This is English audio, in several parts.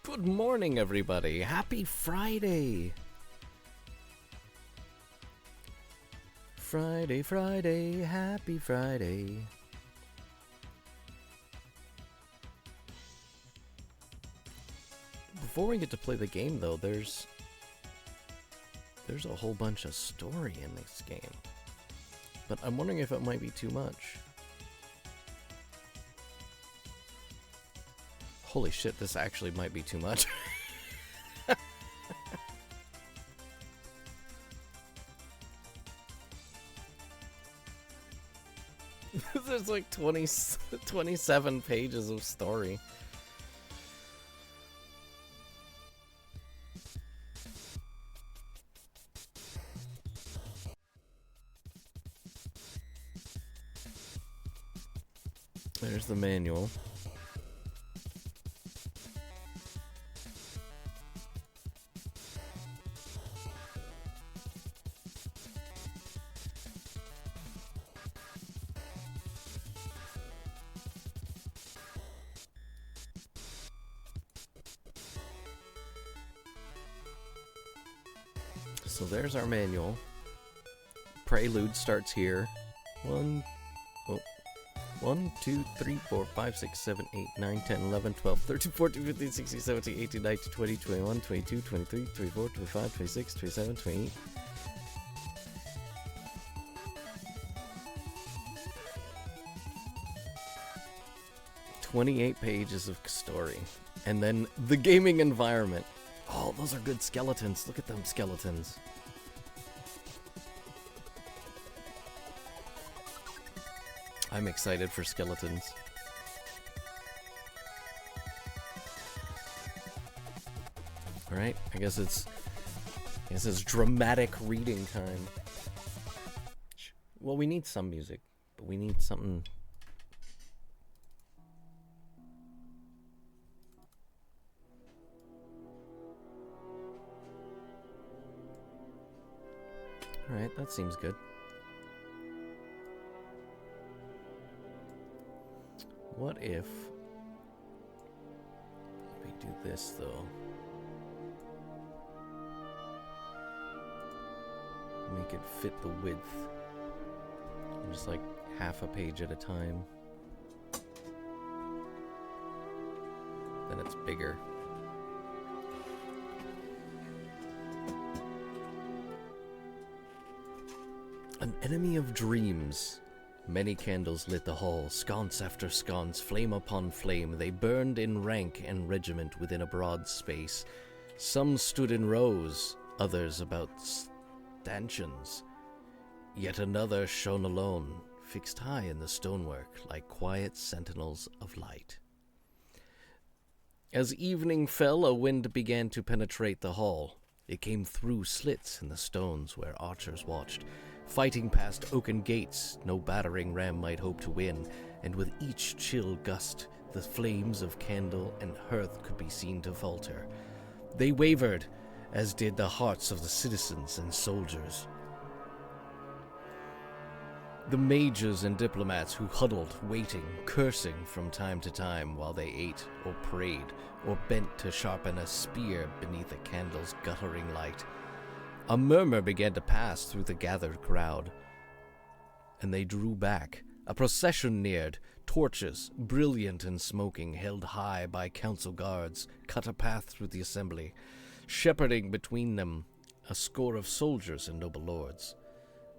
Good morning, everybody. Happy Friday. Friday, happy Friday. Before we get to play the game, though, there's a whole bunch of story in this game. But I'm wondering if it might be too much. Holy shit, this actually might be too much. There's like 27 pages of story. There's the manual. So there's our manual. Prelude starts here. 1, 2, 3, 4, 5, 6, 7, 8, 9, 10, 11, 12, 13, 14, 15, 16, 17, 18, 19, 20, 21, 22, 23, 24, 25, 26, 27, 28. "28 pages of story. And then the gaming environment. Oh, those are good skeletons. Look at them skeletons. I'm excited for skeletons. Alright, I guess it's dramatic reading time. Well, we need some music, but we need something. Alright, that seems good. What if we do this, though? Make it fit the width. Just like half a page at a time. Then it's bigger. An enemy of dreams. Many candles lit the hall, sconce after sconce, flame upon flame. They burned in rank and regiment within a broad space. Some stood in rows, others about stanchions. Yet another shone alone, fixed high in the stonework, like quiet sentinels of light. As evening fell, a wind began to penetrate the hall. It came through slits in the stones where archers watched. Fighting past oaken gates, no battering ram might hope to win, and with each chill gust, the flames of candle and hearth could be seen to falter. They wavered, as did the hearts of the citizens and soldiers. The mages and diplomats who huddled, waiting, cursing from time to time while they ate or prayed, or bent to sharpen a spear beneath a candle's guttering light. A murmur began to pass through the gathered crowd, and they drew back. A procession neared. Torches, brilliant and smoking, held high by council guards, cut a path through the assembly. Shepherding between them, a score of soldiers and noble lords.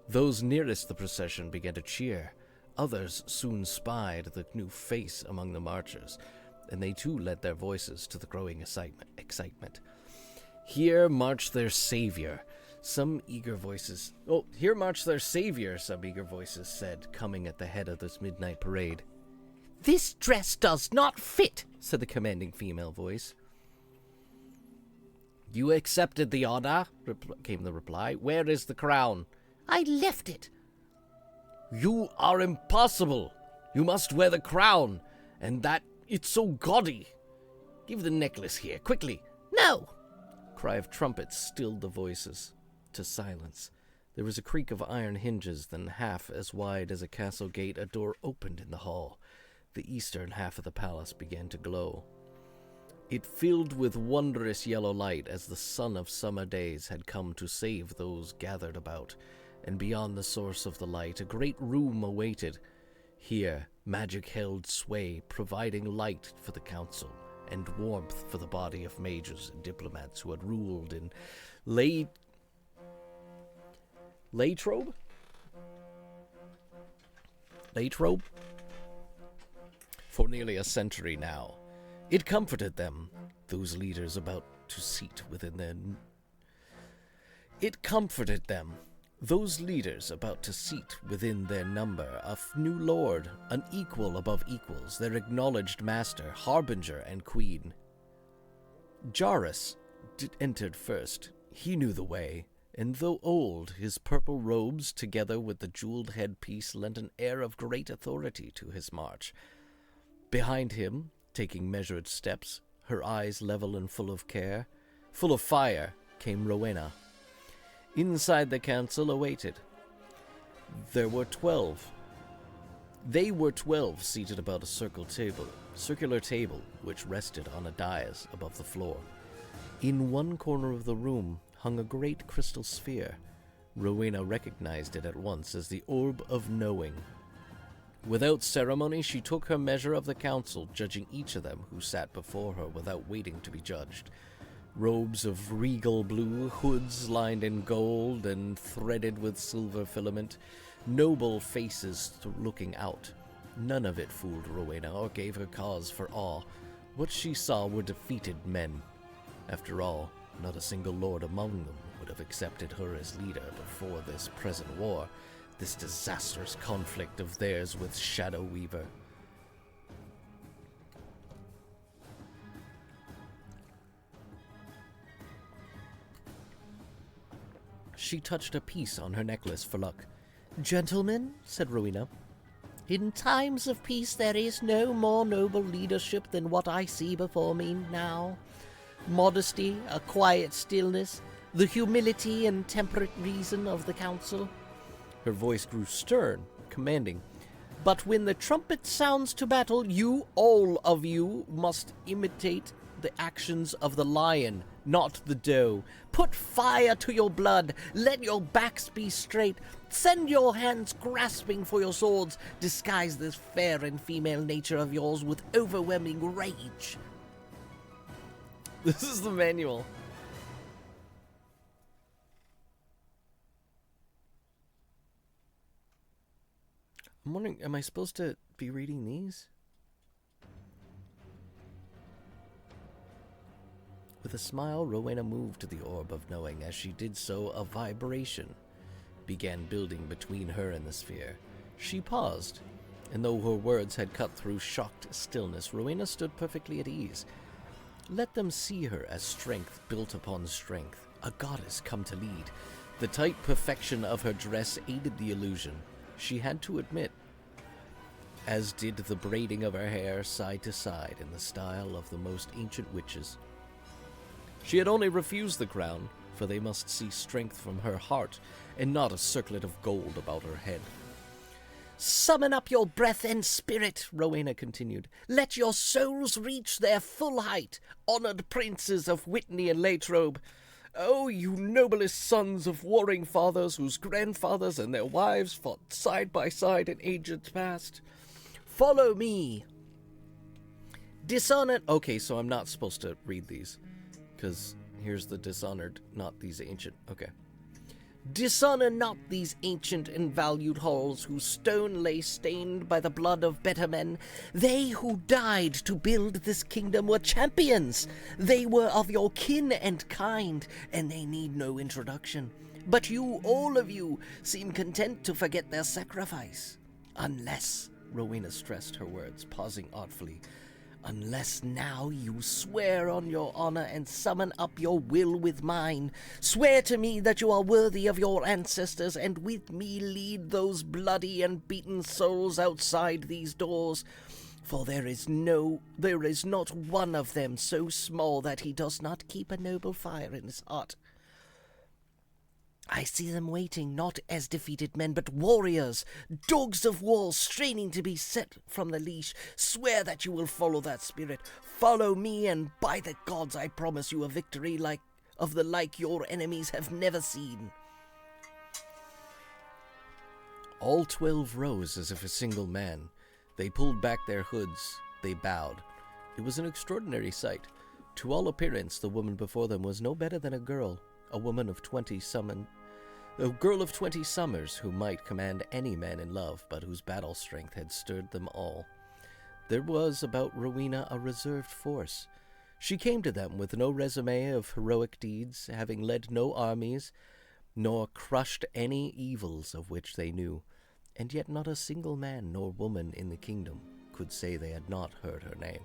Those nearest the procession began to cheer. Others soon spied the new face among the marchers, and they too lent their voices to the growing excitement. Here marched their savior. Some eager voices said, coming at the head of this midnight parade. "This dress does not fit," said the commanding female voice. "You accepted the honor," came the reply. "Where is the crown?" "I left it." "You are impossible. You must wear the crown, and that it's so gaudy. Give the necklace here, quickly." "No." Cry of trumpets stilled the voices to silence. There was a creak of iron hinges, then half as wide as a castle gate, a door opened in the hall. The eastern half of the palace began to glow. It filled with wondrous yellow light as the sun of summer days had come to save those gathered about, and beyond the source of the light a great room awaited. Here magic held sway, providing light for the council and warmth for the body of mages and diplomats who had ruled in Latrobe for nearly a century now. It comforted them, those leaders about to seat within their number, a new lord, an equal above equals, their acknowledged master, harbinger, and queen. Jarrus entered first. He knew the way, and though old, his purple robes, together with the jeweled headpiece, lent an air of great authority to his march. Behind him, taking measured steps, her eyes level and full of care, full of fire, came Rowena. Inside the council awaited. They were 12 seated about a circular table, which rested on a dais above the floor. In one corner of the room hung a great crystal sphere. Rowena recognized it at once as the Orb of Knowing. Without ceremony, she took her measure of the council, judging each of them who sat before her without waiting to be judged. Robes of regal blue, hoods lined in gold and threaded with silver filament, noble faces looking out. None of it fooled Rowena or gave her cause for awe. What she saw were defeated men. After all, not a single lord among them would have accepted her as leader before this present war, this disastrous conflict of theirs with Shadow Weaver. She touched a piece on her necklace for luck. "Gentlemen," said Rowena, "in times of peace there is no more noble leadership than what I see before me now. Modesty, a quiet stillness, the humility and temperate reason of the council." Her voice grew stern, commanding. "But when the trumpet sounds to battle, you, all of you, must imitate the actions of the lion, not the doe. Put fire to your blood. Let your backs be straight. Send your hands grasping for your swords. Disguise this fair and female nature of yours with overwhelming rage." This is the manual. I'm wondering, am I supposed to be reading these? With a smile, Rowena moved to the Orb of Knowing. As she did so, a vibration began building between her and the sphere. She paused, and though her words had cut through shocked stillness, Rowena stood perfectly at ease. Let them see her as strength built upon strength, a goddess come to lead. The tight perfection of her dress aided the illusion, she had to admit, as did the braiding of her hair side to side in the style of the most ancient witches. She had only refused the crown, for they must see strength from her heart, and not a circlet of gold about her head. "Summon up your breath and spirit," Rowena continued. "Let your souls reach their full height, honored princes of Whitney and Latrobe. Oh, you noblest sons of warring fathers whose grandfathers and their wives fought side by side in ages past. Follow me. Dishonored..." Okay, so I'm not supposed to read these, because here's the dishonored, not these ancient. Okay. "Dishonor not these ancient and valued halls, whose stone lay stained by the blood of better men. They who died to build this kingdom were champions. They were of your kin and kind, and they need no introduction. But you, all of you, seem content to forget their sacrifice. Unless," Rowena stressed her words, pausing artfully, "unless now you swear on your honor and summon up your will with mine. Swear to me that you are worthy of your ancestors, and with me lead those bloody and beaten souls outside these doors. For there is not one of them so small that he does not keep a noble fire in his heart." I see them waiting, not as defeated men, but warriors, dogs of war, straining to be set from the leash. Swear that you will follow that spirit. Follow me, and by the gods I promise you a victory of the like your enemies have never seen. All 12 rose as if a single man. They pulled back their hoods. They bowed. It was an extraordinary sight. To all appearance, the woman before them was no better than a girl, a woman of 20 a girl of 20 summers who might command any man in love, but whose battle strength had stirred them all. There was about Rowena a reserved force. She came to them with no resume of heroic deeds, having led no armies, nor crushed any evils of which they knew, and yet not a single man nor woman in the kingdom could say they had not heard her name.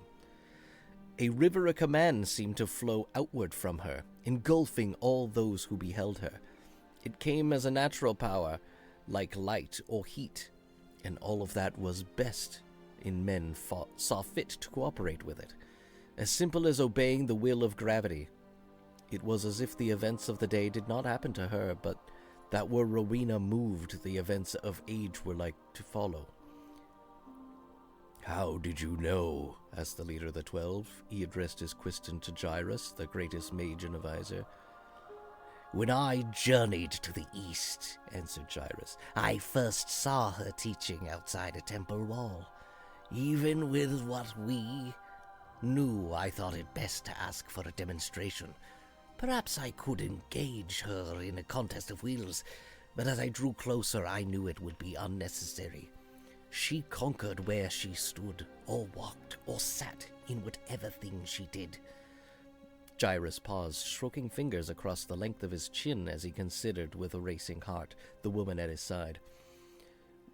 A river of command seemed to flow outward from her, engulfing all those who beheld her. It came as a natural power, like light or heat, and all of that was best in men saw fit to cooperate with it, as simple as obeying the will of gravity. It was as if the events of the day did not happen to her, but that where Rowena moved, the events of age were like to follow. "How did you know?" asked the leader of the 12. He addressed his question to Gyrus, the greatest mage and advisor. "When I journeyed to the east," answered Gyrus, "I first saw her teaching outside a temple wall. Even with what we knew, I thought it best to ask for a demonstration. Perhaps I could engage her in a contest of wills, but as I drew closer, I knew it would be unnecessary. She conquered where she stood, or walked, or sat, in whatever thing she did." Gyrus paused, stroking fingers across the length of his chin as he considered with a racing heart the woman at his side.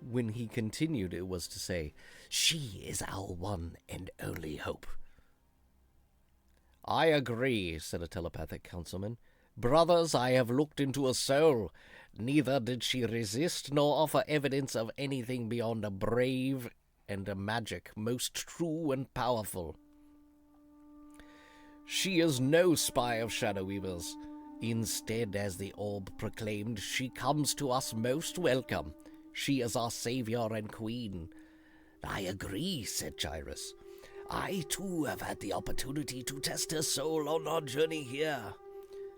When he continued, it was to say, "She is our one and only hope." "I agree," said a telepathic councilman. "Brothers, I have looked into her soul. Neither did she resist nor offer evidence of anything beyond a brave and a magic most true and powerful. She is no spy of Shadow Weavers. Instead, as the orb proclaimed, she comes to us most welcome. She is our savior and queen." "I agree," said Gyrus. "I, too, have had the opportunity to test her soul on our journey here."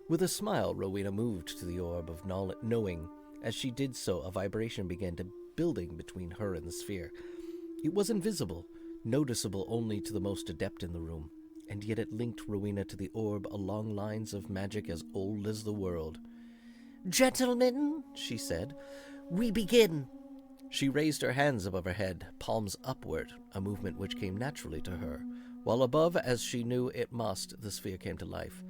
With a smile, Rowena moved to the orb of knowing. As she did so, a vibration began to building between her and the sphere. It was invisible, noticeable only to the most adept in the room, and yet it linked Rowena to the orb along lines of magic as old as the world. "Gentlemen," she said, "we begin." She raised her hands above her head, palms upward, a movement which came naturally to her, while above, as she knew it must, the sphere came to life.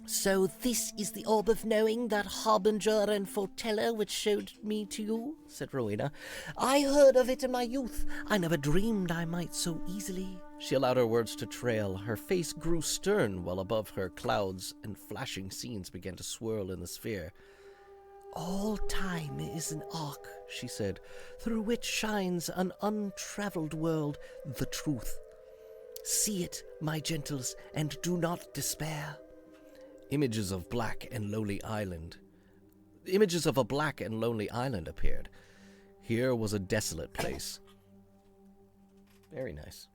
"So this is the orb of knowing, that harbinger and foreteller which showed me to you," said Rowena. "I heard of it in my youth. I never dreamed I might so easily." She allowed her words to trail. Her face grew stern, while above her clouds and flashing scenes began to swirl in the sphere. "All time is an arc," she said, "through which shines an untraveled world, the truth. See it, my gentles, and do not despair." Images of a black and lonely island appeared. Here was a desolate place. Very nice.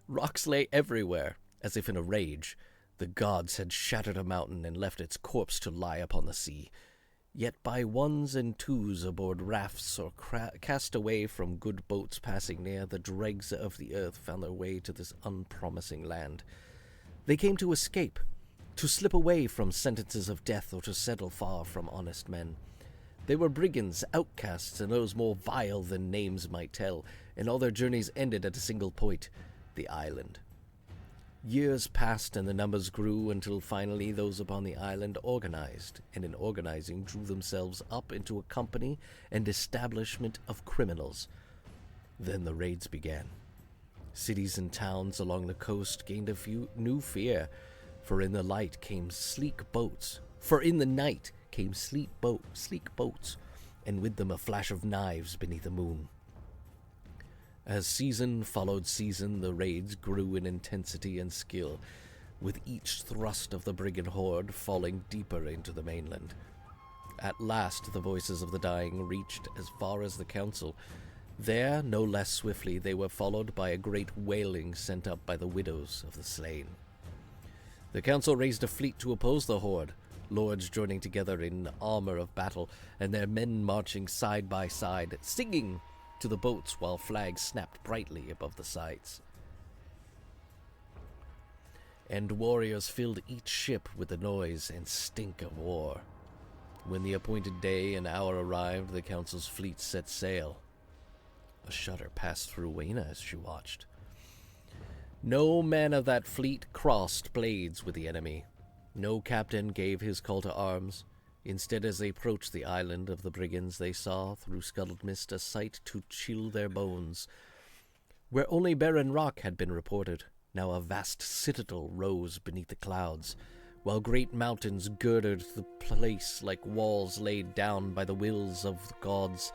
Rocks lay everywhere, as if in a rage. The gods had shattered a mountain and left its corpse to lie upon the sea. Yet by ones and twos aboard rafts or cast away from good boats passing near, the dregs of the earth found their way to this unpromising land. They came to escape, to slip away from sentences of death or to settle far from honest men. They were brigands, outcasts, and those more vile than names might tell, and all their journeys ended at a single point, the island. Years passed and the numbers grew until finally those upon the island organized, and in organizing drew themselves up into a company and establishment of criminals. Then the raids began. Cities and towns along the coast gained a new fear, for in the night came sleek boats, and with them a flash of knives beneath the moon. As season followed season, the raids grew in intensity and skill. with each thrust of the brigand horde falling deeper into the mainland. At last the voices of the dying reached as far as the council. There, no less swiftly, they were followed by a great wailing sent up by the widows of the slain. The council raised a fleet to oppose the horde, lords joining together in armor of battle, and their men marching side by side, singing to the boats while flags snapped brightly above the sides. And warriors filled each ship with the noise and stink of war. When the appointed day and hour arrived, the council's fleet set sail. A shudder passed through Rowena as she watched. No man of that fleet crossed blades with the enemy. No captain gave his call to arms. Instead, as they approached the island of the brigands, they saw, through scuttled mist, a sight to chill their bones. Where only barren rock had been reported, now a vast citadel rose beneath the clouds, while great mountains girded the place like walls laid down by the wills of the gods.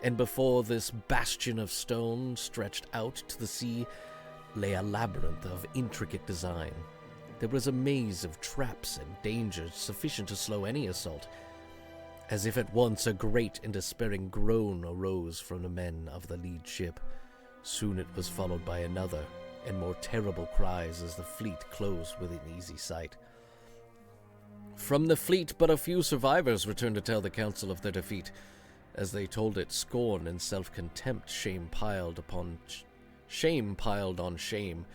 And before this bastion of stone stretched out to the sea lay a labyrinth of intricate design. There was a maze of traps and dangers sufficient to slow any assault. As if at once a great and despairing groan arose from the men of the lead ship. Soon it was followed by another, and more terrible cries as the fleet closed within easy sight. From the fleet but a few survivors returned to tell the council of their defeat. As they told it, scorn and self-contempt, shame piled on shame,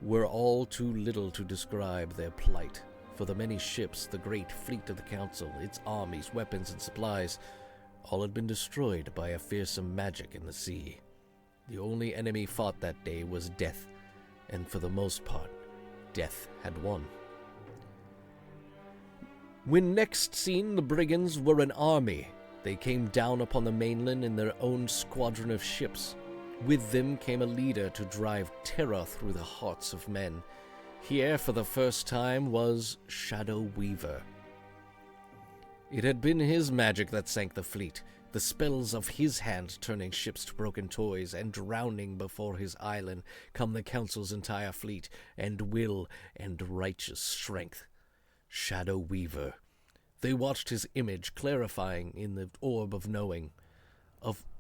were all too little to describe their plight. For the many ships, the great fleet of the council, its armies, weapons, and supplies, all had been destroyed by a fearsome magic in the sea. The only enemy fought that day was death, and for the most part, death had won. When next seen, the brigands were an army. They came down upon the mainland in their own squadron of ships. With them came a leader to drive terror through the hearts of men. Here, for the first time, was Shadow Weaver. It had been his magic that sank the fleet, the spells of his hand turning ships to broken toys and drowning before his island come the council's entire fleet, and will and righteous strength. Shadow Weaver. They watched his image clarifying in the orb of knowing.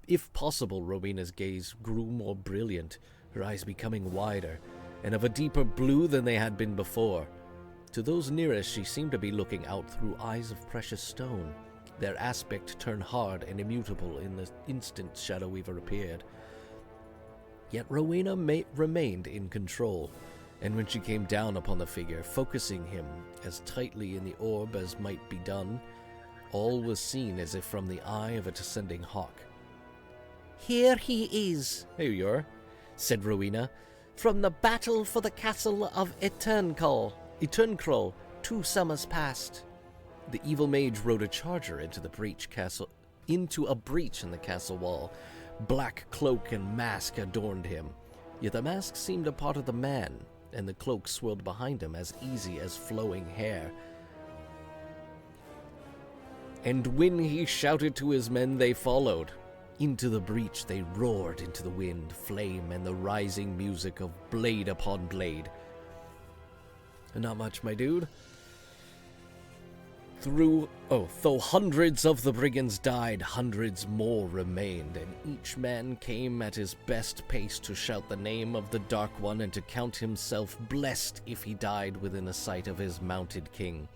If possible, Rowena's gaze grew more brilliant, her eyes becoming wider, and of a deeper blue than they had been before. To those nearest, she seemed to be looking out through eyes of precious stone. Their aspect turned hard and immutable in the instant Shadow Weaver appeared. Yet Rowena remained in control, and when she came down upon the figure, focusing him as tightly in the orb as might be done, all was seen as if from the eye of a descending hawk. "Here he is," "Here you are," said Rowena. "from the battle for the castle of Eternkrol 2 summers past." The evil mage rode a charger into a breach in the castle wall. Black cloak and mask adorned him, yet the mask seemed a part of the man, and the cloak swirled behind him as easy as flowing hair. And when he shouted to his men, they followed. Into the breach they roared into the wind, flame, and the rising music of blade upon blade. Not much, my dude. Though hundreds of the brigands died, hundreds more remained, and each man came at his best pace to shout the name of the Dark One and to count himself blessed if he died within a sight of his mounted king.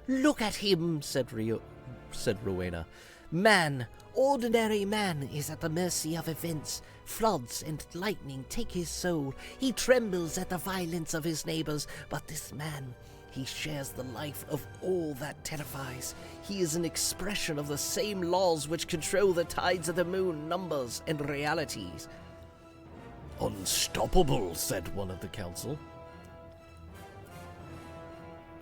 "Look at him," said Rowena. "Man, ordinary man, is at the mercy of events. Floods and lightning take his soul. He trembles at the violence of his neighbors, but this man, he shares the life of all that terrifies. He is an expression of the same laws which control the tides of the moon, numbers, and realities." "Unstoppable," said one of the council.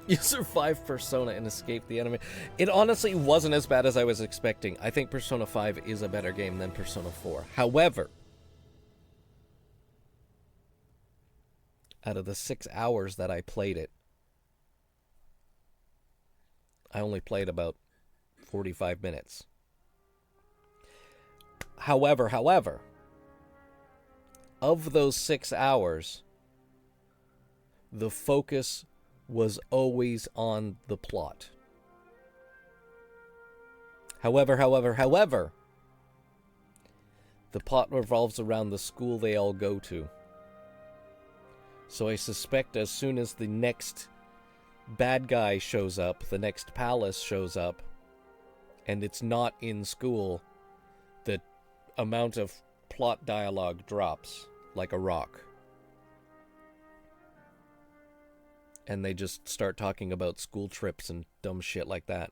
You survived Persona and escaped the enemy. It honestly wasn't as bad as I was expecting. I think Persona 5 is a better game than Persona 4. However, out of the 6 hours that I played it, I only played about 45 minutes. However, of those 6 hours, the focus was always on the plot. However, the plot revolves around the school they all go to. So I suspect as soon as the next bad guy shows up, the next palace shows up, and it's not in school, the amount of plot dialogue drops like a rock. And they just start talking about school trips and dumb shit like that.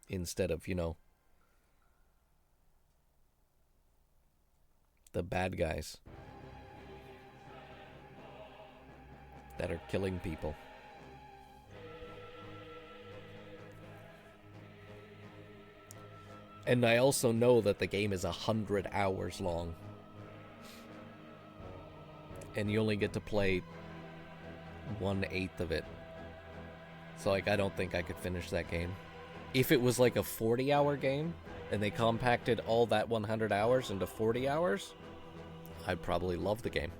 Instead of, the bad guys that are killing people. And I also know that the game is 100 hours long. And you only get to play 1/8 of it. So, I don't think I could finish that game. If it was like a 40-hour game, and they compacted all that 100 hours into 40 hours, I'd probably love the game.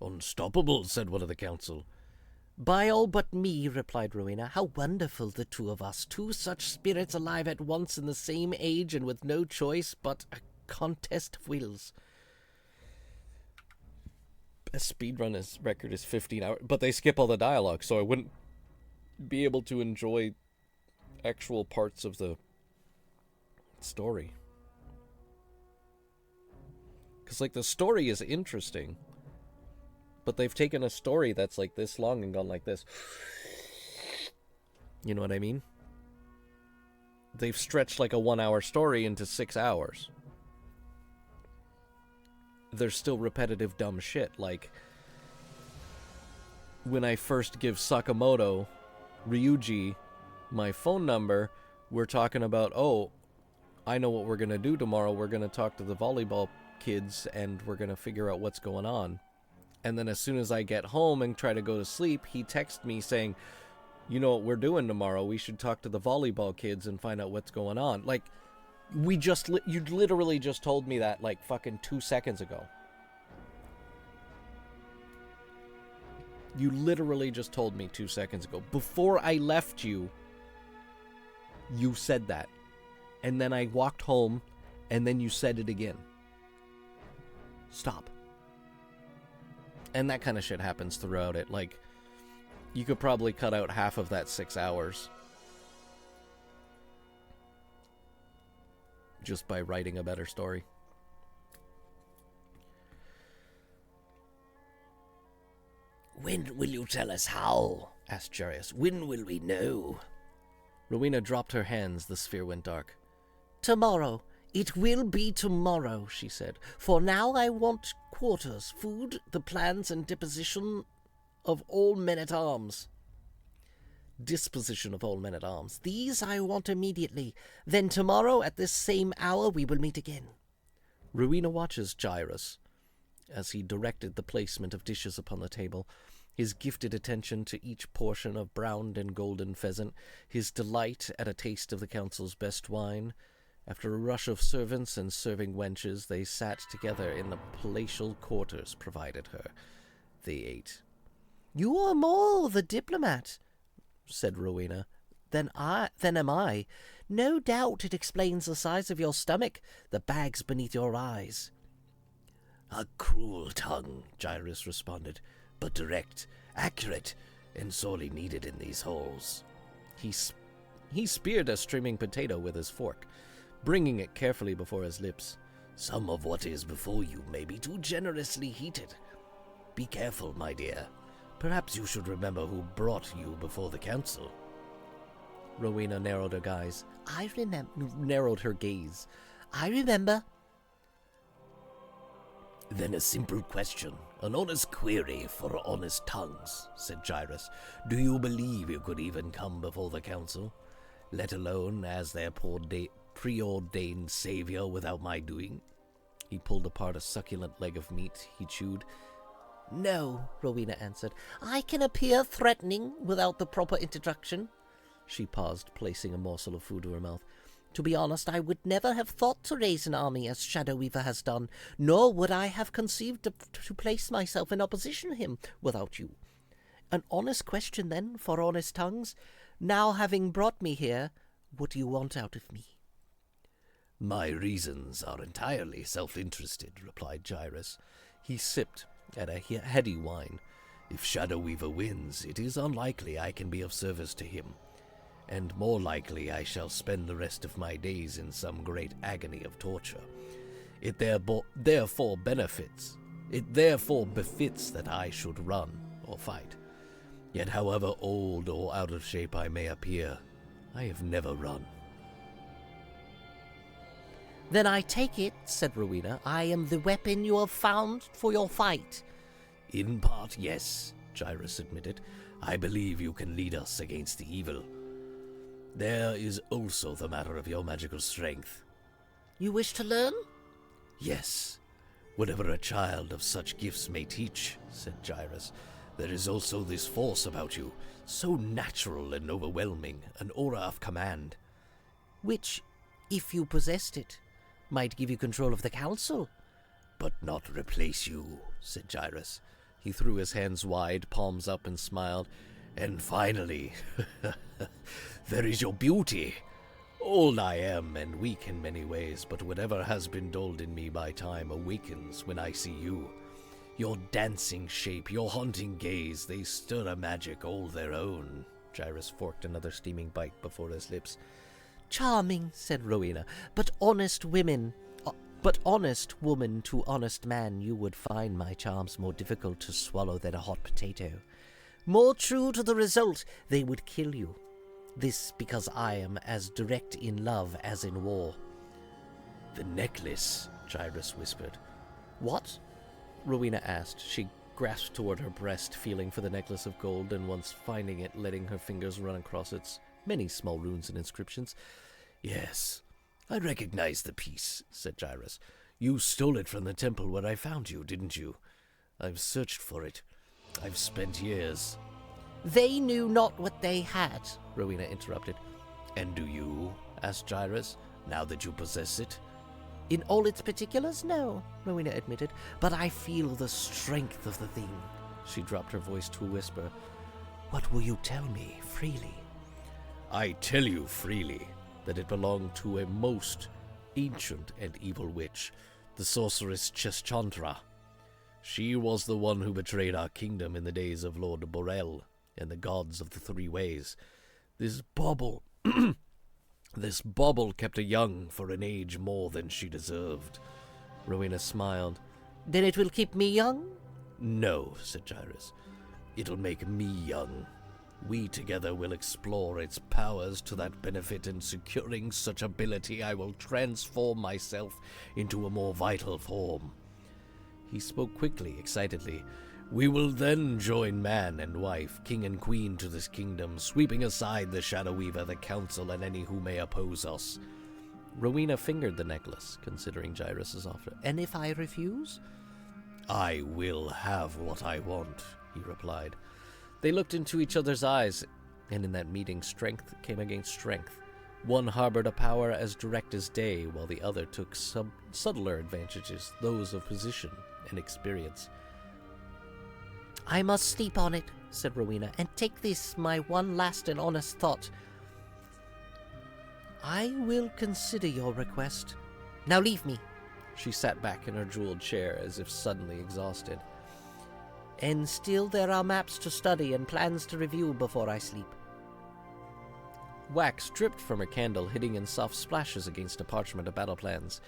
Unstoppable, said one of the council. By all but me, replied Rowena. How wonderful, the two of us. Two such spirits alive at once in the same age and with no choice but a contest of wills. Best speedrun record is 15 hours, but they skip all the dialogue, so I wouldn't be able to enjoy actual parts of the story. Because, the story is interesting, but they've taken a story that's this long and gone like this. You know what I mean? They've stretched a 1-hour story into 6 hours. There's still repetitive dumb shit, when I first give Sakamoto, Ryuji, my phone number, we're talking about, I know what we're going to do tomorrow. We're going to talk to the volleyball kids, and we're going to figure out what's going on. And then as soon as I get home and try to go to sleep, he texts me saying, you know what we're doing tomorrow? We should talk to the volleyball kids and find out what's going on. You literally just told me that, fucking 2 seconds ago. You literally just told me 2 seconds ago. Before I left you, you said that. And then I walked home, and then you said it again. Stop. And that kind of shit happens throughout it. You could probably cut out half of that 6 hours just by writing a better story. When will you tell us how? Asked Jarius. When will we know? Rowena dropped her hands. The sphere went dark. Tomorrow. It will be tomorrow, she said. For now I want quarters, food, the plans and disposition of all men-at-arms. Disposition of all men-at-arms. These I want immediately. Then tomorrow at this same hour we will meet again. Rowena watches Jairus as he directed the placement of dishes upon the table, his gifted attention to each portion of browned and golden pheasant, his delight at a taste of the council's best wine. After a rush of servants and serving wenches, they sat together in the palatial quarters provided her. They ate. You are more the diplomat, said Rowena, than am I. No doubt it explains the size of your stomach, the bags beneath your eyes. A cruel tongue, Jairus responded, but direct, accurate, and sorely needed in these halls. He speared a streaming potato with his fork, bringing it carefully before his lips. Some of what is before you may be too generously heated. Be careful, my dear. Perhaps you should remember who brought you before the council. Rowena narrowed her gaze. I remember. Narrowed her gaze. I remember. Then a simple question, an honest query for honest tongues, said Jairus. Do you believe you could even come before the council, let alone as their preordained savior without my doing? He pulled apart a succulent leg of meat he chewed. No, Rowena answered. I can appear threatening without the proper introduction. She paused, placing a morsel of food to her mouth. To be honest, I would never have thought to raise an army as Shadow Weaver has done, nor would I have conceived to place myself in opposition to him without you. An honest question, then, for honest tongues. Now, having brought me here, what do you want out of me? My reasons are entirely self-interested, replied Gyrus. He sipped at a heady wine. If Shadow Weaver wins, it is unlikely I can be of service to him, and more likely I shall spend the rest of my days in some great agony of torture. It therefore befits that I should run or fight. Yet however old or out of shape I may appear, I have never run. Then I take it, said Rowena, I am the weapon you have found for your fight. In part, yes, Gyrus admitted. I believe you can lead us against the evil. There is also the matter of your magical strength. You wish to learn? Yes. Whatever a child of such gifts may teach, said Gyrus. There is also this force about you, so natural and overwhelming, an aura of command. Which, if you possessed it, might give you control of the council. But not replace you, said Gyrus. He threw his hands wide, palms up, and smiled. And finally, there is your beauty. Old I am, and weak in many ways, but whatever has been dulled in me by time awakens when I see you. Your dancing shape, your haunting gaze, they stir a magic all their own. Gyrus forked another steaming bite before his lips. Charming, said Rowena, but honest woman to honest man, you would find my charms more difficult to swallow than a hot potato. More true to the result, they would kill you. This because I am as direct in love as in war. The necklace, Gyrus whispered. What? Rowena asked. She grasped toward her breast, feeling for the necklace of gold, and once finding it, letting her fingers run across its many small runes and inscriptions. Yes, I recognize the piece, said Gyrus. You stole it from the temple where I found you, didn't you? I've searched for it. I've spent years. They knew not what they had, Rowena interrupted. And do you? Asked Gyrus, now that you possess it. In all its particulars, no, Rowena admitted, but I feel the strength of the thing. She dropped her voice to a whisper. What will you tell me freely? I tell you freely that it belonged to a most ancient and evil witch, the sorceress Cheschantra. She was the one who betrayed our kingdom in the days of Lord Borel and the gods of the Three Ways. This bauble kept her young for an age more than she deserved. Rowena smiled. Then it will keep me young? No, said Gyrus. It'll make me young. We together will explore its powers to that benefit, and securing such ability, I will transform myself into a more vital form. He spoke quickly, excitedly. We will then join man and wife, king and queen to this kingdom, sweeping aside the Shadow Weaver, the council, and any who may oppose us. Rowena fingered the necklace, considering Gyrus's offer. And if I refuse? I will have what I want, he replied. They looked into each other's eyes, and in that meeting strength came against strength. One harbored a power as direct as day, while the other took subtler advantages, those of position and experience. I must sleep on it, said Rowena, and take this, my one last and honest thought. I will consider your request. Now leave me. She sat back in her jeweled chair as if suddenly exhausted. And still there are maps to study and plans to review before I sleep. Wax dripped from her candle, hitting in soft splashes against a parchment of battle plans.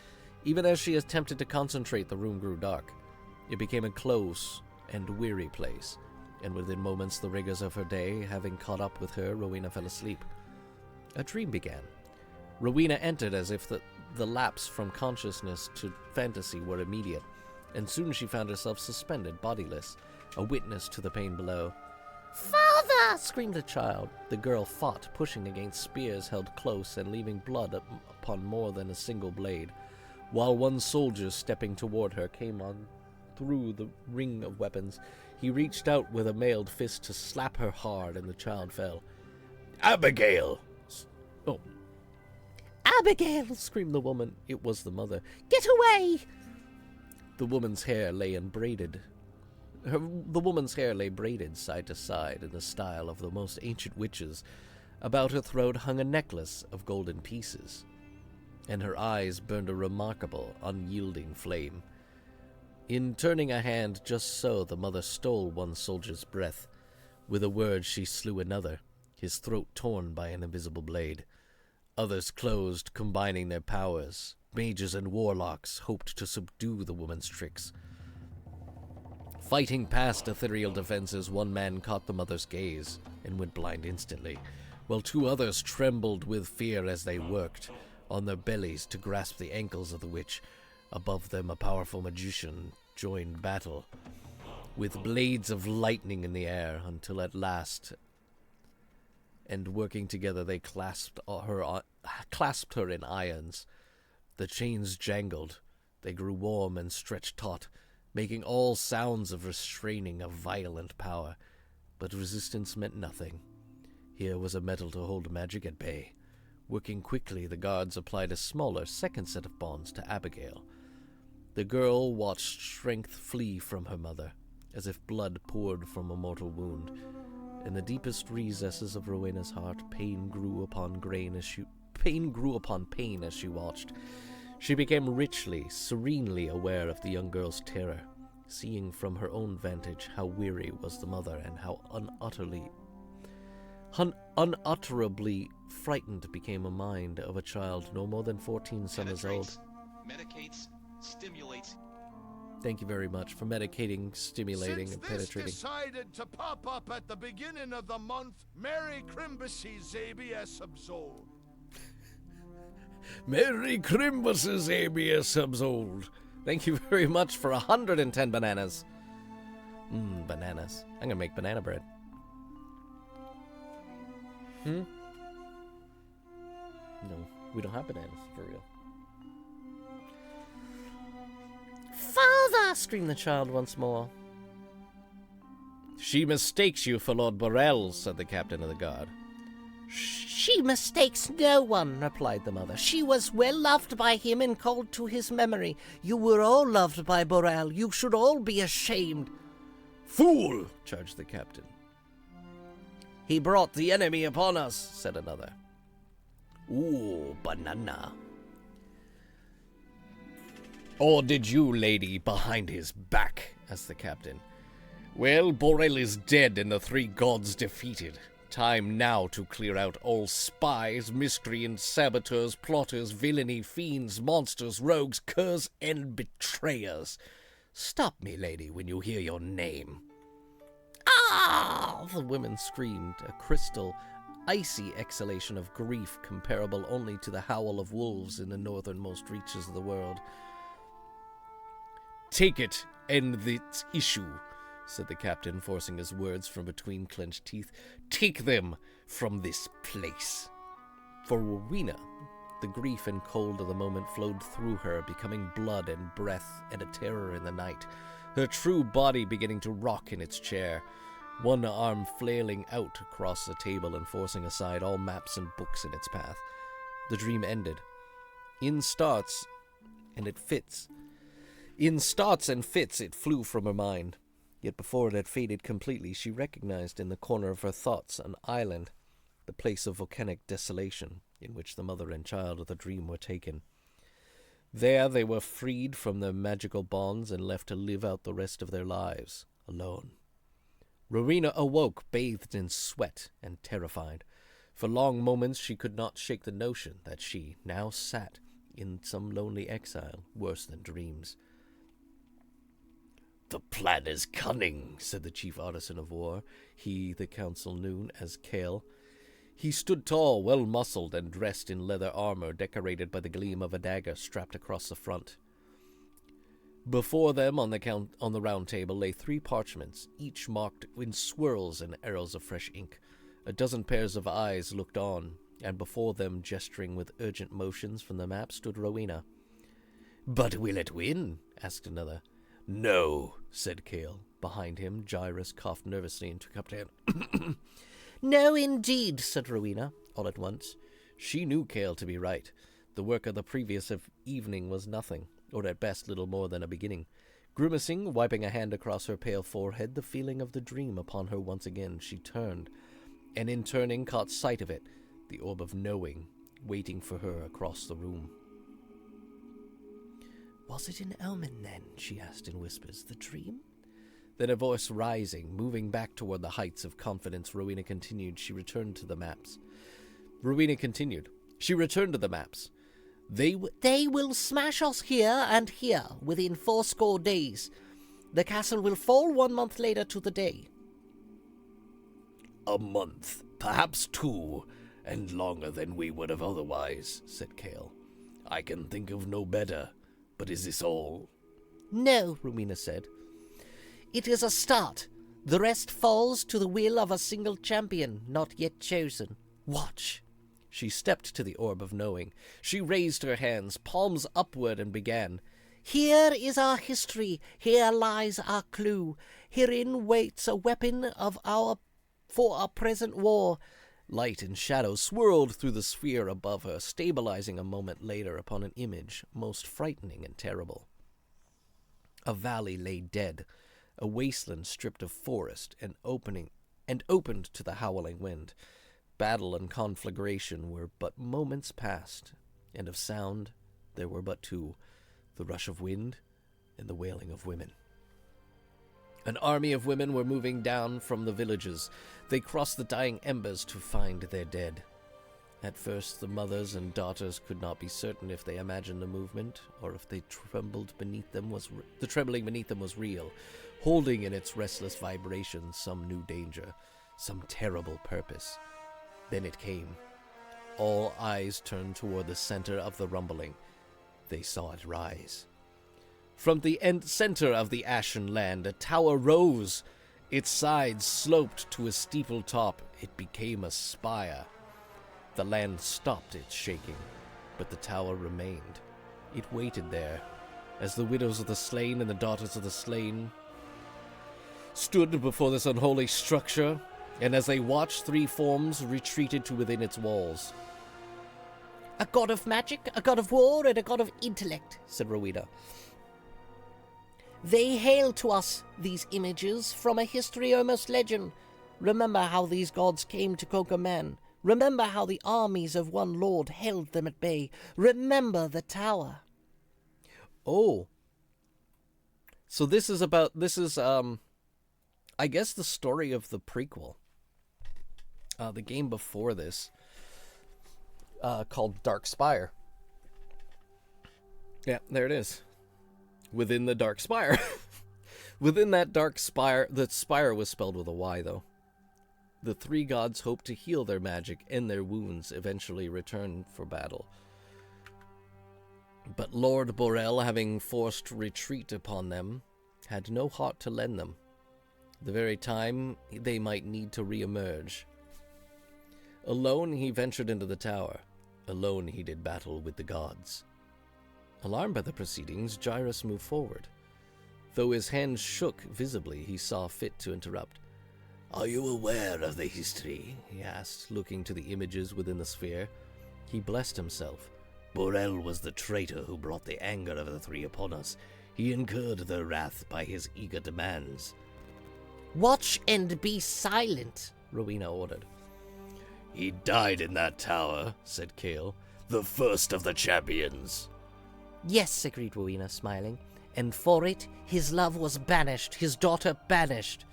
Even as she attempted to concentrate, the room grew dark. It became a close and weary place, and within moments the rigors of her day having caught up with her, Rowena fell asleep. A dream began. Rowena entered as if the lapse from consciousness to fantasy were immediate, and soon she found herself suspended, bodiless, a witness to the pain below. "Father!" screamed the child. The girl fought, pushing against spears held close and leaving blood upon more than a single blade, while one soldier stepping toward her came on through the ring of weapons. He reached out with a mailed fist to slap her hard, and the child fell. Abigail! Abigail, screamed the woman. It was the mother. Get away! The woman's hair lay braided side to side in the style of the most ancient witches. About her throat hung a necklace of golden pieces, and her eyes burned a remarkable, unyielding flame. In turning a hand just so, the mother stole one soldier's breath. With a word she slew another, his throat torn by an invisible blade. Others closed, combining their powers. Mages and warlocks hoped to subdue the woman's tricks. Fighting past ethereal defenses, one man caught the mother's gaze and went blind instantly, while two others trembled with fear as they worked on their bellies to grasp the ankles of the witch. Above them, a powerful magician joined battle, with blades of lightning in the air, until at last, and working together, they clasped her in irons. The chains jangled. They grew warm and stretched taut, making all sounds of restraining a violent power. But resistance meant nothing. Here was a metal to hold magic at bay. Working quickly, the guards applied a smaller second set of bonds to Abigail. The girl watched strength flee from her mother, as if blood poured from a mortal wound. In the deepest recesses of Rowena's heart, pain grew upon pain as she watched. She became richly, serenely aware of the young girl's terror, seeing from her own vantage how weary was the mother and how unutterably frightened became a mind of a child no more than 14 summers old. Medicates, stimulates. Thank you very much for medicating, stimulating, and penetrating. Since this decided to pop up at the beginning of the month, Merry Crimbacy's ABS absolved. Merry Crimbacy's ABS absolved. Thank you very much for 110 bananas. Bananas. I'm gonna make banana bread. No, we don't have bananas, for real. Father! Screamed the child once more. She mistakes you for Lord Burrell, said the captain of the guard. She mistakes no one, replied the mother. She was well loved by him and called to his memory. You were all loved by Burrell. You should all be ashamed. Fool! Charged the captain. He brought the enemy upon us, said another. Ooh, banana. Or did you, lady, behind his back? Asked the captain. Well, Burrell is dead and the three gods defeated. Time now to clear out all spies, miscreants, saboteurs, plotters, villainy, fiends, monsters, rogues, curs, and betrayers. Stop me, lady, when you hear your name. Ah! The women screamed, a crystal, icy exhalation of grief comparable only to the howl of wolves in the northernmost reaches of the world. Take it, end this issue, said the captain, forcing his words from between clenched teeth. Take them from this place. For Rowena, the grief and cold of the moment flowed through her, becoming blood and breath and a terror in the night, her true body beginning to rock in its chair, one arm flailing out across the table and forcing aside all maps and books in its path. The dream ended. In starts and fits, it flew from her mind. Yet before it had faded completely, she recognized in the corner of her thoughts an island, the place of volcanic desolation, in which the mother and child of the dream were taken. There they were freed from their magical bonds and left to live out the rest of their lives, alone. Rowena awoke, bathed in sweat and terrified. For long moments she could not shake the notion that she now sat in some lonely exile, worse than dreams. The plan is cunning, said the chief artisan of war, he the council knew as Kale. He stood tall, well-muscled, and dressed in leather armor decorated by the gleam of a dagger strapped across the front. Before them on the round table lay 3 parchments, each marked in swirls and arrows of fresh ink. A dozen pairs of eyes looked on, and before them, gesturing with urgent motions from the map, stood Rowena. But will it win? Asked another. No, said Kale. Behind him, Gyrus coughed nervously and took up to him. No, indeed, said Rowena, all at once. She knew Kale to be right. The work of the previous evening was nothing, or at best little more than a beginning. Grimacing, wiping a hand across her pale forehead, the feeling of the dream upon her once again, she turned, and in turning caught sight of it, the orb of knowing, waiting for her across the room. Was it an omen, then? She asked in whispers. The dream? Then a voice rising, moving back toward the heights of confidence, Rowena continued. She returned to the maps. They will smash us here and here within 80 days. The castle will fall 1 month later to the day. A month, perhaps 2, and longer than we would have otherwise, said Cale. I can think of no better, but is this all? No, Rowena said. It is a start. The rest falls to the will of a single champion, not yet chosen. Watch. She stepped to the orb of knowing. She raised her hands, palms upward, and began. Here is our history. Here lies our clue. Herein waits a weapon for our present war. Light and shadow swirled through the sphere above her, stabilizing a moment later upon an image most frightening and terrible. A valley lay dead, a wasteland stripped of forest and opened to the howling wind. Battle and conflagration were but moments past, and of sound there were but 2, the rush of wind and the wailing of women. An army of women were moving down from the villages. They crossed the dying embers to find their dead. At first the mothers and daughters could not be certain if they imagined the movement, or if the trembling beneath them was real, holding in its restless vibrations some new danger, some terrible purpose. Then it came. All eyes turned toward the center of the rumbling. They saw it rise. From the center of the ashen land, a tower rose. Its sides sloped to a steeple top. It became a spire. The land stopped its shaking, but the tower remained. It waited there, as the widows of the slain and the daughters of the slain stood before this unholy structure, and as they watched, 3 forms retreated to within its walls. A god of magic, a god of war, and a god of intellect, said Rowena. They hail to us, these images, from a history almost legend. Remember how these gods came to conquer man. Remember how the armies of one lord held them at bay. Remember the tower. Oh. So this is, I guess, the story of the prequel. The game before this, called Dark Spire. Yeah, there it is. Within the Dark Spire. Within that Dark Spire, the spire was spelled with a Y, though. The 3 gods hoped to heal their magic and their wounds, eventually return for battle. But Lord Borel, having forced retreat upon them, had no heart to lend them, the very time they might need to re-emerge. Alone he ventured into the tower. Alone he did battle with the gods. Alarmed by the proceedings, Gyrus moved forward. Though his hands shook visibly, he saw fit to interrupt. "Are you aware of the history?" he asked, looking to the images within the sphere. He blessed himself. "Borel was the traitor who brought the anger of the 3 upon us. He incurred their wrath by his eager demands." Watch and be silent, Rowena ordered. "He died in that tower," said Cale. "The first of the champions." Yes, agreed Rowena, smiling. And for it, his love was banished, his daughter banished.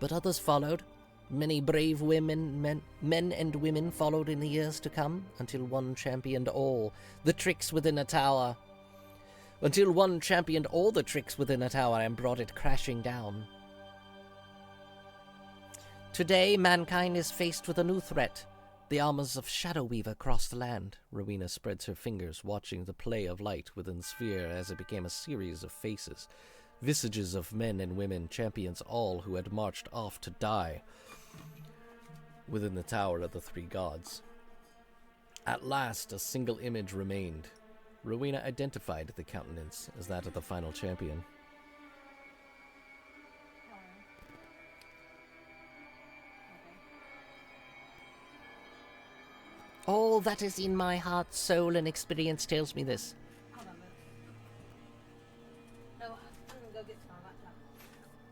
But others followed. Many brave men and women followed in the years to come, until one championed all the tricks within a tower. Until one championed all the tricks within a tower and brought it crashing down. Today, mankind is faced with a new threat. The armors of Shadow Weaver cross the land. Rowena spreads her fingers, watching the play of light within the sphere as it became a series of faces. Visages of men and women, champions all who had marched off to die within the tower of the 3 gods. At last, a single image remained. Rowena identified the countenance as that of the final champion. All that is in my heart, soul, and experience tells me this.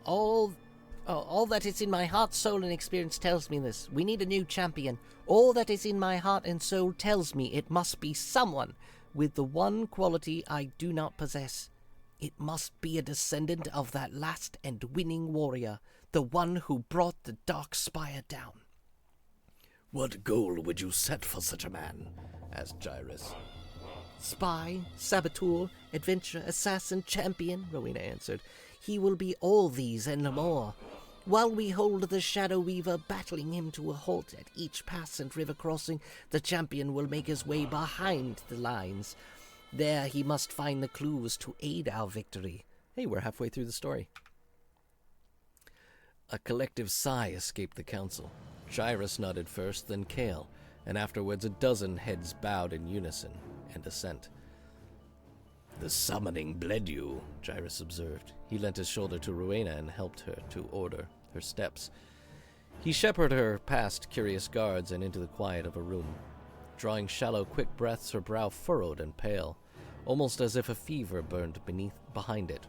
All that is in my heart, soul, and experience tells me this. We need a new champion. All that is in my heart and soul tells me it must be someone with the one quality I do not possess. It must be a descendant of that last and winning warrior, the one who brought the Dark Spire down. What goal would you set for such a man? Asked Gyrus. Spy, saboteur, adventurer, assassin, champion, Rowena answered. He will be all these and more. While we hold the Shadow Weaver, battling him to a halt at each pass and river crossing, the champion will make his way behind the lines. There he must find the clues to aid our victory. Hey, we're halfway through the story. A collective sigh escaped the council. Gyrus nodded first, then Kale, and afterwards a dozen heads bowed in unison and assent. The summoning bled you, Gyrus observed. He lent his shoulder to Rowena and helped her to order her steps. He shepherded her past curious guards and into the quiet of a room. Drawing shallow, quick breaths, her brow furrowed and pale, almost as if a fever burned behind it.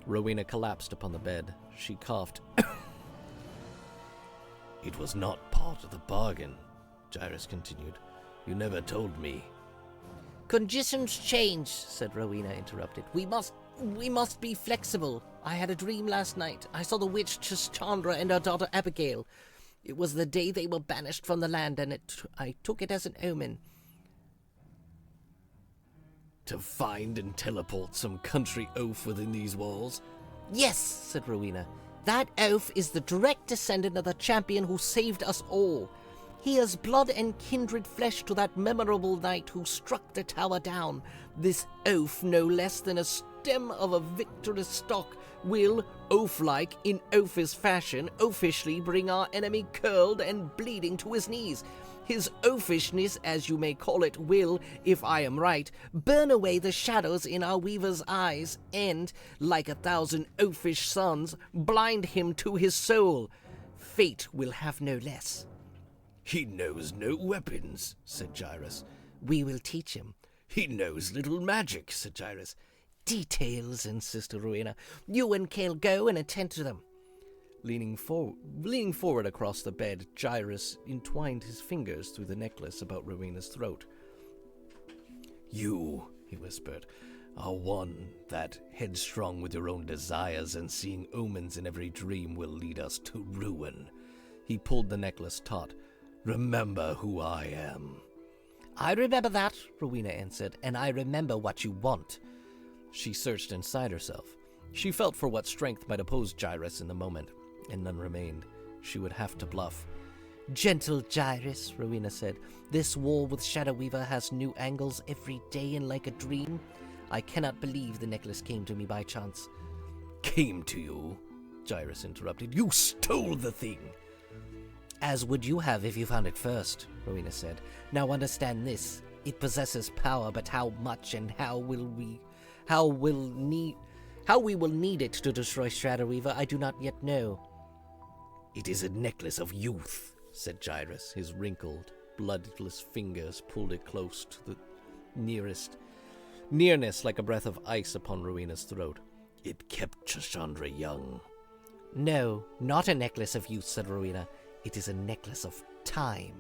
Rowena collapsed upon the bed. She coughed. It was not part of the bargain, Gyrus continued. You never told me. Conditions change, said Rowena, interrupted. We must be flexible. I had a dream last night. I saw the witch Chandra and her daughter Abigail. It was the day they were banished from the land, and I took it as an omen. To find and teleport some country oaf within these walls? Yes, said Rowena. That oaf is the direct descendant of the champion who saved us all. He is blood and kindred flesh to that memorable knight who struck the tower down. This oaf, no less than a stem of a victorious stock, will, oaf-like, in oafish fashion, oafishly bring our enemy curled and bleeding to his knees. His oafishness, as you may call it, will, if I am right, burn away the shadows in our weaver's eyes, and, like 1,000 oafish suns, blind him to his soul. Fate will have no less. He knows no weapons, said Gyrus. We will teach him. He knows little magic, said Gyrus. Details, insisted Rowena. You and Kale go and attend to them. Leaning forward across the bed, Gyrus entwined his fingers through the necklace about Rowena's throat. You, he whispered, are one that, headstrong with your own desires and seeing omens in every dream, will lead us to ruin. He pulled the necklace taut. Remember who I am. I remember that, Rowena answered, and I remember what you want. She searched inside herself. She felt for what strength might oppose Gyrus in the moment, and none remained. She would have to bluff. Gentle Gyrus, Rowena said. This war with Shadow Weaver has new angles every day and like a dream. I cannot believe the necklace came to me by chance. Came to you? Gyrus interrupted. You stole the thing. As would you have if you found it first, Rowena said. Now understand this. It possesses power, but how much and how we will need it to destroy Shadow Weaver, I do not yet know. It is a necklace of youth, said Gyrus. His wrinkled, bloodless fingers pulled it close to the nearness like a breath of ice upon Rowena's throat. It kept Chandra young. No, not a necklace of youth, said Rowena. It is a necklace of time.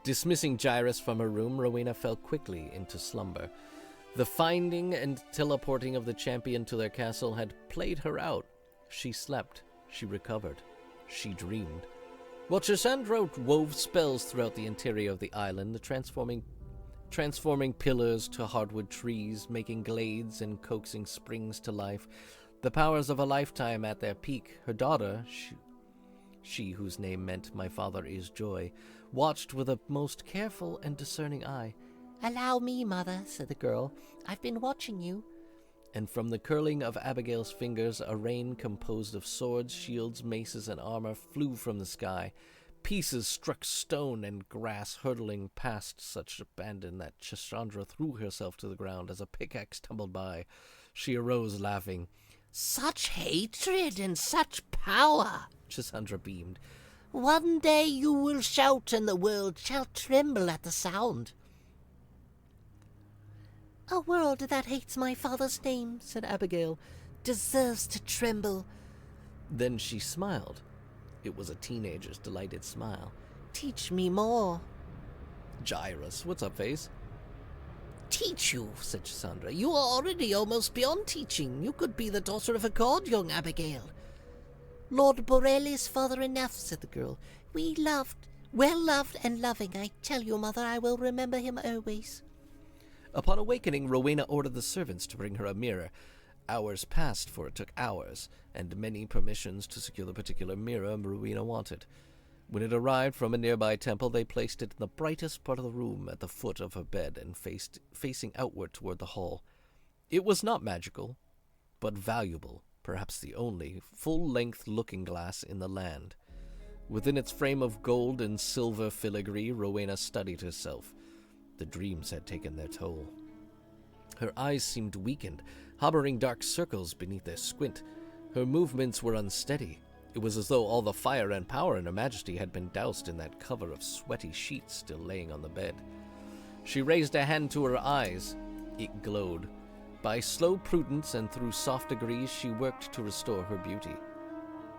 Dismissing Gyrus from her room, Rowena fell quickly into slumber. The finding and teleporting of the champion to their castle had played her out. She slept. She recovered. She dreamed. While Chandra wove spells throughout the interior of the island, transforming pillars to hardwood trees, making glades and coaxing springs to life, the powers of a lifetime at their peak, her daughter, she whose name meant "My father is joy," watched with a most careful and discerning eye. Allow me, mother, said the girl. I've been watching you. And from the curling of Abigail's fingers, a rain composed of swords, shields, maces, and armor flew from the sky. Pieces struck stone and grass, hurtling past such abandon that Chandra threw herself to the ground as a pickaxe tumbled by. She arose, laughing. Such hatred and such power, Chandra beamed. One day you will shout, and the world shall tremble at the sound. A world that hates my father's name, said Abigail, deserves to tremble. Then she smiled. It was a teenager's delighted smile. Teach me more. Gyrus, what's up, Face? Teach you, said Cassandra. You are already almost beyond teaching. You could be the daughter of a god, young Abigail. Lord Borel is father enough, said the girl. Well loved and loving. I tell you, mother, I will remember him always. Upon awakening, Rowena ordered the servants to bring her a mirror. Hours passed, for it took hours, and many permissions to secure the particular mirror Rowena wanted. When it arrived from a nearby temple, they placed it in the brightest part of the room at the foot of her bed and facing outward toward the hall. It was not magical, but valuable, perhaps the only full-length looking-glass in the land. Within its frame of gold and silver filigree, Rowena studied herself. The dreams had taken their toll. Her eyes seemed weakened, harboring dark circles beneath their squint. Her movements were unsteady. It was as though all the fire and power in Her Majesty had been doused in that cover of sweaty sheets still laying on the bed. She raised a hand to her eyes. It glowed. By slow prudence and through soft degrees, she worked to restore her beauty.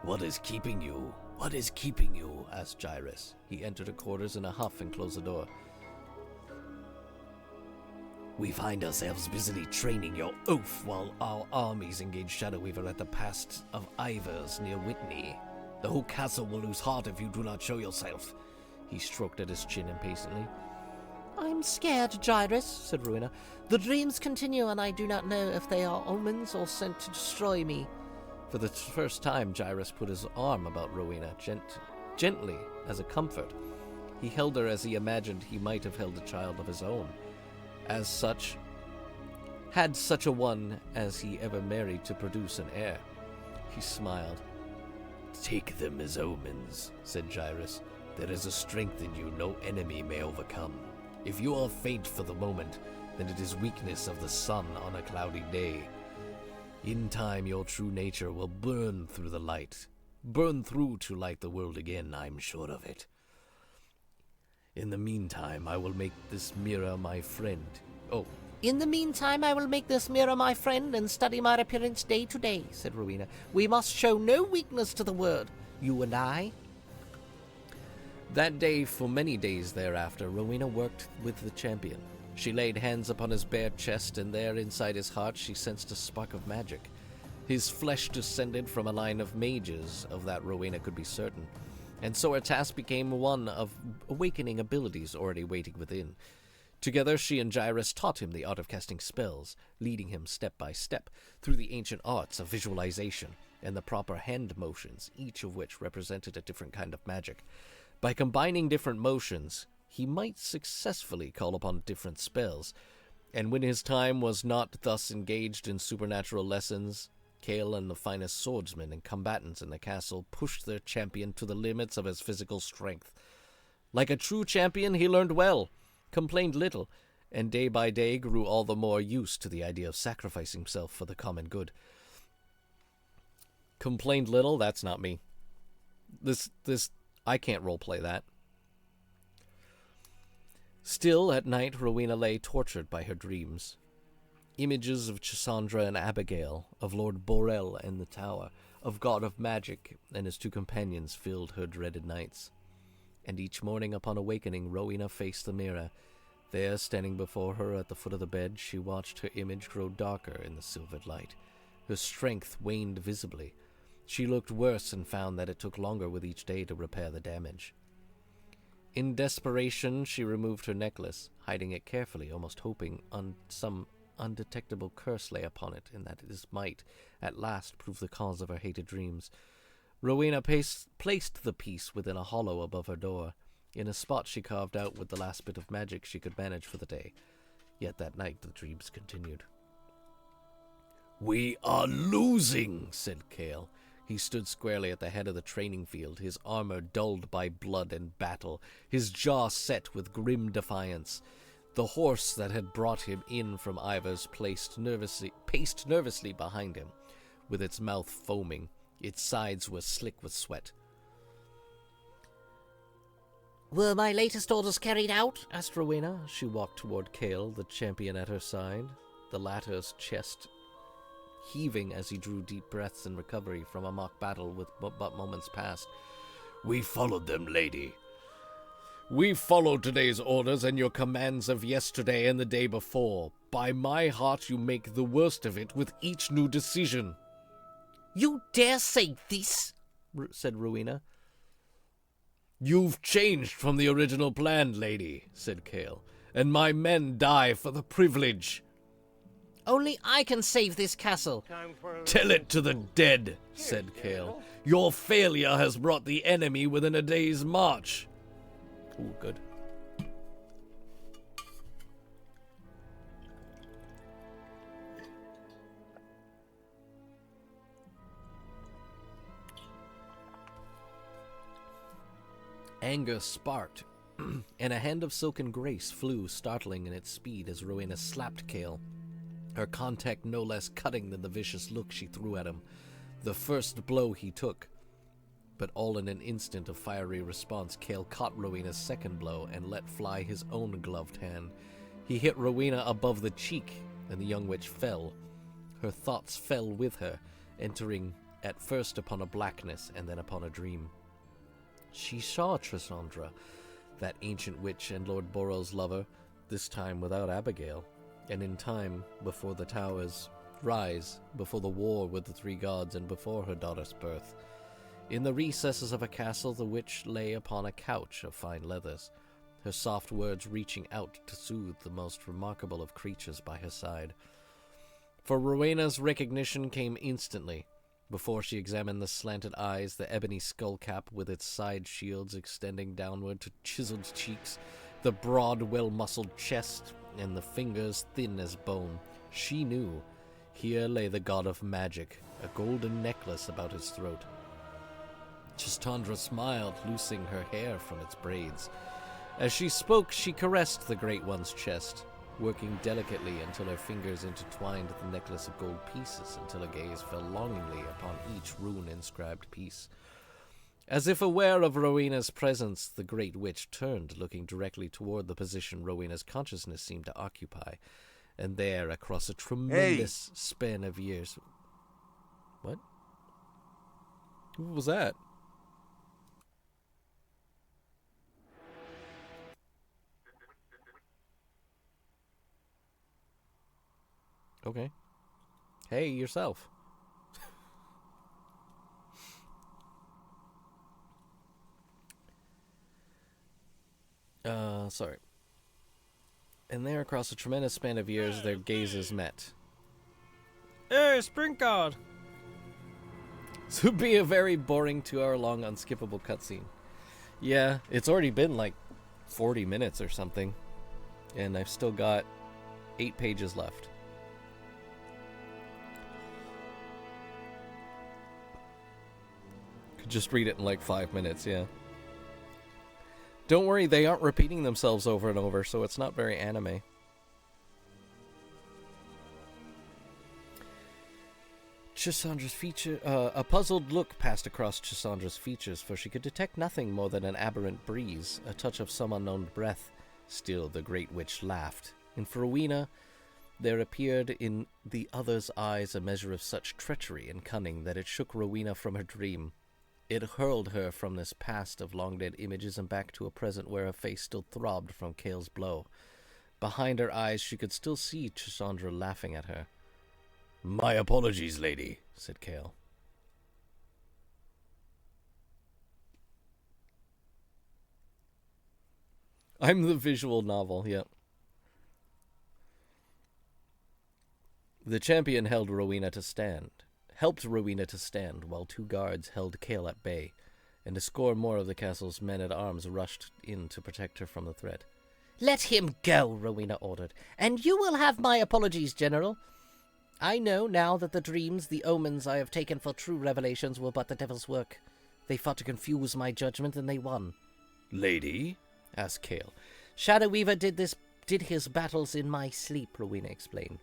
What is keeping you? What is keeping you? Asked Gyrus. He entered her quarters in a huff and closed the door. We find ourselves busily training your oaf while our armies engage Shadow Weaver at the pass of Ivers near Whitney. The whole castle will lose heart if you do not show yourself. He stroked at his chin impatiently. I'm scared, Gyrus, said Rowena. The dreams continue, and I do not know if they are omens or sent to destroy me. For the first time, Gyrus put his arm about Rowena, gently, as a comfort. He held her as he imagined he might have held a child of his own. As such, had such a one as he ever married to produce an heir. He smiled. Take them as omens, said Gyrus. There is a strength in you no enemy may overcome. If you are faint for the moment, then it is weakness of the sun on a cloudy day. In time your true nature will burn through the light. Burn through to light the world again, I'm sure of it. In the meantime, I will make this mirror my friend. In the meantime, I will make this mirror my friend and study my appearance day to day, said Rowena. We must show no weakness to the world, you and I. That day, for many days thereafter, Rowena worked with the champion. She laid hands upon his bare chest, and there inside his heart she sensed a spark of magic. His flesh descended from a line of mages, of that Rowena could be certain. And so her task became one of awakening abilities already waiting within. Together she and Gyrus taught him the art of casting spells, leading him step by step through the ancient arts of visualization and the proper hand motions, each of which represented a different kind of magic. By combining different motions, he might successfully call upon different spells, and when his time was not thus engaged in supernatural lessons, Cale and the finest swordsmen and combatants in the castle pushed their champion to the limits of his physical strength. Like a true champion, he learned well, complained little, and day by day grew all the more used to the idea of sacrificing himself for the common good. Complained little? That's not me. I can't roleplay that. Still, at night, Rowena lay tortured by her dreams. Images of Cassandra and Abigail, of Lord Borel and the tower, of God of Magic and his two companions filled her dreaded nights. And each morning upon awakening, Rowena faced the mirror. There, standing before her at the foot of the bed, she watched her image grow darker in the silvered light. Her strength waned visibly. She looked worse and found that it took longer with each day to repair the damage. In desperation, she removed her necklace, hiding it carefully, almost hoping some undetectable curse lay upon it, and that this might, at last, prove the cause of her hated dreams. Rowena placed the piece within a hollow above her door, in a spot she carved out with the last bit of magic she could manage for the day. Yet that night the dreams continued. We are losing, said Cale. He stood squarely at the head of the training field, his armor dulled by blood and battle, his jaw set with grim defiance. The horse that had brought him in from Ivers paced nervously behind him, with its mouth foaming. Its sides were slick with sweat. Were my latest orders carried out? asked Rowena. She walked toward Kale, the champion at her side, the latter's chest heaving as he drew deep breaths in recovery from a mock battle with but moments past. We followed them, lady. We followed today's orders and your commands of yesterday and the day before. By my heart, you make the worst of it with each new decision. You dare say this? Said Rowena. You've changed from the original plan, lady, said Kale, and my men die for the privilege. Only I can save this castle. Tell it to the dead, said Kale. Your failure has brought the enemy within a day's march. Ooh, good. Anger sparked, and a hand of silken grace flew, startling in its speed as Rowena slapped Kale, her contact no less cutting than the vicious look she threw at him. The first blow he took, but all in an instant of fiery response, Kale caught Rowena's second blow and let fly his own gloved hand. He hit Rowena above the cheek, and the young witch fell. Her thoughts fell with her, entering at first upon a blackness and then upon a dream. She saw Trissandra, that ancient witch and Lord Borrow's lover, this time without Abigail, and in time before the towers rise, before the war with the three gods, and before her daughter's birth. In the recesses of a castle, the witch lay upon a couch of fine leathers, her soft words reaching out to soothe the most remarkable of creatures by her side. For Rowena's recognition came instantly, before she examined the slanted eyes, the ebony skull cap with its side shields extending downward to chiseled cheeks, the broad, well-muscled chest, and the fingers thin as bone. She knew. Here lay the god of magic, a golden necklace about his throat. Chistandra smiled, loosing her hair from its braids. As she spoke, she caressed the Great One's chest, working delicately until her fingers intertwined the necklace of gold pieces, until her gaze fell longingly upon each rune-inscribed piece. As if aware of Rowena's presence, the Great Witch turned, looking directly toward the position Rowena's consciousness seemed to occupy, and there, across a tremendous span of years... What? What was that? Okay. Hey, yourself. Sorry. And there, across a tremendous span of years, their gazes met. Hey, Spring God! This would be a very boring 2-hour-long unskippable cutscene. Yeah, it's already been like 40 minutes or something. And I've still got 8 pages left. Could just read it in like 5 minutes, yeah. Don't worry, they aren't repeating themselves over and over, so it's not very anime. Chissandra's feature... a puzzled look passed across Chissandra's features, for she could detect nothing more than an aberrant breeze, a touch of some unknown breath. Still, the Great Witch laughed, and for Rowena, there appeared in the other's eyes a measure of such treachery and cunning that it shook Rowena from her dream. It hurled her from this past of long-dead images and back to a present where her face still throbbed from Kale's blow. Behind her eyes she could still see Chisandra laughing at her. My apologies, lady, said Kale. I'm the visual novel, yep. The champion helped Rowena to stand, while 2 guards held Kale at bay, and a score more of the castle's men-at-arms rushed in to protect her from the threat. Let him go, Rowena ordered, and you will have my apologies, General. I know now that the dreams, the omens I have taken for true revelations were but the devil's work. They fought to confuse my judgment, and they won. Lady? Asked Kale. Shadow Weaver did his battles in my sleep, Rowena explained.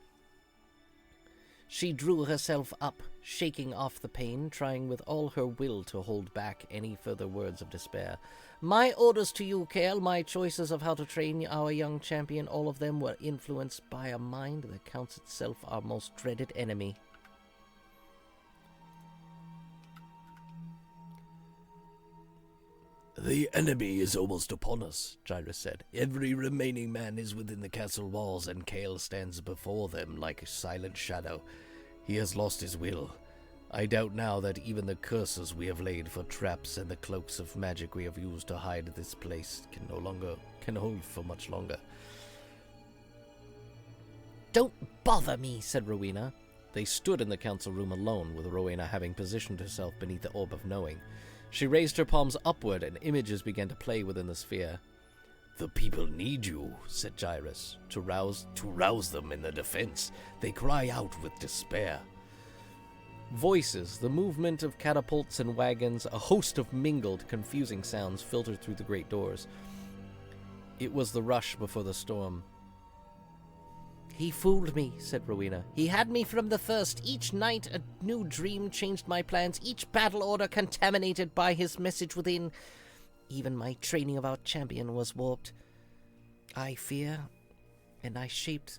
She drew herself up, shaking off the pain, trying with all her will to hold back any further words of despair. My orders to you, Kale, my choices of how to train our young champion, all of them were influenced by a mind that counts itself our most dreaded enemy. The enemy is almost upon us, Gyrus said. Every remaining man is within the castle walls, and Kale stands before them like a silent shadow. He has lost his will. I doubt now that even the curses we have laid for traps and the cloaks of magic we have used to hide this place can hold for much longer. Don't bother me, said Rowena. They stood in the council room alone, with Rowena having positioned herself beneath the orb of knowing. She raised her palms upward, and images began to play within the sphere. The people need you, said Gyrus, to rouse them in their defense. They cry out with despair. Voices, the movement of catapults and wagons, a host of mingled, confusing sounds filtered through the great doors. It was the rush before the storm. He fooled me, said Rowena. He had me from the first. Each night a new dream changed my plans, each battle order contaminated by his message within. Even my training of our champion was warped. I fear, and I shaped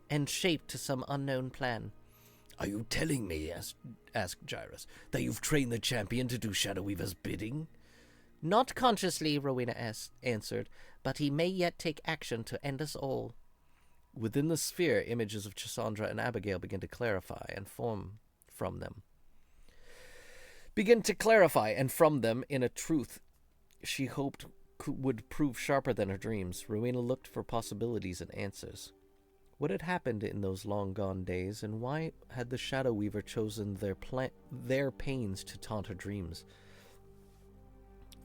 to some unknown plan. Are you telling me, asked Gyrus, that you've trained the champion to do Shadow Weaver's bidding? Not consciously, Rowena answered, but he may yet take action to end us all. Within the sphere, images of Cassandra and Abigail begin to clarify and form from them. In a truth she hoped would prove sharper than her dreams. Rowena looked for possibilities and answers. What had happened in those long-gone days, and why had the Shadow Weaver chosen their pains to taunt her dreams?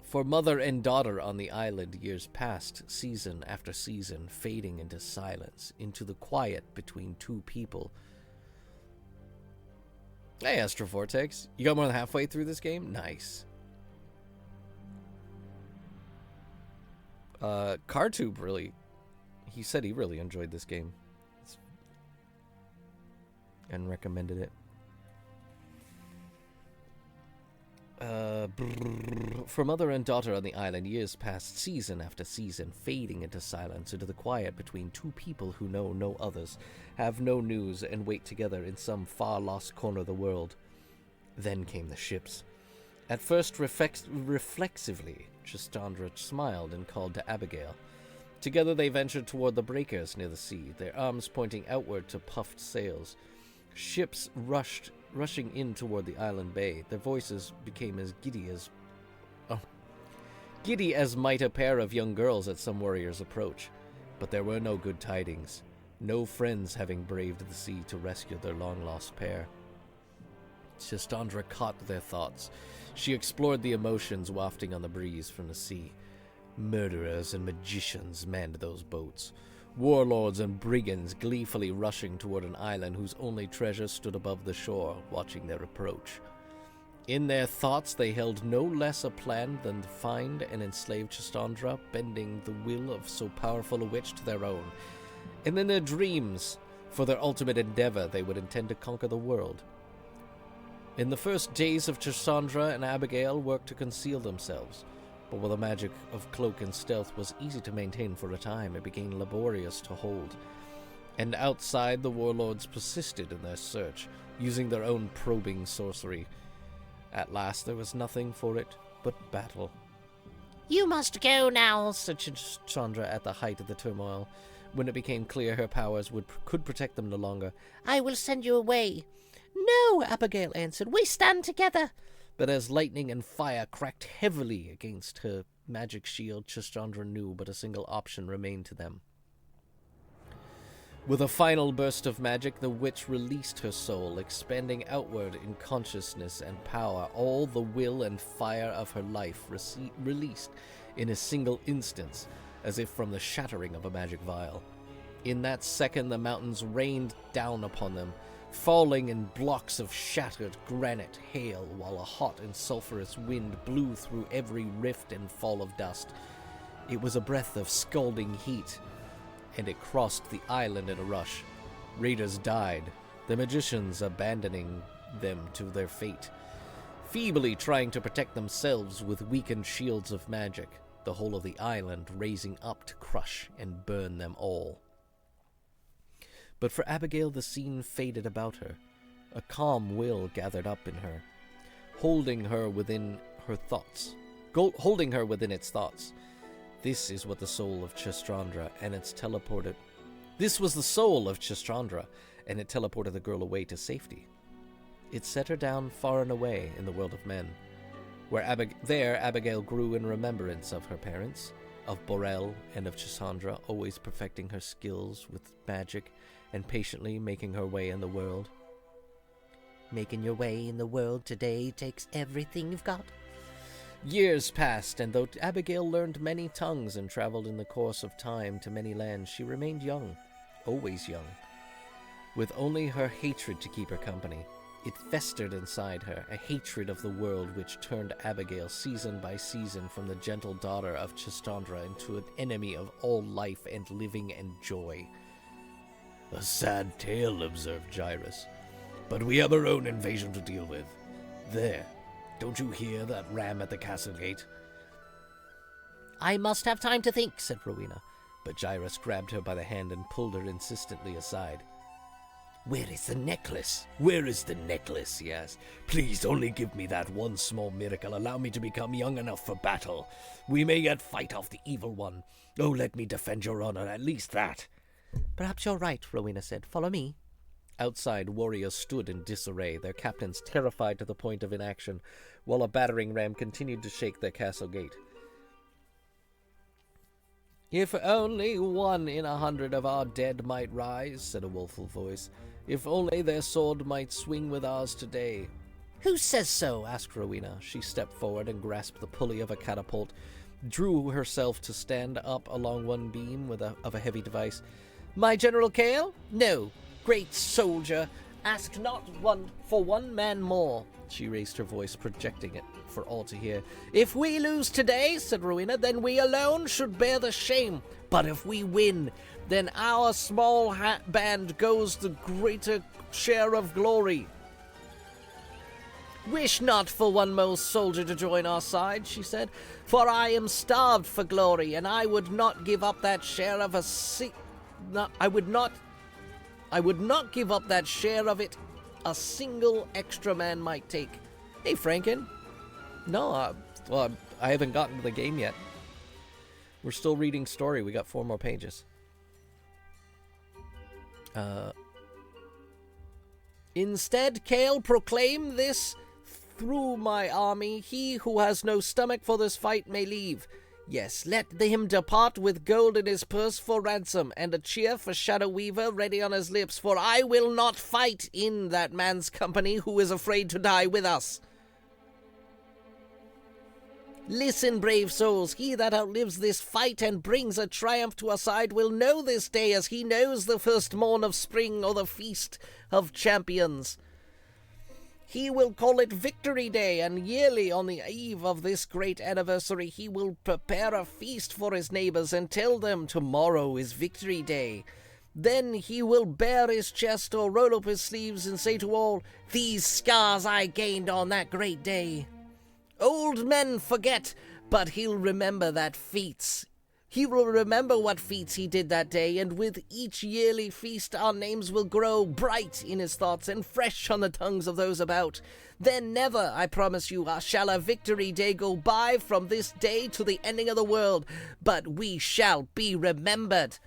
For mother and daughter on the island, years passed, season after season, fading into silence, into the quiet between two people. Hey, Astro Vortex, you got more than halfway through this game? Nice. Cartube he said he really enjoyed this game. And recommended it. For mother and daughter on the island, years passed, season after season, fading into silence, into the quiet between two people who know no others, have no news, and wait together in some far-lost corner of the world. Then came the ships. At first, reflexively, Cassandra smiled and called to Abigail. Together they ventured toward the breakers near the sea, their arms pointing outward to puffed sails. Ships rushing in toward the island bay. Their voices became as giddy as might a pair of young girls at some warrior's approach. But there were no good tidings, no friends having braved the sea to rescue their long-lost pair. Cassandra caught their thoughts. She explored the emotions wafting on the breeze from the sea. Murderers and magicians manned those boats. Warlords and brigands gleefully rushing toward an island whose only treasure stood above the shore, watching their approach. In their thoughts they held no less a plan than to find and enslave Cassandra, bending the will of so powerful a witch to their own. And in their dreams, for their ultimate endeavor, they would intend to conquer the world. In the first days of Cassandra and Abigail worked to conceal themselves. But while the magic of cloak and stealth was easy to maintain for a time, it became laborious to hold. And outside, the warlords persisted in their search, using their own probing sorcery. At last, there was nothing for it but battle. You must go now, said Cassandra at the height of the turmoil, when it became clear her powers could protect them no longer. I will send you away. No, Abigail answered. We stand together. But as lightning and fire cracked heavily against her magic shield, Cassandra knew but a single option remained to them. With a final burst of magic, the witch released her soul, expanding outward in consciousness and power, all the will and fire of her life released in a single instance, as if from the shattering of a magic vial. In that second, the mountains rained down upon them, falling in blocks of shattered granite hail, while a hot and sulphurous wind blew through every rift and fall of dust. It was a breath of scalding heat, and it crossed the island in a rush. Raiders died, the magicians abandoning them to their fate, feebly trying to protect themselves with weakened shields of magic, the whole of the island raising up to crush and burn them all. But for Abigail the scene faded about her. A calm will gathered up in her, holding her within its thoughts. This is what the soul of Chistrandra and its teleported. This was the soul of Chistrandra, and it teleported the girl away to safety. It set her down far and away in the world of men, where Abigail grew in remembrance of her parents, of Borel and of Chistrandra, always perfecting her skills with magic and patiently making her way in the world. Making your way in the world today takes everything you've got. Years passed, and though Abigail learned many tongues and traveled in the course of time to many lands, she remained young, always young, with only her hatred to keep her company. It festered inside her, a hatred of the world which turned Abigail season by season from the gentle daughter of Chistrandra into an enemy of all life and living and joy. A sad tale, observed Gyrus, but we have our own invasion to deal with. There, don't you hear that ram at the castle gate? I must have time to think, said Rowena, but Gyrus grabbed her by the hand and pulled her insistently aside. Where is the necklace? Where is the necklace? He asked. Please only give me that one small miracle. Allow me to become young enough for battle. We may yet fight off the evil one. Oh, let me defend your honor, at least that. Perhaps you're right, Rowena said. Follow me. Outside, warriors stood in disarray, their captains terrified to the point of inaction, while a battering ram continued to shake their castle gate. If only 1 in 100 of our dead might rise, said a woeful voice. If only their sword might swing with ours today. Who says so? Asked Rowena. She stepped forward and grasped the pulley of a catapult, drew herself to stand up along one beam of a heavy device. My General Kale? No. Great soldier, ask not for one man more. She raised her voice, projecting it for all to hear. If we lose today, said Rowena, then we alone should bear the shame. But if we win, then our small band goes the greater share of glory. Wish not for one more soldier to join our side, she said, for I am starved for glory, and I would not give up that share of I would not give up that share of it a single extra man might take. Hey, Franken. No, I haven't gotten to the game yet. We're still reading story. We got 4 more pages. Instead, Kale, proclaim this through my army. He who has no stomach for this fight may leave. Yes, let him depart with gold in his purse for ransom, and a cheer for Shadow Weaver ready on his lips, for I will not fight in that man's company who is afraid to die with us. Listen, brave souls, he that outlives this fight and brings a triumph to our side will know this day as he knows the first morn of spring or the feast of champions. He will call it Victory Day, and yearly on the eve of this great anniversary he will prepare a feast for his neighbors and tell them tomorrow is Victory Day. Then he will bare his chest or roll up his sleeves and say to all, these scars I gained on that great day. Old men forget, but he'll remember that feats. He will remember what feats he did that day, and with each yearly feast our names will grow bright in his thoughts and fresh on the tongues of those about. Then never, I promise you, shall a Victory Day go by from this day to the ending of the world, but we shall be remembered.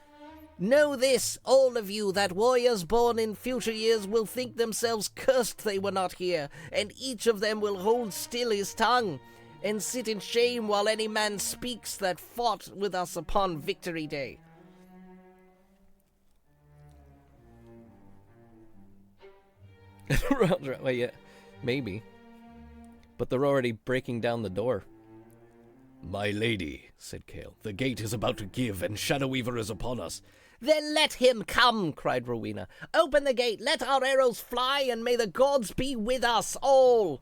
Know this, all of you, that warriors born in future years will think themselves cursed they were not here, and each of them will hold still his tongue, and sit in shame while any man speaks that fought with us upon Victory Day. Well, yeah, maybe. But they're already breaking down the door. My lady, said Kale, the gate is about to give, and Shadow Weaver is upon us. Then let him come, cried Rowena. Open the gate, let our arrows fly, and may the gods be with us all.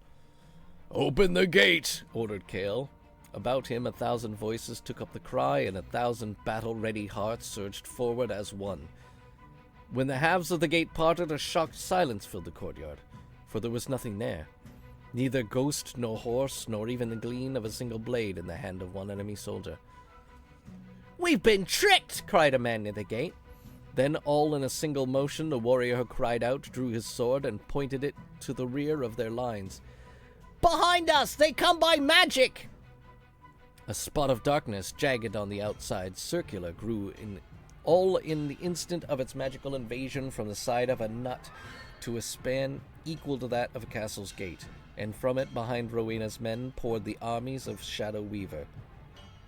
Open the gate, ordered Kale. About him 1,000 voices took up the cry, and 1,000 battle-ready hearts surged forward as one. When the halves of the gate parted, a shocked silence filled the courtyard, for there was nothing there. Neither ghost, nor horse, nor even the gleam of a single blade in the hand of one enemy soldier. "We've been tricked!" cried a man near the gate. Then, all in a single motion, the warrior who cried out drew his sword and pointed it to the rear of their lines. "Behind us! They come by magic!" A spot of darkness, jagged on the outside, circular, grew in the instant of its magical invasion from the side of a nut to a span equal to that of a castle's gate, and from it, behind Rowena's men, poured the armies of Shadow Weaver.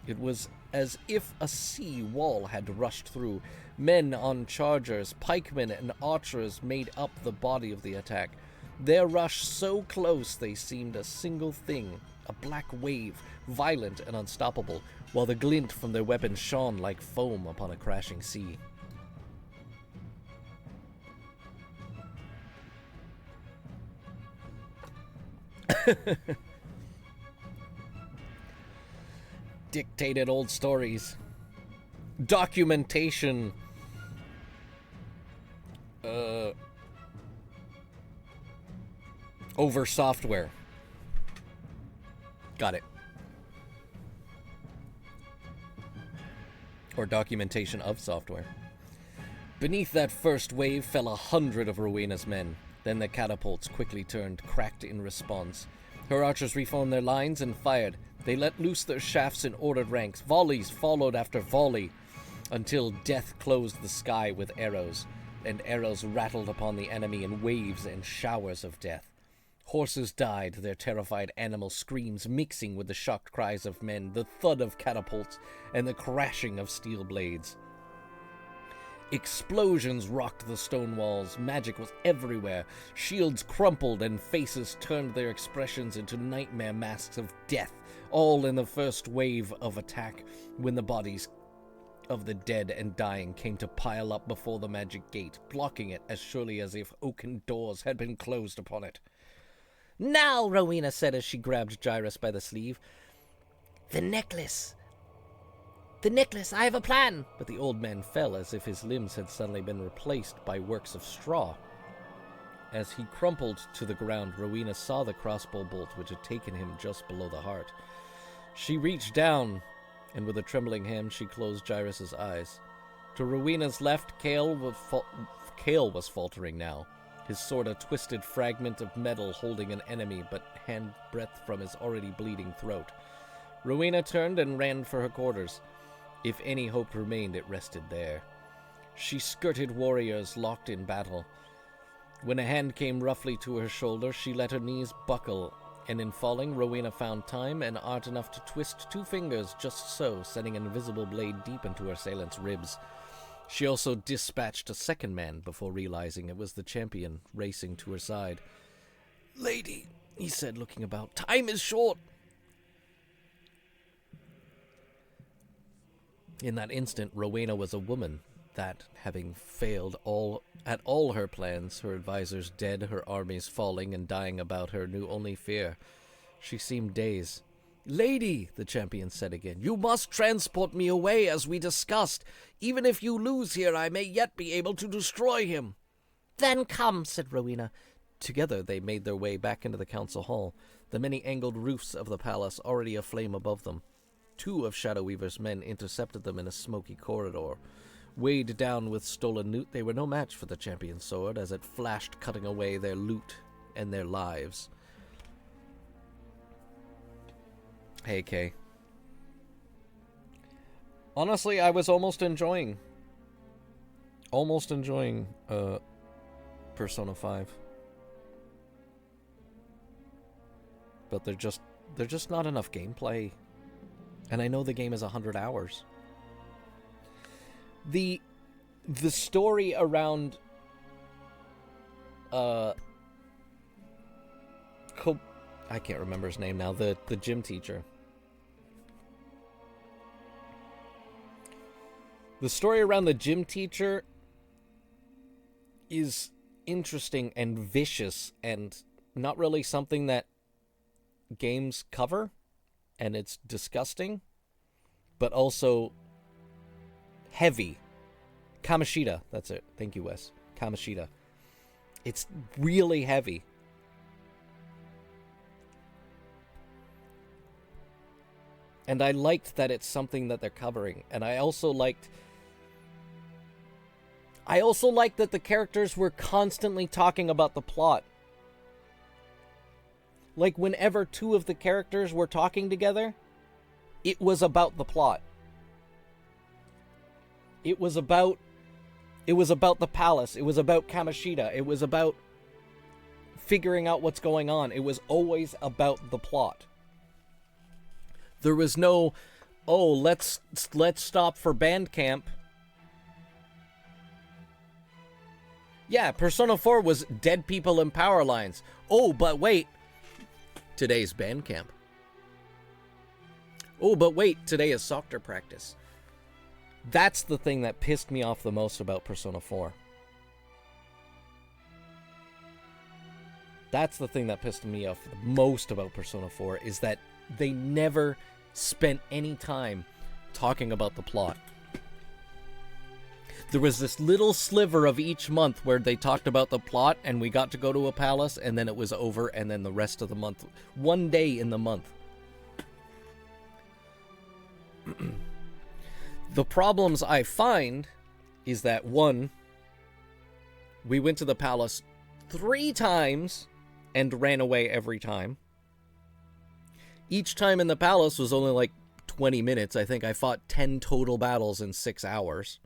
It was as if a sea wall had rushed through. Men on chargers, pikemen, and archers made up the body of the attack. Their rush so close they seemed a single thing, a black wave, violent and unstoppable, while the glint from their weapons shone like foam upon a crashing sea. Dictated old stories. Documentation. Over software. Got it. Or documentation of software. Beneath that first wave fell 100 of Rowena's men. Then the catapults quickly turned, cracked in response. Her archers reformed their lines and fired. They let loose their shafts in ordered ranks. Volleys followed after volley, until death closed the sky with arrows, and arrows rattled upon the enemy in waves and showers of death. Horses died, their terrified animal screams mixing with the shocked cries of men, the thud of catapults, and the crashing of steel blades. Explosions rocked the stone walls. Magic was everywhere. Shields crumpled and faces turned their expressions into nightmare masks of death, all in the first wave of attack, when the bodies of the dead and dying came to pile up before the magic gate, blocking it as surely as if oaken doors had been closed upon it. "Now," Rowena said as she grabbed Gyrus by the sleeve. The necklace, I have a plan!" But the old man fell as if his limbs had suddenly been replaced by works of straw. As he crumpled to the ground, Rowena saw the crossbow bolt which had taken him just below the heart. She reached down, and with a trembling hand she closed Gyrus's eyes. To Rowena's left, Kale was faltering now, his sword a twisted fragment of metal holding an enemy but hand-breadth from his already bleeding throat. Rowena turned and ran for her quarters. If any hope remained, it rested there. She skirted warriors locked in battle. When a hand came roughly to her shoulder, she let her knees buckle, and in falling, Rowena found time and art enough to twist 2 fingers just so, sending an invisible blade deep into her assailant's ribs. She also dispatched a second man before realizing it was the champion racing to her side. "Lady," he said, looking about, "time is short." In that instant, Rowena was a woman that, having failed at all her plans, her advisors dead, her armies falling and dying about her, knew only fear. She seemed dazed. "Lady," the champion said again, "you must transport me away as we discussed. Even if you lose here, I may yet be able to destroy him." "Then come," said Rowena. Together they made their way back into the council hall, the many angled roofs of the palace already aflame above them. 2 of Shadow Weaver's men intercepted them in a smoky corridor. Weighed down with stolen loot, they were no match for the champion's sword as it flashed, cutting away their loot and their lives. Hey, Kay. Honestly, I was almost enjoying Persona 5. But they're just not enough gameplay. And I know the game is 100 hours. The story around I can't remember his name now, the gym teacher. The story around the gym teacher is interesting and vicious and not really something that games cover, and it's disgusting, but also heavy, Kamishita, that's it. Thank you, Wes. Kamishita. It's really heavy. And I liked that it's something that they're covering. And I also liked that the characters were constantly talking about the plot. Like, whenever two of the characters were talking together, it was about the plot. It was about the palace. It was about Kamishita. It was about figuring out what's going on. It was always about the plot. There was no, oh, let's stop for band camp. Yeah, Persona 4 was dead people and power lines. Oh, but wait. Today's band camp. Oh, but wait. Today is soccer practice. That's the thing that pissed me off the most about Persona 4. That's the thing that pissed me off the most about Persona 4, is that they never spent any time talking about the plot. There was this little sliver of each month where they talked about the plot, and we got to go to a palace, and then it was over, and then the rest of the month, one day in the month. The problems I find is that, one, we went to the palace 3 times and ran away every time. Each time in the palace was only like 20 minutes. I think I fought 10 total battles in 6 hours.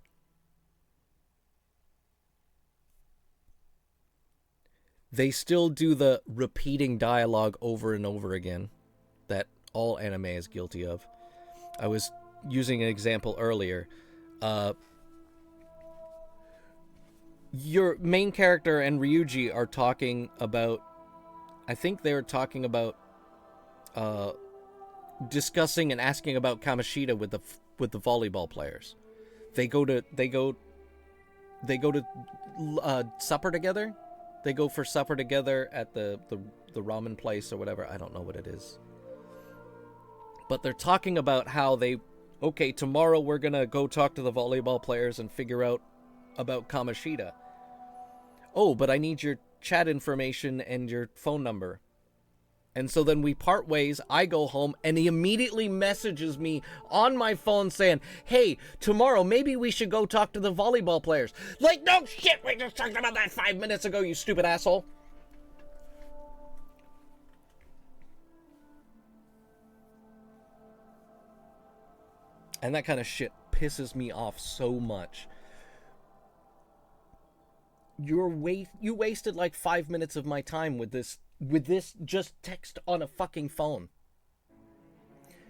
They still do the repeating dialogue over and over again that all anime is guilty of. I was using an example earlier. Your main character and Ryuji are talking about, I think they were talking about discussing and asking about Kamishita with the volleyball players. They go to supper together. They go for supper together at the ramen place or whatever. I don't know what it is. But they're talking about how okay, tomorrow we're going to go talk to the volleyball players and figure out about Kamishita. Oh, but I need your chat information and your phone number. And so then we part ways, I go home, and he immediately messages me on my phone saying, hey, tomorrow maybe we should go talk to the volleyball players. Like, no shit, we just talked about that 5 minutes ago, you stupid asshole. And that kind of shit pisses me off so much. You wasted like 5 minutes of my time with this just text on a fucking phone.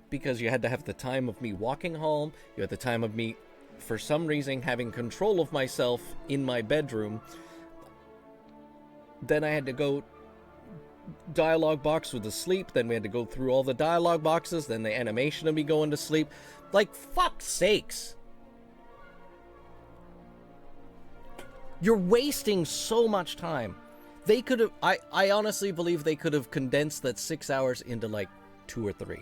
Because you had to have the time of me walking home, you had the time of me, for some reason, having control of myself in my bedroom. Then I had to go dialogue box with the sleep, then we had to go through all the dialogue boxes, then the animation of me going to sleep. Like, fuck's sakes. You're wasting so much time. They could have, I honestly believe they could have condensed that 6 hours into like 2 or 3.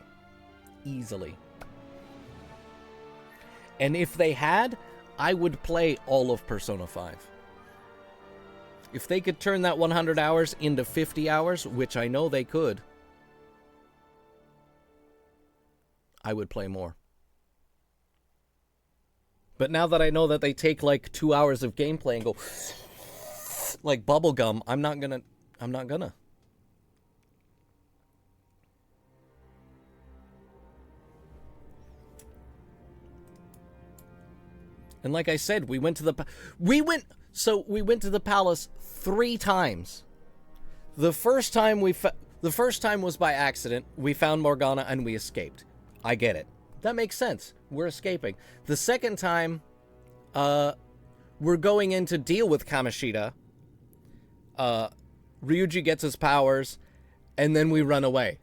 Easily. And if they had, I would play all of Persona 5. If they could turn that 100 hours into 50 hours, which I know they could, I would play more. But now that I know that they take like 2 hours of gameplay and go like bubblegum, I'm not gonna. And like I said, we went to the palace 3 times. The first time was by accident. We found Morgana and we escaped. I get it. That makes sense. We're escaping. The second time, we're going in to deal with Kamishita. Ryuji gets his powers, and then we run away.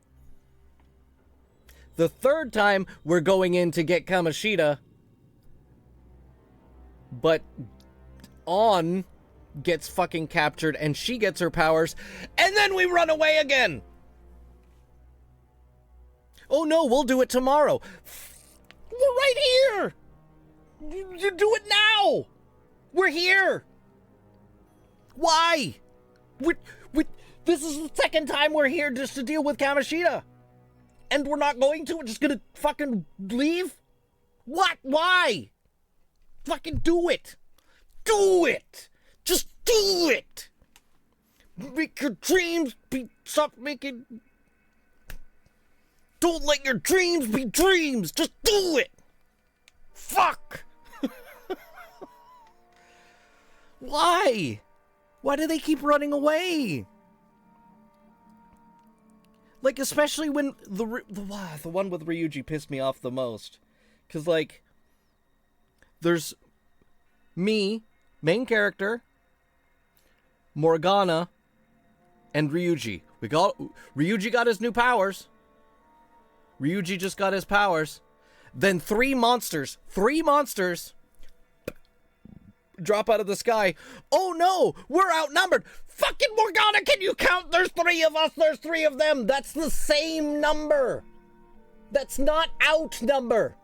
The third time, we're going in to get Kamishita, but On gets fucking captured, and she gets her powers, and then we run away again! Oh no, we'll do it tomorrow. We're right here! You do it now! We're here! Why? This is the second time we're here just to deal with Kamoshida. And we're not going to? We're just gonna fucking leave? What? Why? Fucking do it! Do it! Just do it! Make your dreams be... Stop making... Don't let your dreams be dreams! Just do it! Fuck! Why? Why do they keep running away? Like, especially when the one with Ryuji pissed me off the most. Because, like, there's me, main character, Morgana, and Ryuji. Ryuji got his new powers. Ryuji just got his powers. Then three monsters drop out of the sky. Oh no, we're outnumbered. Fucking Morgana, can you count? There's 3 of us, there's 3 of them. That's the same number. That's not outnumber.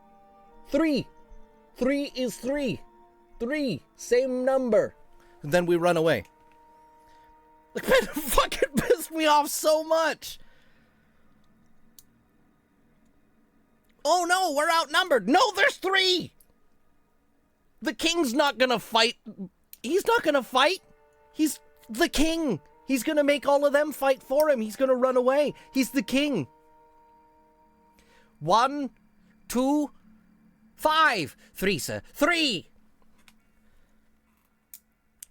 3. 3 is 3. 3, same number. And then we run away. Like, man, it fucking pissed me off so much. Oh no, we're outnumbered. No, there's 3. The king's not gonna fight. He's not gonna fight. He's the king. He's gonna make all of them fight for him. He's gonna run away. He's the king. 1, 2, 5. 3, sir. 3.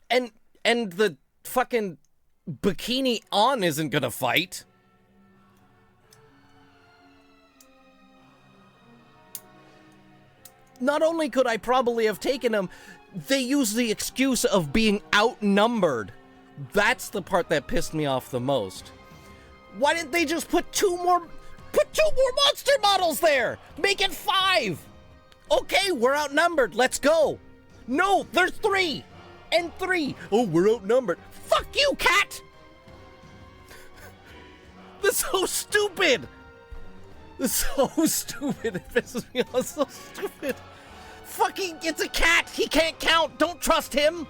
And the fucking bikini on isn't gonna fight. Not only could I probably have taken him, they use the excuse of being outnumbered. That's the part that pissed me off the most. Why didn't they just put 2 more monster models there? Make it 5. Okay, we're outnumbered. Let's go. No, there's 3 and 3. Oh, we're outnumbered. Fuck you, cat. This is so stupid. This is so stupid. It pisses me off. So stupid. Fucking, it's a cat. He can't count. Don't trust him.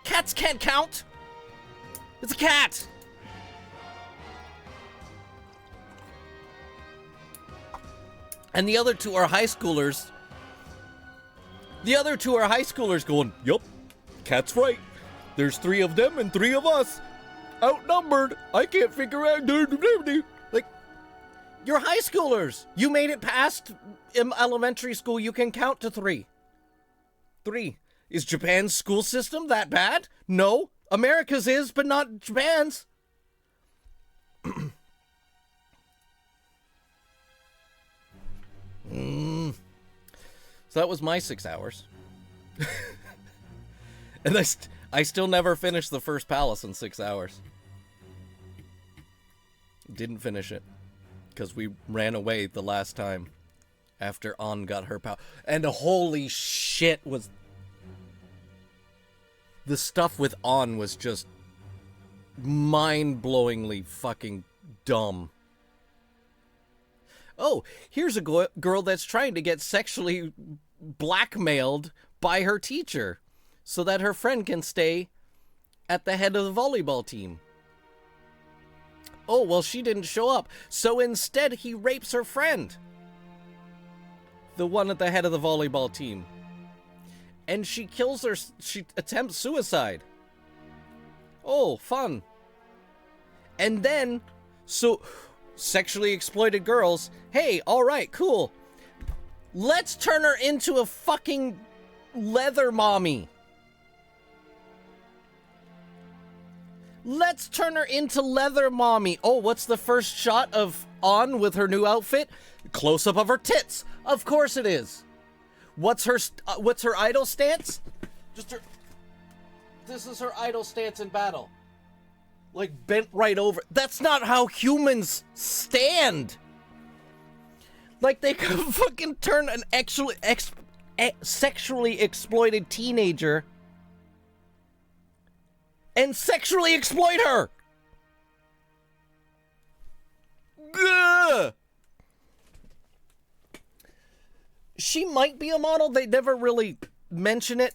Cats can't count. It's a cat. And the other 2 are high schoolers. The other 2 are high schoolers going, yup, cat's right. There's 3 of them and 3 of us. Outnumbered. I can't figure out. Like, you're high schoolers. You made it past elementary school. You can count to 3. 3. Is Japan's school system that bad? No. America's is, but not Japan's. So that was my 6 hours. And I still never finished the first palace in 6 hours. Didn't finish it. Because we ran away the last time. After An got her power. And holy shit was... The stuff with An was just... mind-blowingly fucking dumb. Oh, here's a girl that's trying to get sexually blackmailed by her teacher. So that her friend can stay at the head of the volleyball team. Oh, well, she didn't show up. So instead, he rapes her friend. The one at the head of the volleyball team. And she kills her. She attempts suicide. Oh, fun. And then, so, sexually exploited girls. Hey, alright, cool. Let's turn her into a fucking leather mommy. Let's turn her into leather mommy. Oh, what's the first shot of An with her new outfit? Close-up of her tits. Of course it is. What's her idle stance? This is her idle stance in battle. Like, bent right over. That's not how humans stand. Like, they could fucking turn an sexually exploited teenager and sexually exploit her. Gah! She might be a model. They never really mention it.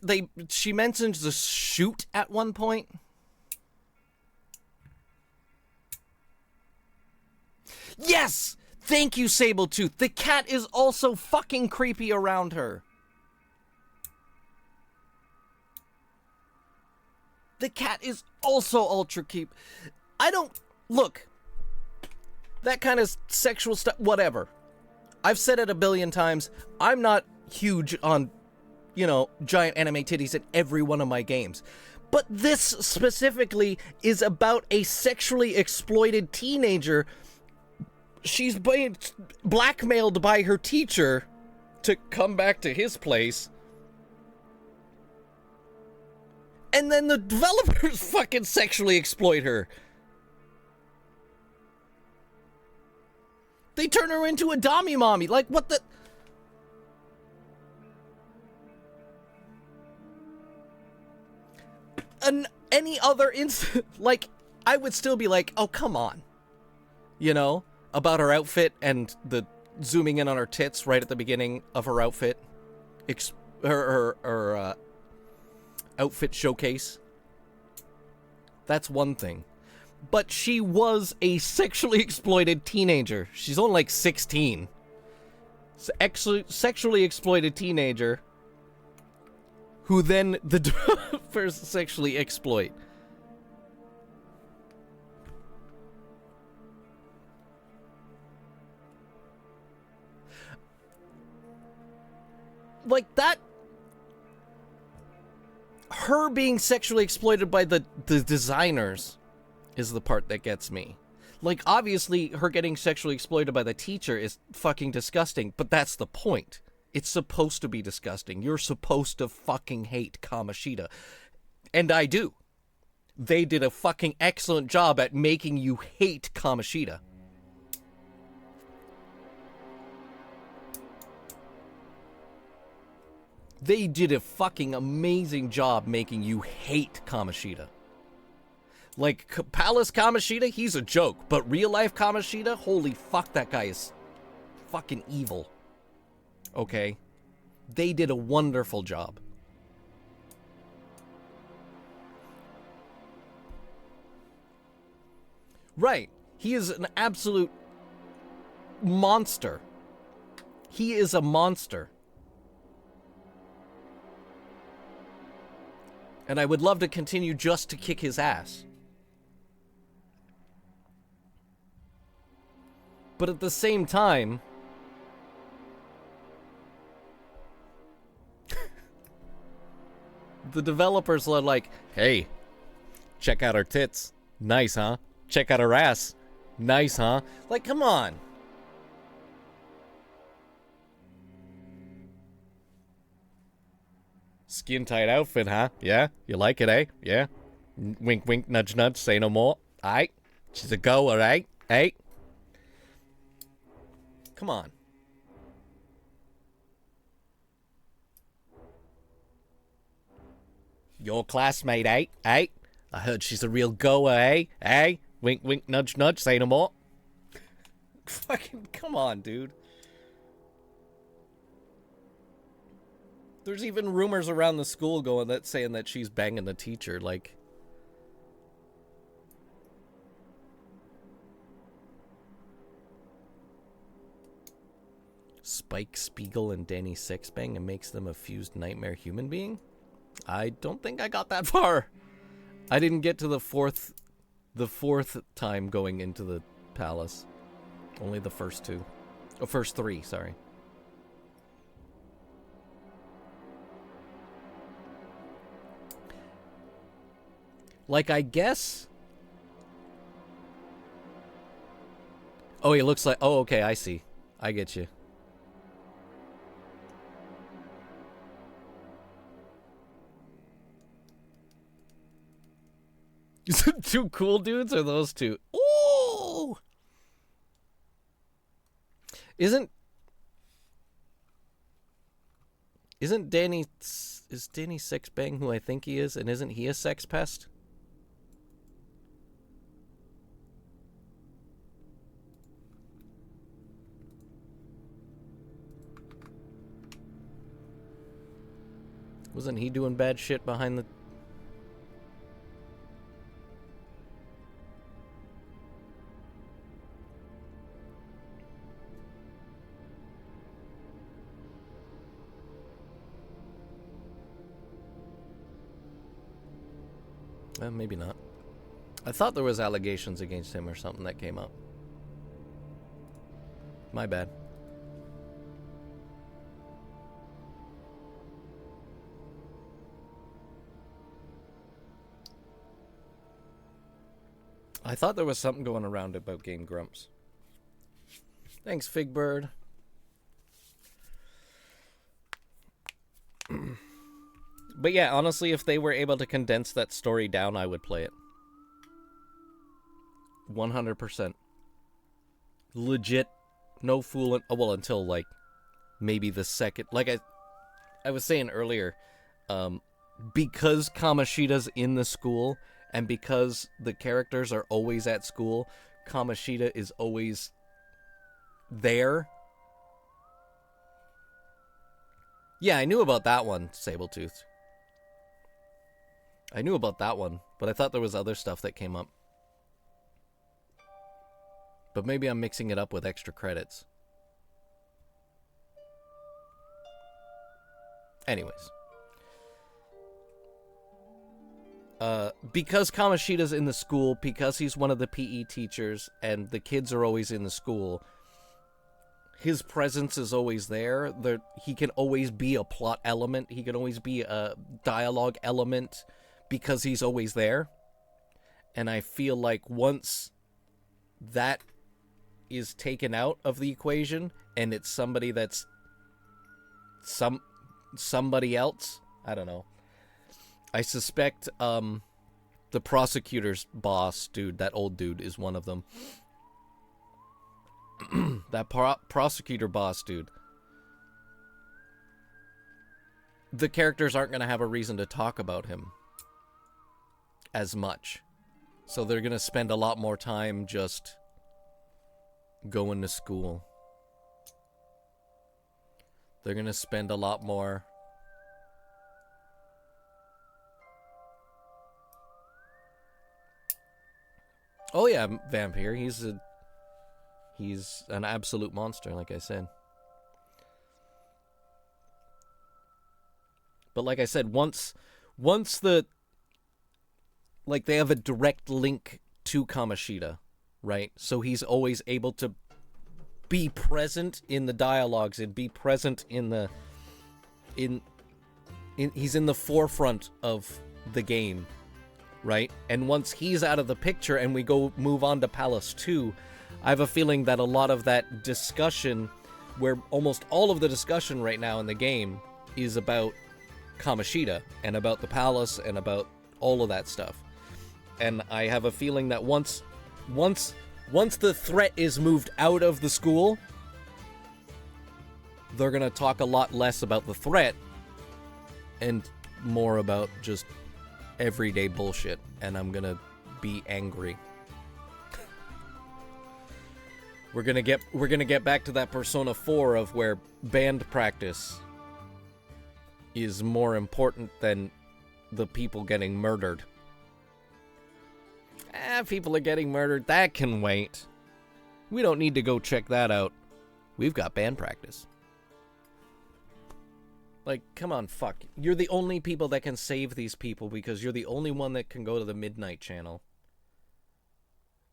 She mentions the shoot at one point. Yes! Thank you, Sabletooth. The cat is also fucking creepy around her. The cat is also ultra creepy. I don't... Look. That kind of sexual stuff, whatever. I've said it a billion times. I'm not huge on, you know, giant anime titties in every one of my games. But this specifically is about a sexually exploited teenager. She's being blackmailed by her teacher to come back to his place. And then the developers fucking sexually exploit her. They turn her into a dommy mommy. Like, what the... Any other like, I would still be like, oh, come on. You know? About her outfit and the zooming in on her tits right at the beginning of her outfit. Her outfit showcase. That's one thing. But she was a sexually exploited teenager. She's only like 16. Sexually exploited teenager who then the developers sexually exploit. Like that, her being sexually exploited by the designers is the part that gets me. Like, obviously, her getting sexually exploited by the teacher is fucking disgusting, but that's the point. It's supposed to be disgusting. You're supposed to fucking hate Kamoshida. And I do. They did a fucking excellent job at making you hate Kamoshida. They did a fucking amazing job making you hate Kamoshida. Like, Palace Kamoshida, he's a joke. But real life Kamoshida, holy fuck, that guy is fucking evil. Okay? They did a wonderful job. Right. He is an absolute monster. He is a monster. And I would love to continue just to kick his ass. But at the same time, the developers are like, hey, check out her tits. Nice, huh? Check out her ass. Nice, huh? Like, come on. Skin tight outfit, huh? Yeah? You like it, eh? Yeah? Wink, wink, nudge, nudge, say no more. Aight? She's a goer, eh? Eh? Come on. Your classmate, eh? Eh? I heard she's a real goer, eh? Eh? Wink, wink, nudge, nudge, say no more. Fucking, come on, dude. There's even rumors around the school going that saying that she's banging the teacher, like. Spike Spiegel and Danny Sixbang and makes them a fused nightmare human being? I don't think I got that far. I didn't get to the fourth time going into the palace. Only the first two. Oh, first three, sorry. Like, I guess... Oh, he looks like... Oh, okay, I see. I get you. Is it two cool dudes or those two? Ooh! Isn't Danny... Is Danny Sixbang who I think he is? And isn't he a sex pest? Wasn't he doing bad shit behind the... Maybe not. I thought there was allegations against him or something that came up. My bad. I thought there was something going around about Game Grumps. Thanks, Figbird. But yeah, honestly, if they were able to condense that story down, I would play it. 100%. Legit. No fooling. Oh, well, until, like, maybe the second... Like I was saying earlier, because Kamoshida's in the school, and because the characters are always at school, Kamoshida is always there. Yeah, I knew about that one, Sabletooth. I knew about that one, but I thought there was other stuff that came up. But maybe I'm mixing it up with extra credits. Anyways. Because Kamoshida's in the school, because he's one of the PE teachers, and the kids are always in the school, his presence is always there. He can always be a plot element. He can always be a dialogue element because he's always there. And I feel like once that is taken out of the equation and it's somebody that's somebody else, I don't know. I suspect the prosecutor's boss dude, that old dude, is one of them. That prosecutor boss dude. The characters aren't going to have a reason to talk about him as much. So they're going to spend a lot more time just going to school. They're going to spend a lot more... Oh yeah, Vampire. He's an absolute monster, like I said. But like I said, once the... Like, they have a direct link to Kamoshida, right? So he's always able to be present in the dialogues and be present in the... He's in the forefront of the game, right? And once he's out of the picture and we move on to Palace 2... I have a feeling that a lot of that discussion, where almost all of the discussion right now in the game is about Kamoshida and about the palace and about all of that stuff. And I have a feeling that once the threat is moved out of the school, they're going to talk a lot less about the threat and more about just everyday bullshit. And I'm going to be angry. We're gonna get back to that Persona 4 of where band practice is more important than the people getting murdered. People are getting murdered. That can wait. We don't need to go check that out. We've got band practice. Like, come on, fuck. You're the only people that can save these people because you're the only one that can go to the Midnight Channel.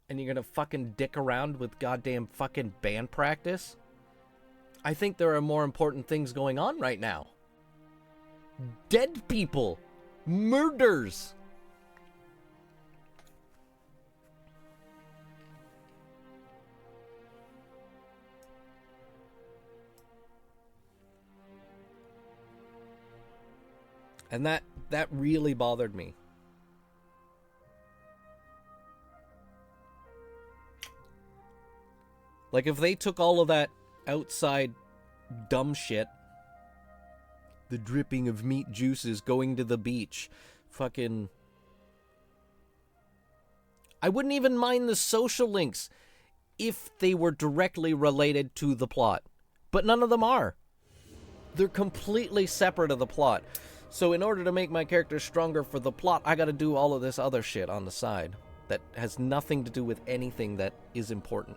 And you're gonna fucking dick around with goddamn fucking band practice? I think there are more important things going on right now. Dead people. Murders. And that really bothered me. Like, if they took all of that outside dumb shit, the dripping of meat juices going to the beach, fucking... I wouldn't even mind the social links if they were directly related to the plot. But none of them are. They're completely separate of the plot. So in order to make my character stronger for the plot, I gotta do all of this other shit on the side that has nothing to do with anything that is important.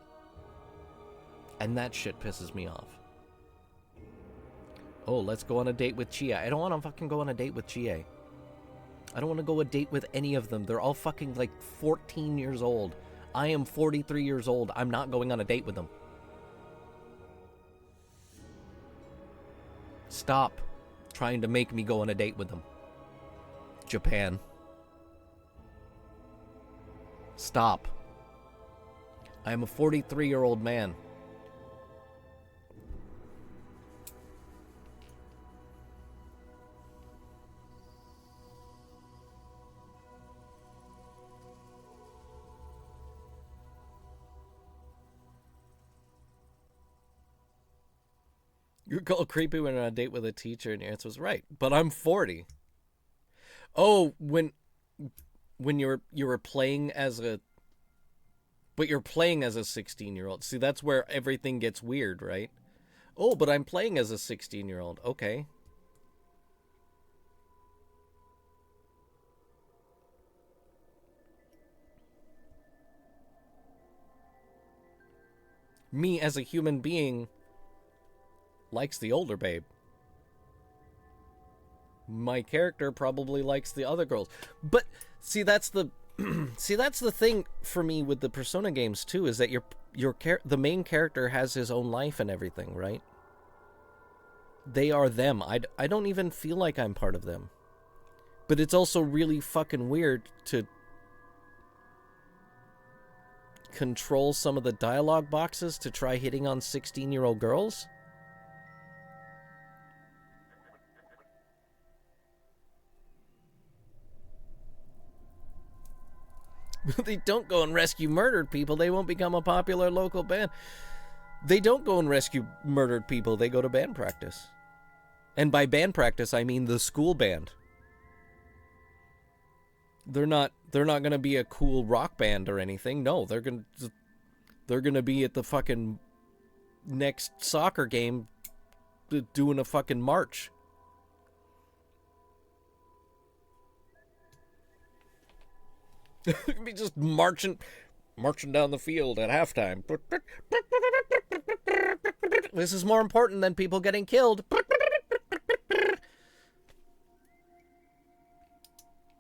And that shit pisses me off. Oh, let's go on a date with Chia. I don't want to fucking go on a date with Chia. I don't want to go on a date with any of them. They're all fucking like 14 years old. I am 43 years old. I'm not going on a date with them. Stop trying to make me go on a date with them. Japan. Stop. I am a 43-year-old man. You're called creepy when you're on a date with a teacher, and your answer was right. But I'm 40. Oh, when you were playing as a... But you're playing as a 16-year-old. See, that's where everything gets weird, right? Oh, but I'm playing as a 16-year-old. Okay. Me as a human being likes the older babe. My character probably likes the other girls. But see, that's the that's the thing for me with the Persona games too, is that the main character has his own life and everything, right? They are them. I don't even feel like I'm part of them. But it's also really fucking weird to control some of the dialogue boxes to try hitting on 16-year-old girls. They don't go and rescue murdered people. They won't become a popular local band. They don't go and rescue murdered people. They go to band practice. And by band practice, I mean the school band. They're not going to be a cool rock band or anything. No, they're going to be at the fucking next soccer game doing a fucking march. Be just marching down the field at halftime. This is more important than people getting killed.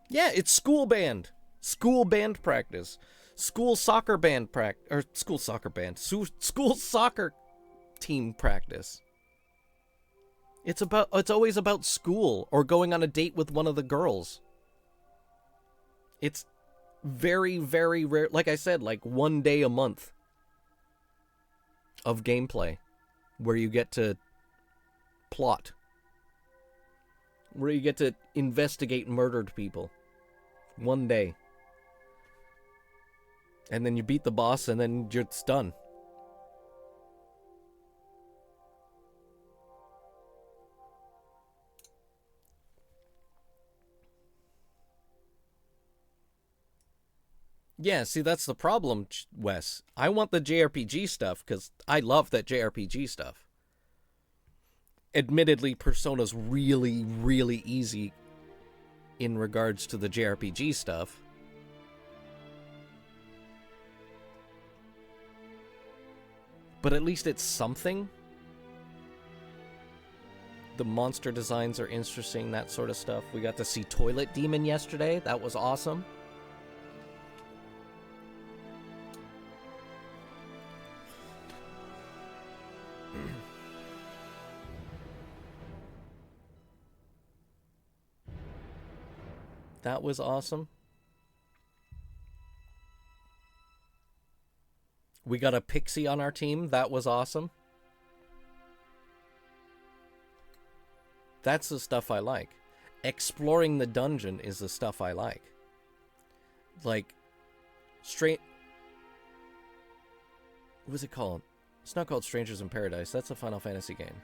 Yeah, it's school band practice, school soccer team practice. It's always about school or going on a date with one of the girls. It's very, very rare. Like I said, like one day a month of gameplay where you get to plot, where you get to investigate murdered people. One day. And then you beat the boss and then it's done. Yeah, see, that's the problem, Wes. I want the JRPG stuff because I love that JRPG stuff. Admittedly, Persona's really, really easy in regards to the JRPG stuff. But at least it's something. The monster designs are interesting, that sort of stuff. We got to see Toilet Demon yesterday. That was awesome. That was awesome. We got a pixie on our team. That was awesome. That's the stuff I like. Exploring the dungeon is the stuff I like. Like, what was it called? It's not called Strangers in Paradise. That's a Final Fantasy game.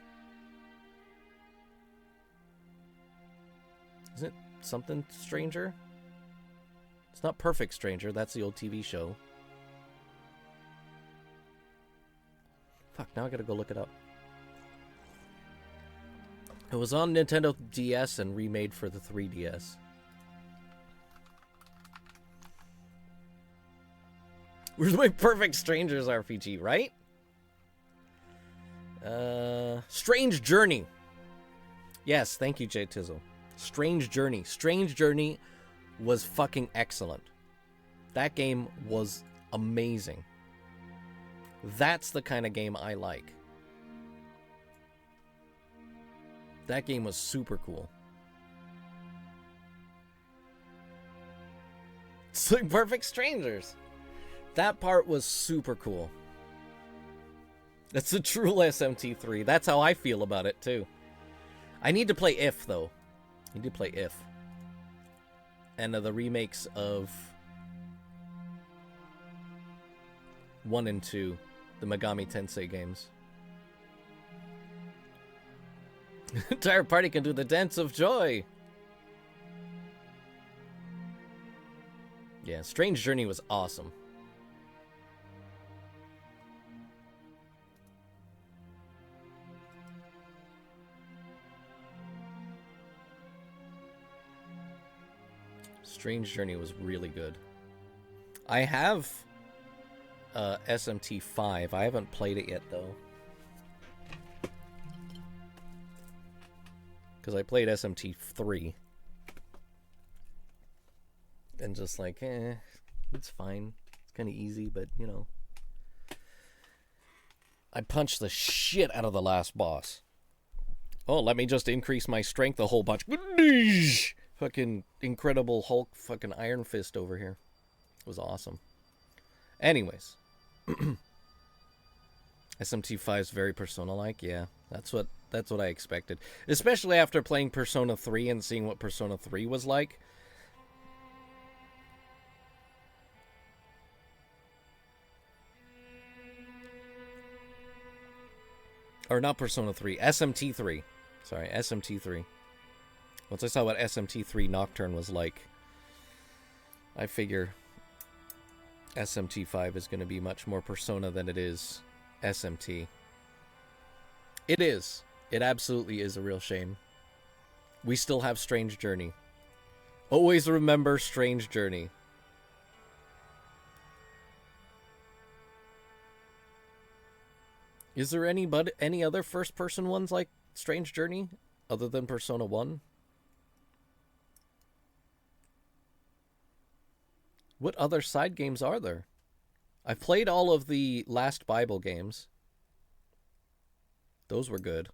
Isn't it something Stranger? It's not Perfect Stranger. That's the old TV show. Fuck, now I gotta go look it up. It was on Nintendo DS and remade for the 3DS. Where's my Perfect Strangers RPG, right? Strange Journey. Yes, thank you, Jay Tizzle. Strange Journey. Strange Journey was fucking excellent. That game was amazing. That's the kind of game I like. That game was super cool. It's like Perfect Strangers. That part was super cool. That's the true SMT3. That's how I feel about it, too. I need to play If, though. I need to play If. And the remakes of 1 and 2. The Megami Tensei games. Entire party can do the dance of joy. Yeah, Strange Journey was awesome. Strange Journey was really good. I have SMT5. I haven't played it yet, though. Because I played SMT3. And just like, it's fine. It's kind of easy, but, you know. I punched the shit out of the last boss. Oh, let me just increase my strength a whole bunch. Fucking Incredible Hulk fucking Iron Fist over here. It was awesome. Anyways. SMT5 is very Persona-like, yeah. That's what I expected. Especially after playing Persona 3 and seeing what Persona 3 was like. Or not Persona 3, SMT3. Sorry, SMT3. Once I saw what SMT3 Nocturne was like, I figure SMT5 is going to be much more Persona than it is SMT. It is. It absolutely is a real shame. We still have Strange Journey. Always remember Strange Journey. Is there any other first-person ones like Strange Journey other than Persona 1? What other side games are there? I've played all of the Last Bible games. Those were good.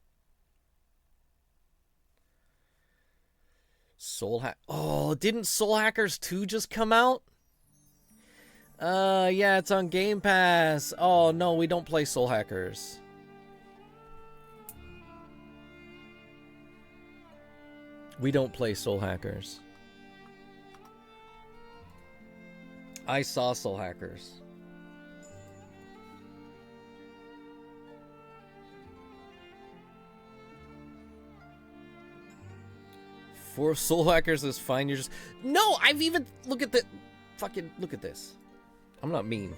Oh, didn't Soul Hackers 2 just come out? Yeah, it's on Game Pass. Oh, no, we don't play Soul Hackers. We don't play Soul Hackers. I saw Soul Hackers. For Soul Hackers is fine. You're just no. I've even look at this. I'm not mean.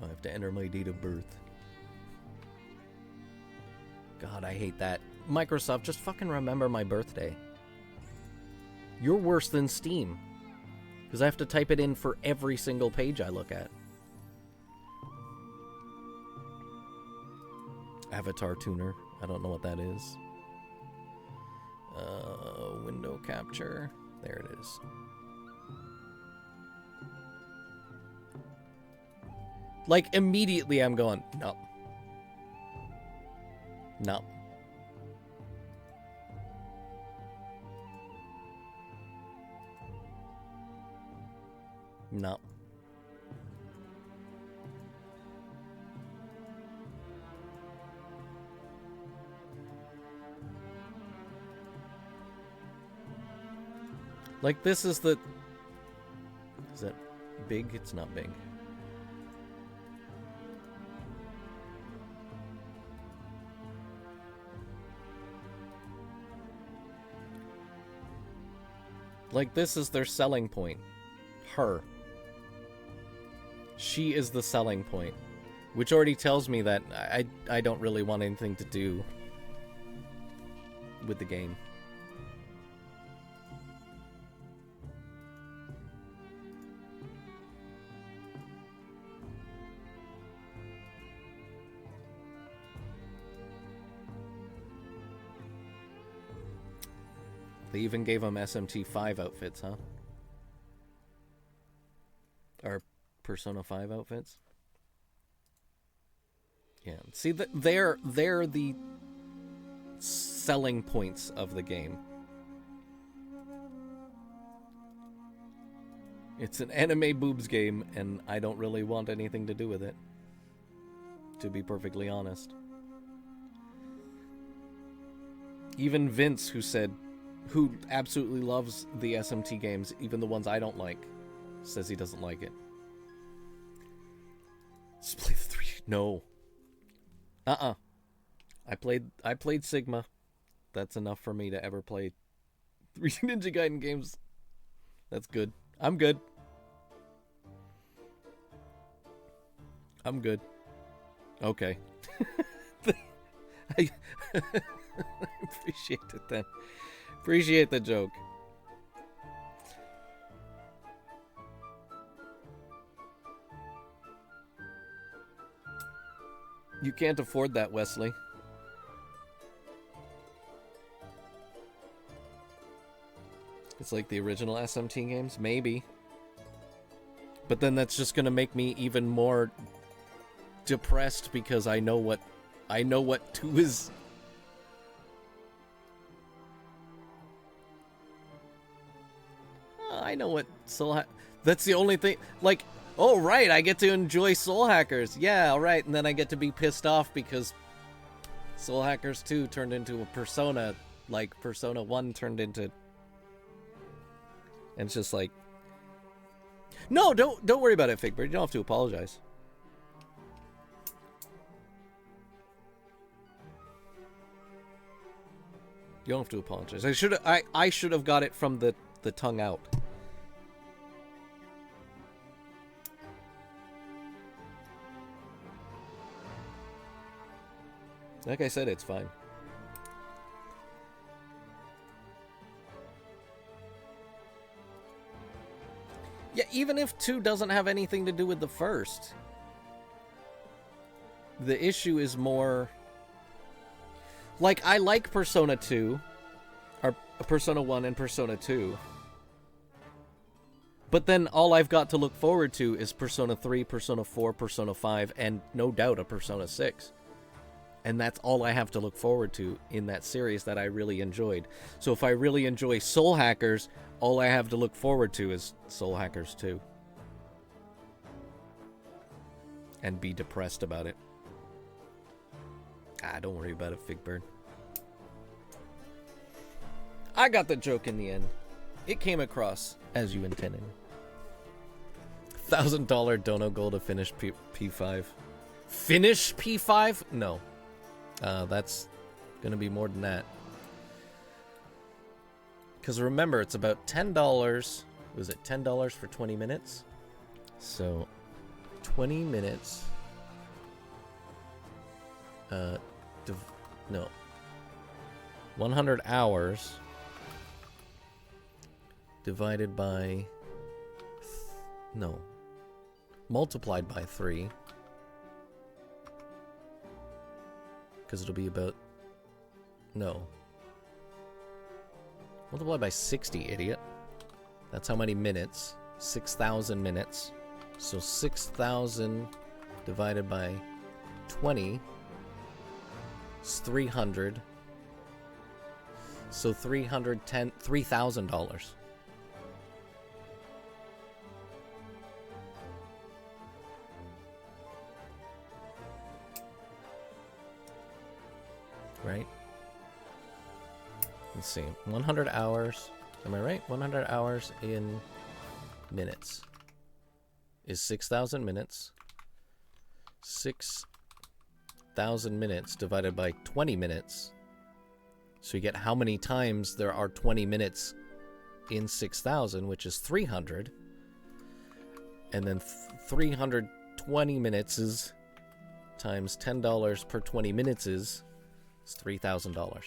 I have to enter my date of birth. God, I hate that. Microsoft, just fucking remember my birthday. You're worse than Steam. Because I have to type it in for every single page I look at. Avatar tuner. I don't know what that is. Window capture. There it is. Like, immediately I'm going, no. No. No. Like, this is the... Is that big? It's not big. Like, this is their selling point. Her. She is the selling point. Which already tells me that I don't really want anything to do with the game. They even gave them SMT 5 outfits, huh? Or Persona 5 outfits? Yeah. See, they're the selling points of the game. It's an anime boobs game, and I don't really want anything to do with it, to be perfectly honest. Even Vince, who absolutely loves the SMT games, even the ones I don't like, says he doesn't like it. Let's play the 3. No. I played Sigma. That's enough for me to ever play 3 Ninja Gaiden games. That's good. I'm good. I'm good. Okay. I appreciate it then. Appreciate the joke. You can't afford that, Wesley. It's like the original SMT games? Maybe. But then that's just gonna make me even more depressed because I know what 2 is. I know what that's the only thing. Like, oh right, I get to enjoy Soul Hackers. Yeah, all right, and then I get to be pissed off because Soul Hackers 2 turned into a Persona, like Persona 1 turned into. And it's just like, no, don't worry about it, Figbird. You don't have to apologize. You don't have to apologize. I should have got it from the tongue out. Like I said, it's fine. Yeah, even if 2 doesn't have anything to do with the first, the issue is more like I like Persona 2 or Persona 1 and Persona 2. But then all I've got to look forward to is Persona 3, Persona 4, Persona 5, and no doubt a Persona 6. And that's all I have to look forward to in that series that I really enjoyed. So if I really enjoy Soul Hackers, all I have to look forward to is Soul Hackers 2. And be depressed about it. Don't worry about it, Figbird. I got the joke in the end. It came across as you intended. $1,000 Dono goal to finish P5. Finish P5? No. That's gonna be more than that. Because remember, it's about $10. Was it $10 for 20 minutes? So, 20 minutes. No. 100 hours divided by. No. Multiplied by 3. Because it'll be about. No. Multiplied by 60, idiot. That's how many minutes. 6,000 minutes. So 6,000 divided by 20 is 300. So $3,000. Right? Let's see. 100 hours. Am I right? 100 hours in minutes is 6,000 minutes. 6,000 minutes divided by 20 minutes. So you get how many times there are 20 minutes in 6,000, which is 300. And then 320 minutes is times $10 per 20 minutes is $3,000.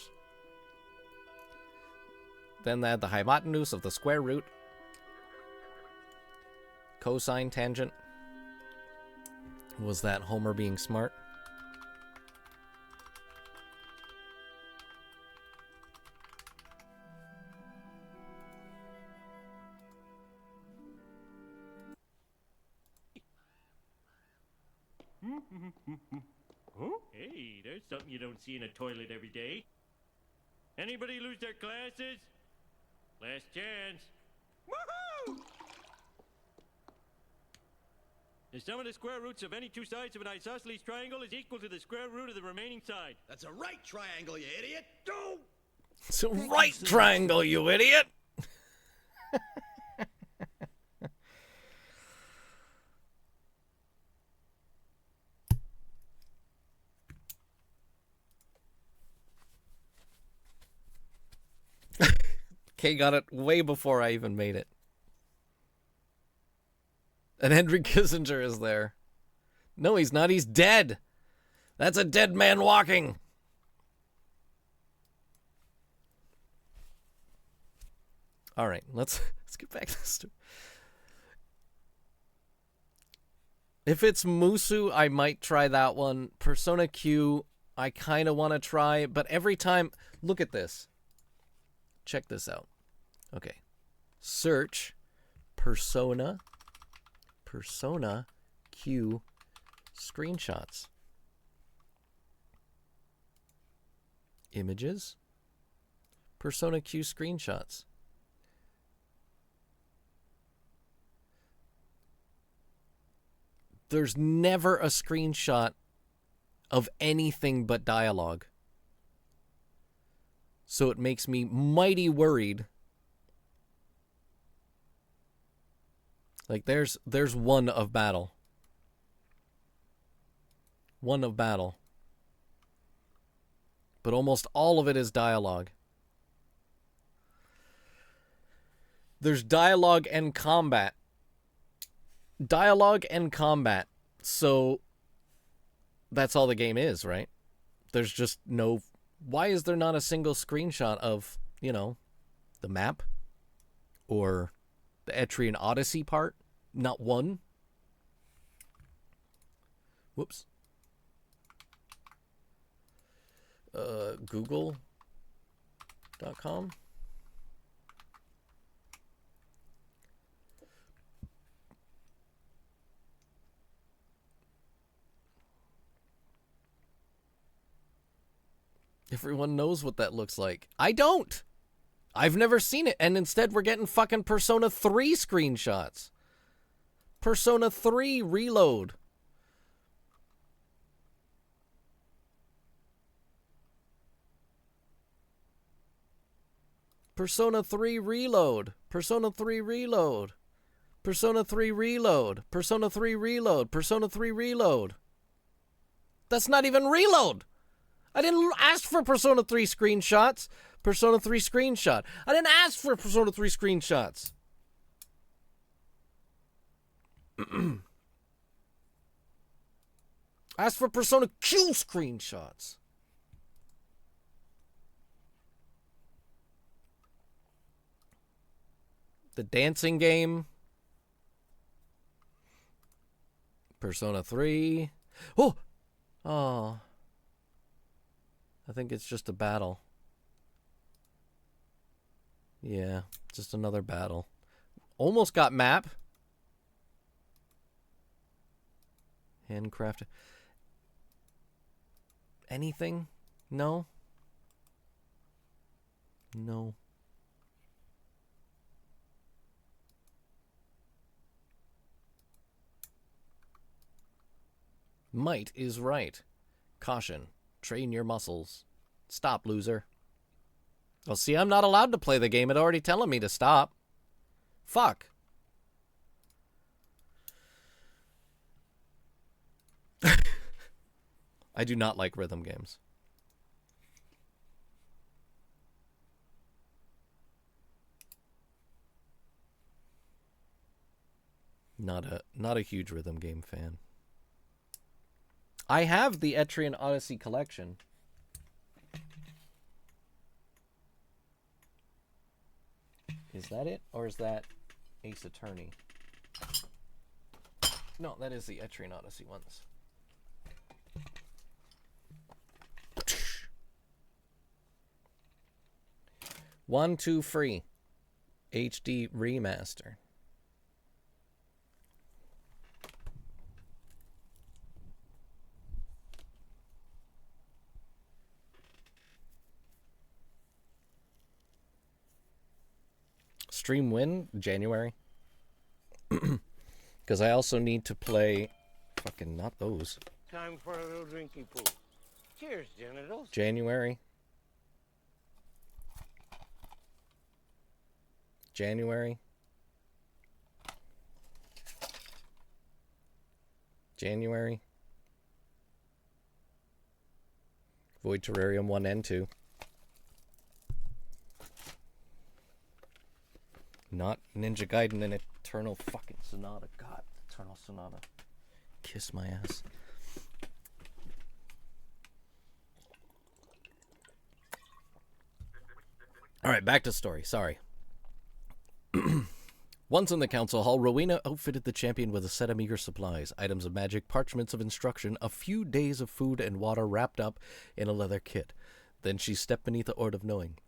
Then add the hypotenuse of the square root. Cosine tangent. Was that Homer being smart? Oh, hey, there's something you don't see in a toilet every day. Anybody lose their glasses? Last chance. Woohoo! The sum of the square roots of any two sides of an isosceles triangle is equal to the square root of the remaining side. That's a right triangle, you idiot. Go! It's a right triangle, you idiot! Kay got it way before I even made it. And Henry Kissinger is there. No, he's not. He's dead. That's a dead man walking. All right, let's get back to this. If it's Musu, I might try that one. Persona Q, I kind of want to try, but every time, look at this. Check this out. Okay. Search Persona Q screenshots. Images. Persona Q screenshots. There's never a screenshot of anything but dialogue. So it makes me mighty worried. Like there's one of battle. One of battle. But almost all of it is dialogue. There's dialogue and combat. Dialogue and combat. So that's all the game is, right? There's just no... Why is there not a single screenshot of, you know, the map? Or the Etrian Odyssey part? Not one? Whoops. Google.com. Everyone knows what that looks like. I don't. I've never seen it. And instead we're getting fucking Persona 3 screenshots. Persona 3 Reload. Persona 3 Reload. Persona 3 Reload. Persona 3 Reload. Persona 3 Reload. Persona 3 Reload. That's not even Reload. I didn't ask for Persona 3 screenshots. Persona 3 screenshot. I didn't ask for Persona 3 screenshots. Ask for Persona Q screenshots. The dancing game. Persona 3. Oh! Oh. I think it's just a battle. Yeah, just another battle. Almost got map. Handcrafted. Anything? No? No. Might is right. Caution. Train your muscles. Stop, loser. Well, see, I'm not allowed to play the game. It's already telling me to stop. Fuck. I do not like rhythm games. Not a huge rhythm game fan. I have the Etrian Odyssey collection. Is that it? Or is that Ace Attorney? No, that is the Etrian Odyssey ones. 1, 2 free. HD remaster. Stream when? January. Because I also need to play... Fucking not those. Time for a little drinking pool. Cheers, genitals. January. January. Void Terrarium 1 and 2. Not Ninja Gaiden and Eternal fucking Sonata. God, Eternal Sonata. Kiss my ass. Alright, back to story. Sorry. Once in the council hall, Rowena outfitted the champion with a set of meager supplies, items of magic, parchments of instruction, a few days of food and water wrapped up in a leather kit. Then she stepped beneath the Orb of Knowing.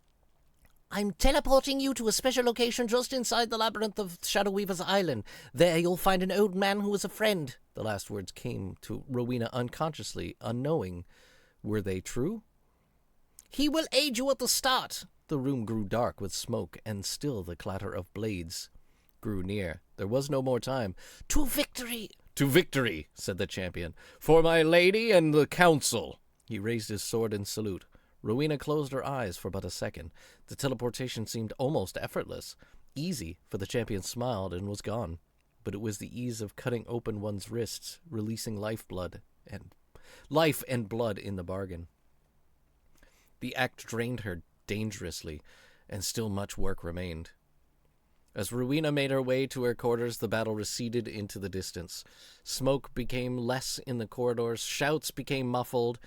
I'm teleporting you to a special location just inside the labyrinth of Shadow Weaver's Island. There you'll find an old man who is a friend. The last words came to Rowena unconsciously, unknowing. Were they true? He will aid you at the start. The room grew dark with smoke, and still the clatter of blades grew near. There was no more time. To victory! To victory, said the champion. For my lady and the council. He raised his sword in salute. Rowena closed her eyes for but a second. The teleportation seemed almost effortless. Easy, for the champion smiled and was gone. But it was the ease of cutting open one's wrists, releasing life and blood in the bargain. The act drained her dangerously, and still much work remained. As Rowena made her way to her quarters, the battle receded into the distance. Smoke became less in the corridors, shouts became muffled,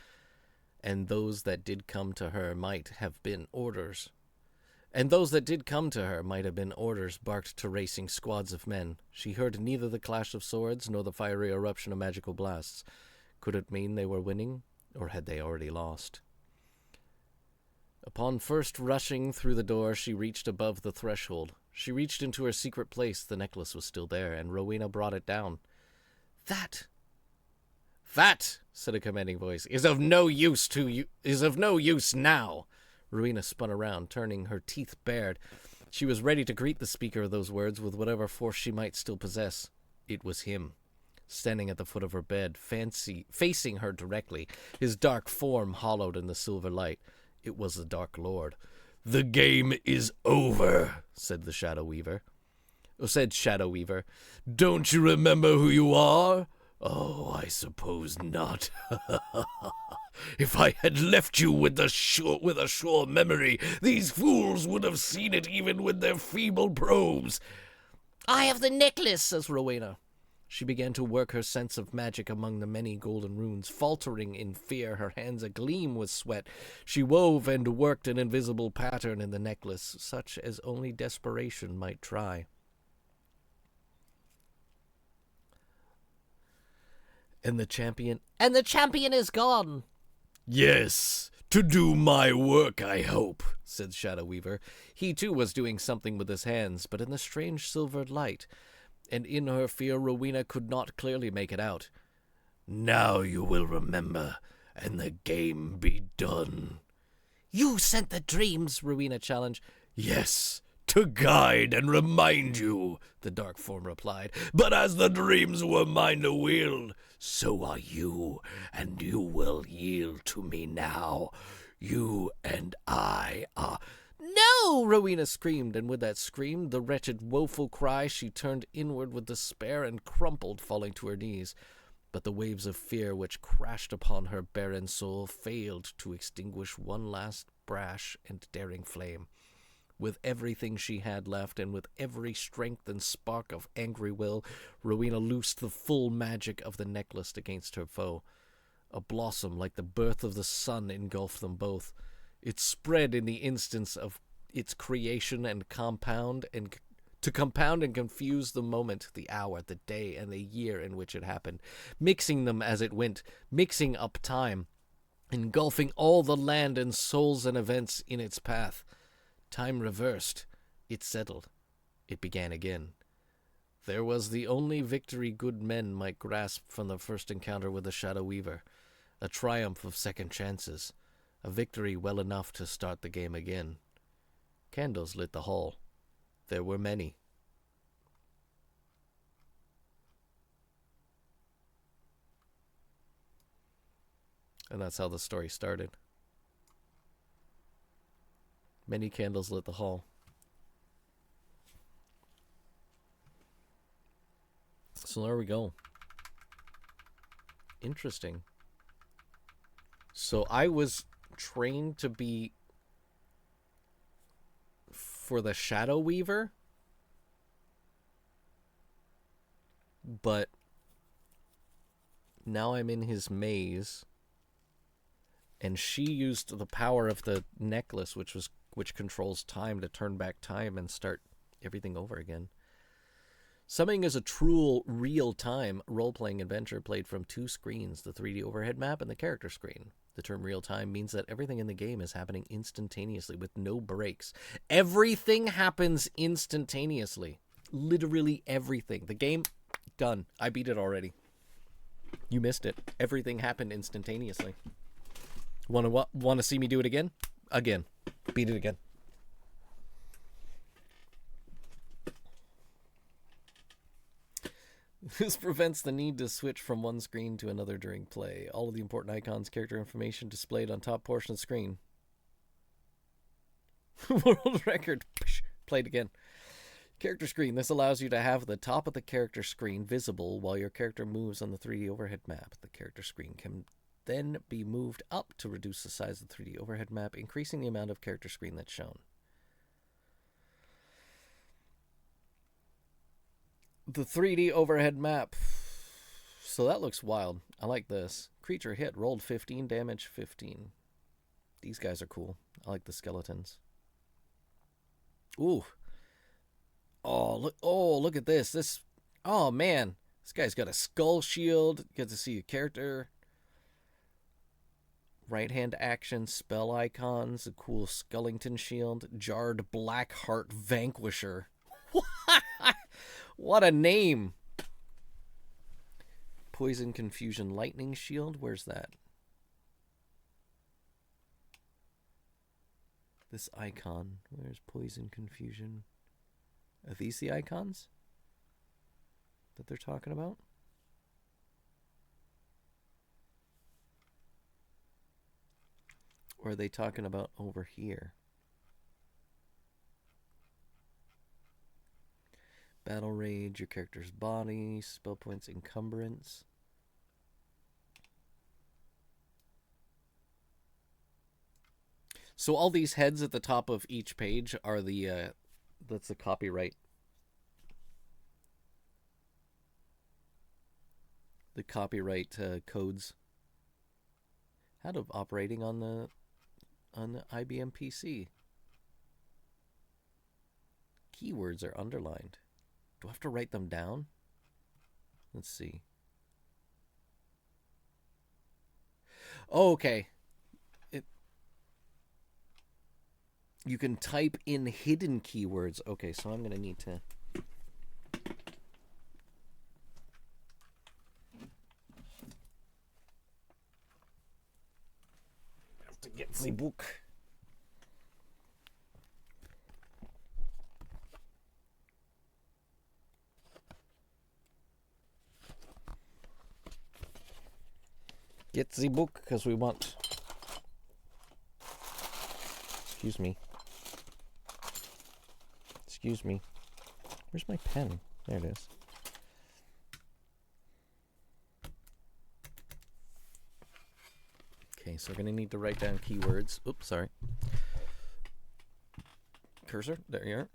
and those that did come to her might have been orders. Barked to racing squads of men. She heard neither the clash of swords nor the fiery eruption of magical blasts. Could it mean they were winning, or had they already lost? Upon first rushing through the door, she reached above the threshold. She reached into her secret place. The necklace was still there, and Rowena brought it down. That, said a commanding voice, is of no use now. Rowena spun around, turning, her teeth bared. She was ready to greet the speaker of those words with whatever force she might still possess. It was him, standing at the foot of her bed, facing her directly, his dark form hollowed in the silver light. It was the Dark Lord. The game is over, said Shadow Weaver. Don't you remember who you are? Oh, I suppose not. If I had left you with a sure memory, these fools would have seen it even with their feeble probes. I have the necklace, says Rowena. She began to work her sense of magic among the many golden runes, faltering in fear, her hands agleam with sweat. She wove and worked an invisible pattern in the necklace, such as only desperation might try. And the champion is gone. Yes, to do my work, I hope, said Shadow Weaver. He too was doing something with his hands, but in the strange silvered light, and in her fear Rowena could not clearly make it out. Now you will remember, and the game be done. You sent the dreams, Rowena challenged. Yes, to guide and remind you, the dark form replied. But as the dreams were mine to wield, so are you, and you will yield to me now. You and I are... No! Rowena screamed, and with that scream, the wretched, woeful cry, she turned inward with despair and crumpled, falling to her knees. But the waves of fear which crashed upon her barren soul failed to extinguish one last brash and daring flame. With everything she had left, and with every strength and spark of angry will, Rowena loosed the full magic of the necklace against her foe. A blossom like the birth of the sun engulfed them both. It spread in the instance of its creation and compound and confuse the moment, the hour, the day, and the year in which it happened, mixing them as it went, mixing up time, engulfing all the land and souls and events in its path. Time reversed. It settled. It began again. There was the only victory good men might grasp from the first encounter with the Shadow Weaver, a triumph of second chances, a victory well enough to start the game again. Candles lit the hall. There were many. And that's how the story started. Many candles lit the hall. So there we go. Interesting. So I was trained to be for the Shadow Weaver, but now I'm in his maze, and she used the power of the necklace, which controls time, to turn back time and start everything over again. Summoning is a true real-time role-playing adventure played from two screens, the 3D overhead map and the character screen. The term real-time means that everything in the game is happening instantaneously with no breaks. Everything happens instantaneously. Literally everything. The game, done. I beat it already. You missed it. Everything happened instantaneously. Want to see me do it again? Again. Beat it again. This prevents the need to switch from one screen to another during play. All of the important icons, character information displayed on top portion of the screen. World record. Played again. Character screen. This allows you to have the top of the character screen visible while your character moves on the 3D overhead map. The character screen can then be moved up to reduce the size of the 3D overhead map, increasing the amount of character screen that's shown. The 3D overhead map. So that looks wild. I like this. Creature hit. Rolled 15 damage, 15. These guys are cool. I like the skeletons. Ooh. Look at this. Oh, man. This guy's got a skull shield. Get to see a character. Right-hand action, spell icons, a cool Skullington shield, Jarred Blackheart Vanquisher. What a name! Poison Confusion Lightning Shield, where's that? This icon, where's Poison Confusion? Are these the icons that they're talking about? Or are they talking about over here? Battle Rage, your character's body, spell points, encumbrance. So all these heads at the top of each page are that's the copyright. The copyright codes. Out of operating on the IBM PC. Keywords are underlined. Do I have to write them down? Let's see. Oh, okay. You can type in hidden keywords. Okay, so I'm going to need to... have to get the book. Get the book, because we want... Excuse me. Excuse me. Where's my pen? There it is. Okay, so we're going to need to write down keywords. Oops, sorry. cursor. There you are.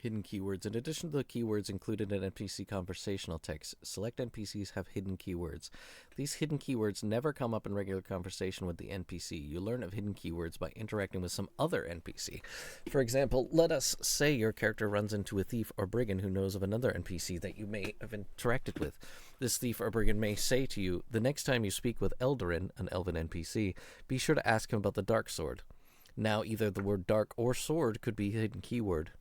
Hidden keywords. In addition to the keywords included in NPC conversational text, select NPCs have hidden keywords. These hidden keywords never come up in regular conversation with the NPC. You learn of hidden keywords by interacting with some other NPC. For example, let us say your character runs into a thief or brigand who knows of another NPC that you may have interacted with. This thief or brigand may say to you, the next time you speak with Eldarin, an elven NPC, be sure to ask him about the dark sword. Now, either the word dark or sword could be a hidden keyword.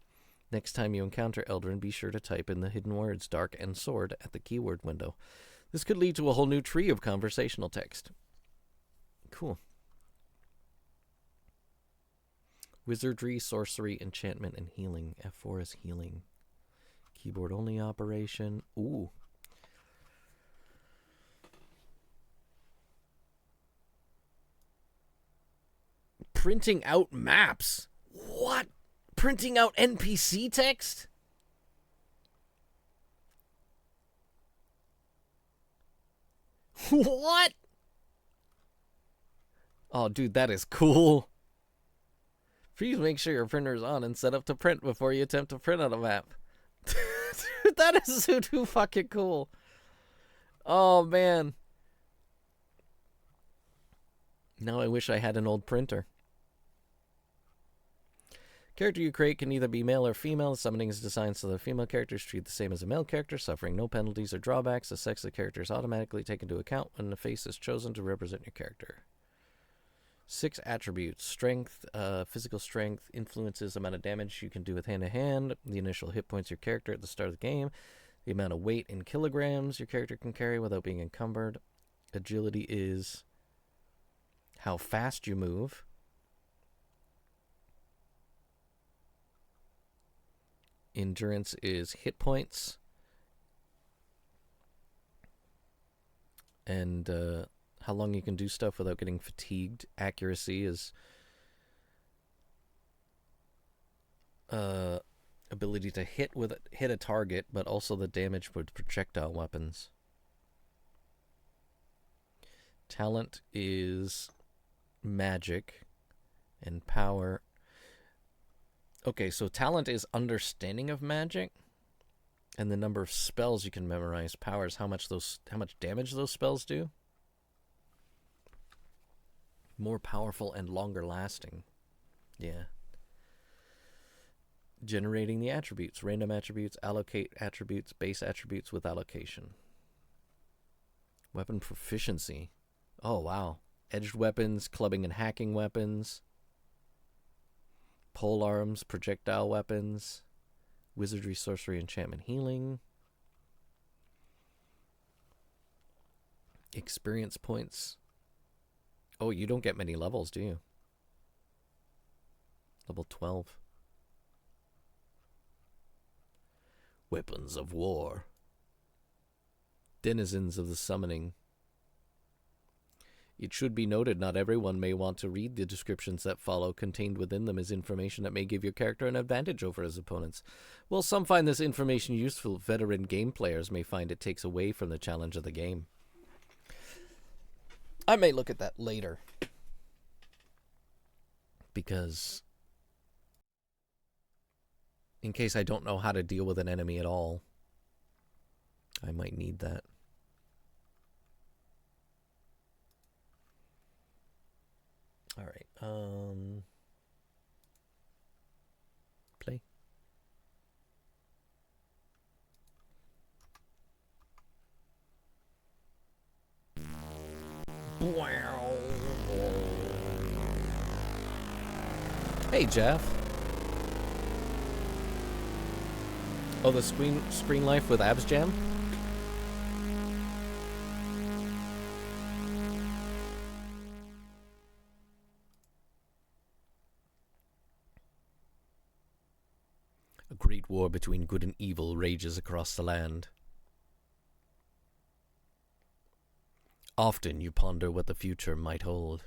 Next time you encounter Eldarin, be sure to type in the hidden words dark and sword at the keyword window. This could lead to a whole new tree of conversational text. Cool. Wizardry, sorcery, enchantment, and healing. F4 is healing. Keyboard only operation. Ooh. Printing out maps. What? Printing out NPC text? What? Oh, dude, that is cool. Please make sure your printer is on and set up to print before you attempt to print out a map. Dude, that is so too fucking cool. Oh, man. Now I wish I had an old printer. Character you create can either be male or female. The summoning is designed so that female characters treat the same as a male character, suffering no penalties or drawbacks. The sex of the character is automatically taken into account when the face is chosen to represent your character. 6 attributes. Strength, physical strength, influences, amount of damage you can do with hand-to-hand, the initial hit points your character at the start of the game, the amount of weight in kilograms your character can carry without being encumbered. Agility is how fast you move. Endurance is hit points. And how long you can do stuff without getting fatigued. Accuracy is ability to hit a target, but also the damage with projectile weapons. Talent is magic, and power. Okay, so talent is understanding of magic, and the number of spells you can memorize. Power is how much damage those spells do. More powerful and longer lasting. Yeah. Generating the attributes. Random attributes, allocate attributes, base attributes with allocation. Weapon proficiency. Oh, wow. Edged weapons, clubbing and hacking weapons. Pole arms, projectile weapons. Wizardry, sorcery, enchantment, healing. Experience points. Oh, you don't get many levels, do you? Level 12. Weapons of war. Denizens of the summoning. It should be noted not everyone may want to read the descriptions that follow. Contained within them is information that may give your character an advantage over his opponents. While some find this information useful, veteran game players may find it takes away from the challenge of the game. I may look at that later. Because in case I don't know how to deal with an enemy at all, I might need that. All right. Play. Hey, Jeff. Oh, the screen life with Abs Jam? A great war between good and evil rages across the land. Often you ponder what the future might hold.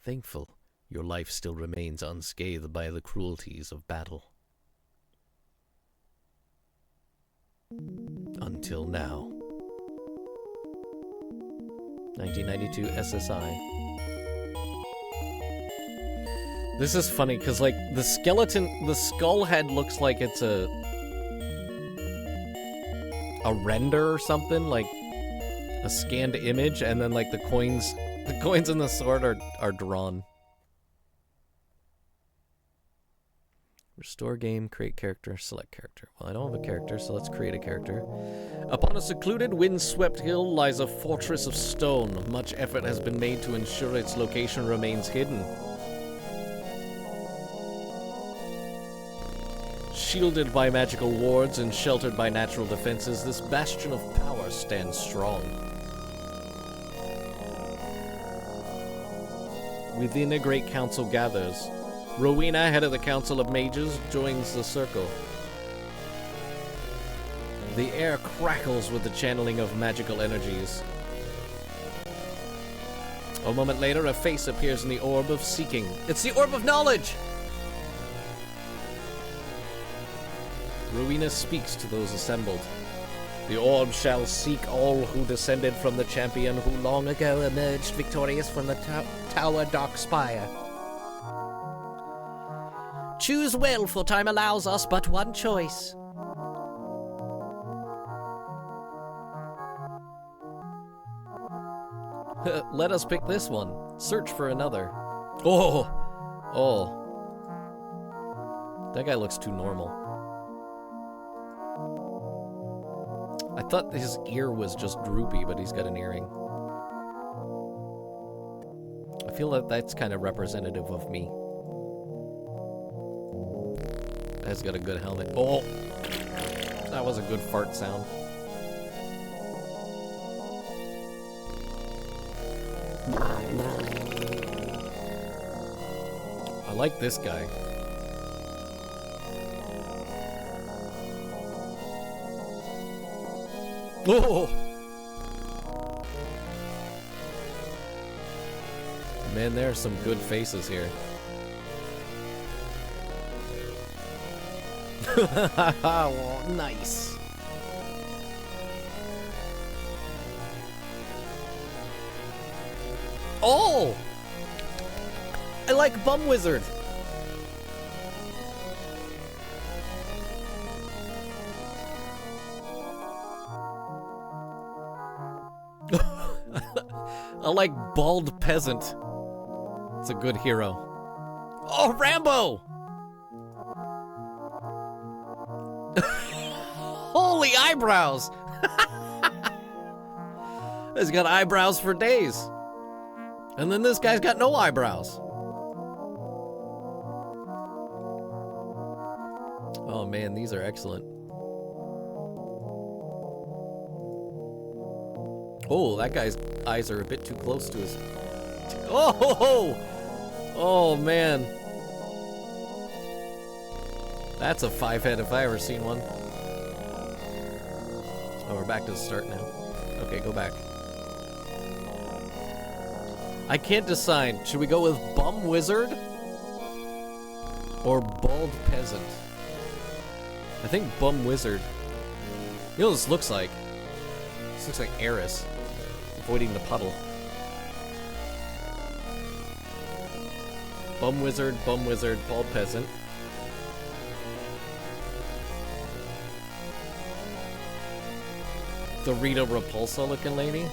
Thankful your life still remains unscathed by the cruelties of battle. Until now. 1992 SSI. This is funny because, like, the skull head looks like it's a render or something, like a scanned image, and then like the coins and the sword are drawn. Restore game, create character, select character. Well, I don't have a character, so let's create a character. Upon a secluded, wind-swept hill lies a fortress of stone. Much effort has been made to ensure its location remains hidden. Shielded by magical wards and sheltered by natural defenses, this bastion of power stands strong. Within, a great council gathers. Rowena, head of the Council of Mages, joins the circle. The air crackles with the channeling of magical energies. A moment later, a face appears in the Orb of Seeking. It's the Orb of Knowledge! Rowena speaks to those assembled. The orb shall seek all who descended from the champion who long ago emerged victorious from the Tower Dark Spire. Choose well, for time allows us but one choice. Let us pick this one. Search for another. Oh! That guy looks too normal. I thought his ear was just droopy, but he's got an earring. I feel that that's kind of representative of me. Guy's got a good helmet. Oh! That was a good fart sound. I like this guy. Oh! Man, there are some good faces here. Oh, nice. Oh! I like Bum Wizard. I like Bald Peasant. It's a good hero. Oh, Rambo! Holy eyebrows! He's got eyebrows for days. And then this guy's got no eyebrows. Oh man, these are excellent. Oh, that guy's eyes are a bit too close to his... Oh! Oh, man. That's a 5-head if I ever seen one. Oh, we're back to the start now. Okay, go back. I can't decide. Should we go with Bum Wizard? Or Bald Peasant? I think Bum Wizard. You know what this looks like? This looks like Eris. Avoiding the puddle. Bum Wizard, Bald Peasant. The Rita Repulsa looking lady?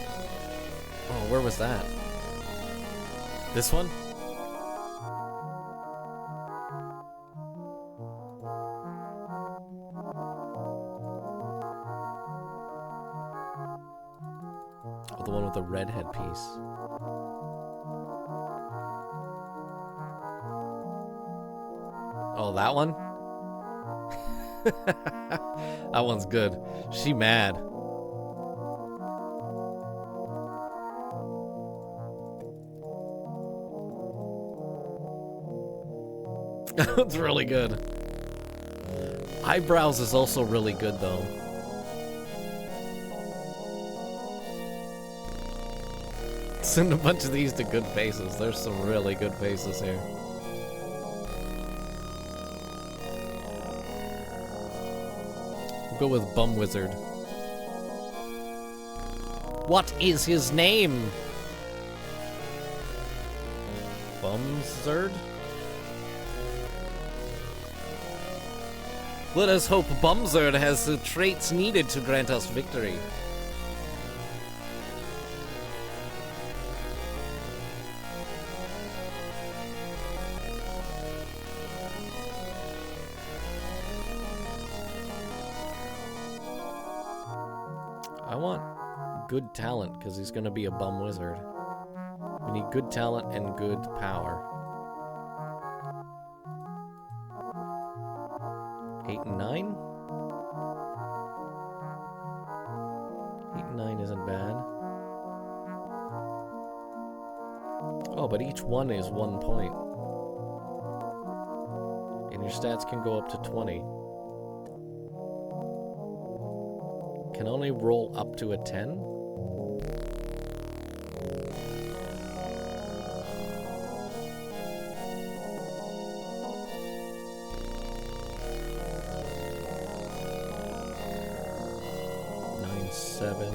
Oh, where was that? This one? Oh, the one with the red headpiece. Oh, that one? That one's good. She mad. That's really good. Eyebrows is also really good, though. Send a bunch of these to good faces. There's some really good faces here. We'll go with Bum Wizard. What is his name? Bumzerd? Let us hope Bumzerd has the traits needed to grant us victory. I want good talent, because he's going to be a bum wizard. We need good talent and good power. 8 and 9? 8 and 9 isn't bad. Oh, but each one is 1 point. And your stats can go up to 20. Can only roll up to a 10? Seven,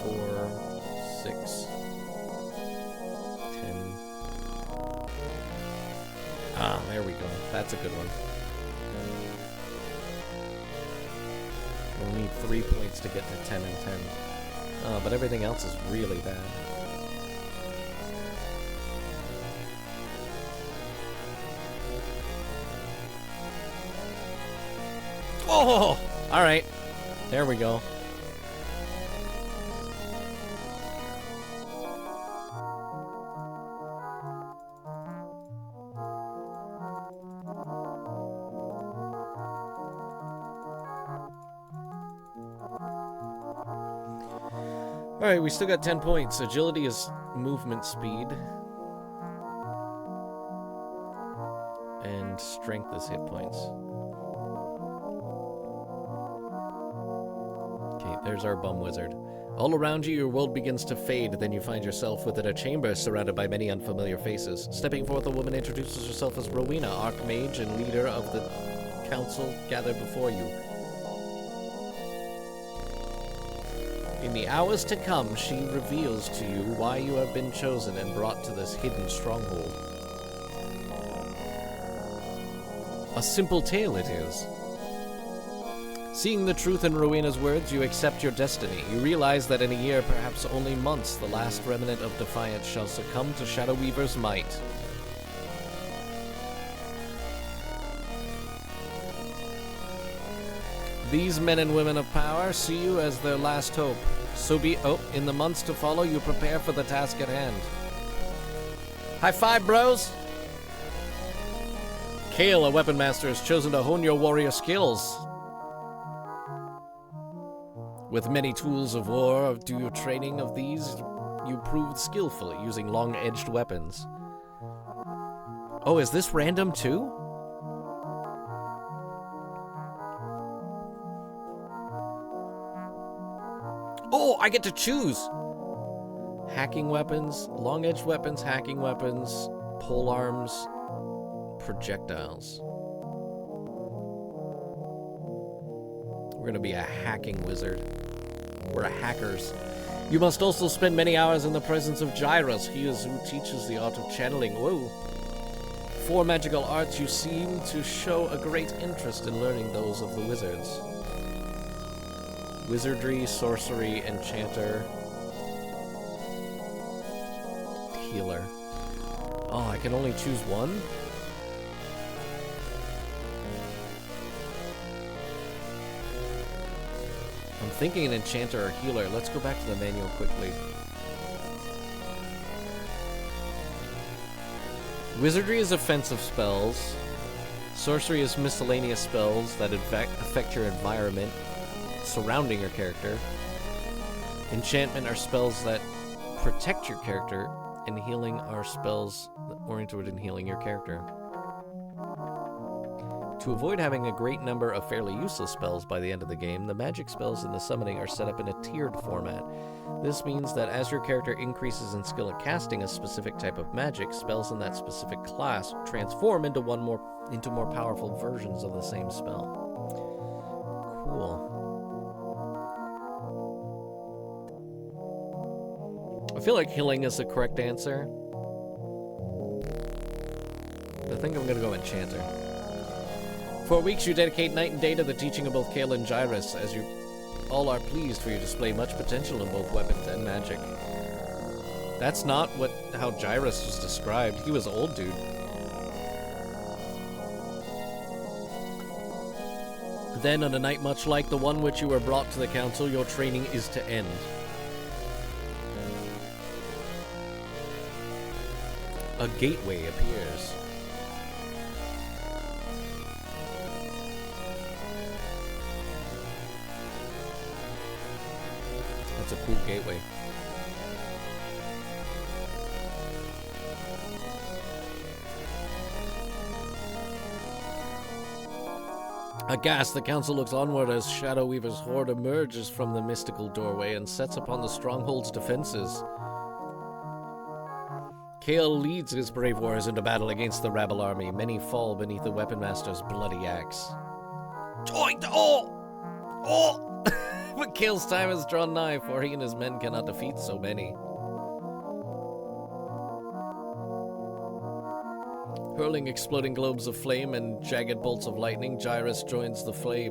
4, 6, 10. Ah, there we go. That's a good one. We'll need 3 points to get to 10 and 10. But everything else is really bad. Oh! Alright. There we go. Alright, we still got 10 points. Agility is movement speed. And strength is hit points. Okay, there's our bum wizard. All around you, your world begins to fade, then you find yourself within a chamber surrounded by many unfamiliar faces. Stepping forth, a woman introduces herself as Rowena, Archmage and leader of the council gathered before you. In the hours to come, she reveals to you why you have been chosen and brought to this hidden stronghold. A simple tale it is. Seeing the truth in Rowena's words, you accept your destiny. You realize that in a year, perhaps only months, the last remnant of Defiance shall succumb to Shadow Weaver's might. These men and women of power see you as their last hope. So be in the months to follow, you prepare for the task at hand. High five, bros! Kale, a weapon master, has chosen to hone your warrior skills. With many tools of war, due your training of these, you proved skillful at using long-edged weapons. Oh, is this random too? Oh, I get to choose! Hacking weapons, long-edged weapons, hacking weapons, pole arms, projectiles. We're gonna be a hacking wizard. We're a hackers. You must also spend many hours in the presence of Gyros. He is who teaches the art of channeling. Whoa. 4 magical arts, you seem to show a great interest in learning those of the wizards. Wizardry, sorcery, enchanter, healer. Oh, I can only choose one? I'm thinking an enchanter or healer. Let's go back to the manual quickly. Wizardry is offensive spells. Sorcery is miscellaneous spells that affect your environment surrounding your character. Enchantment are spells that protect your character, and healing are spells oriented in healing your character. To avoid having a great number of fairly useless spells by the end of the game, the magic spells and the summoning are set up in a tiered format. This means that as your character increases in skill at casting a specific type of magic, spells in that specific class transform into more powerful versions of the same spell. Cool. feel like healing is the correct answer. I think I'm gonna go Enchanter. For weeks you dedicate night and day to the teaching of both Kale and Gyrus, as you all are pleased for you display much potential in both weapons and magic. That's not how Gyrus was described. He was old, dude. Then, on a night much like the one which you were brought to the council, your training is to end. A gateway appears. That's a cool gateway. Aghast, the council looks onward as Shadow Weaver's horde emerges from the mystical doorway and sets upon the stronghold's defenses. Kale leads his brave warriors into battle against the rabble army. Many fall beneath the weapon master's bloody axe. Oh! But Kale's time is drawn nigh, for he and his men cannot defeat so many. Hurling exploding globes of flame and jagged bolts of lightning, Gyrus joins the fray.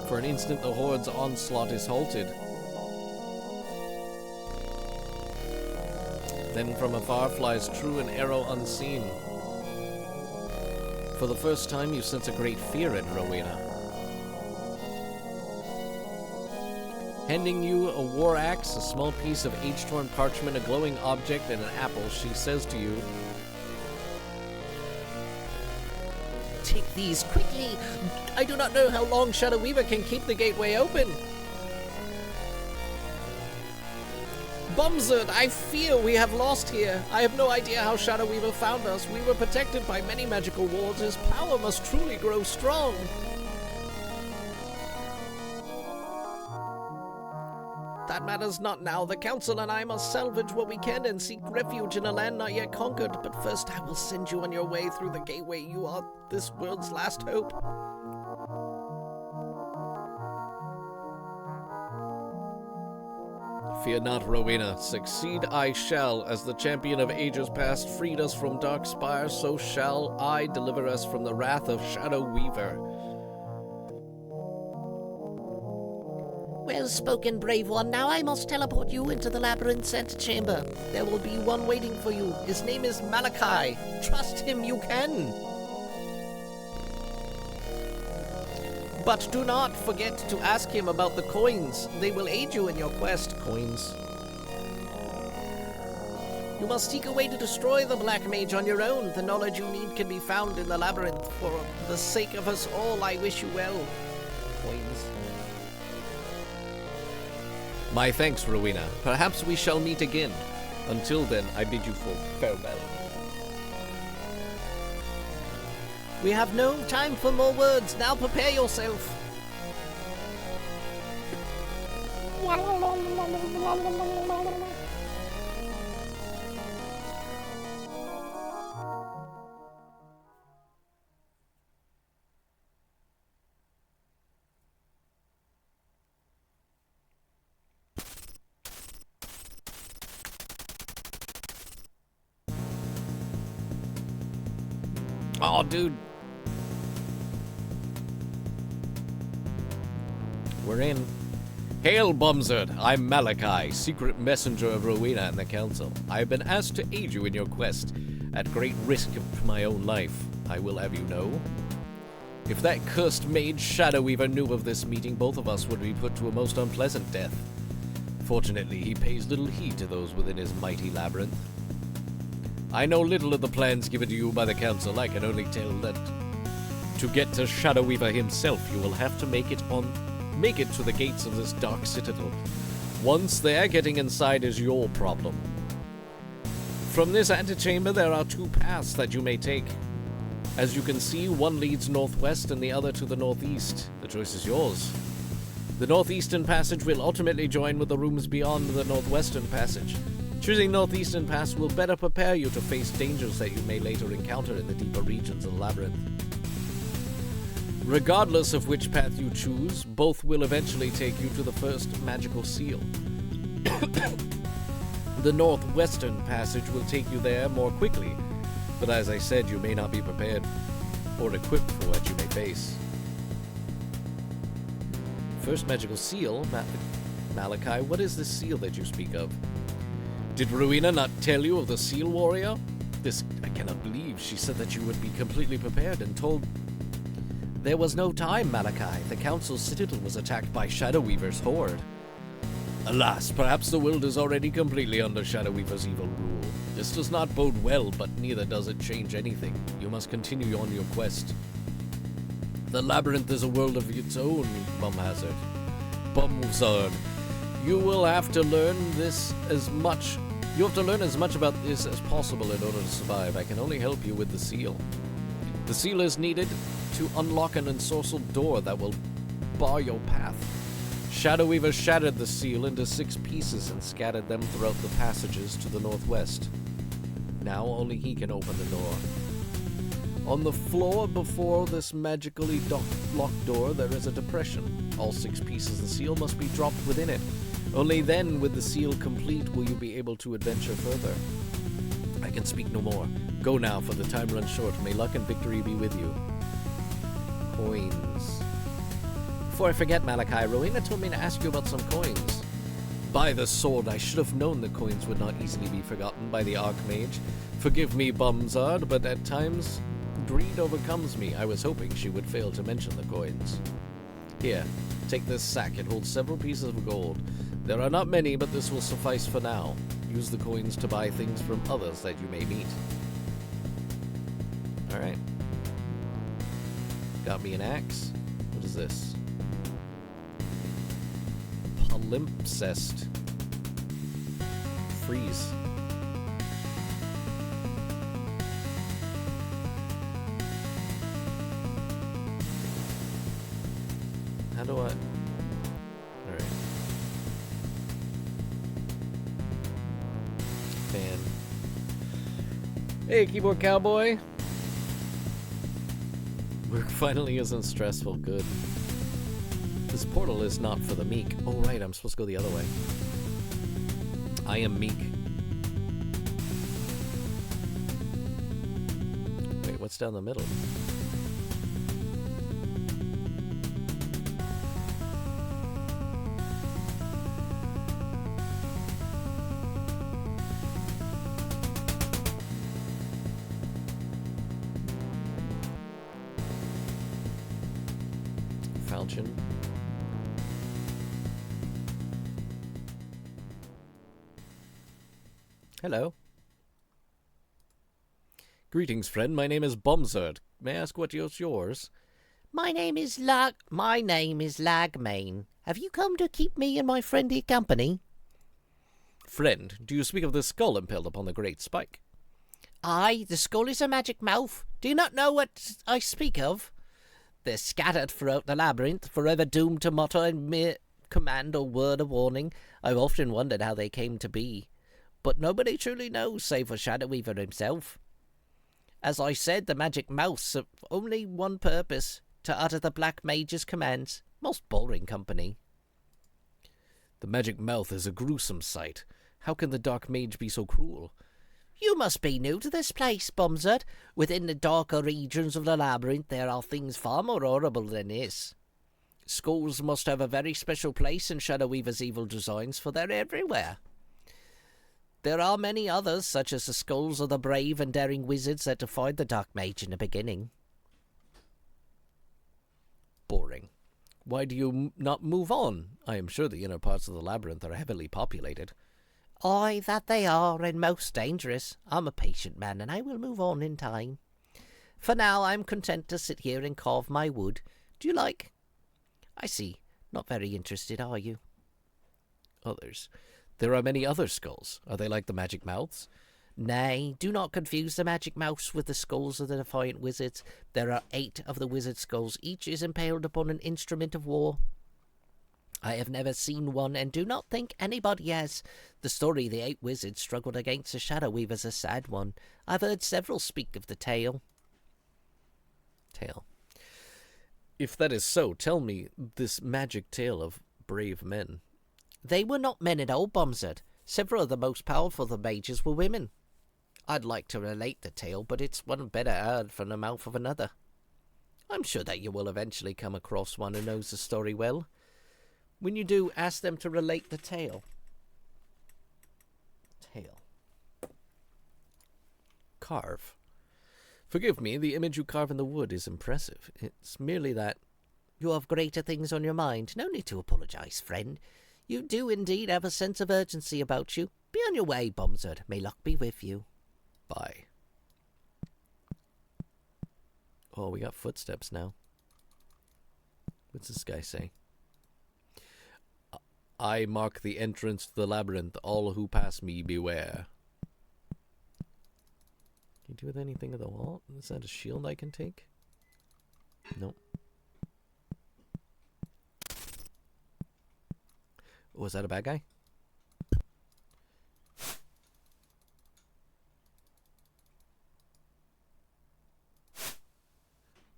For an instant, the horde's onslaught is halted. Then from afar flies true an arrow unseen. For the first time, you sense a great fear in Rowena. Handing you a war axe, a small piece of age-torn parchment, a glowing object, and an apple, she says to you, Take these quickly. I do not know how long Shadow Weaver can keep the gateway open. Bumzard, I fear we have lost here. I have no idea how Shadow Weaver found us. We were protected by many magical wards. His power must truly grow strong. That matters not now. The council and I must salvage what we can and seek refuge in a land not yet conquered. But first I will send you on your way through the gateway. You are this world's last hope. Fear not, Rowena. Succeed I shall. As the champion of ages past freed us from Darkspire, so shall I deliver us from the wrath of Shadow Weaver. Well spoken, brave one. Now I must teleport you into the labyrinth's antechamber. There will be one waiting for you. His name is Malachi. Trust him, you can. But do not forget to ask him about the coins. They will aid you in your quest. Coins. You must seek a way to destroy the Black Mage on your own. The knowledge you need can be found in the labyrinth. For the sake of us all, I wish you well. Coins. My thanks, Rowena. Perhaps we shall meet again. Until then, I bid you farewell. We have no time for more words. Now prepare yourself. Oh, dude. We're in. Hail, Bumzard! I'm Malachi, secret messenger of Rowena and the Council. I have been asked to aid you in your quest, at great risk of my own life. I will have you know. If that cursed mage Shadow Weaver knew of this meeting, both of us would be put to a most unpleasant death. Fortunately, he pays little heed to those within his mighty labyrinth. I know little of the plans given to you by the Council. I can only tell that to get to Shadow Weaver himself, you will have to make it to the gates of this dark citadel. Once there, getting inside is your problem. From this antechamber, there are two paths that you may take. As you can see, one leads northwest and the other to the northeast. The choice is yours. The northeastern passage will ultimately join with the rooms beyond the northwestern passage. Choosing northeastern pass will better prepare you to face dangers that you may later encounter in the deeper regions of the labyrinth. Regardless of which path you choose, both will eventually take you to the first magical seal. The northwestern passage will take you there more quickly, but as I said, you may not be prepared or equipped for what you may face. First magical seal, Malachi, what is this seal that you speak of? Did Rowena not tell you of the seal warrior? This I cannot believe. She said that you would be completely prepared and told... There was no time, Malachi. The council's citadel was attacked by Shadow Weaver's horde. Alas, perhaps the world is already completely under Shadow Weaver's evil rule. This does not bode well, but neither does it change anything. You must continue on your quest. The labyrinth is a world of its own, Bumhazard. You will have to learn as much about this as possible in order to survive. I can only help you with the seal. The seal is needed to unlock an ensorcelled door that will bar your path. Shadow Weaver shattered the seal into 6 pieces and scattered them throughout the passages to the northwest. Now only he can open the door. On the floor before this magically locked door, there is a depression. All 6 pieces of the seal must be dropped within it. Only then, with the seal complete, will you be able to adventure further. I can speak no more. Go now, for the time runs short. May luck and victory be with you. Coins. Before I forget, Malachi, Rowena told me to ask you about some coins. By the sword, I should have known the coins would not easily be forgotten by the Archmage. Forgive me, Bumzard, but at times greed overcomes me. I was hoping she would fail to mention the coins. Here, take this sack. It holds several pieces of gold. There are not many, but this will suffice for now. Use the coins to buy things from others that you may meet. Alright. Got me an axe. What is this? Palimpsest. Freeze. How do I... Alright. Fan. Hey, keyboard cowboy! Work finally isn't stressful. Good. This portal is not for the meek. Oh, right, I'm supposed to go the other way. I am meek. Wait, what's down the middle? Falchion. Hello. Greetings, friend. My name is Bumzard. May I ask what is yours? My name is Lagmane. Have you come to keep me and my friendly company? Friend, do you speak of the skull impaled upon the great spike? Aye, the skull is a magic mouth. Do you not know what I speak of? They're scattered throughout the labyrinth, forever doomed to mutter a mere command or word of warning. I've often wondered how they came to be, but nobody truly knows, save for Shadow Weaver himself. As I said, the magic mouth served only one purpose, to utter the Black Mage's commands. Most boring company. The magic mouth is a gruesome sight. How can the Dark Mage be so cruel? You must be new to this place, Bumzard. Within the darker regions of the labyrinth, there are things far more horrible than this. Skulls must have a very special place in Shadow Weaver's evil designs, for they're everywhere. There are many others, such as the skulls of the brave and daring wizards that defied the Dark Mage in the beginning. Boring. Why do you not move on? I am sure the inner parts of the labyrinth are heavily populated. Aye, that they are, and most dangerous. I'm a patient man, and I will move on in time. For now, I'm content to sit here and carve my wood. Do you like? I see. Not very interested, are you? Others. There are many other skulls. Are they like the magic mouths? Nay, do not confuse the magic mouse with the skulls of the defiant wizards. There are 8 of the wizard skulls. Each is impaled upon an instrument of war. I have never seen one, and do not think anybody has. The story of the 8 wizards struggled against the Shadow Weaver is a sad one. I've heard several speak of the tale. Tale. If that is so, tell me this magic tale of brave men. They were not men at all, Bombsert. Several of the most powerful of the mages were women. I'd like to relate the tale, but it's one better heard from the mouth of another. I'm sure that you will eventually come across one who knows the story well. When you do, ask them to relate the tale. Carve. Forgive me, the image you carve in the wood is impressive. It's merely that... You have greater things on your mind. No need to apologize, friend. You do indeed have a sense of urgency about you. Be on your way, Bombsert. May luck be with you. Bye. Oh, we got footsteps now. What's this guy say? I mark the entrance to the labyrinth. All who pass me beware. Can you do with anything of the wall? Is that a shield I can take? Nope. Oh, is that a bad guy?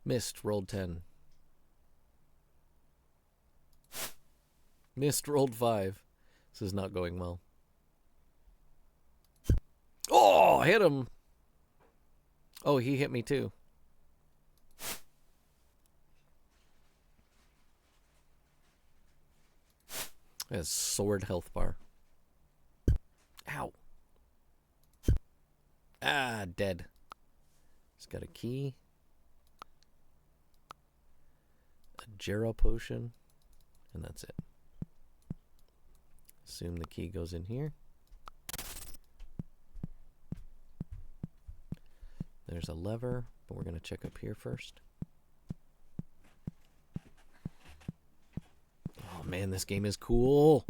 Missed, rolled 10. Missed, rolled 5. This is not going well. Oh, hit him! Oh, he hit me too. That's sword health bar. Ow. Ah, dead. It's got a key. A Gero potion. And that's it. Assume the key goes in here. There's a lever, but we're going to check up here first. Oh man, this game is cool.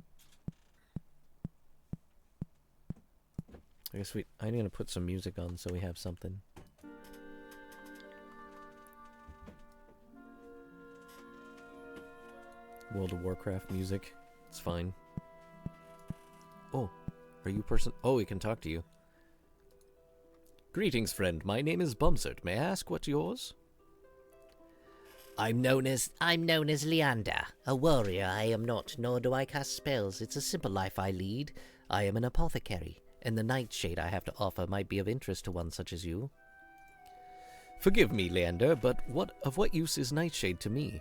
I guess I'm going to put some music on so we have something. World of Warcraft music. It's fine. Oh, are you a person? Oh, we can talk to you. Greetings, friend. My name is Bombsert. May I ask what's yours? I'm known as Leander. A warrior I am not, nor do I cast spells. It's a simple life I lead. I am an apothecary, and the nightshade I have to offer might be of interest to one such as you. Forgive me, Leander, but of what use is nightshade to me?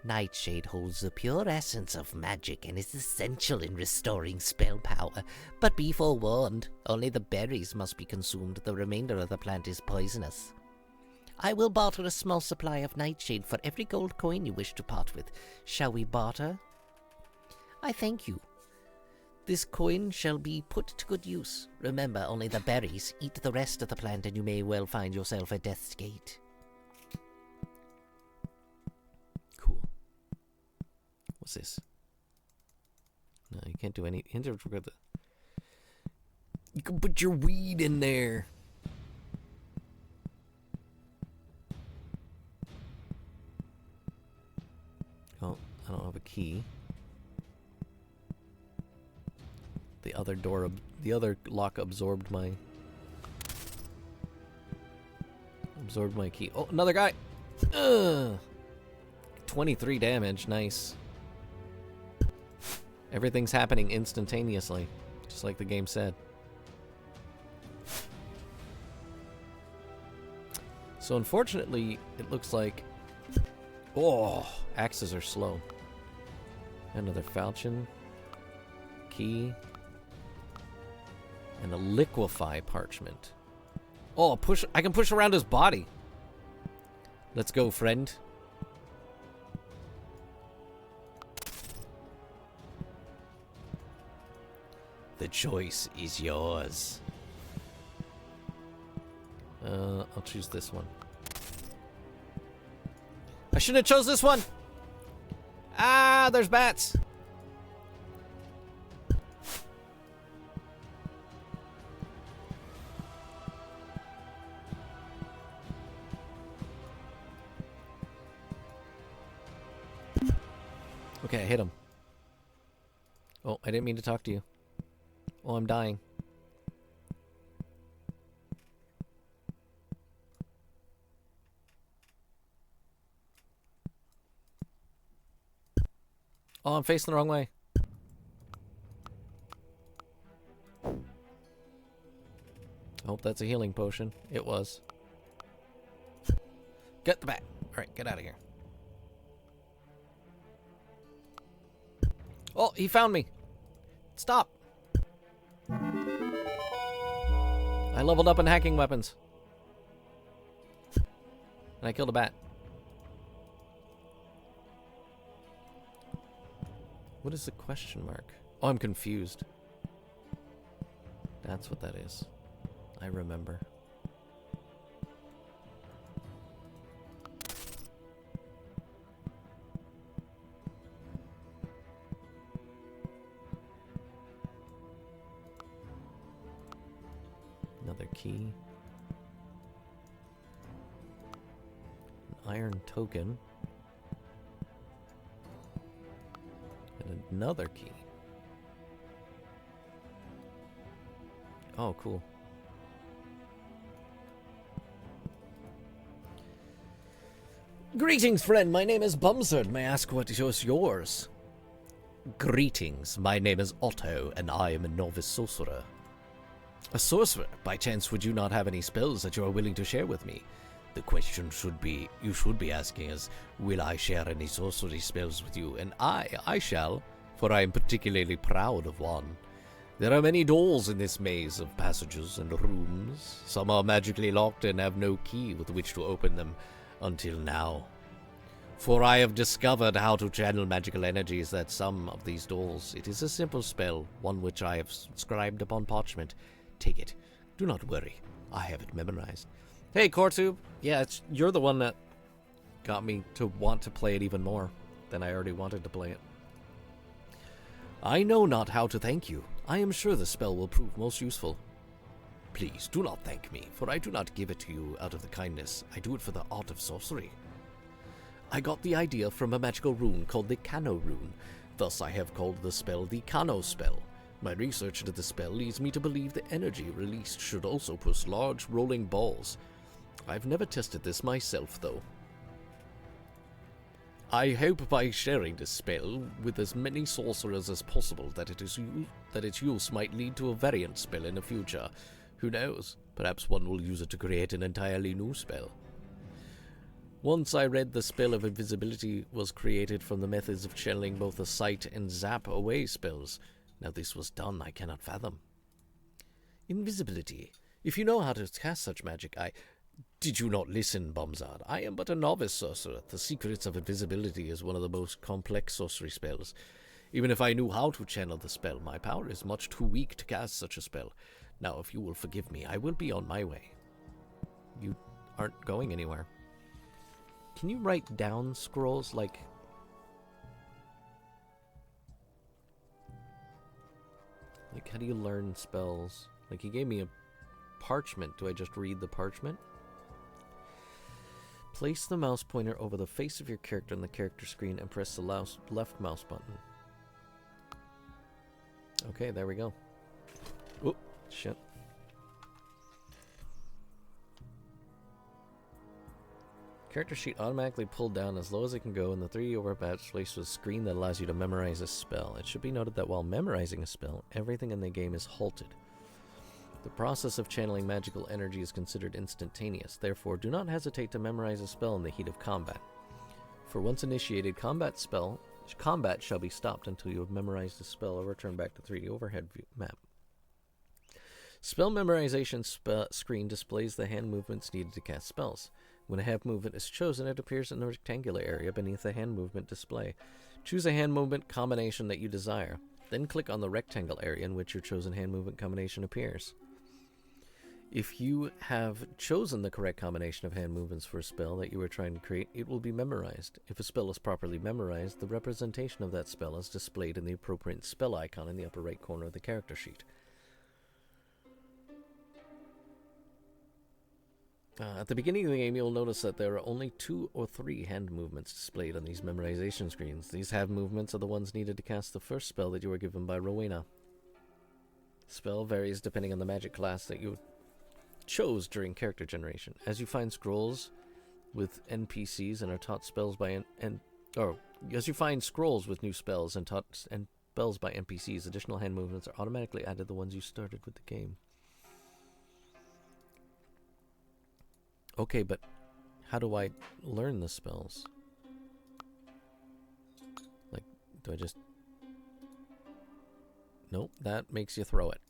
Nightshade holds the pure essence of magic and is essential in restoring spell power. But be forewarned, only the berries must be consumed. The remainder of the plant is poisonous. I will barter a small supply of nightshade for every gold coin you wish to part with. Shall we barter? I thank you. This coin shall be put to good use. Remember, only the berries. Eat the rest of the plant and you may well find yourself at death's gate. What's this? No, you can't do any. You can put your weed in there. Oh, I don't have a key. The other lock absorbed my key. Oh, another guy. 23 damage. Nice. Everything's happening instantaneously, just like the game said. So unfortunately, it looks like... Oh, axes are slow. Another falchion. Key. And a liquefy parchment. Oh, I can push around his body. Let's go, friend. The choice is yours. I'll choose this one. I shouldn't have chose this one! Ah, there's bats! Okay, I hit him. Oh, I didn't mean to talk to you. Oh, I'm dying. Oh, I'm facing the wrong way. I hope that's a healing potion. It was. Get the bat. Alright, get out of here. Oh, he found me. Stop. I leveled up in hacking weapons. And I killed a bat. What is the question mark? Oh, I'm confused. That's what that is. I remember. Another key. An iron token. And another key. Oh, cool. Greetings, friend. My name is Bumsard. May I ask what is yours? Greetings. My name is Otto, and I am a novice sorcerer. A sorcerer? By chance, would you not have any spells that you are willing to share with me? The question you should be asking is, will I share any sorcery spells with you? And I shall, for I am particularly proud of one. There are many doors in this maze of passages and rooms. Some are magically locked and have no key with which to open them until now. For I have discovered how to channel magical energies at some of these doors. It is a simple spell, one which I have scribed upon parchment. Take it. Do not worry. I have it memorized. Hey, Kortube. Yeah, you're the one that got me to want to play it even more than I already wanted to play it. I know not how to thank you. I am sure the spell will prove most useful. Please, do not thank me, for I do not give it to you out of the kindness. I do it for the art of sorcery. I got the idea from a magical rune called the Kano rune. Thus I have called the spell the Kano spell. My research into the spell leads me to believe the energy released should also produce large rolling balls. I've never tested this myself, though. I hope by sharing this spell with as many sorcerers as possible that its use might lead to a variant spell in the future. Who knows? Perhaps one will use it to create an entirely new spell. Once I read the spell of invisibility was created from the methods of channeling both the sight and zap away spells. Now this was done, I cannot fathom. Invisibility. If you know how to cast such magic, Did you not listen, Bumzard? I am but a novice sorcerer. The secrets of invisibility is one of the most complex sorcery spells. Even if I knew how to channel the spell, my power is much too weak to cast such a spell. Now, if you will forgive me, I will be on my way. You aren't going anywhere. Can you write down scrolls like... Like, how do you learn spells? Like, he gave me a parchment. Do I just read the parchment? Place the mouse pointer over the face of your character on the character screen and press the left mouse button. Okay, there we go. Oh, shit. Character sheet automatically pulled down as low as it can go, and the 3D overlap displays a screen that allows you to memorize a spell. It should be noted that while memorizing a spell, everything in the game is halted. The process of channeling magical energy is considered instantaneous, therefore do not hesitate to memorize a spell in the heat of combat. For once initiated combat shall be stopped until you have memorized the spell or return back to 3D overhead view map. Spell memorization screen displays the hand movements needed to cast spells. When a hand movement is chosen, it appears in the rectangular area beneath the hand movement display. Choose a hand movement combination that you desire. Then click on the rectangle area in which your chosen hand movement combination appears. If you have chosen the correct combination of hand movements for a spell that you are trying to create, it will be memorized. If a spell is properly memorized, the representation of that spell is displayed in the appropriate spell icon in the upper right corner of the character sheet. At the beginning of the game, you'll notice that there are only 2 or 3 hand movements displayed on these memorization screens. These hand movements are the ones needed to cast the first spell that you were given by Rowena. Spell varies depending on the magic class that you chose during character generation. As you find scrolls with NPCs and are taught spells by Oh, as you find scrolls with new spells and spells by NPCs, additional hand movements are automatically added to the ones you started with the game. Okay, but how do I learn the spells? Like, do I just... Nope, that makes you throw it.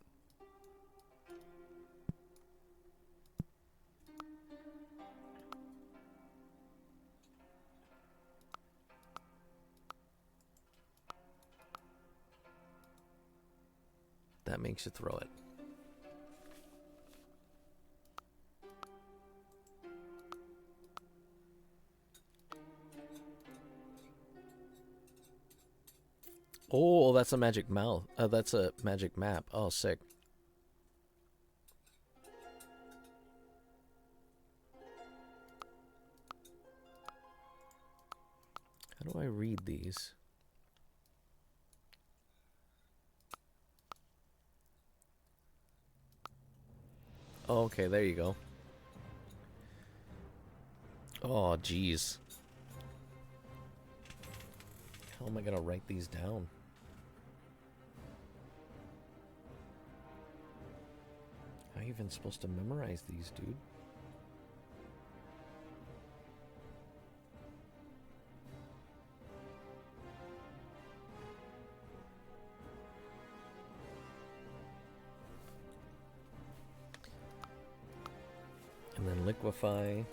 That makes you throw it. Oh, that's a magic mouth. That's a magic map. Oh, sick. How do I read these? Oh, okay, there you go. Oh, jeez. How am I gonna write these down? How are you even supposed to memorize these, dude? And then liquefy.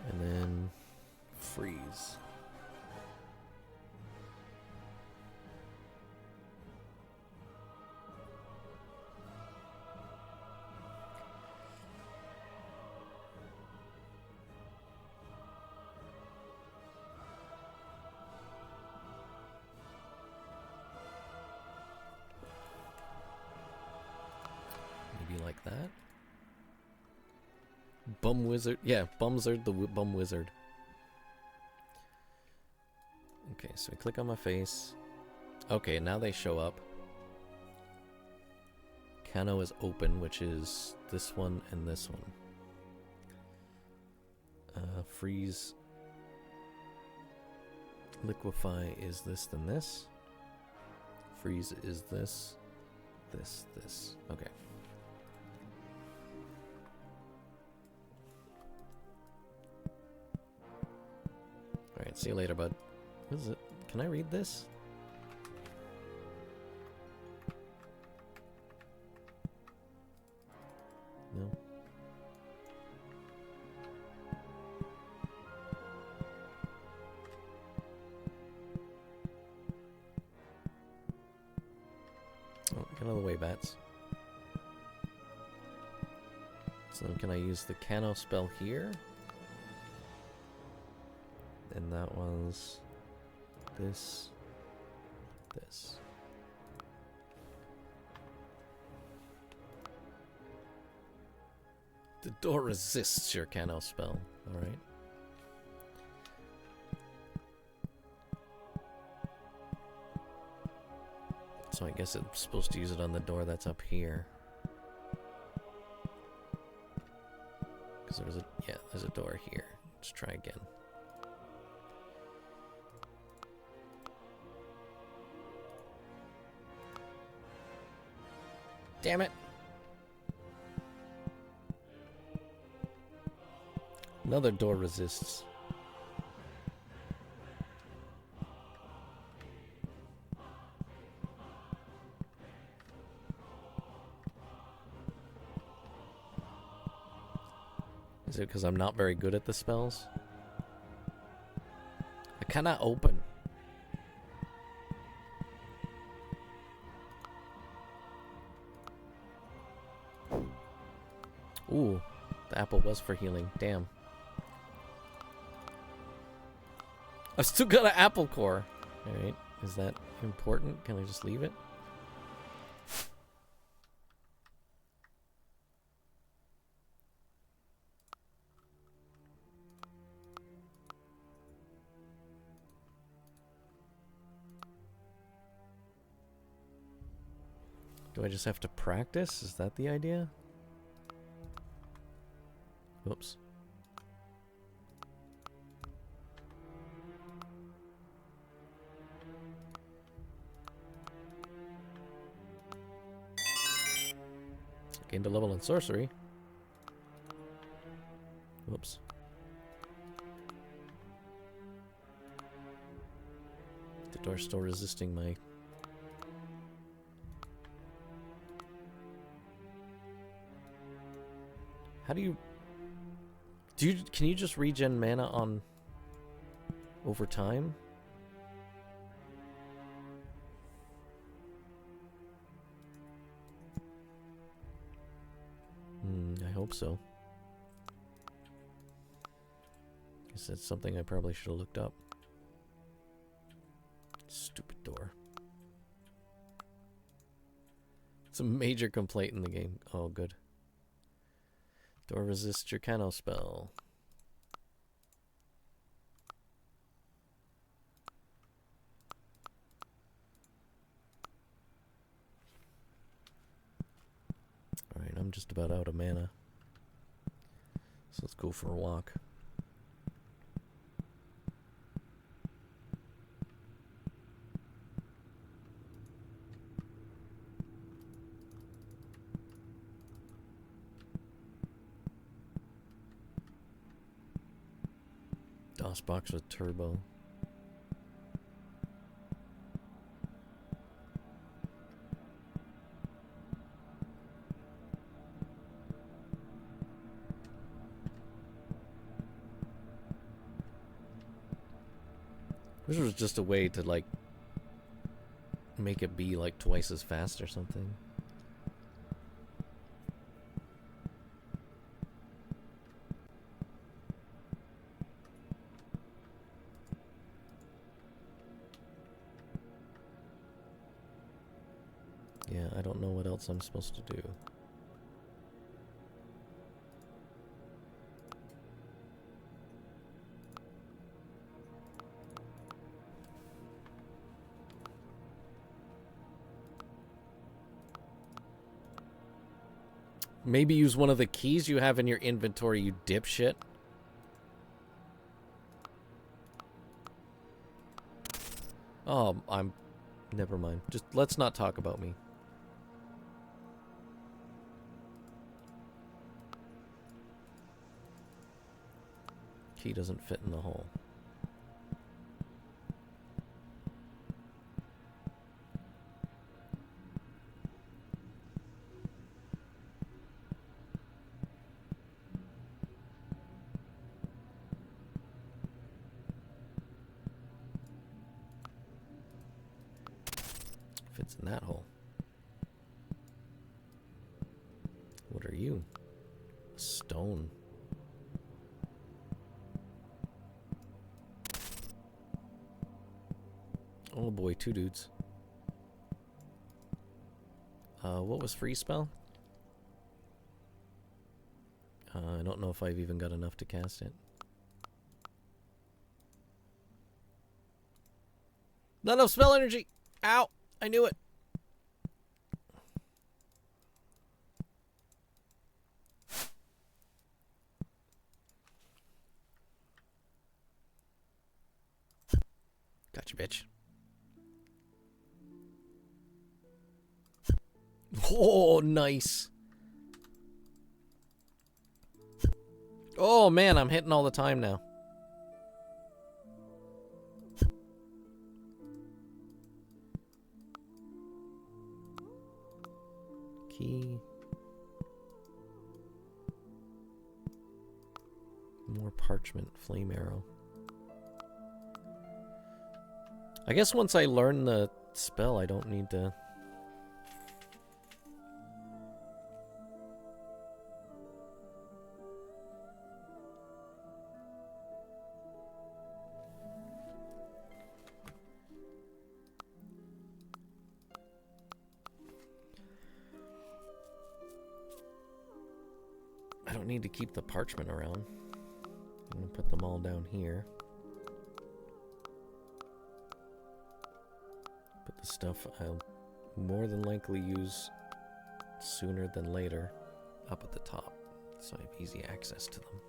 And then freeze. Maybe like that. Bum wizard. Yeah, Bumzard the bum wizard. Okay, so I click on my face. Okay, now they show up. Cano is open, which is this one and this one. Freeze. Liquefy is this, then this. Freeze is this, this. Okay. Alright, see you later, bud. What is it? Can I read this? No. Oh, get out of the way, bats. So then can I use the Cano spell here? And that was this. The door resists your Cano spell. Alright. So I guess it's supposed to use it on the door that's up here. Because there's a door here. Let's try again. Damn it. Another door resists. Is it because I'm not very good at the spells? I cannot open. Ooh, the apple was for healing. Damn. I've still got an apple core. Alright, is that important? Can I just leave it? Do I just have to practice? Is that the idea? Whoops. Gained a level in sorcery. Whoops. The door's still resisting my... How do you... Can you just regen mana on... over time? I hope so. Guess that's something I probably should have looked up. Stupid door. It's a major complaint in the game. Oh, good. Door resists your Kano spell. Alright, I'm just about out of mana. So let's go for a walk. DOS box with turbo. Wish there was just a way to, like, make it be, like, twice as fast or something. Yeah, I don't know what else I'm supposed to do. Maybe use one of the keys you have in your inventory, you dipshit. Oh, never mind. Just let's not talk about me. Key doesn't fit in the hole. Fits in that hole. What are you? A stone. Oh boy, 2 dudes. What was free spell? I don't know if I've even got enough to cast it. Not enough spell energy! Ow! I knew it! Gotcha, bitch. Oh, nice. Oh, man, I'm hitting all the time now. Key. More parchment, flame arrow. I guess once I learn the spell, I don't need to... I don't need to keep the parchment around. I'm gonna put them all down here. Put the stuff I'll more than likely use sooner than later up at the top, so I have easy access to them.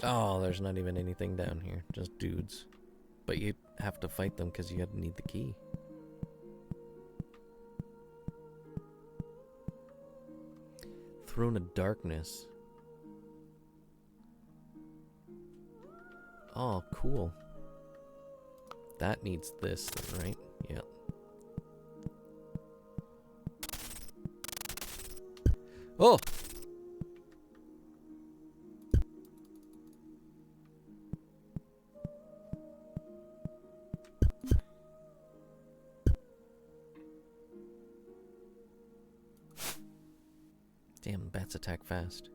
Oh, there's not even anything down here, just dudes. But you have to fight them because you need the key. Throne of Darkness. Oh, cool. That needs this then, right? Yeah. Oh! Damn, bats attack fast.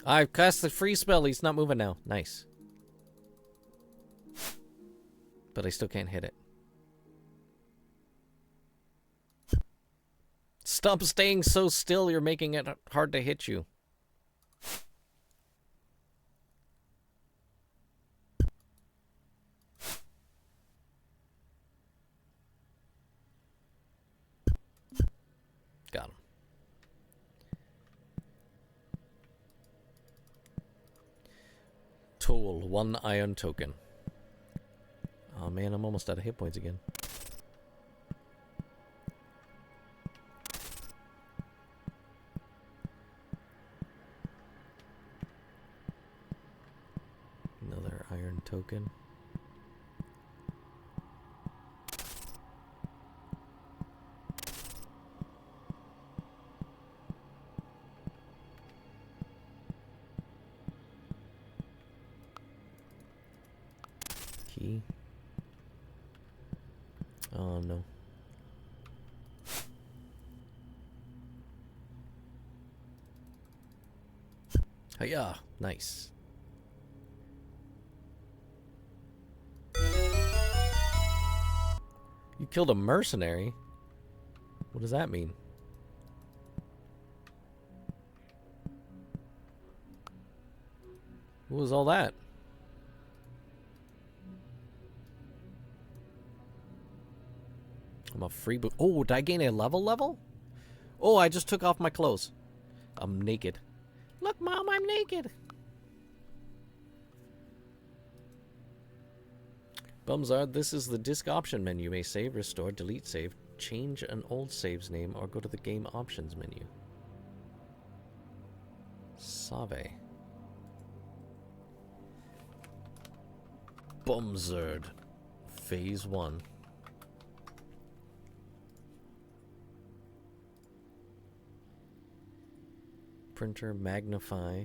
I've cast the free spell. He's not moving now. Nice. But I still can't hit it. Stop staying so still. You're making it hard to hit you. Got him. Toll, 1 iron token. Oh man, I'm almost out of hit points again. Another iron token. Key. Oh no. Hiya! Nice. You killed a mercenary? What does that mean? What was all that? I'm a free boot. Oh, did I gain a level? Oh, I just took off my clothes. I'm naked. Look, Mom, I'm naked. Bumzard, this is the disk option menu. You may save, restore, delete save, change an old save's name, or go to the game options menu. Save. Bumzard. Phase 1. Printer, magnify.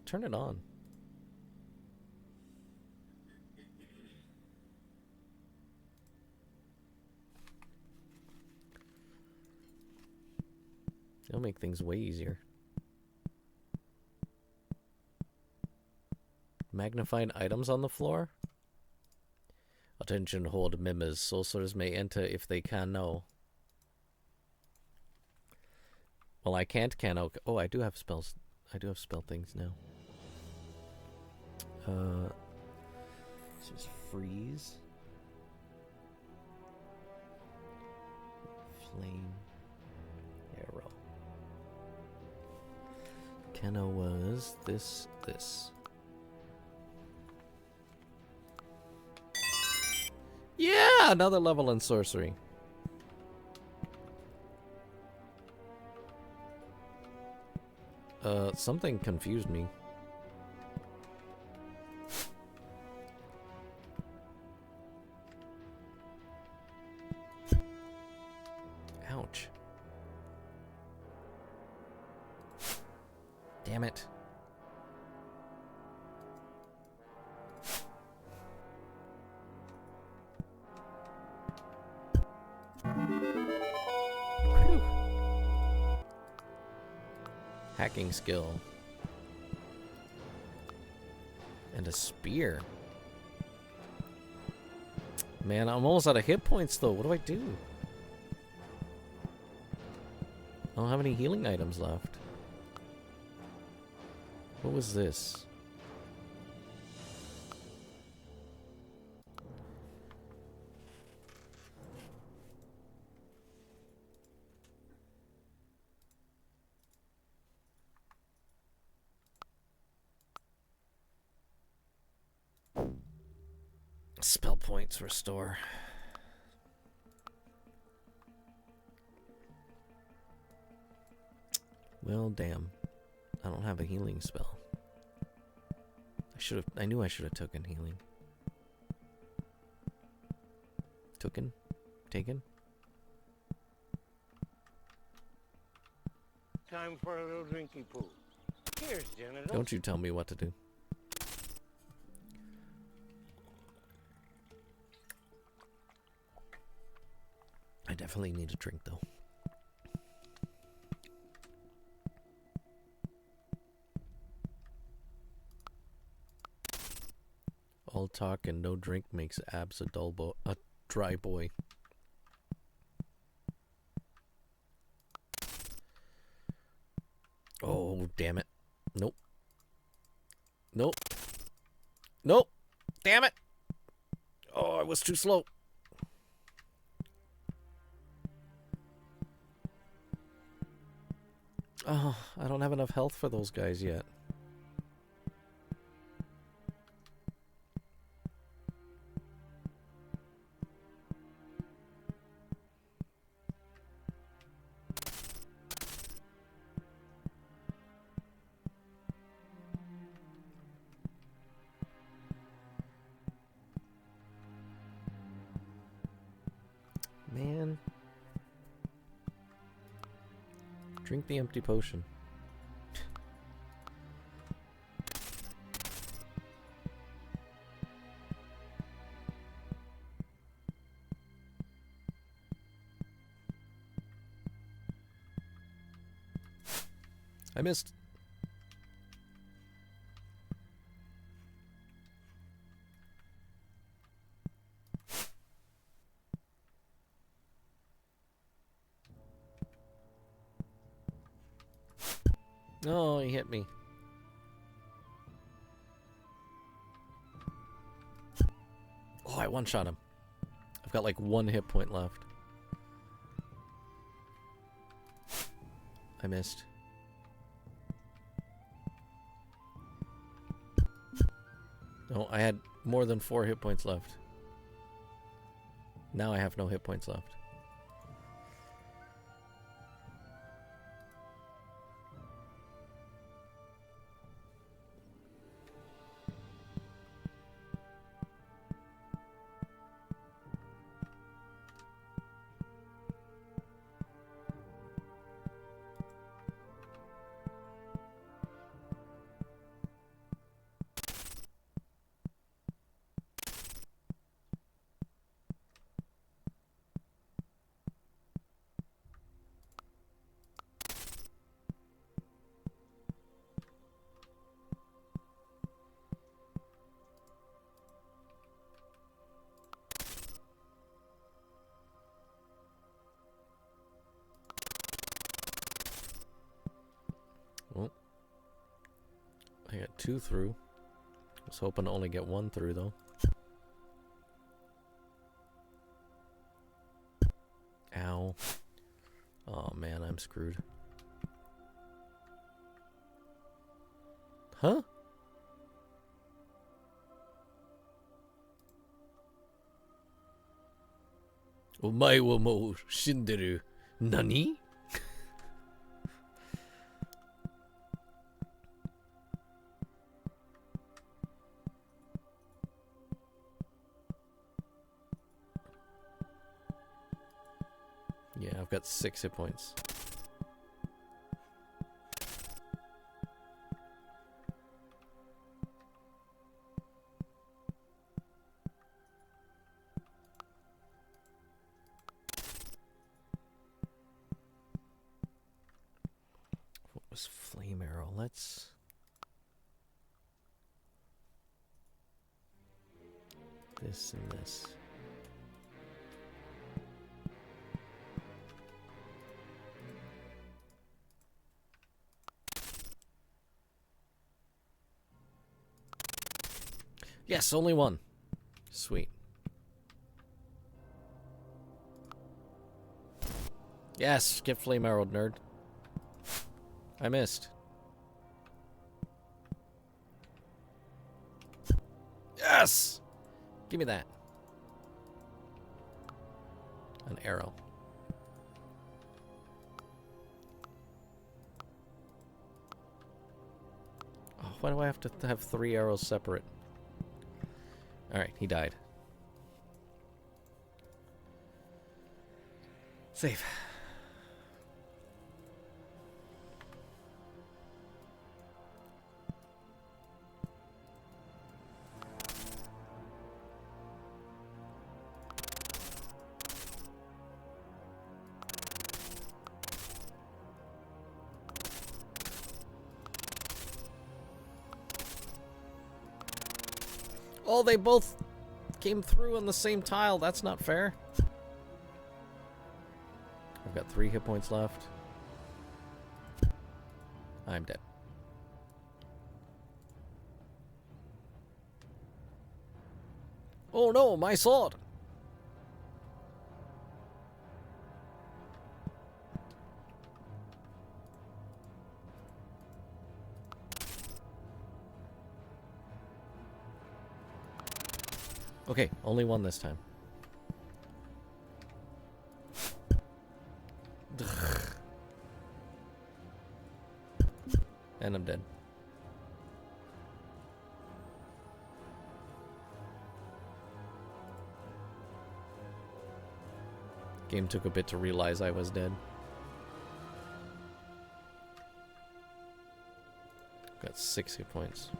Turn it on. It'll make things way easier. Magnified items on the floor? Attention, hold members. Sorcerers may enter if they can know. Well, I can't can. Oh, I do have spells. I do have spell things now. Just freeze. Flame. Arrow. Keno was this. Yeah, another level in sorcery. Something confused me. Ouch. Damn it. Whew. Hacking skill. And a spear. Man, I'm almost out of hit points, though. What do I do? I don't have any healing items left. What was this? Spell points restore. Well, damn. I don't have a healing spell. I knew I should have taken healing. Taken? Time for a little drinking pool. Cheers, Jenna. Don't you tell me what to do. I definitely need a drink, though. All talk and no drink makes abs a dry boy. Oh, damn it. Nope. Nope. Nope. Damn it. Oh, I was too slow. Oh, I don't have enough health for those guys yet. Man. Drink the empty potion. I missed. Oh, he hit me. Oh, I one-shot him. I've got like 1 hit point left. I missed. No, I had more than 4 hit points left. Now I have no hit points left. Well, I got 2 through. I was hoping to only get 1 through, though. Ow. Oh, man, I'm screwed. Huh? Omae wa mou shinderu. Nani? Yeah, I've got 6 hit points. What was flame arrow? Let's... This and this. Yes, only one. Sweet. Yes, get flame arrowed, nerd. I missed. Yes! Give me that. An arrow. Oh, why do I have to have 3 arrows separate? Alright, he died. Save. Oh, they both came through on the same tile. That's not fair. I've got 3 hit points left. I'm dead. Oh no, my sword! Okay, only one this time. And I'm dead. Game took a bit to realize I was dead. Got 6 hit points.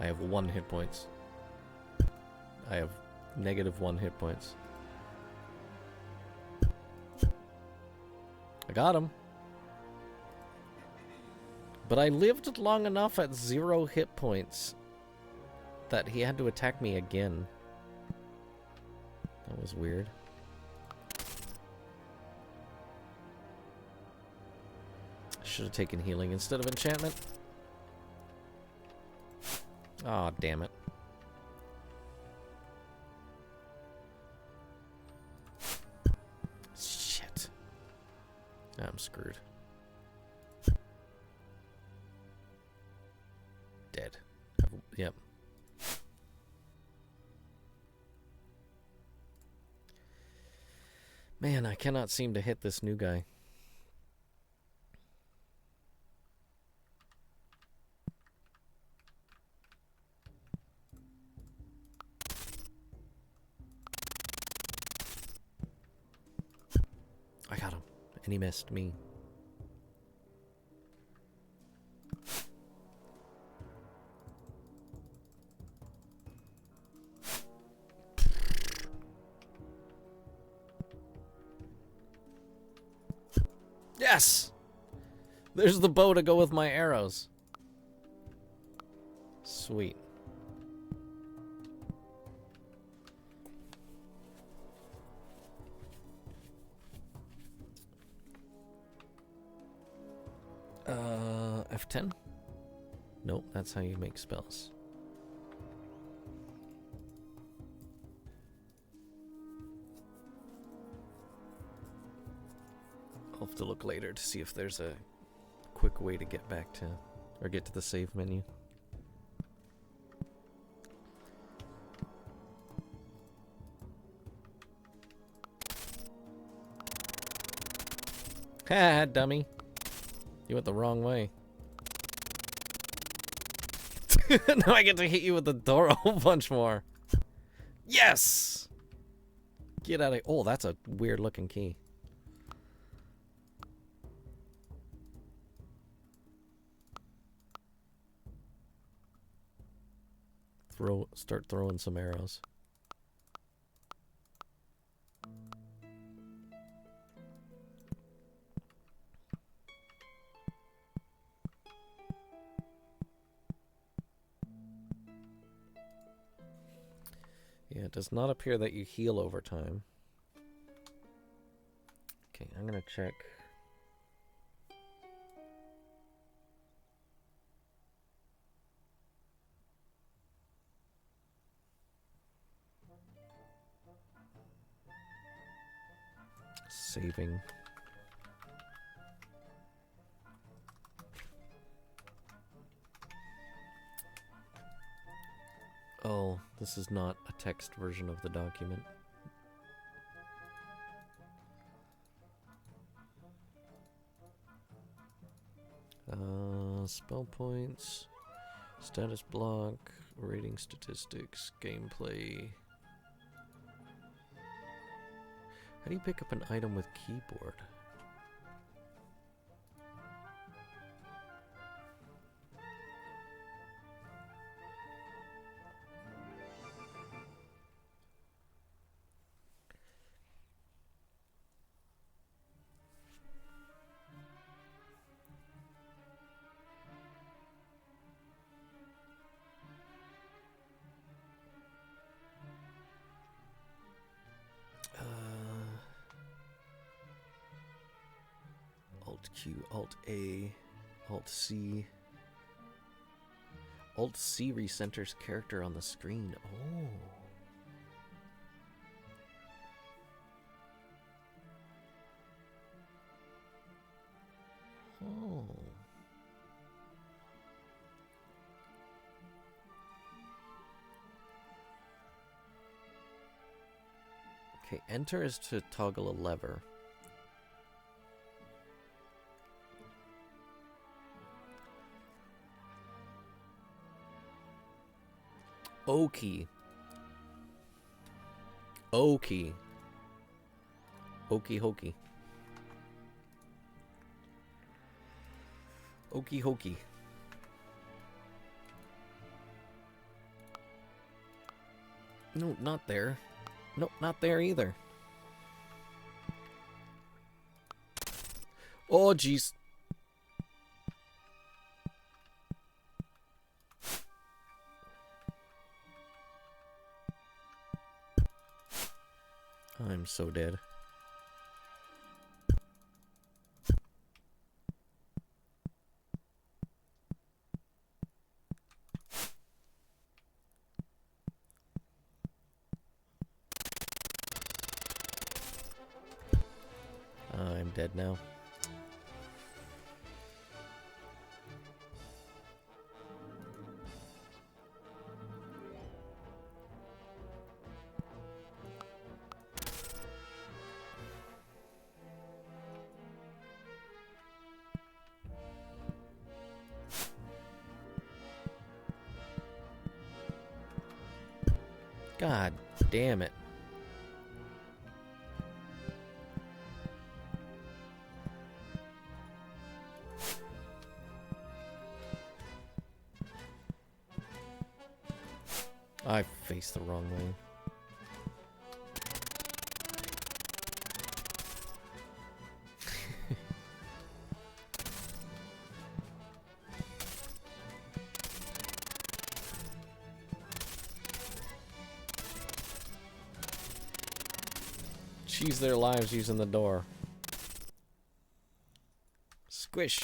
I have 1 hit points. I have -1 hit points. I got him. But I lived long enough at 0 hit points that he had to attack me again. That was weird. I should have taken healing instead of enchantment. Aw, damn it. Shit. Now I'm screwed. Dead. Yep. Man, I cannot seem to hit this new guy. I got him, and he missed me. Yes! There's the bow to go with my arrows. Sweet. F10? Nope, that's how you make spells. I'll have to look later to see if there's a quick way to get back to, or get to the save menu. Ha, dummy. You went the wrong way. Now I get to hit you with the door a whole bunch more. Yes! Get out of here. Oh, that's a weird looking key. Start throwing some arrows. Yeah, it does not appear that you heal over time. Okay, I'm gonna check. Saving. Oh, this is not a text version of the document. Spell points, status block, rating statistics, gameplay. How do you pick up an item with keyboard? Alt Q, Alt A, Alt C. Alt C recenters character on the screen. Oh. Oh. Okay, enter is to toggle a lever. O-key. O-key. Okey hokey. Okey hokey. No, not there. Nope, not there either. Oh, jeez. I'm so dead. I'm dead now. God damn it. I faced the wrong way. Cheese their lives using the door. Squish.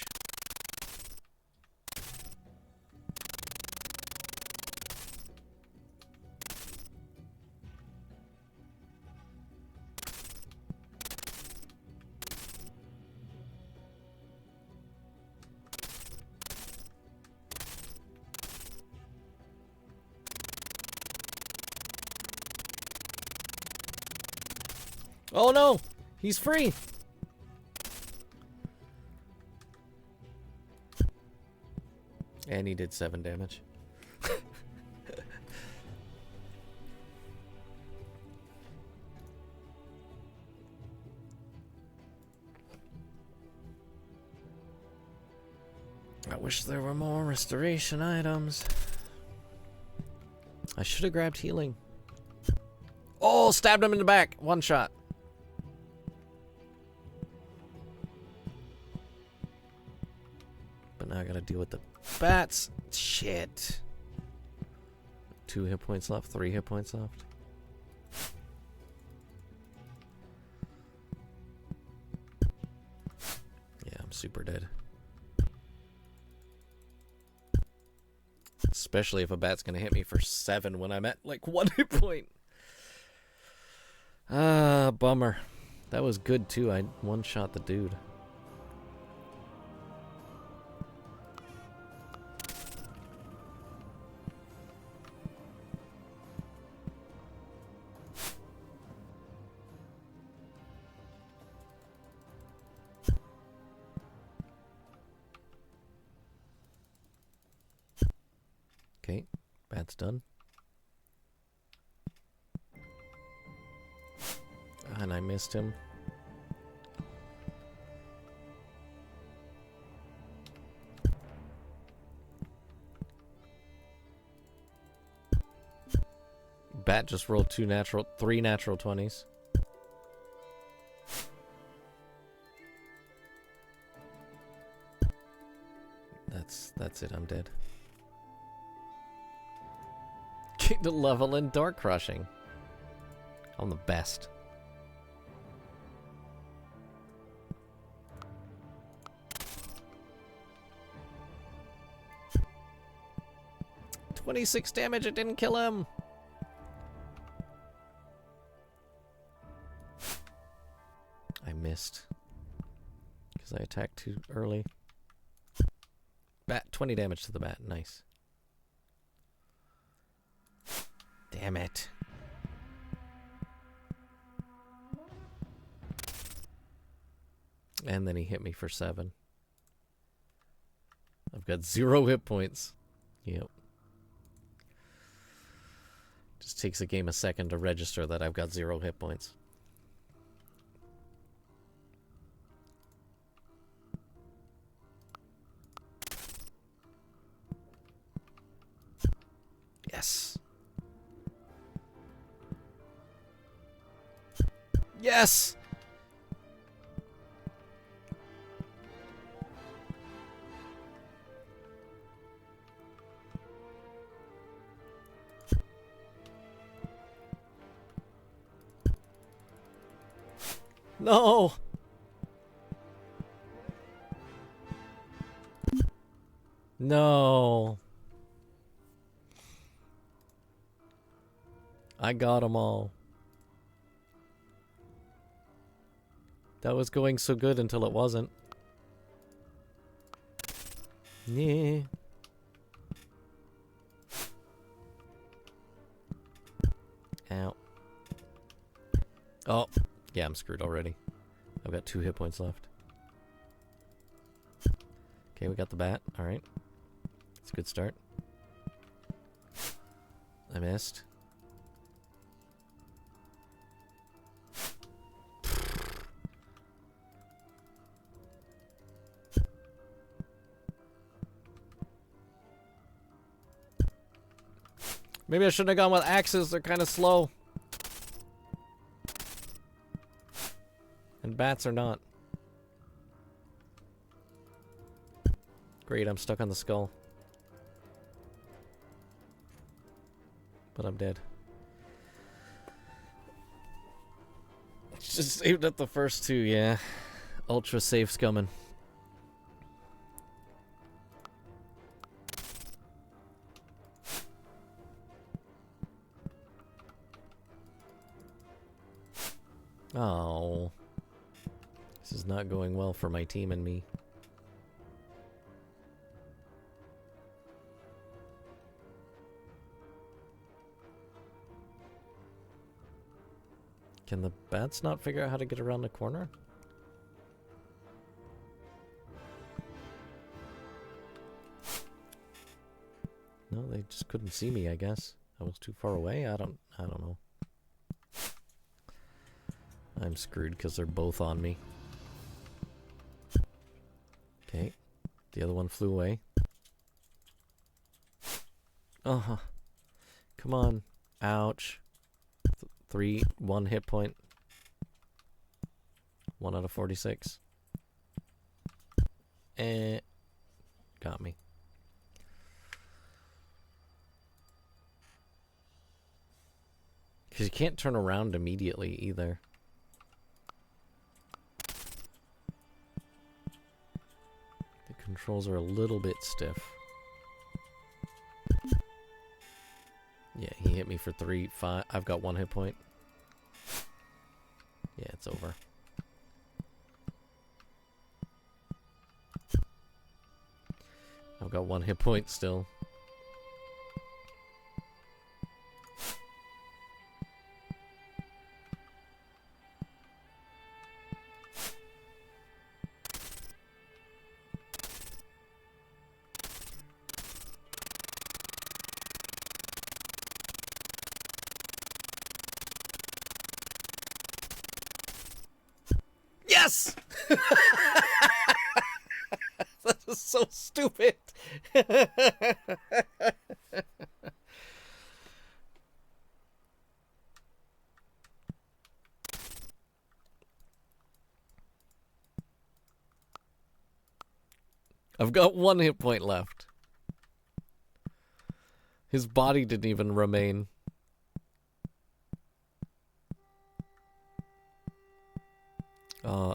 Oh no! He's free! And he did 7 damage. I wish there were more restoration items. I should have grabbed healing. Oh, stabbed him in the back. One shot. But now I gotta deal with the bats. Shit. 2 hit points left, 3 hit points left. super dead. Especially if a bat's gonna hit me for 7 when I'm at like 1 hit point. Ah, bummer. That was good too. I one-shot the dude. Okay, bat's done. And I missed him. Bat just rolled 3 natural 20s. That's it, I'm dead. Gained a level in door crushing. I'm the best. "26 damage, it didn't kill him!" I missed. Because I attacked too early. Bat, 20 damage to the bat, nice. Damn it. And then he hit me for 7. I've got 0 hit points. Yep. Just takes a game a second to register that I've got 0 hit points. Yes. Yes! No! No! I got them all. That was going so good until it wasn't. Yeah. Ow. Oh. Yeah, I'm screwed already. I've got 2 hit points left. Okay, we got the bat. Alright. It's a good start. I missed. Maybe I shouldn't have gone with axes. They're kind of slow. And bats are not. Great, I'm stuck on the skull. But I'm dead. Just saved up the first 2, yeah. Ultra safe scumming. Oh. This is not going well for my team and me. Can the bats not figure out how to get around the corner? No, they just couldn't see me, I guess. I was too far away. I don't know. I'm screwed because they're both on me. Okay. The other one flew away. Uh-huh. Come on. Ouch. 1 hit point. 1 out of 46. Got me. Because you can't turn around immediately either. Controls are a little bit stiff. Yeah, he hit me for 3, 5. I've got 1 hit point. Yeah, it's over. I've got 1 hit point still. Yes! That is so stupid. I've got 1 hit point left. His body didn't even remain.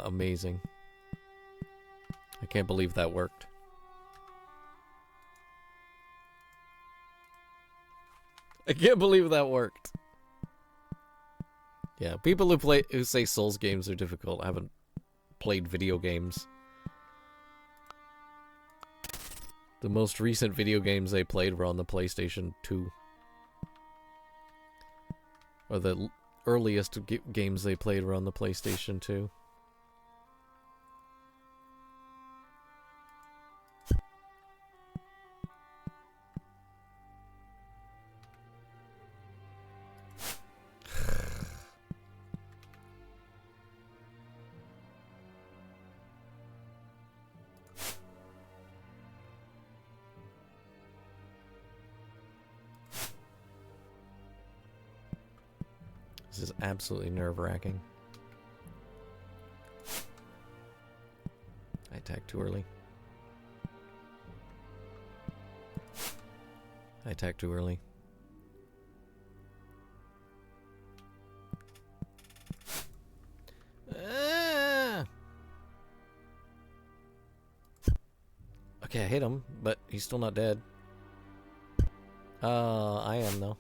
Amazing. I can't believe that worked. I can't believe that worked. Yeah, people who say Souls games are difficult haven't played video games. The most recent video games they played were on the PlayStation 2. Or the earliest games they played were on the PlayStation 2. This is absolutely nerve-wracking. I attacked too early. I attacked too early. Okay, I hit him, but he's still not dead. I am though.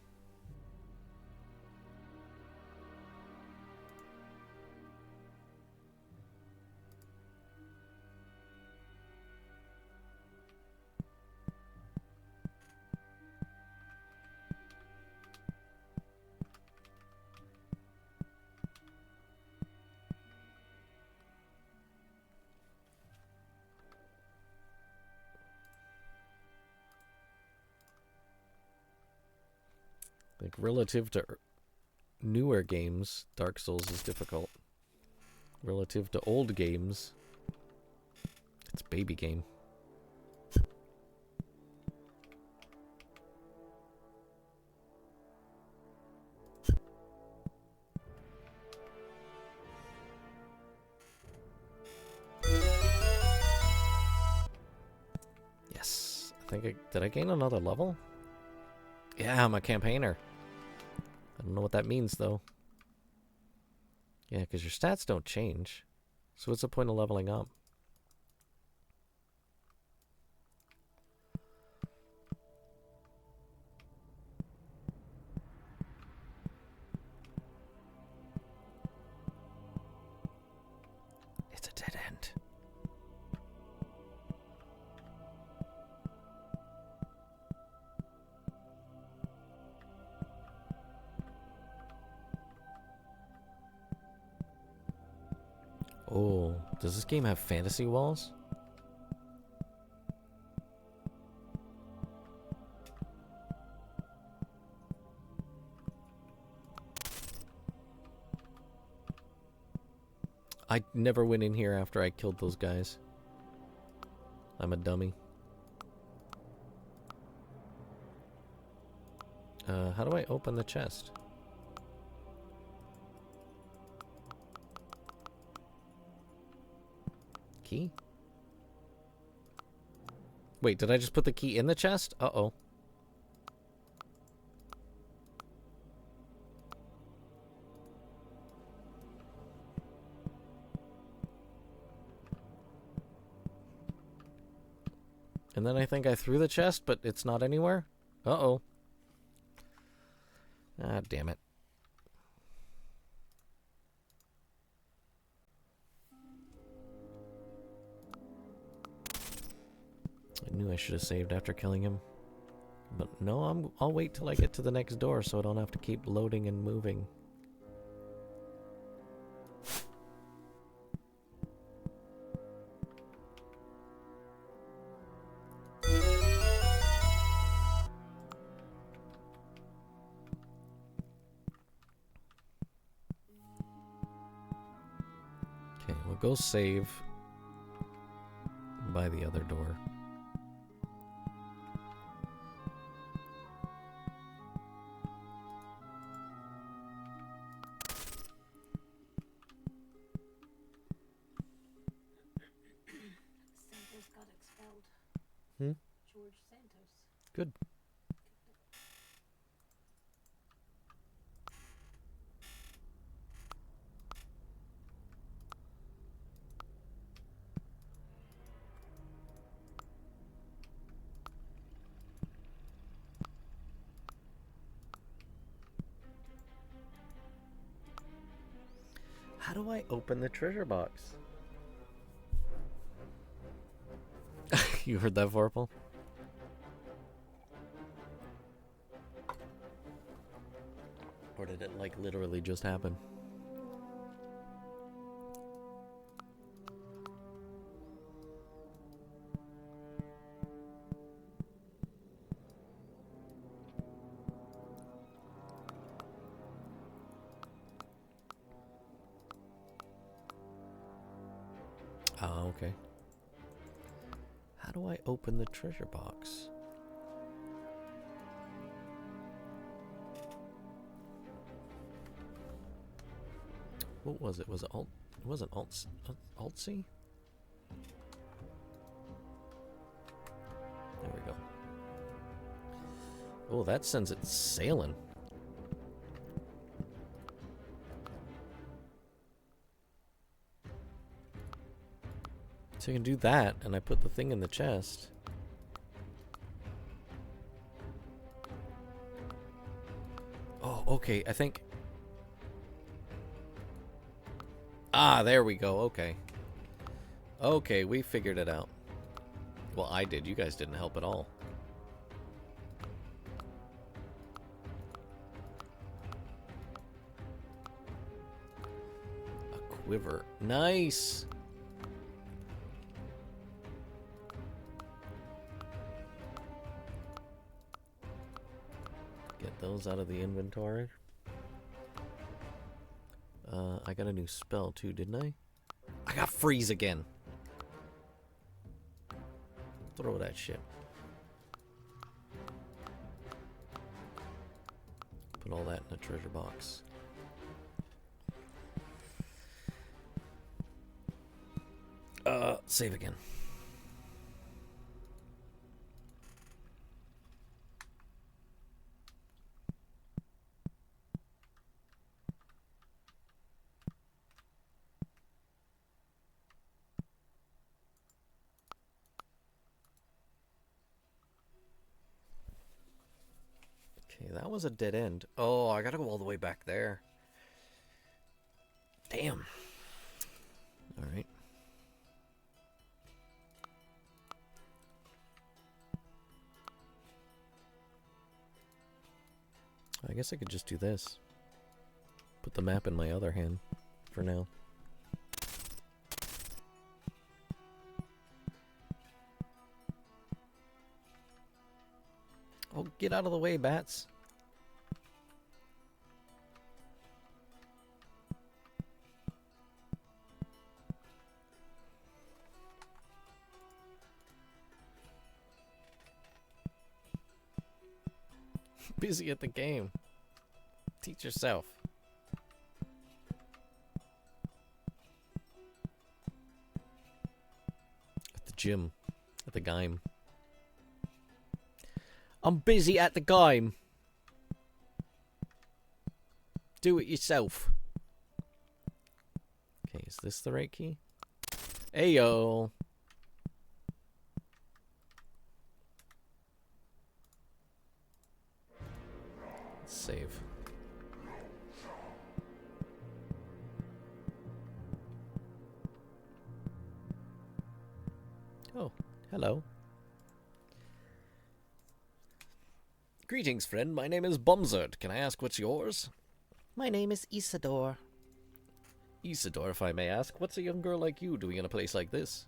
Like, relative to newer games, Dark Souls is difficult. Relative to old games, it's a baby game. Yes. Did I gain another level? Yeah, I'm a campaigner. I don't know what that means, though. Yeah, because your stats don't change. So what's the point of leveling up? It's a dead end. Oh, does this game have fantasy walls? I never went in here after I killed those guys. I'm a dummy. How do I open the chest? Key? Wait, did I just put the key in the chest? Uh-oh. And then I think I threw the chest, but it's not anywhere. Uh-oh. Ah, damn it. I knew I should have saved after killing him. But no, I'll wait till I get to the next door so I don't have to keep loading and moving. Okay, we'll go save by the other door. Santos got expelled. Hmm? George Santos. Good. How do I open the treasure box? You heard that, Vorpal? Or did it, like, literally just happen? Ah, okay. How do I open the treasure box? What was it? Was it Alt? It wasn't Alt-C? There we go. Oh, that sends it sailing. So you can do that, and I put the thing in the chest. Oh, okay, I think... Ah, there we go, okay. Okay, we figured it out. Well, I did, you guys didn't help at all. A quiver. Nice! Get those out of the inventory. I got a new spell too, didn't I? I got freeze again. Throw that shit. Put all that in the treasure box. Save again. Okay, that was a dead end. Oh, I gotta go all the way back there. Damn. Alright. I guess I could just do this. Put the map in my other hand for now. Oh, get out of the way, bats. Busy at the game. Teach yourself. At the gym. At the game. I'm busy at the game. Do it yourself. Okay, is this the right key? Ayo. save. Oh, hello. Greetings, friend. My name is Bumzard. Can I ask what's yours? My name is Isidore. Isidore, if I may ask, what's a young girl like you doing in a place like this?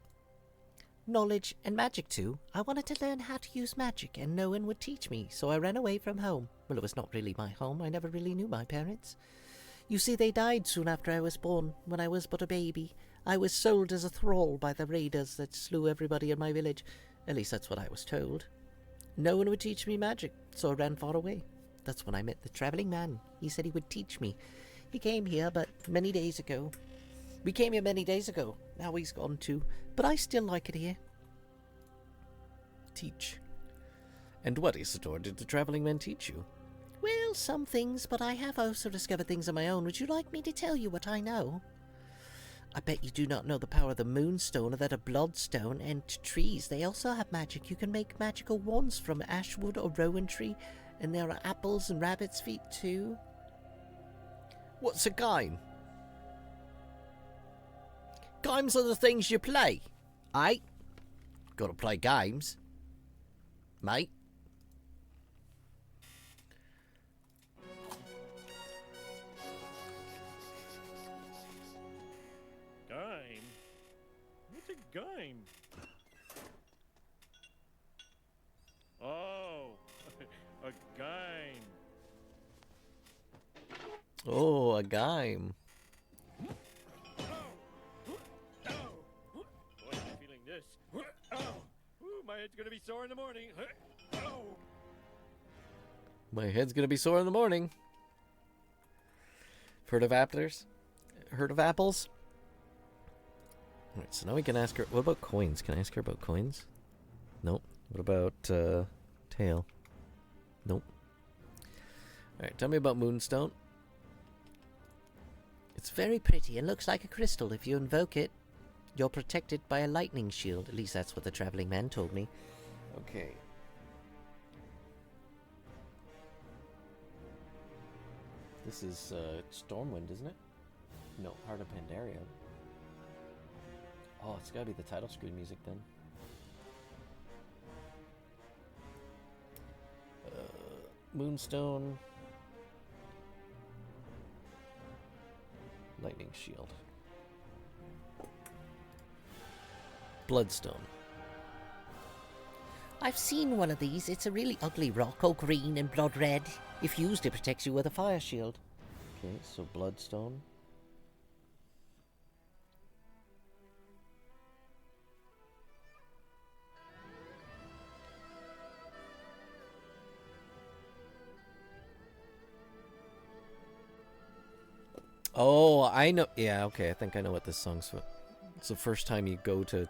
Knowledge and magic too. I wanted to learn how to use magic, and no one would teach me, so I ran away from home. Well, it was not really my home. I never really knew my parents. You see, they died soon after I was born, when I was but a baby. I was sold as a thrall by the raiders that slew everybody in my village. At least that's what I was told. No one would teach me magic, so I ran far away. That's when I met the traveling man. He said he would teach me. He came here, but many days ago. We came here many days ago. Now he's gone too, but I still like it here. Teach. And what, Isidore, did the traveling man teach you? Well, some things, but I have also discovered things of my own. Would you like me to tell you what I know? I bet you do not know the power of the moonstone or that of bloodstone, and trees. They also have magic. You can make magical wands from ashwood or rowan tree, and there are apples and rabbit's feet too. What's a game? Games are the things you play. Aye? Gotta play games, mate. Game? What's a game? Oh, a game. Oh, a game. Boy, I'm feeling this. Ooh, my head's gonna be sore in the morning. My head's gonna be sore in the morning. Heard of apples? Heard of apples? Alright, so now we can ask her. What about coins? Can I ask her about coins? Nope. What about tail? Nope. Alright, tell me about moonstone. It's very pretty and looks like a crystal. If you invoke it, you're protected by a lightning shield. At least that's what the traveling man told me. Okay. This is Stormwind, isn't it? No, Heart of Pandaria. Oh, it's gotta be the title screen music then. Moonstone. Lightning Shield. Bloodstone. I've seen one of these. It's a really ugly rock, all green and blood red. If used, it protects you with a fire shield. Okay, so Bloodstone. Oh, I know. Yeah, okay, I think I know what this song's for. It's the first time you go to...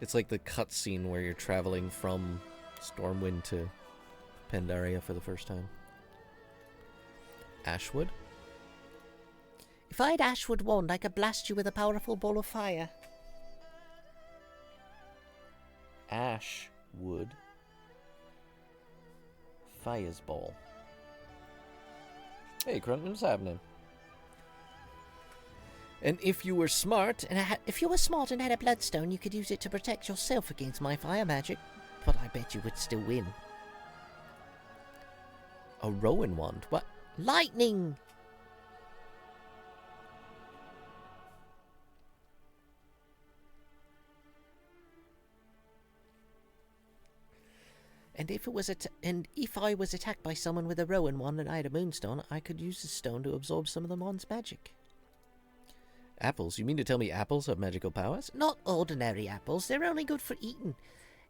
It's like the cutscene where you're traveling from Stormwind to Pandaria for the first time. Ashwood? If I had Ashwood wand, I could blast you with a powerful ball of fire. Ashwood. Fire's ball. Hey, Crunton, what's happening? And if you were smart... If you were smart and had a bloodstone, you could use it to protect yourself against my fire magic. But I bet you would still win. A Rowan wand? What? Lightning! And if I was attacked by someone with a Rowan wand and I had a moonstone, I could use the stone to absorb some of the wand's magic. Apples? You mean to tell me apples have magical powers? Not ordinary apples. They're only good for eating.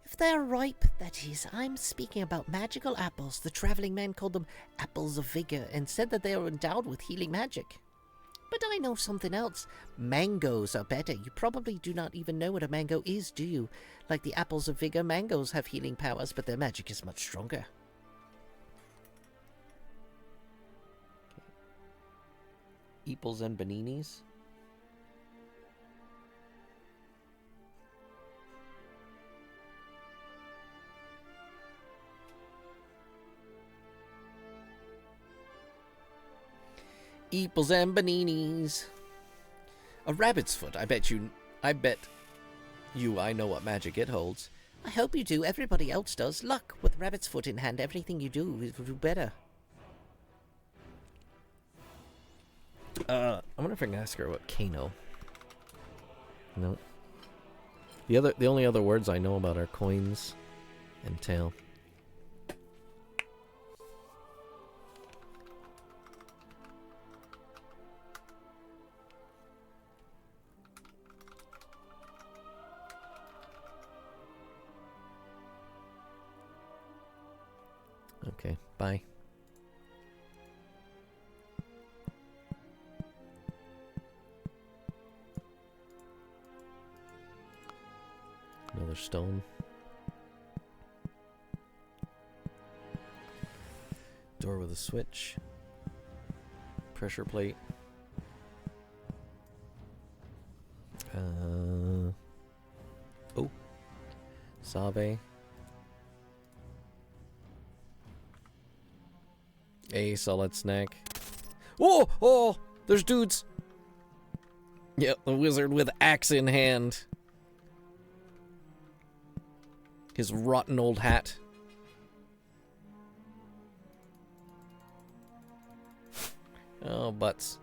If they're ripe, that is. I'm speaking about magical apples. The traveling man called them apples of vigor and said that they are endowed with healing magic. But I know something else. Mangoes are better. You probably do not even know what a mango is, do you? Like the apples of vigor, mangoes have healing powers, but their magic is much stronger. Eeples and baninis? Eeples and baninis. A rabbit's foot. I bet you I know what magic it holds. I hope you do. Everybody else does. Luck. With rabbit's foot in hand, everything you do will do better. I wonder if I can ask her about Kano. No. The only other words I know about are coins and tail. Okay, bye. Another stone. Door with a switch. Pressure plate. Oh. Save. A solid snack. Oh! Oh! There's dudes! Yep, the wizard with axe in hand. His rotten old hat. Oh, butts.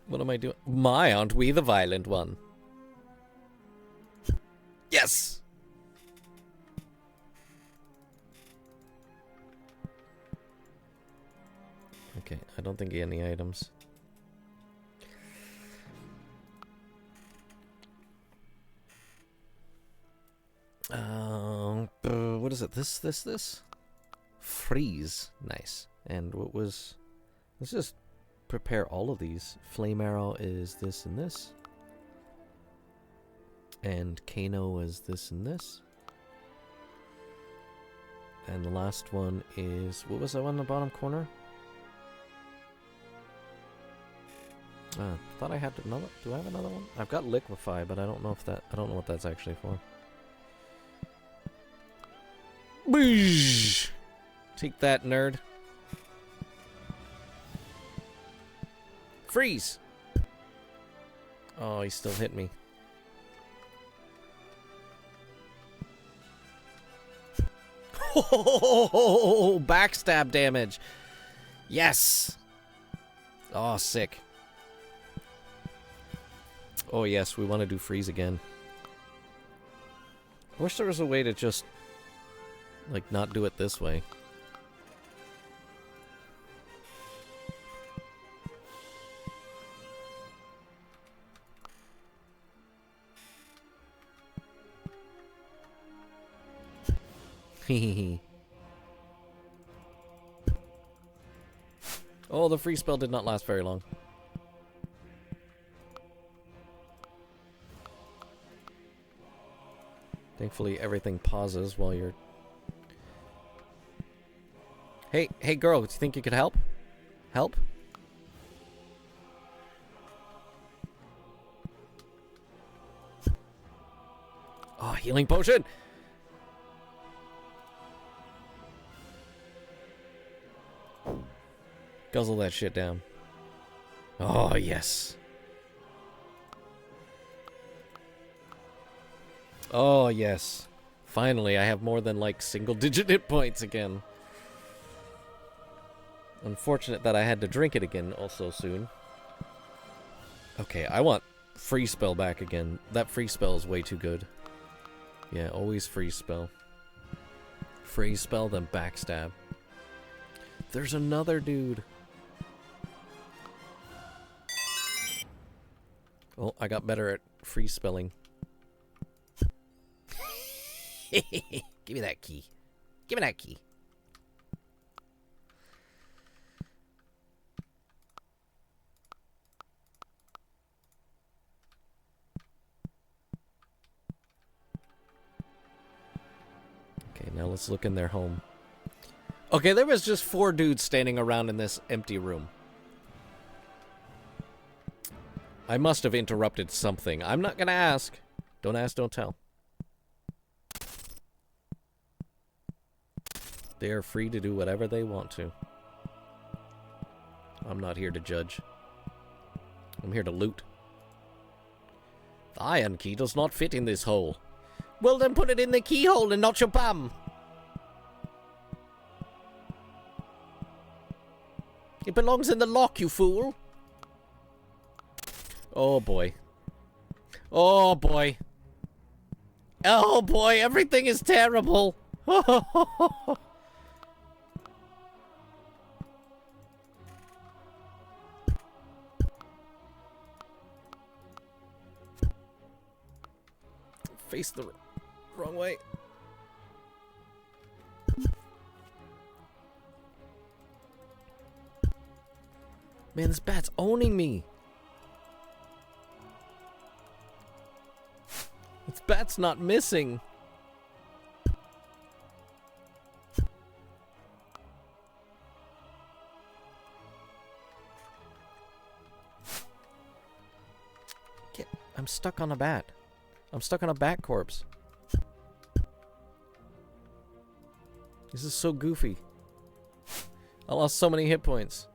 What am I doing? My, aren't we the violent one? Yes! Okay, I don't think any items. What is it? This? Freeze. Nice. And what was... Let's just prepare all of these. Flame arrow is this and this. And Kano is this and this. And the last one is... What was that one in the bottom corner? Thought I had another... Do I have another one? I've got liquefy, but I don't know if that... I don't know what that's actually for. Boosh! Take that, nerd. Freeze! Oh, he still hit me. Oh, backstab damage. Yes. Oh, sick. Oh, yes, we want to do freeze again. I wish there was a way to just, like, not do it this way. Hehehe. Oh, the free spell did not last very long. Thankfully, everything pauses while you're... Hey girl, do you think you could help? Help? Oh, healing potion! Guzzle that shit down. Oh, yes. Oh, yes. Finally, I have more than, like, single-digit hit points again. Unfortunate that I had to drink it again also soon. Okay, I want free spell back again. That free spell is way too good. Yeah, always free spell. Free spell, then backstab. There's another dude. Oh, I got better at free spelling. Give me that key. Give me that key. Okay, now let's look in their home. Okay, there was just 4 dudes standing around in this empty room. I must have interrupted something. I'm not gonna ask. Don't ask, don't tell. They are free to do whatever they want to. I'm not here to judge. I'm here to loot. The iron key does not fit in this hole. Well, then put it in the keyhole and not your bum. It belongs in the lock, you fool. Oh boy. Oh boy. Oh boy, everything is terrible. Face the wrong way. Man, this bat's owning me. This bat's not missing. I'm stuck on a bat. I'm stuck on a bat corpse. This is so goofy. I lost so many hit points.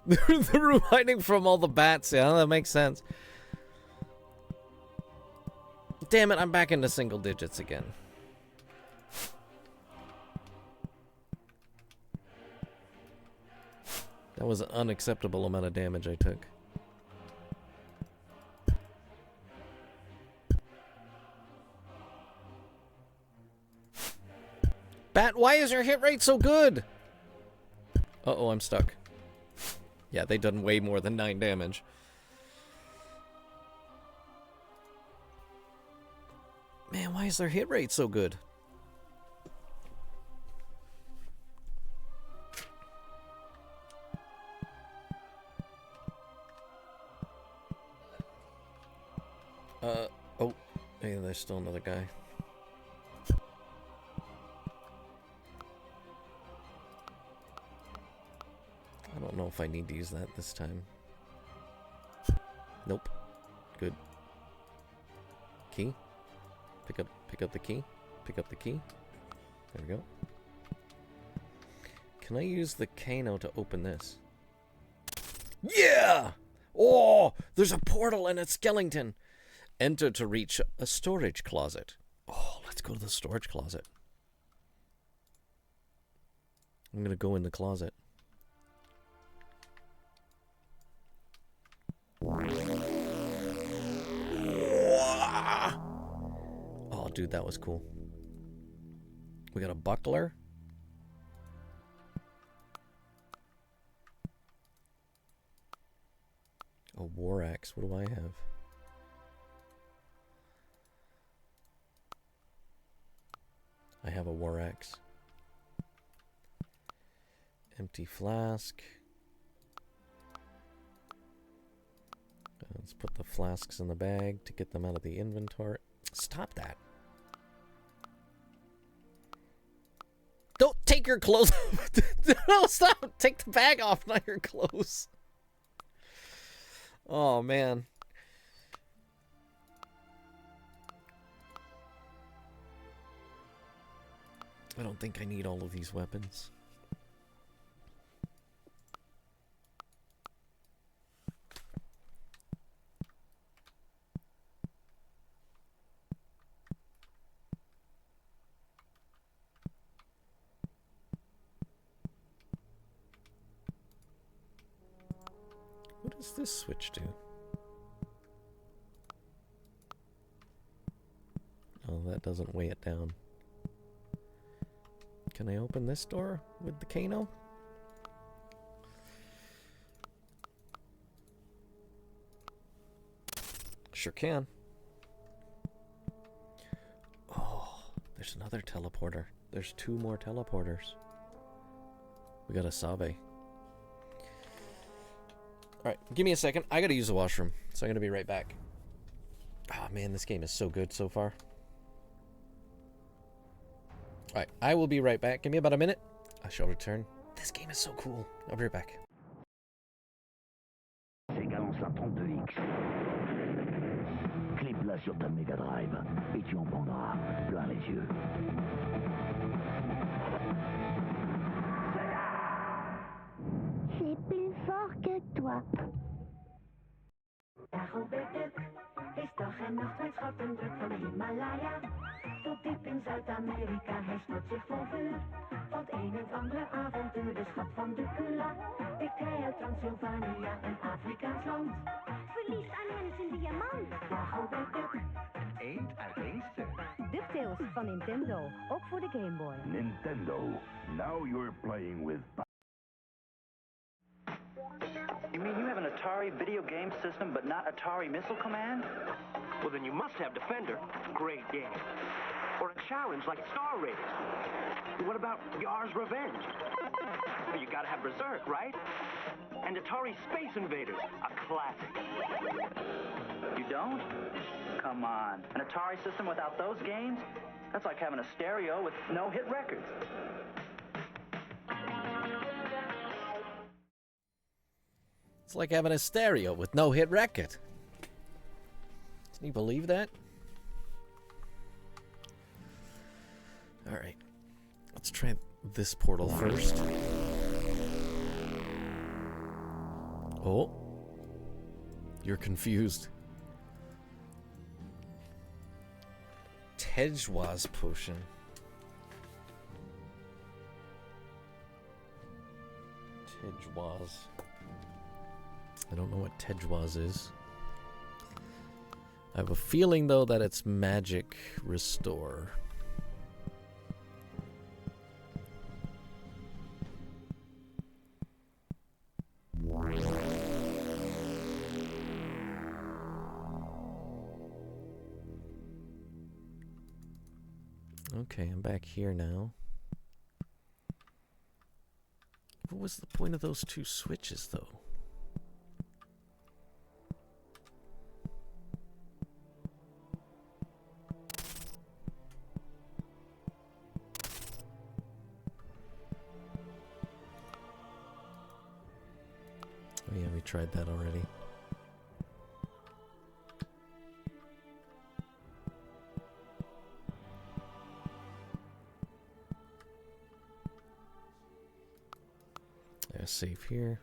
They're hiding from all the bats. Yeah, that makes sense. Damn it, I'm back into single digits again. That was an unacceptable amount of damage I took. Bat, why is your hit rate so good? Uh-oh, I'm stuck. Yeah, they done way more than 9 damage. Man, why is their hit rate so good? Oh, hey, there's still another guy. I don't know if I need to use that this time. Nope. Good. Key. Pick up the key. Pick up the key. There we go. Can I use the Kano to open this? Yeah! Oh, there's a portal and a skeleton. Enter to reach a storage closet. Oh, let's go to the storage closet. I'm gonna go in the closet. Oh, dude, that was cool. We got a buckler. A war axe. What do I have? I have a war axe. Empty flask. Let's put the flasks in the bag to get them out of the inventory. Stop that. Don't take your clothes off. No, stop. Take the bag off, not your clothes. Oh, man. I don't think I need all of these weapons. What does this switch do? Oh, that doesn't weigh it down. Can I open this door with the Kano? Sure can. Oh, there's another teleporter. There's 2 more teleporters. We got a Sabe. Alright, give me a second. I gotta use the washroom, so I'm gonna be right back. Ah, man, this game is so good so far. Alright, I will be right back. Give me about a minute. I shall return. This game is so cool. I'll be right back. Séquence à 32X. Clip-la sur ta Mega Drive et tu en prendras plein les Dagobert is dag en nacht met schattendruk van de Himalaya tot diep in Zuid-Amerika. Hij stort zich vol vuur van het een en het andere avontuur. De schat van de Kula pikt hij uit Transylvania, een Afrikaans land. Verliefd aan hem is een diamant. Dagobert Eend uit één stuk. DuckTales van Nintendo, ook voor de Game Boy. Nintendo. Now you're playing with... You mean you have an Atari video game system, but not Atari Missile Command? Well, then you must have Defender. Great game. Or a challenge like Star Raiders. What about Yar's Revenge? Well, you gotta have Berserk, right? And Atari Space Invaders, a classic. You don't? Come on. An Atari system without those games? That's like having a stereo with no hit records. It's like having a stereo with no hit record. Can you believe that? Alright. Let's try this portal first. Oh. You're confused. Tejwa's potion. Tejwa's. I don't know what Tejwa's is. I have a feeling, though, that it's magic restore. Okay, I'm back here now. What was the point of those two switches, though? Oh yeah, we tried that already. Yeah, save here.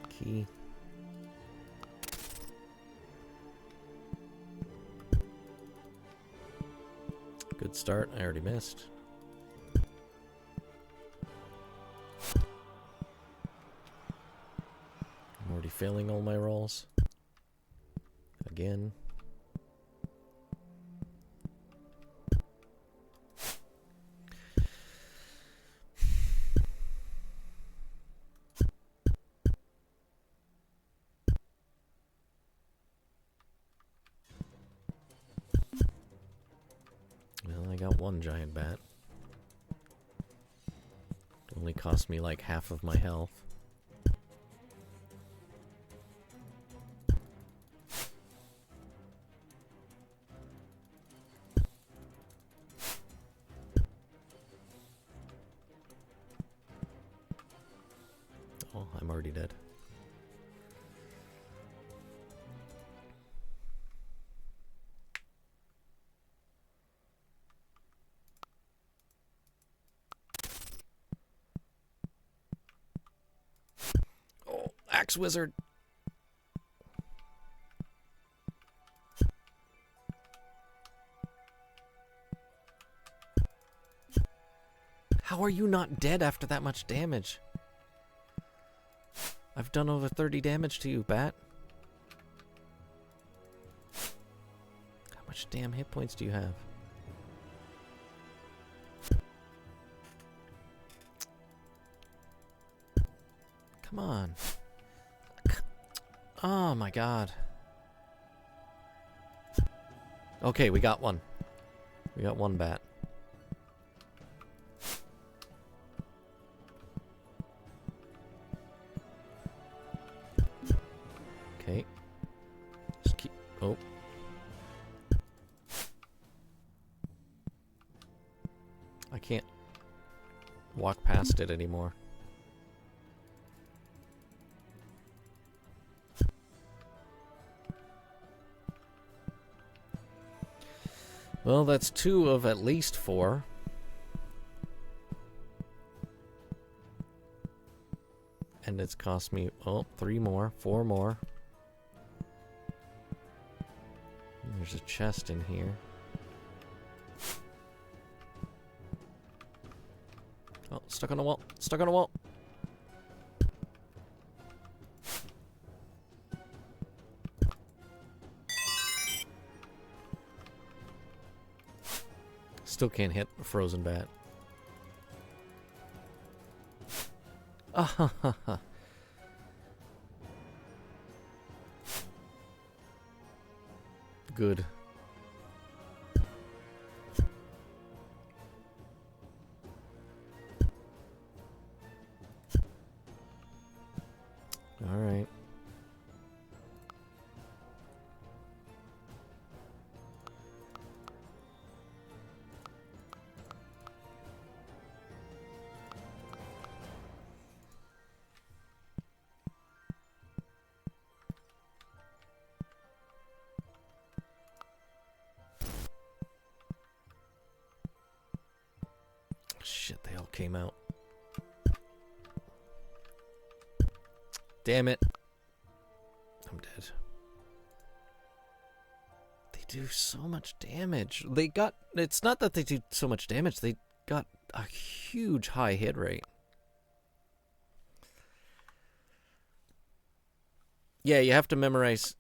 Key. Good start. I already missed. I'm already failing all my rolls. Again. One giant bat. Only cost me like half of my health. Oh, I'm already dead. Axe wizard. How are you not dead after that much damage? I've done over 30 damage to you, bat. How much damn hit points do you have? Come on. Oh my god. Okay, we got one. We got one bat. Okay. Just keep... Oh. I can't walk past it anymore. Well, that's 2 of at least 4. and it's cost me, oh, 3 more, 4 more. There's a chest in here. Oh, stuck on a wall, stuck on a wall. Still can't hit a frozen bat. Ah ha ha ha. Good. All right. Shit, they all came out. Damn it. I'm dead. They do so much damage. They got... It's not that they do so much damage. They got a huge high hit rate. Yeah, you have to memorize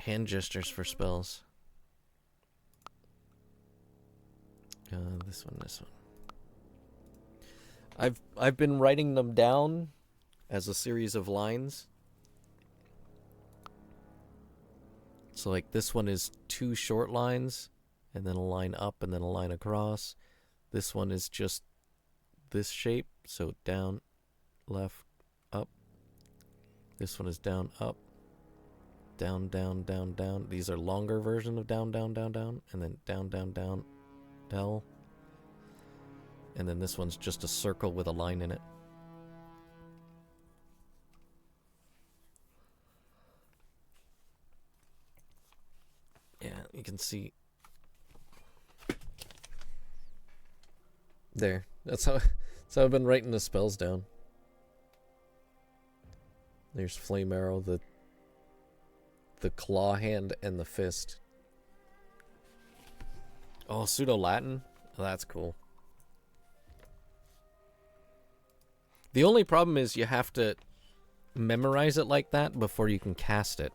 hand gestures for spells. This one, this one. I've been writing them down as a series of lines. So like this one is 2 short lines and then a line up and then a line across. This one is just this shape, so down, left, up. This one is down, up, down, down, down, down. These are longer version of down, down, down, down, and then down, down, down, L. And then this one's just a circle with a line in it. Yeah, you can see. There. That's how I've been writing the spells down. There's Flame Arrow, the Claw Hand, and the Fist. Oh, Pseudo-Latin? Oh, that's cool. The only problem is you have to memorize it like that before you can cast it.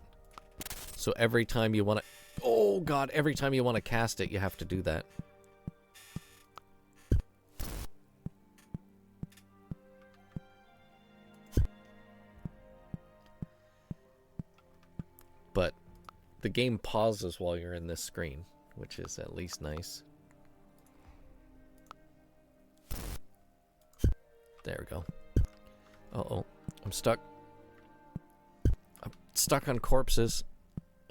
So every time you want to... Oh, God. Every time you want to cast it, you have to do that. But the game pauses while you're in this screen, which is at least nice. There we go. Uh-oh. I'm stuck. I'm stuck on corpses.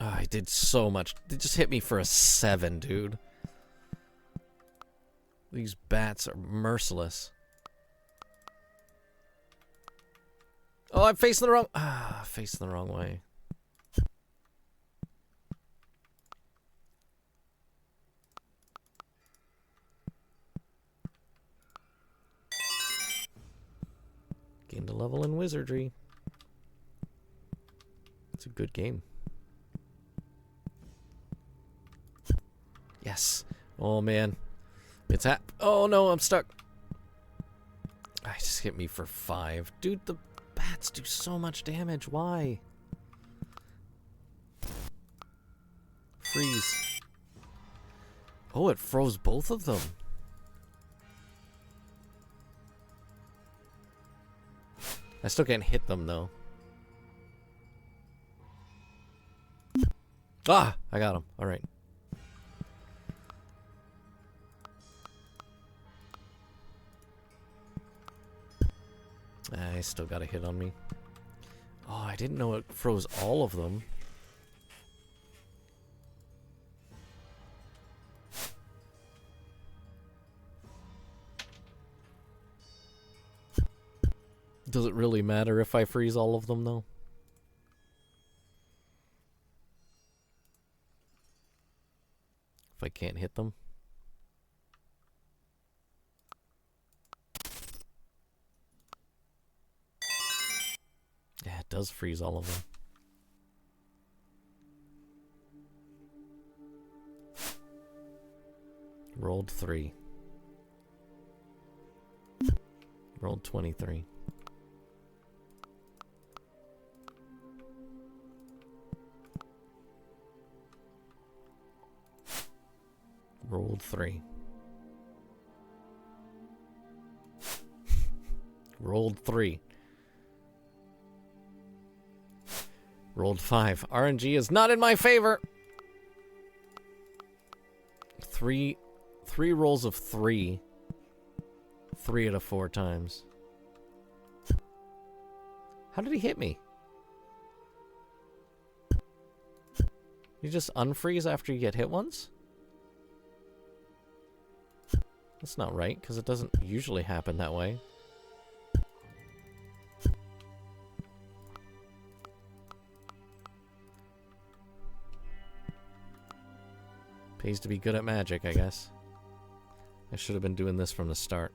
Oh, I did so much. They just hit me for a 7, dude. These bats are merciless. Oh, I'm facing the wrong... facing the wrong way. Gained a level in wizardry. It's a good game. Yes. Oh, man. It's oh, no, I'm stuck. I just hit me for 5. Dude, the bats do so much damage. Why? Freeze. Oh, it froze both of them. I still can't hit them, though. Ah! I got him. Alright. I still got a hit on me. Oh, I didn't know it froze all of them. Does it really matter if I freeze all of them, though? If I can't hit them? does freeze all of them. Rolled 3. Rolled 23. Rolled 3. Rolled 3. Rolled 5. RNG is not in my favor. Three rolls of 3. 3 out of 4 times. How did he hit me? You just unfreeze after you get hit once? That's not right, because it doesn't usually happen that way. Pays to be good at magic, I guess. I should have been doing this from the start.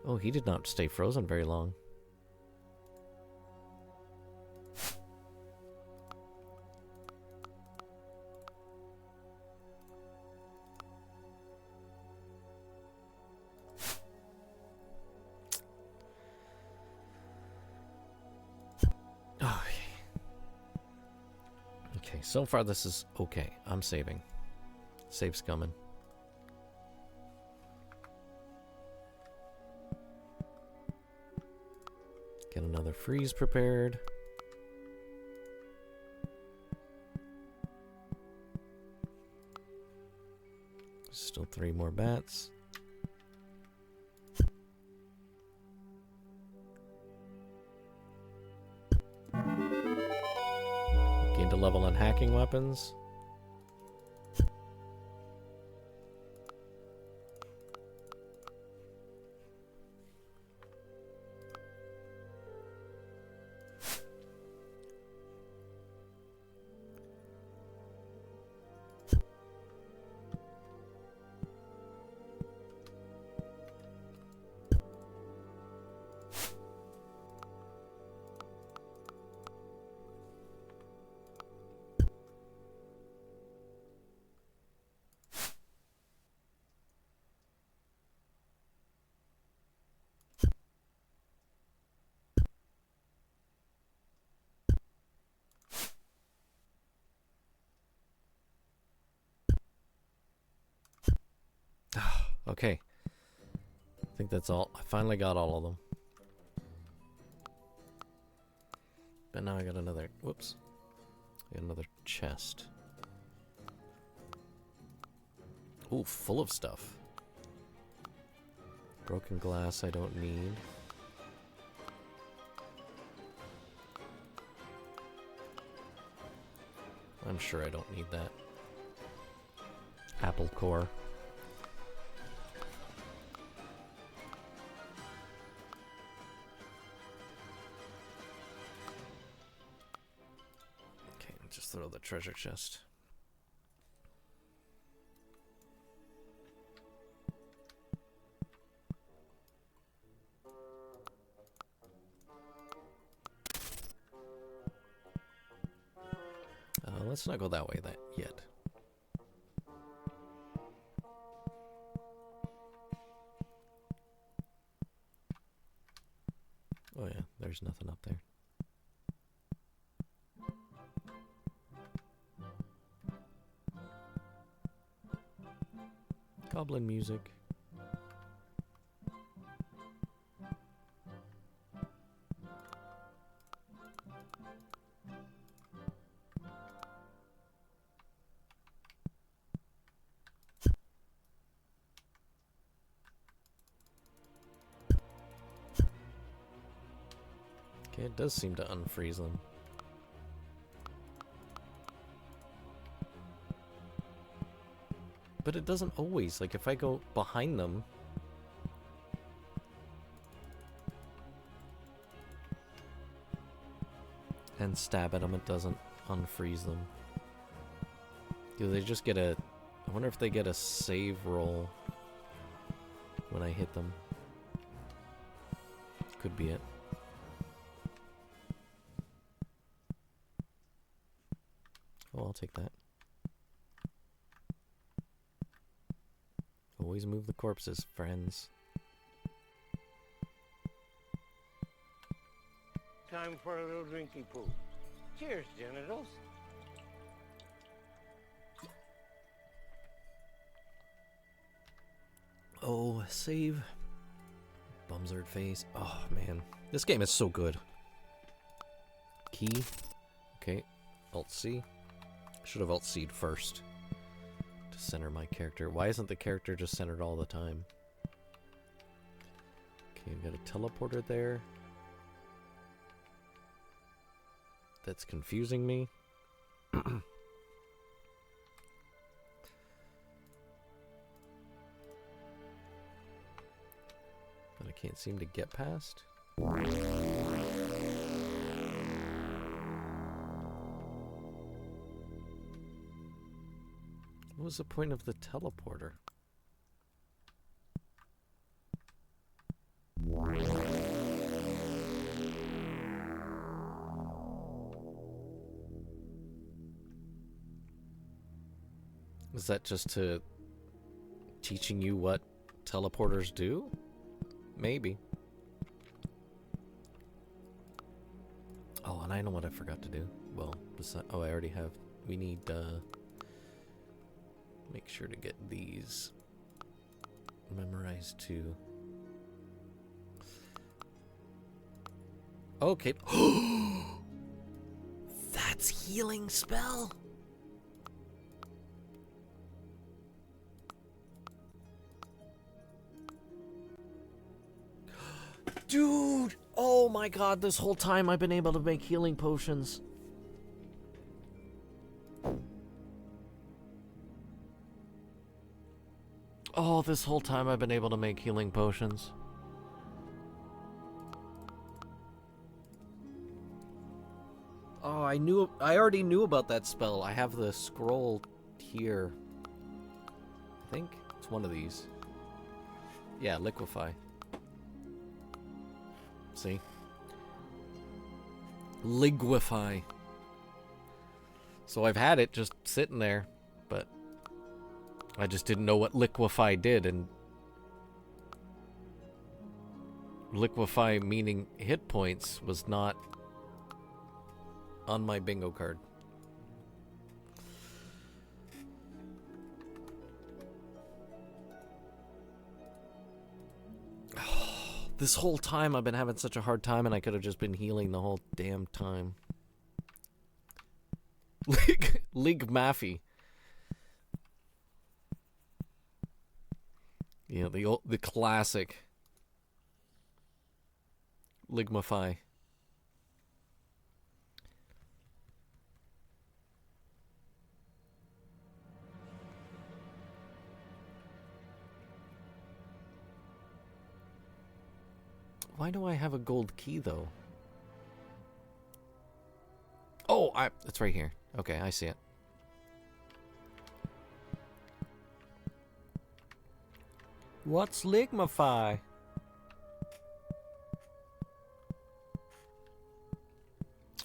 Oh, he did not stay frozen very long. Okay, so far this is okay. I'm saving. Save's coming. Get another freeze prepared. Still 3 more bats. Gained a level on hacking weapons. Okay. I think that's all. I finally got all of them. But now I got another... Whoops. I got another chest. Ooh, full of stuff. Broken glass I don't need. I'm sure I don't need that. Apple core. Throw the treasure chest. Let's not go that way yet. Oh yeah, there's nothing up there. Goblin music. Okay, it does seem to unfreeze them. But it doesn't always. Like, if I go behind them... and stab at them, it doesn't unfreeze them. Do they just get a... I wonder if they get a save roll when I hit them. Could be it. Oh, I'll take that. Always move the corpses, friends. Time for a little drinking pool. Cheers, genitals. Oh, save. Bumsard face. Oh, man. This game is so good. Key. Okay. Alt-C. Should have Alt-C'd first. To center my character. Why isn't the character just centered all the time? Okay, we've got a teleporter there. That's confusing me. That I can't seem to get past. What was the point of the teleporter? Is that just to teaching you what teleporters do? Maybe. Oh, and I know what I forgot to do. Well, besides, oh, I already have. We need, make sure to get these memorized too. Okay. That's healing spell. Dude! Oh my god, this whole time I've been able to make healing potions. Oh, this whole time I've been able to make healing potions. Oh, I already knew about that spell. I have the scroll here. I think it's one of these. Yeah, liquefy. See? Liquefy. So I've had it just sitting there, but I just didn't know what liquefy did, and liquefy meaning hit points was not on my bingo card. This whole time I've been having such a hard time, and I could have just been healing the whole damn time. Lig Maffy. Yeah, the classic Ligmafy. Why do I have a gold key, though? Oh, it's right here. Okay, I see it. What's Ligmafy?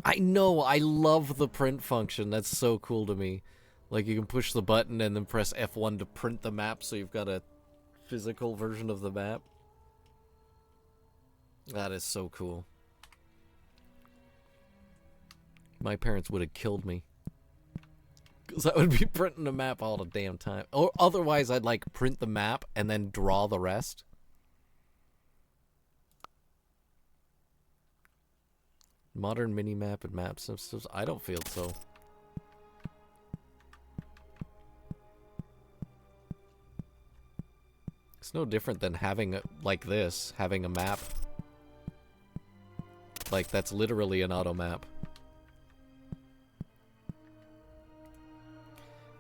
I know, I love the print function. That's so cool to me. Like, you can push the button and then press F1 to print the map, so you've got a physical version of the map. That is so cool. My parents would have killed me. Because I would be printing a map all the damn time. Or otherwise, I'd like print the map and then draw the rest. Modern minimap and map systems. I don't feel so. It's no different than having like this, having a map. Like, that's literally an auto map.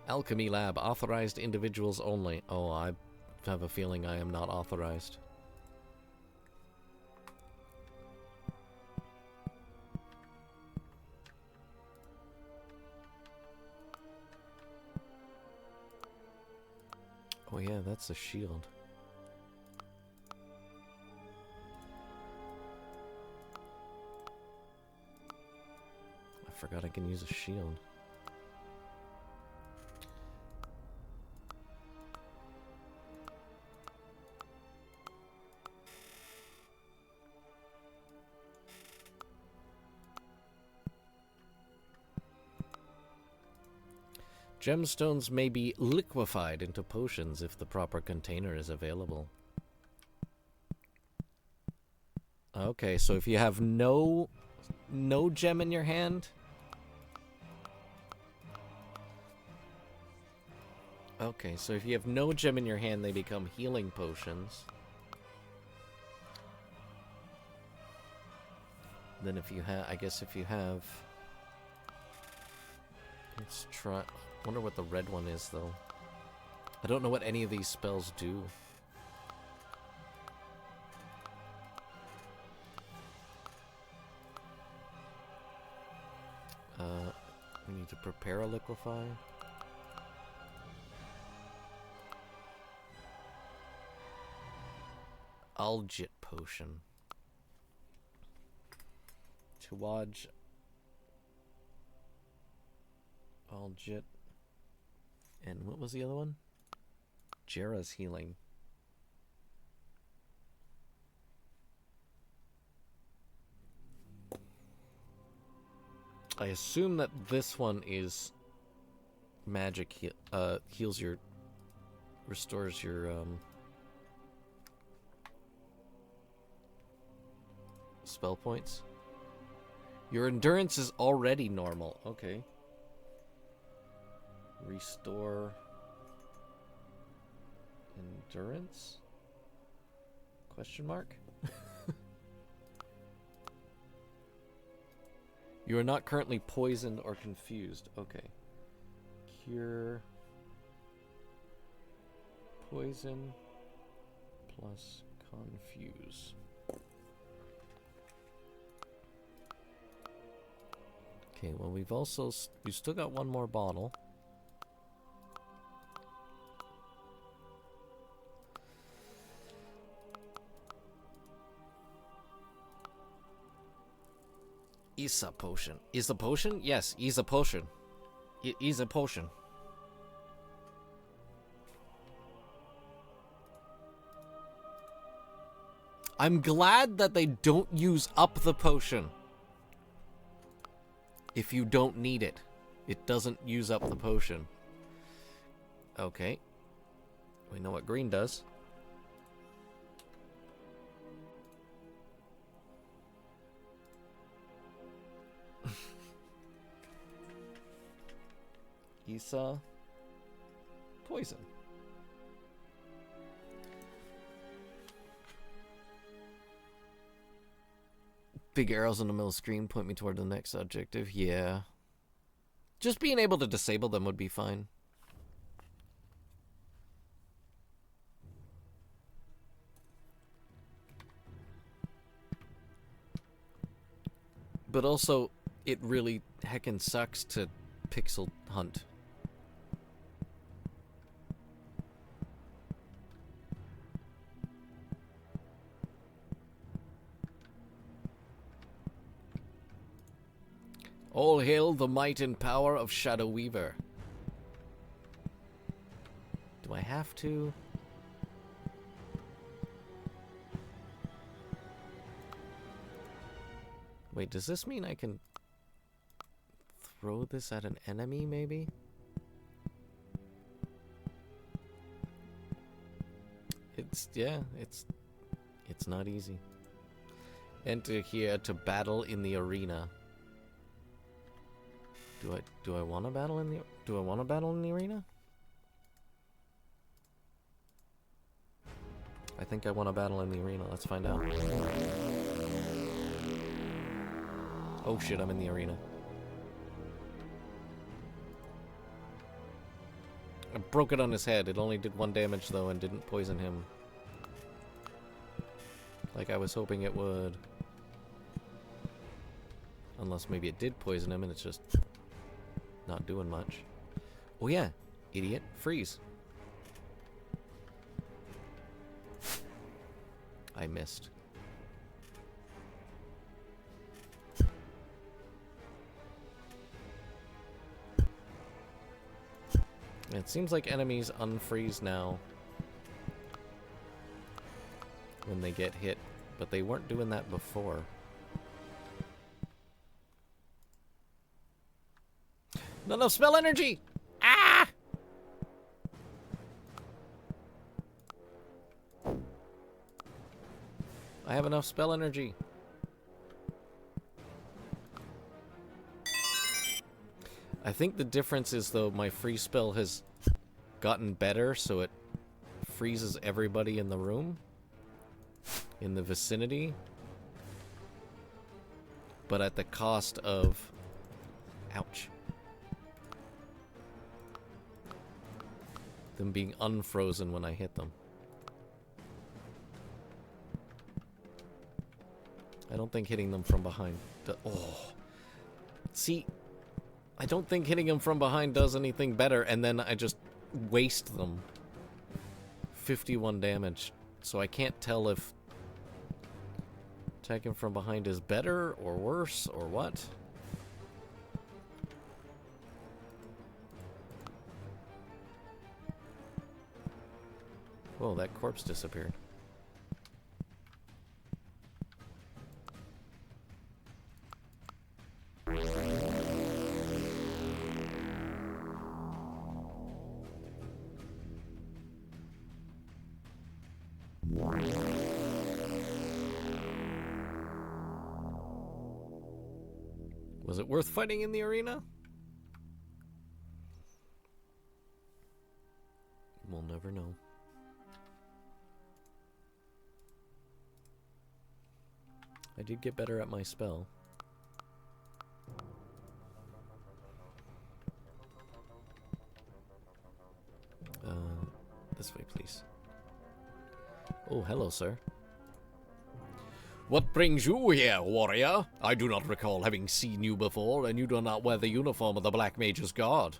Alchemy Lab, authorized individuals only. Oh, I have a feeling I am not authorized. Oh yeah, that's a shield. I forgot I can use a shield. Gemstones may be liquefied into potions if the proper container is available. Okay, so if you have no gem in your hand... Okay, so if you have no gem in your hand, they become healing potions. Then if you have... I guess if you have... Let's try... I wonder what the red one is, though. I don't know what any of these spells do. We need to prepare a liquefy. Algit potion. Tuwaj. Algit. And what was the other one? Jera's healing. I assume that this one is magic heals your, restores your spell points. Your endurance is already normal. Okay. Restore endurance? Question mark? You are not currently poisoned or confused. Okay. Cure poison plus confuse. Okay, well we've still got one more bottle. Isa potion. Is a potion? Yes, is a potion. It is a potion. I'm glad that they don't use up the potion. If you don't need it, it doesn't use up the potion. Okay. We know what green does. Isa. Poison. Big arrows on the middle screen point me toward the next objective. Yeah. Just being able to disable them would be fine. But also, it really heckin' sucks to pixel hunt. All hail the might and power of Shadow Weaver. Do I have to? Wait, does this mean I can throw this at an enemy, maybe? It's not easy. Enter here to battle in the arena. Do I want to battle in the arena? I think I want to battle in the arena. Let's find out. Oh shit, I'm in the arena. I broke it on his head. It only did 1 damage though and didn't poison him. Like I was hoping it would. Unless maybe it did poison him and it's just not doing much. Oh yeah, idiot. Freeze. I missed. It seems like enemies unfreeze now when they get hit, but they weren't doing that before. Not enough spell energy! Ah! enough spell energy. I think the difference is, though, my freeze spell has gotten better, so it freezes everybody in the room, in the vicinity, but at the cost of... ouch. Them being unfrozen when I hit them. I don't think hitting them from behind... oh. See... I don't think hitting them from behind does anything better, and then I just waste them. 51 damage. So I can't tell if attacking from behind is better or worse or what. Whoa, that corpse disappeared. Was it worth fighting in the arena? We'll never know. I did get better at my spell. This way, please. Oh, hello, sir. What brings you here, warrior? I do not recall having seen you before, and you do not wear the uniform of the Black Mage's Guard.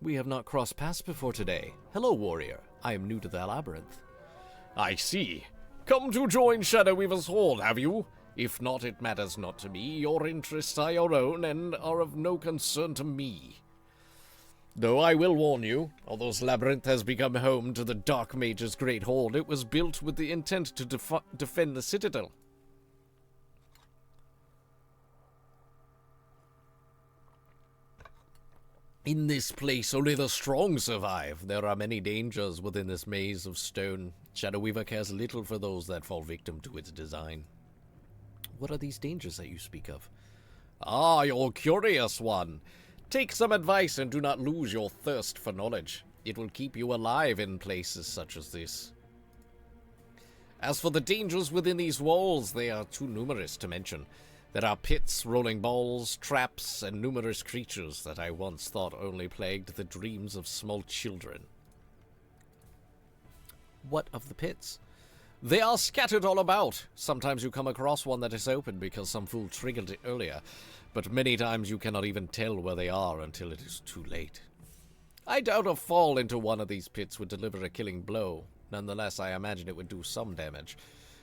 We have not crossed paths before today. Hello, warrior. I am new to the labyrinth. I see. Come to join Shadow Weaver's Horde, have you? If not, it matters not to me. Your interests are your own, and are of no concern to me. Though I will warn you, although this labyrinth has become home to the Dark Mage's Great Horde, it was built with the intent to defend the Citadel. In this place, only the strong survive. There are many dangers within this maze of stone. Shadow Weaver cares little for those that fall victim to its design. What are these dangers that you speak of? Ah, you're curious one. Take some advice and do not lose your thirst for knowledge. It will keep you alive in places such as this. As for the dangers within these walls, they are too numerous to mention. There are pits, rolling balls, traps, and numerous creatures that I once thought only plagued the dreams of small children. What of the pits? They are scattered all about. Sometimes you come across one that is open because some fool triggered it earlier, but many times you cannot even tell where they are until it is too late. I doubt a fall into one of these pits would deliver a killing blow. Nonetheless, I imagine it would do some damage.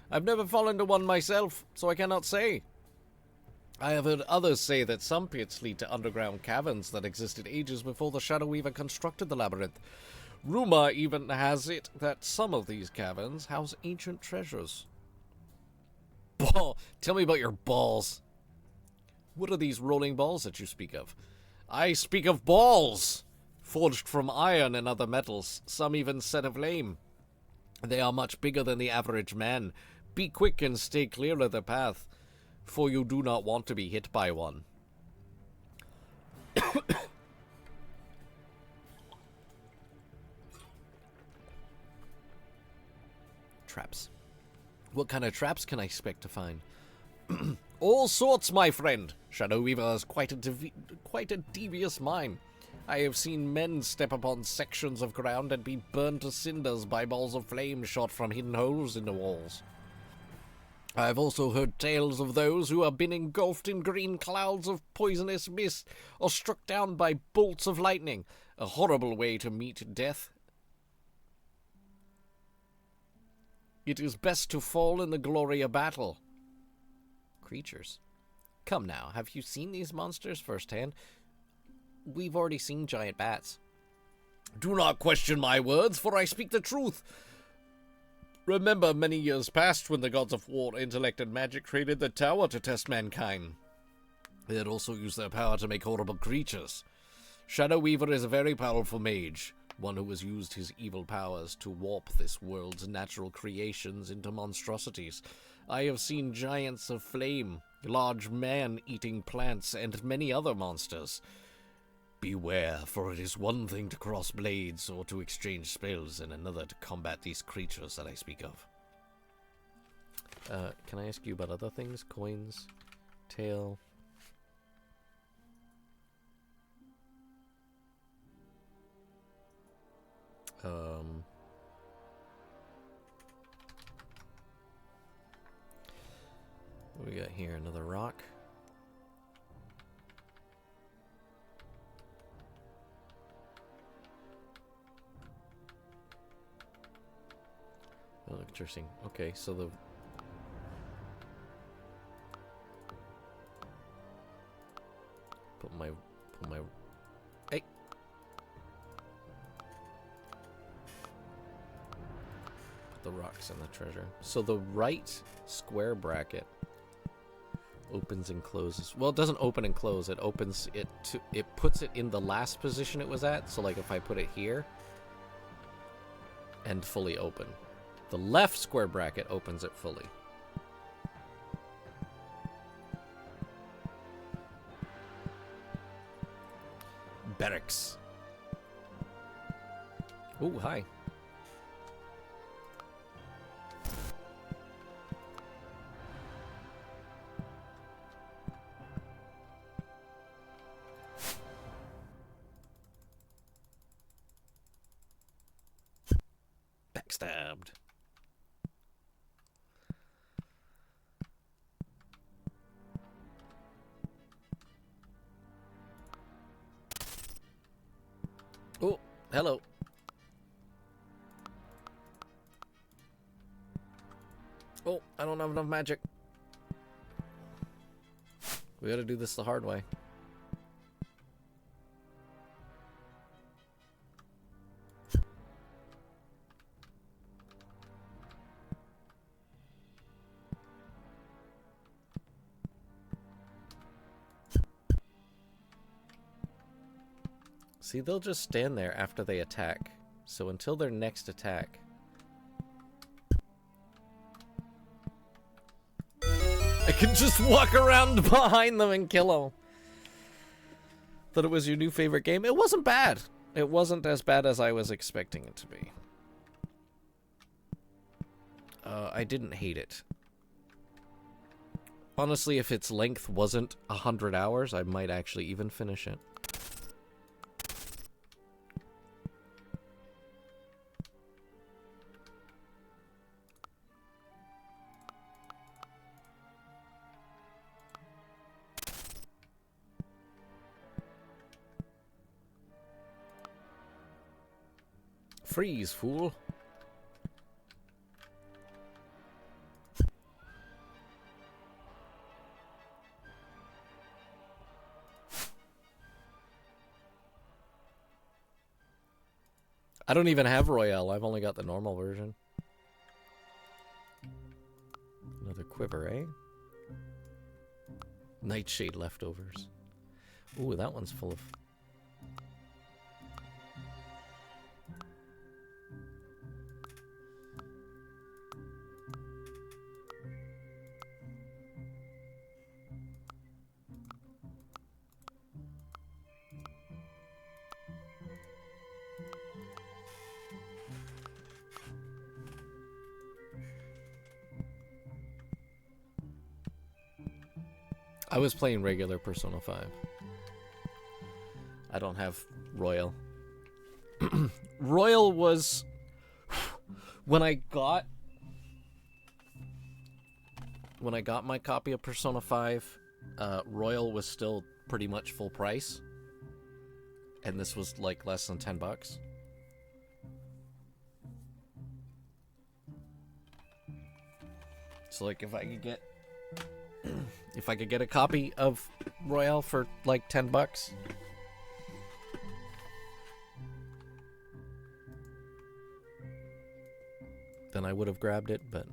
I've never fallen into one myself, so I cannot say. I have heard others say that some pits lead to underground caverns that existed ages before the Shadow Weaver constructed the labyrinth. Rumor even has it that some of these caverns house ancient treasures. Tell me about your balls. What are these rolling balls that you speak of? I speak of balls! Forged from iron and other metals, some even set of flame. They are much bigger than the average man. Be quick and stay clear of the path, for you do not want to be hit by one. Traps. What kind of traps can I expect to find? All sorts, my friend. Shadow Weaver has quite a devious mind. I have seen men step upon sections of ground and be burned to cinders by balls of flame shot from hidden holes in the walls. I have also heard tales of those who have been engulfed in green clouds of poisonous mist or struck down by bolts of lightning, a horrible way to meet death. It is best to fall in the glory of battle. Creatures. Come now, have you seen these monsters firsthand? We've already seen giant bats. Do not question my words, for I speak the truth. Remember many years past when the gods of war, intellect, and magic created the tower to test mankind. They had also used their power to make horrible creatures. Shadow Weaver is a very powerful mage. one who has used his evil powers to warp this world's natural creations into monstrosities. I have seen giants of flame, large man-eating plants, and many other monsters. Beware, for it is one thing to cross blades or to exchange spells, and another to combat these creatures that I speak of. Can I ask you about other things? Coins? Tail? What we got here? Another rock. Oh, interesting. Okay, so the put my hey. Put the rocks in the treasure. So the right square bracket opens and closes. Well, it doesn't open and close. It opens it to, it puts it in the last position it was at. So like if I put it here and fully open. The left square bracket opens it fully. Barracks. Ooh, hi. Backstabbed. Oh, hello. Oh, I don't have enough magic. We gotta do this the hard way. See, they'll just stand there after they attack. So until their next attack... I can just walk around behind them and kill them. Thought it was your new favorite game? It wasn't bad. It wasn't as bad as I was expecting it to be. I didn't hate it. Honestly, if its length wasn't 100 hours, I might actually even finish it. Freeze, fool. I don't even have Royale. I've only got the normal version. Another quiver, eh? Nightshade leftovers. Ooh, that one's full of... I was playing regular Persona 5. I don't have Royal. Royal was... When I got my copy of Persona 5, Royal was still pretty much full price. And this was like less than $10. So like if I could get... If I could get a copy of Royale for like $10, then I would have grabbed it, but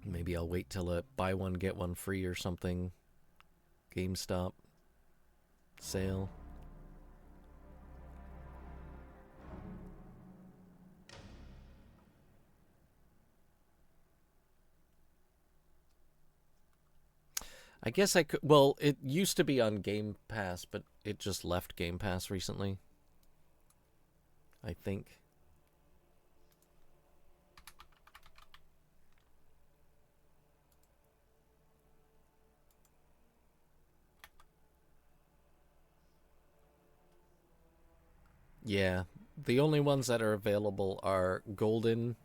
maybe I'll wait till a buy one get one free or something. GameStop sale. I guess I could. Well, it used to be on Game Pass, but it just left Game Pass recently. I think. Yeah, the only ones that are available are Golden,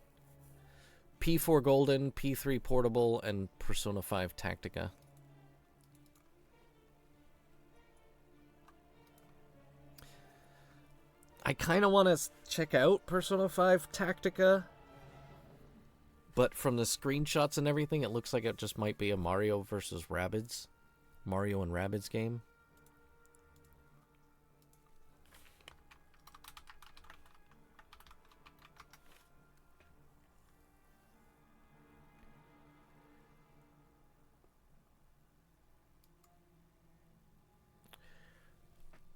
P4 Golden, P3 Portable, and Persona 5 Tactica. I kind of want to check out Persona 5 Tactica, but from the screenshots and everything, it looks like it just might be a Mario versus Rabbids. Mario and Rabbids game.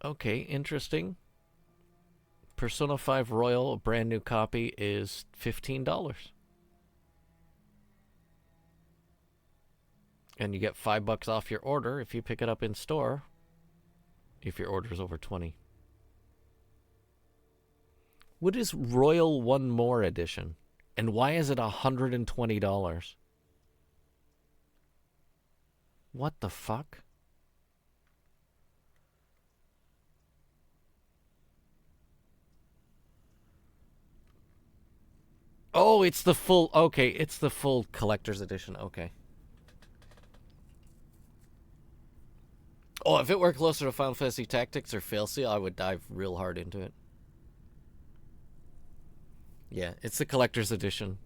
Okay, interesting. Persona 5 Royal, a brand new copy, is $15. And you get $5 off your order if you pick it up in store, if your order is over 20. What is Royal One More Edition? And why is it $120? What the fuck? Oh, it's the full... Okay, it's the full collector's edition. Okay. Oh, if it were closer to Final Fantasy Tactics or Failsail, I would dive real hard into it. Yeah, it's the collector's edition.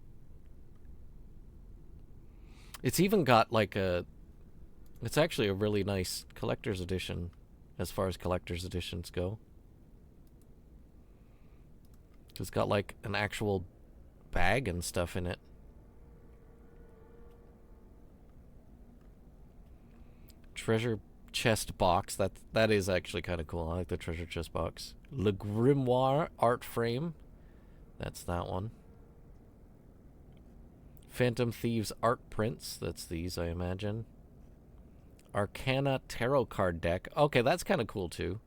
It's even got like a... It's actually a really nice collector's edition as far as collector's editions go. It's got like an actual bag and stuff in it. Treasure chest box. That is actually kind of cool. I like the treasure chest box. Le Grimoire art frame. That's that one. Phantom Thieves art prints. That's these, I imagine. Arcana tarot card deck. Okay, that's kind of cool too.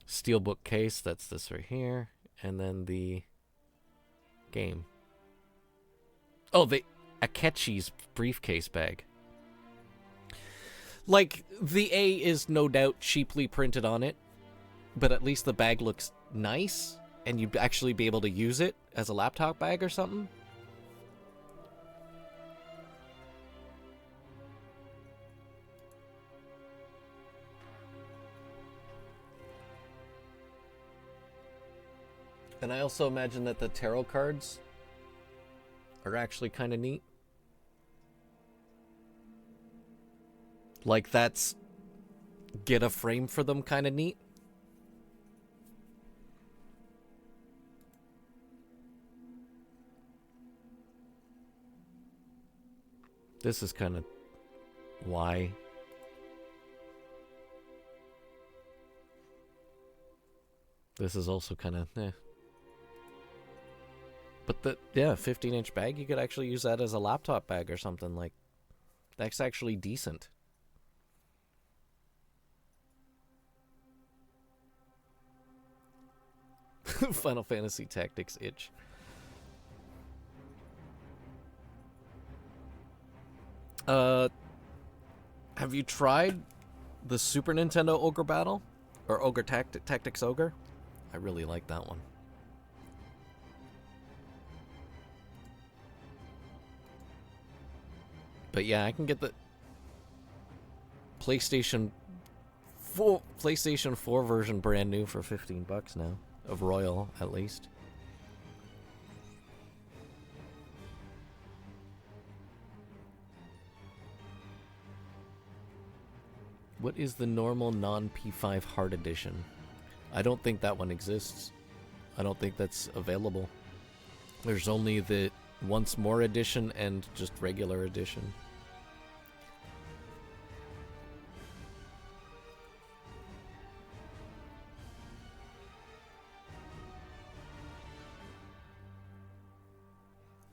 Steelbook case. That's this right here. And then the game. Oh, the Akechi's briefcase bag. Like, the A is no doubt cheaply printed on it, but at least the bag looks nice, and you'd actually be able to use it as a laptop bag or something. And I also imagine that the tarot cards are actually kind of neat. Like, that's get a frame for them kind of neat. This is kind of why. This is also kind of, eh. But the, yeah, 15-inch bag, you could actually use that as a laptop bag or something. Like, that's actually decent. Final Fantasy Tactics itch. Have you tried the Super Nintendo Ogre Battle? Or Ogre Tactics Ogre? I really like that one. But yeah, I can get the PlayStation 4 version brand new for $15 now. Of Royal, at least. What is the normal non-P5 Hard Edition? I don't think that one exists. I don't think that's available. There's only the Once More Edition and just regular edition.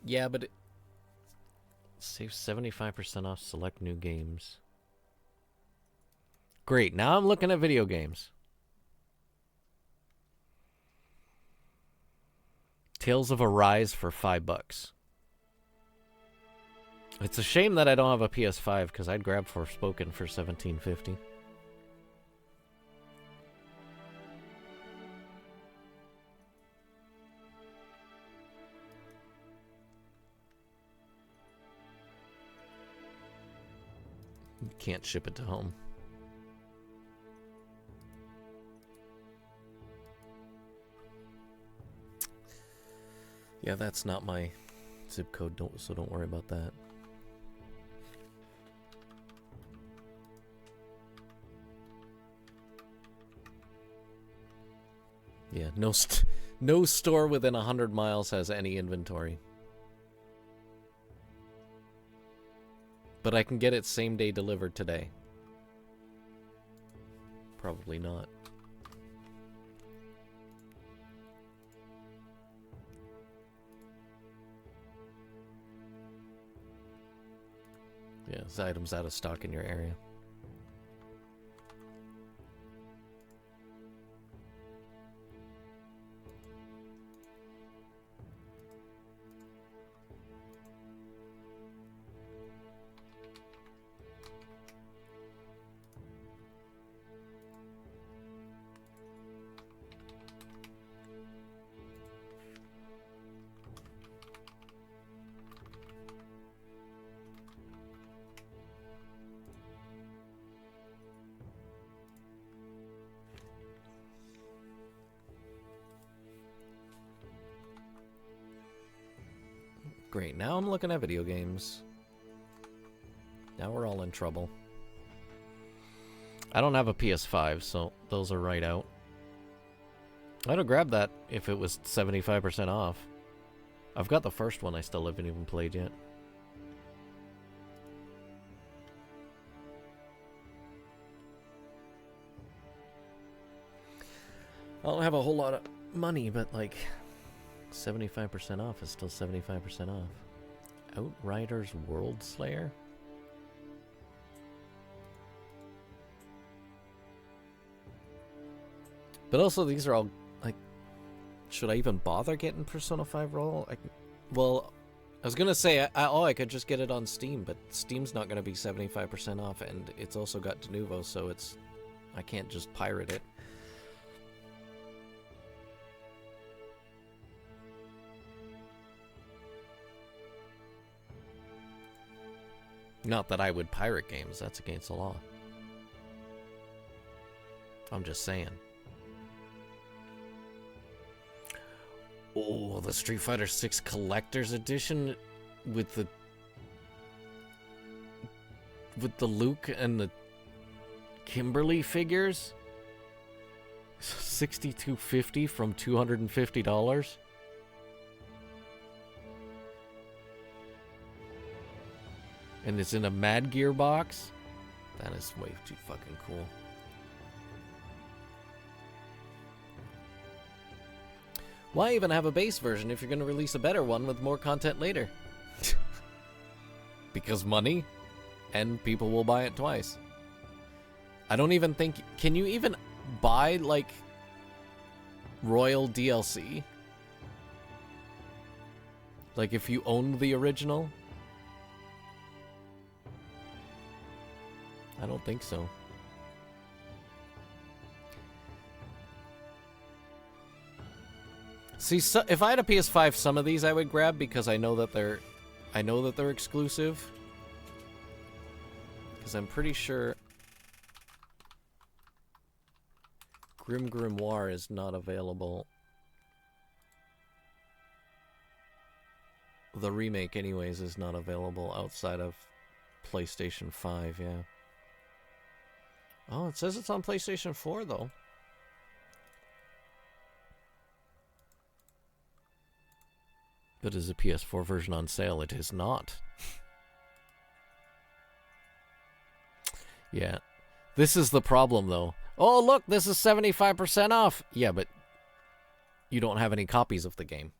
Yeah, but Save 75% off select new games. Great, now I'm looking at video games. Tales of Arise for $5. It's a shame that I don't have a PS5 because I'd grab Forspoken for $17.50. You can't ship it to home. Yeah, that's not my zip code, so don't worry about that. Yeah, no store within 100 miles has any inventory. But I can get it same day delivered today. Probably not. Yeah, this item's out of stock in your area. Great, now I'm looking at video games. Now we're all in trouble. I don't have a PS5, so those are right out. I'd have grabbed that if it was 75% off. I've got the first one I still haven't even played yet. I don't have a whole lot of money, but like 75% off is still 75% off. Outriders World Slayer? But also these are all, like, should I even bother getting Persona 5 Royal? Well, I was gonna say, I could just get it on Steam, but Steam's not gonna be 75% off, and it's also got Denuvo, so I can't just pirate it. Not that I would pirate games, that's against the law. I'm just saying. Oh, the Street Fighter 6 Collector's Edition with the Luke and the Kimberly figures? $62.50 from $250? And it's in a Mad Gear box? That is way too fucking cool. Why even have a base version if you're going to release a better one with more content later? Because money, and people will buy it twice. I don't even think... Can you even buy, like, Royal DLC? Like, if you own the original? I don't think so. See, so, if I had a PS5, some of these I would grab because I know that they're exclusive. Because I'm pretty sure Grim Grimoire is not available. The remake, anyways, is not available outside of PlayStation 5, yeah. Oh, it says it's on PlayStation 4, though. But is the PS4 version on sale? It is not. Yeah. This is the problem, though. Oh, look, this is 75% off. Yeah, but you don't have any copies of the game.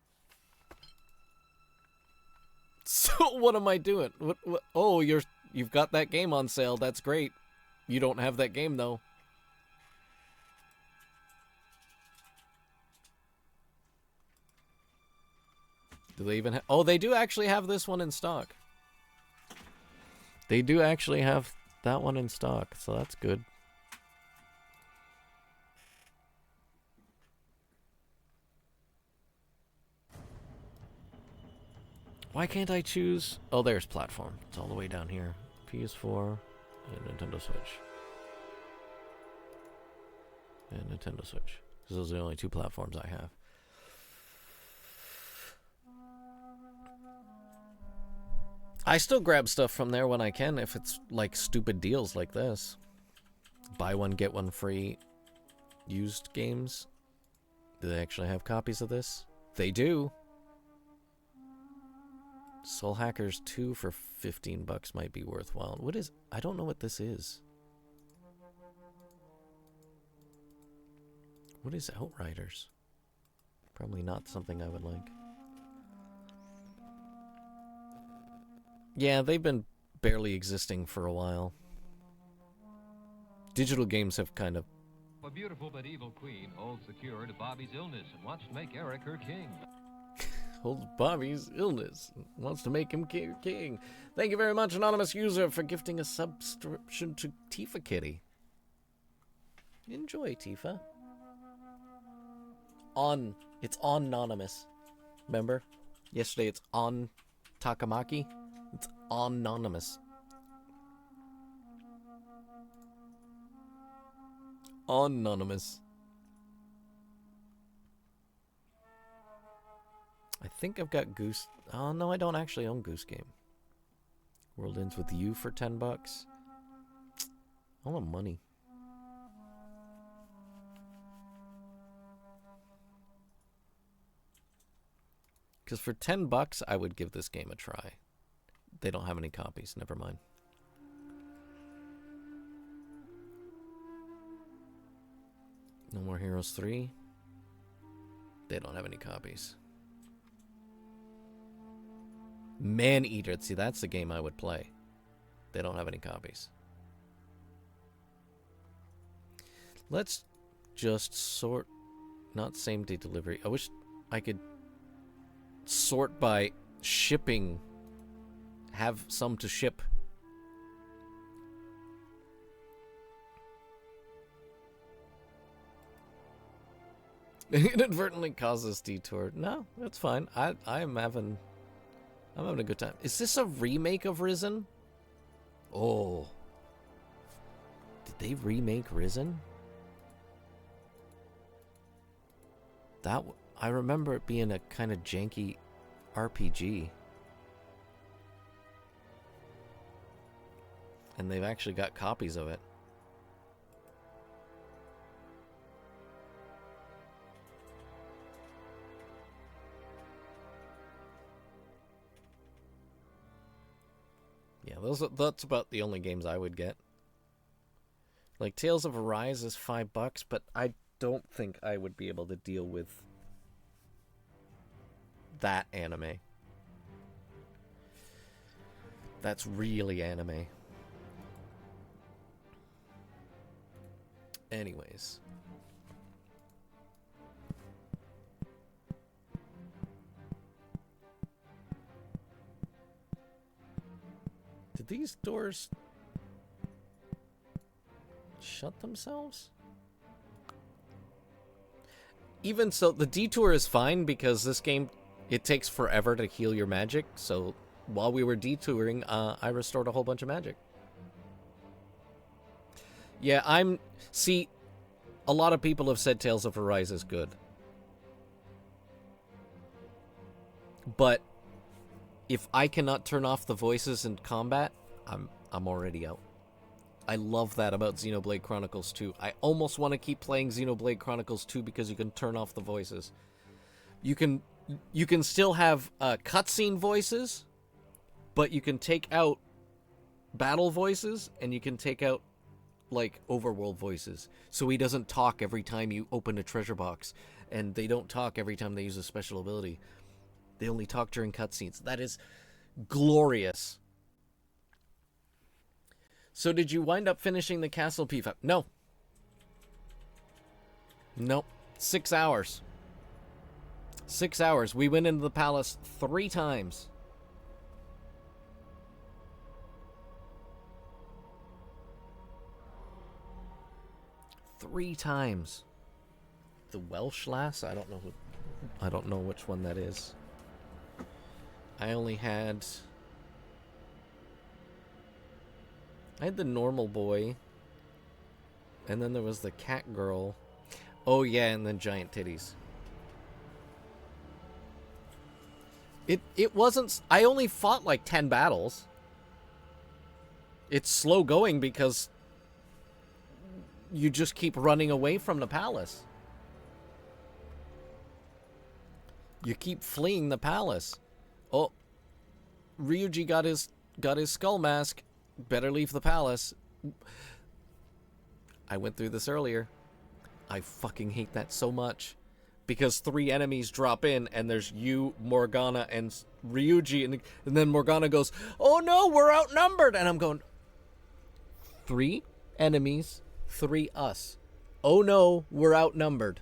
So what am I doing? What? Oh, you've got that game on sale. That's great. You don't have that game though. Do they even oh, they do actually have this one in stock. They do actually have that one in stock, so that's good. Why can't I choose? Oh, there's platform. It's all the way down here. PS4 and Nintendo Switch. And Nintendo Switch. Because those are the only two platforms I have. I still grab stuff from there when I can if it's like stupid deals like this. Buy one, get one free used games. Do they actually have copies of this? They do. Soul Hackers 2 for $15 might be worthwhile. What is... I don't know what this is. What is Outriders? Probably not something I would like. Yeah, they've been barely existing for a while. Digital games have kind of... A beautiful but evil queen holds the cure to Bobby's illness and wants to make Eric her king. Holds Bobby's illness. Wants to make him king. Thank you very much, anonymous user, for gifting a subscription to Tifa Kitty. Enjoy, Tifa. It's on anonymous. Remember? Yesterday it's on Takamaki. It's anonymous. Anonymous. I think I've got Goose. Oh, no, I don't actually own Goose Game. World Ends With You for $10. I want money. Because for $10, I would give this game a try. They don't have any copies. Never mind. No More Heroes 3. They don't have any copies. Maneater. See, that's the game I would play. They don't have any copies. Let's just sort... Not same-day delivery. I wish I could sort by shipping. Have some to ship. Inadvertently causes detour. No, that's fine. I'm having a good time. Is this a remake of Risen? Oh. Did they remake Risen? I remember it being a kind of janky RPG. And they've actually got copies of it. Yeah, that's about the only games I would get. Like Tales of Arise is $5, but I don't think I would be able to deal with that anime. That's really anime. Anyways. Did these doors shut themselves? Even so, the detour is fine because this game, it takes forever to heal your magic. So while we were detouring, I restored a whole bunch of magic. Yeah, see, a lot of people have said Tales of Arise is good. But if I cannot turn off the voices in combat, I'm already out. I love that about Xenoblade Chronicles 2. I almost want to keep playing Xenoblade Chronicles 2 because you can turn off the voices. You can still have cutscene voices, but you can take out battle voices and you can take out like overworld voices. So he doesn't talk every time you open a treasure box, and they don't talk every time they use a special ability. They only talk during cutscenes. That is glorious. So did you wind up finishing the Castle P5? No. Nope. 6 hours. 6 hours. We went into the palace 3 times. Three times. The Welsh lass? I don't know who. I don't know which one that is. I only had. I had the normal boy. And then there was the cat girl. Oh yeah, and then giant titties. It wasn't. I only fought like 10 battles. It's slow going because you just keep running away from the palace. You keep fleeing the palace. Oh, Ryuji got his skull mask. Better leave the palace. I went through this earlier. I fucking hate that so much. Because 3 enemies drop in, and there's you, Morgana, and Ryuji, and then Morgana goes, "Oh no, we're outnumbered!" And I'm going, 3 enemies, 3 us. Oh no, we're outnumbered.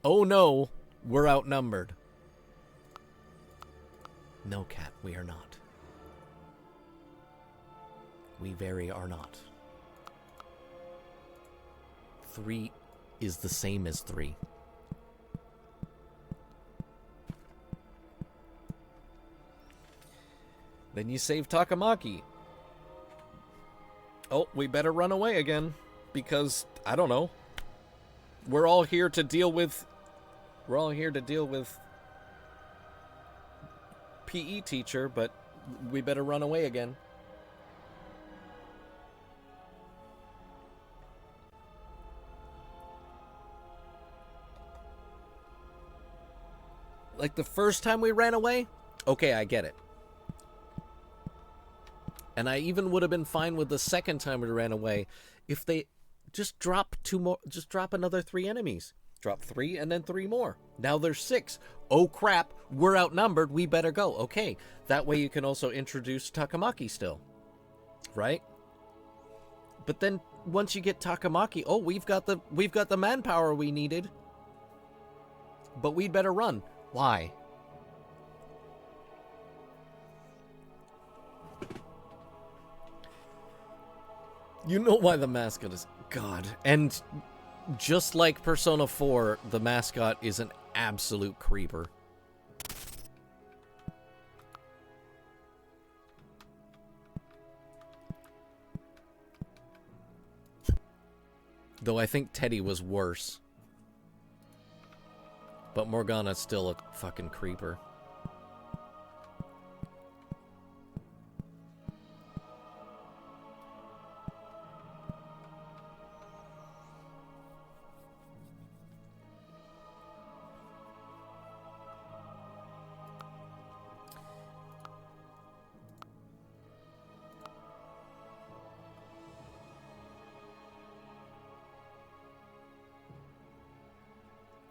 Oh no, we're outnumbered. No, Cat, we are not. We very are not. 3 is the same as 3. Then you save Takamaki. Oh, we better run away again. Because, I don't know. We're all here to deal with... We're all here to deal with... PE teacher, but we better run away again. Like the first time we ran away? Okay, I get it. And I even would have been fine with the second time we ran away if they just drop 2 more, just drop another 3 enemies. Drop 3 and then 3 more. Now there's 6. Oh crap, we're outnumbered, we better go. Okay, that way you can also introduce Takamaki still. Right? But then once you get Takamaki, oh, we've got the manpower we needed. But we'd better run. Why? You know why the mascot is... God. And just like Persona 4, the mascot is an absolute creeper. Though I think Teddy was worse. But Morgana's still a fucking creeper.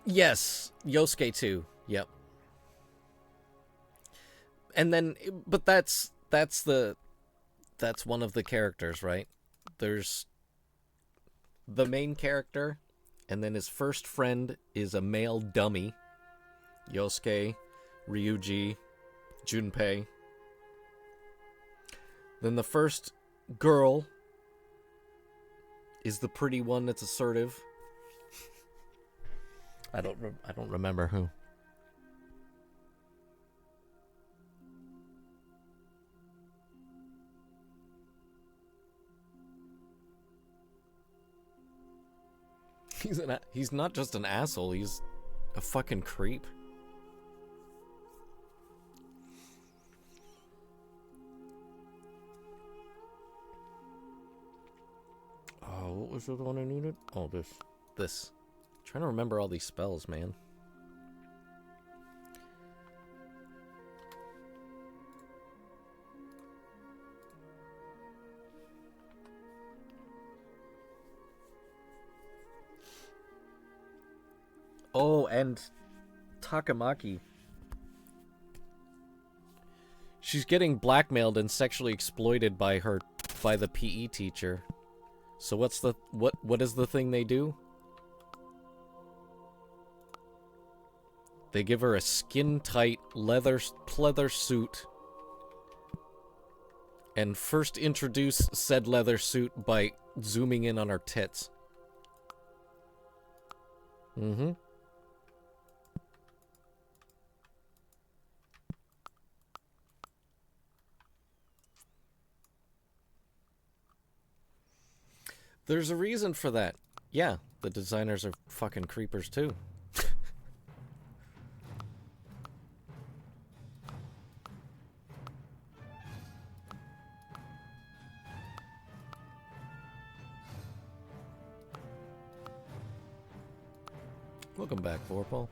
Yes, Yosuke too. Yep. And then, but that's one of the characters, right? There's the main character, and then his first friend is a male dummy. Yosuke, Ryuji, Junpei. Then the first girl is the pretty one that's assertive. I don't remember who. He's not just an asshole, he's a fucking creep. Oh, what was the one I needed? Oh, this. Trying to remember all these spells, man. Oh, and Takamaki. She's getting blackmailed and sexually exploited by the PE teacher. So what is the thing they do? They give her a skin-tight leather suit and first introduce said leather suit by zooming in on her tits. Mm-hmm. There's a reason for that. Yeah, the designers are fucking creepers too. Welcome back, Vorpal.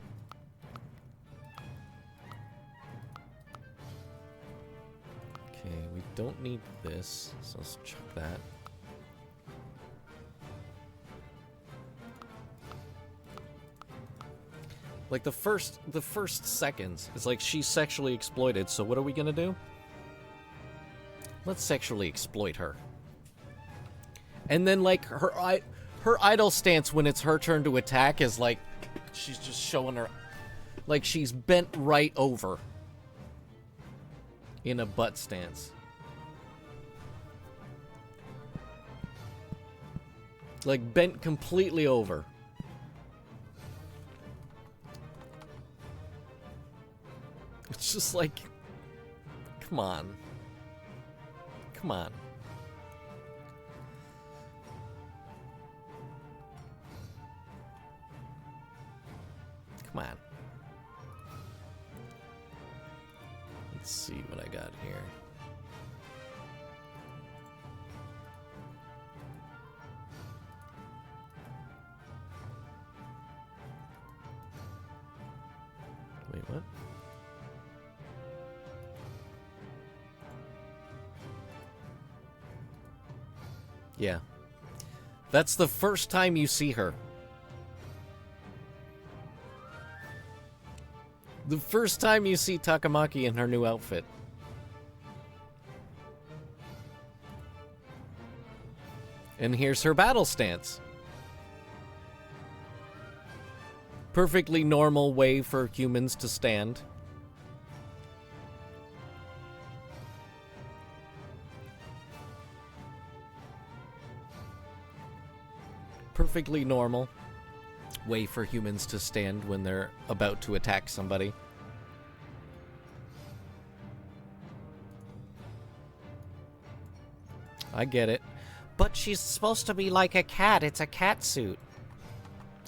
Okay, we don't need this, so let's chuck that. Like the first seconds, it's like she's sexually exploited, so what are we gonna do? Let's sexually exploit her. And then like her idle stance when it's her turn to attack is like she's just showing her like she's bent right over in a butt stance. Like bent completely over. It's just like, come on. Come on. Come on. Let's see what I got here. Wait, what? Yeah. That's the first time you see her. The first time you see Takamaki in her new outfit. And here's her battle stance. Perfectly normal way for humans to stand. Perfectly normal way for humans to stand when they're about to attack somebody. I get it. But she's supposed to be like a cat. It's a cat suit.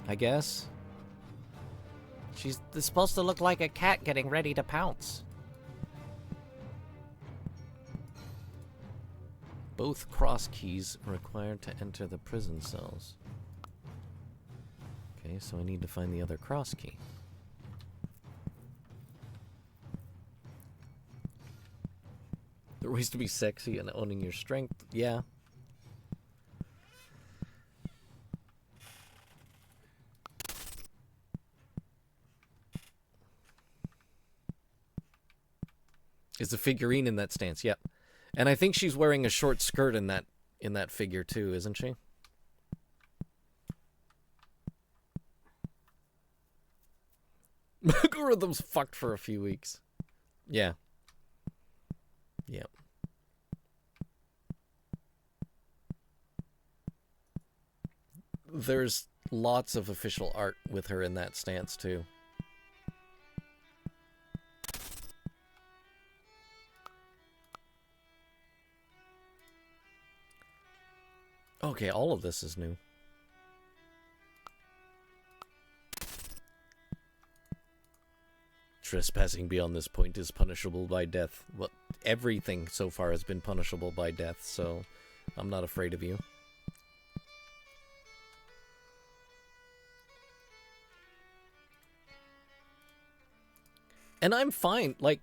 I guess. She's supposed to look like a cat getting ready to pounce. Both cross keys required to enter the prison cells. Okay, so I need to find the other cross key. There are ways to be sexy and owning your strength. Yeah. Is the figurine in that stance? Yep. And I think she's wearing a short skirt in that figure too, isn't she? Algorithm's fucked for a few weeks. Yeah. Yep. There's lots of official art with her in that stance too. Okay, all of this is new. Trespassing beyond this point is punishable by death. Well, everything so far has been punishable by death, so I'm not afraid of you. And I'm fine, like...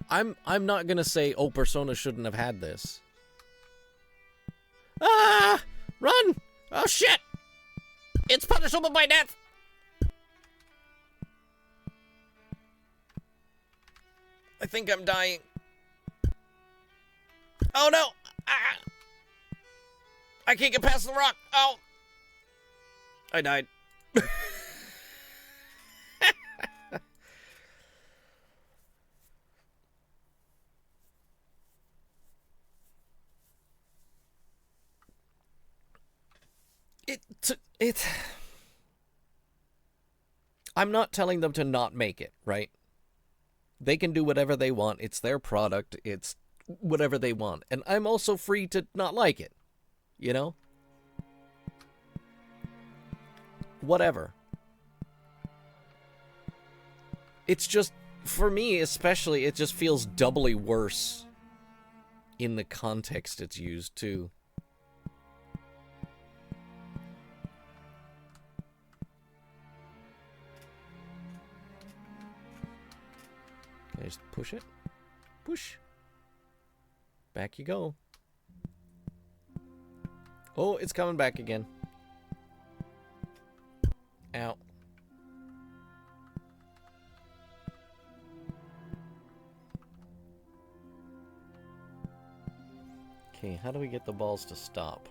I'm not gonna say, oh, Persona shouldn't have had this. Ah! Run! Oh, shit! punishable by death. I think I'm dying. Oh no! Ah! I can't get past the rock. Oh! I died. I'm not telling them to not make it, right? They can do whatever they want. It's their product. It's whatever they want. And I'm also free to not like it. You know? Whatever. It's just, for me especially, it just feels doubly worse in the context it's used, too. Can I just push it? Push. Back you go. Oh, it's coming back again. Ow. Okay, how do we get the balls to stop?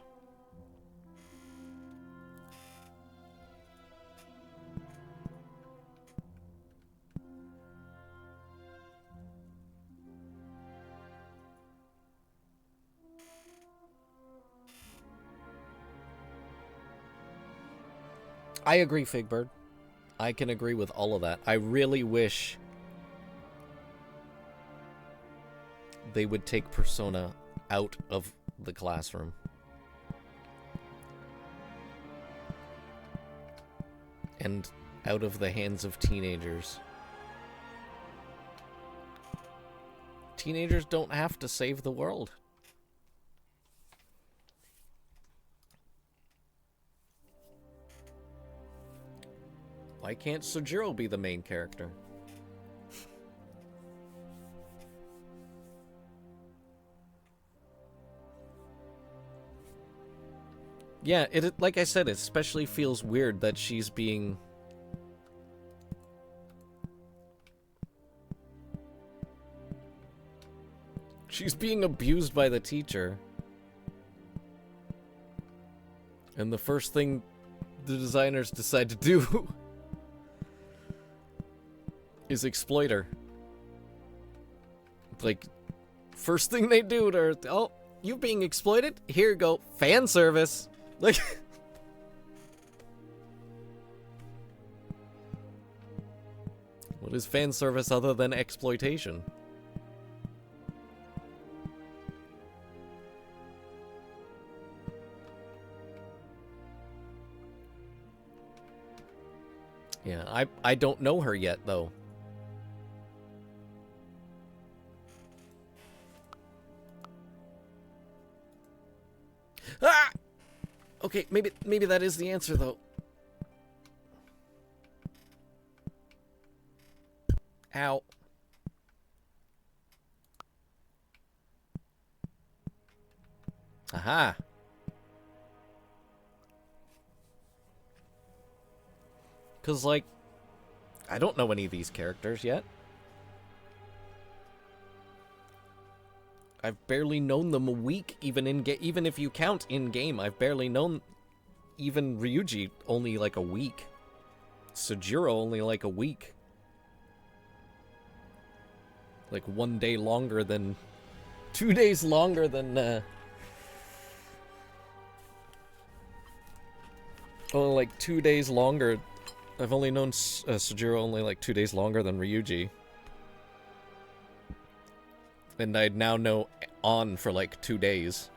I agree, Figbird. I can agree with all of that. I really wish they would take Persona out of the classroom. And out of the hands of teenagers. Teenagers don't have to save the world. Why can't Sojiro be the main character? Yeah, it like I said, it especially feels weird that she's being... She's being abused by the teacher. And the first thing the designers decide to do is exploit her. Like, first thing they do to her, oh, you being exploited? Here you go, fan service. Like, what is fan service other than exploitation? Yeah, I don't know her yet, though. Ah! Okay, maybe that is the answer, though. Ow. Aha. Because, like, I don't know any of these characters yet. I've barely known them a week, even if you count in-game. I've barely known even Ryuji only like a week. Sojiro only like a week. Like 1 day longer than... 2 days longer than, Only like 2 days longer. I've only known Sojiro only like 2 days longer than Ryuji. And I'd now know On for like 2 days.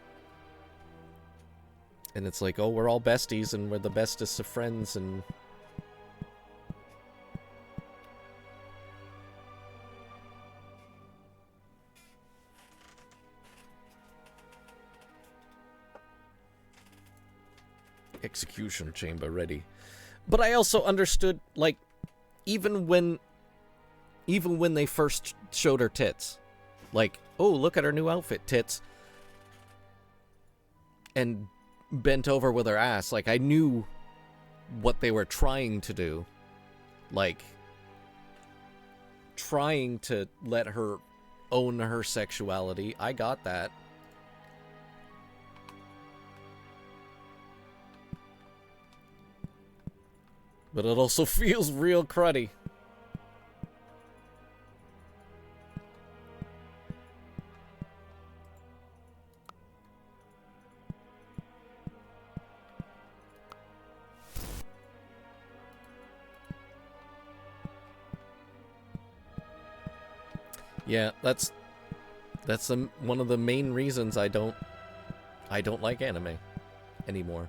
And it's like, oh, we're all besties and we're the bestest of friends and... Execution chamber ready. But I also understood, like, even when they first showed her tits. Like, oh, look at her new outfit, tits. And bent over with her ass. Like, I knew what they were trying to do. Like, trying to let her own her sexuality. I got that. But it also feels real cruddy. Yeah, that's one of the main reasons I don't like anime anymore.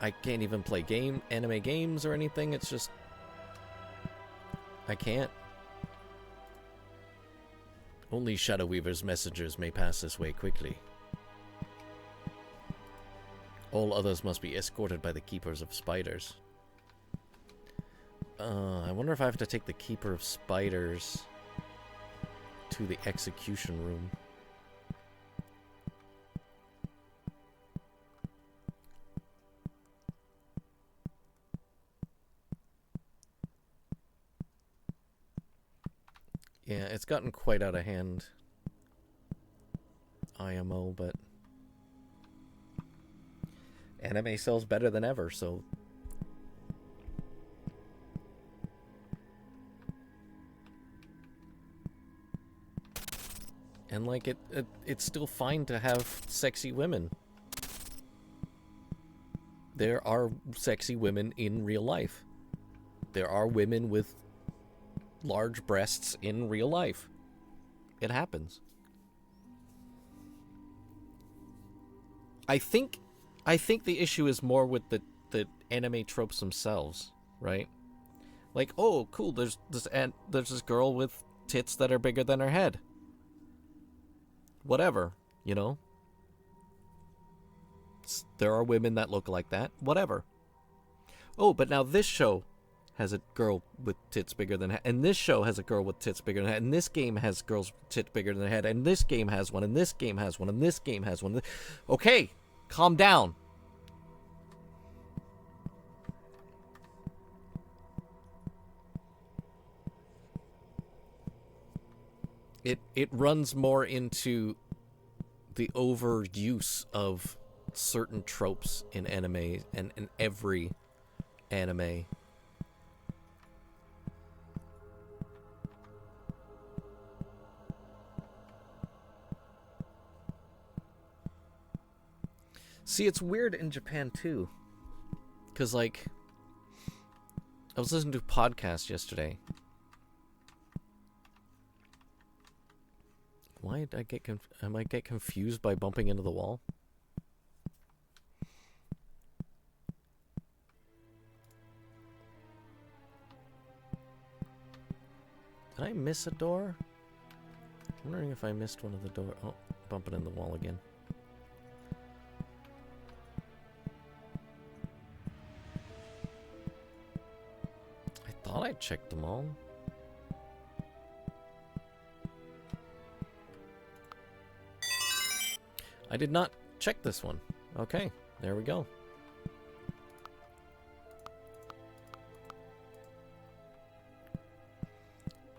I can't even play anime games or anything. It's just I can't. Only Shadow Weaver's messengers may pass this way quickly. All others must be escorted by the Keepers of Spiders. I wonder if I have to take the Keeper of Spiders to the execution room. Yeah, it's gotten quite out of hand, IMO, but anime sells better than ever, so and like it's still fine to have sexy women. There are sexy women in real life. There are women with large breasts in real life. It happens. I think the issue is more with the anime tropes themselves, right? Like, oh, cool, there's this girl with tits that are bigger than her head. Whatever, you know? There are women that look like that. Whatever. Oh, but now this show has a girl with tits bigger than her head, and this show has a girl with tits bigger than her head, and this game has girls with tits bigger than their head, and this game has one, and this game has one, and this game has one. Okay, calm down. It runs more into the overuse of certain tropes in anime and in every anime. See, it's weird in Japan too, because like I was listening to a podcast yesterday. Why did I get I might get confused by bumping into the wall? Did I miss a door? I'm wondering if I missed one of the doors. Oh, bumping in the wall again. I thought I checked them all. I did not check this one. Okay, there we go.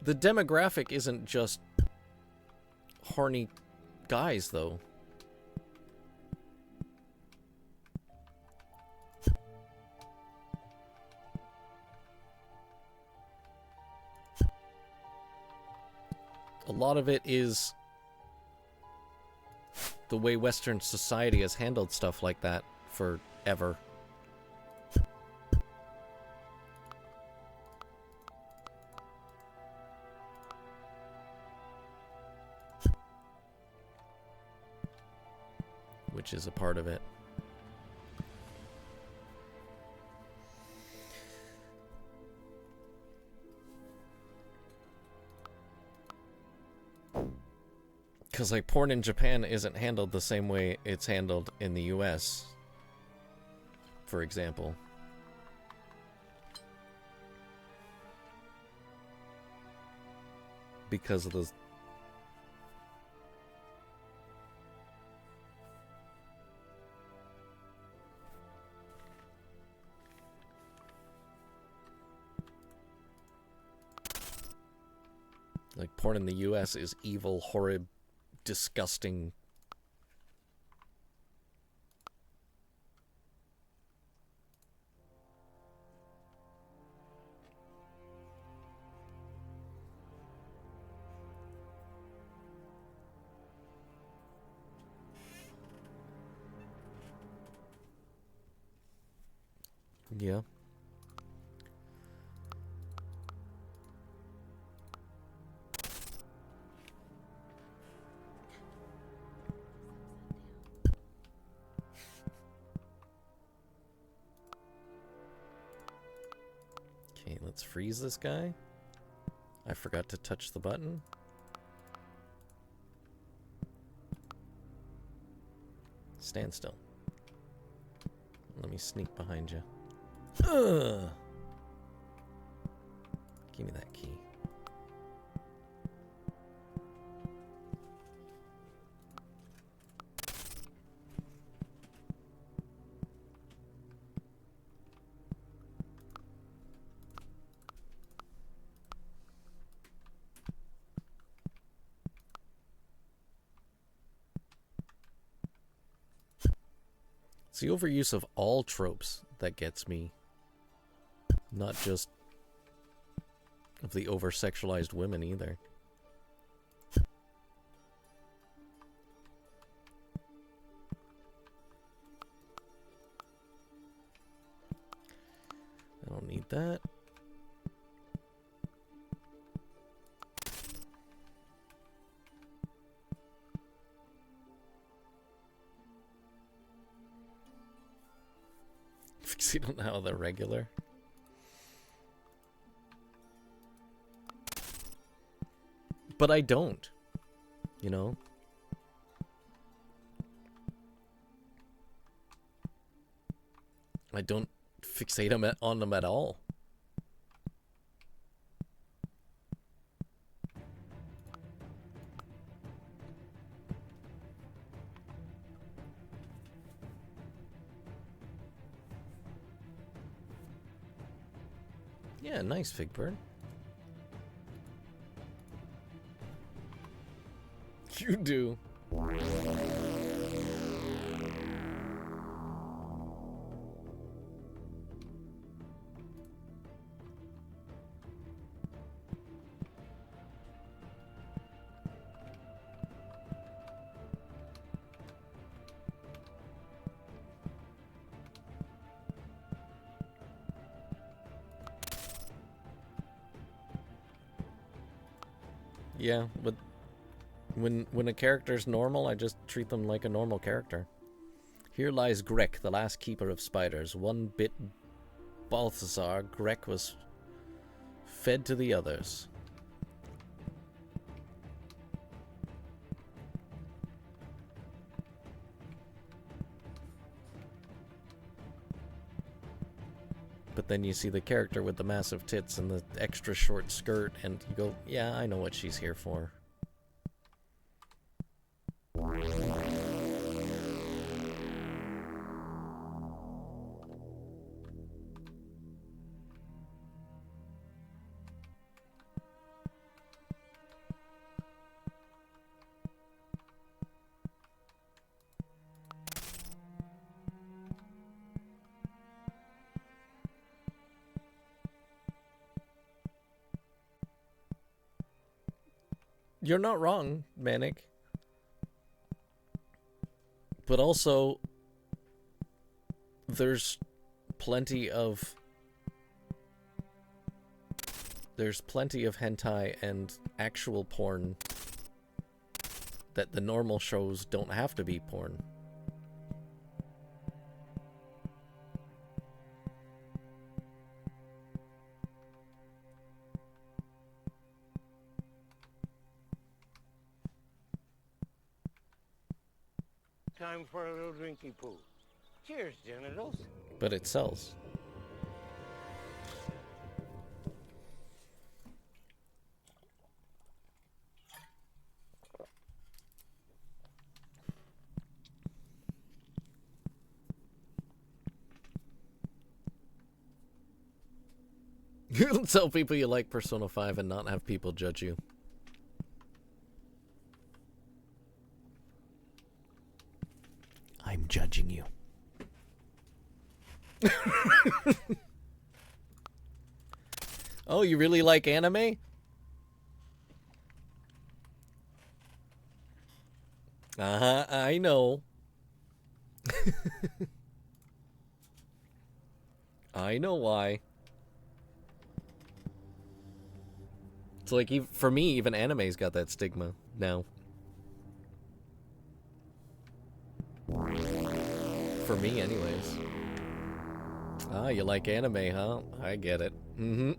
The demographic isn't just horny guys, though. A lot of it is the way Western society has handled stuff like that forever. Which is a part of it. Because, like, porn in Japan isn't handled the same way it's handled in the US, for example. Because of those. Like, porn in the US is evil, horrid, disgusting. Yeah. Okay, let's freeze this guy. I forgot to touch the button. Stand still. Let me sneak behind you. Ugh. Give me that key. It's the overuse of all tropes that gets me. Not just of the over-sexualized women either. I don't need that. Because you don't know how they're regular. But I don't, you know? I don't fixate on them at all. Yeah, nice, Fig Bird. You do. Yeah, but when a character's normal, I just treat them like a normal character. Here lies Grek, the last keeper of spiders. One bit Balthazar, Grek was fed to the others. But then you see the character with the massive tits and the extra short skirt, and you go, yeah, I know what she's here for. You're not wrong, Manic. But also, there's plenty of hentai and actual porn that the normal shows don't have to be porn. Time for a little drinky poo. Cheers, genitals. But it sells. You tell people you like Persona 5 and not have people judge you. I'm judging you. Oh, you really like anime? Uh-huh, I know. I know why. It's like, for me, even anime's got that stigma now. For me, anyways. Ah, you like anime, huh? I get it. Mm-hmm.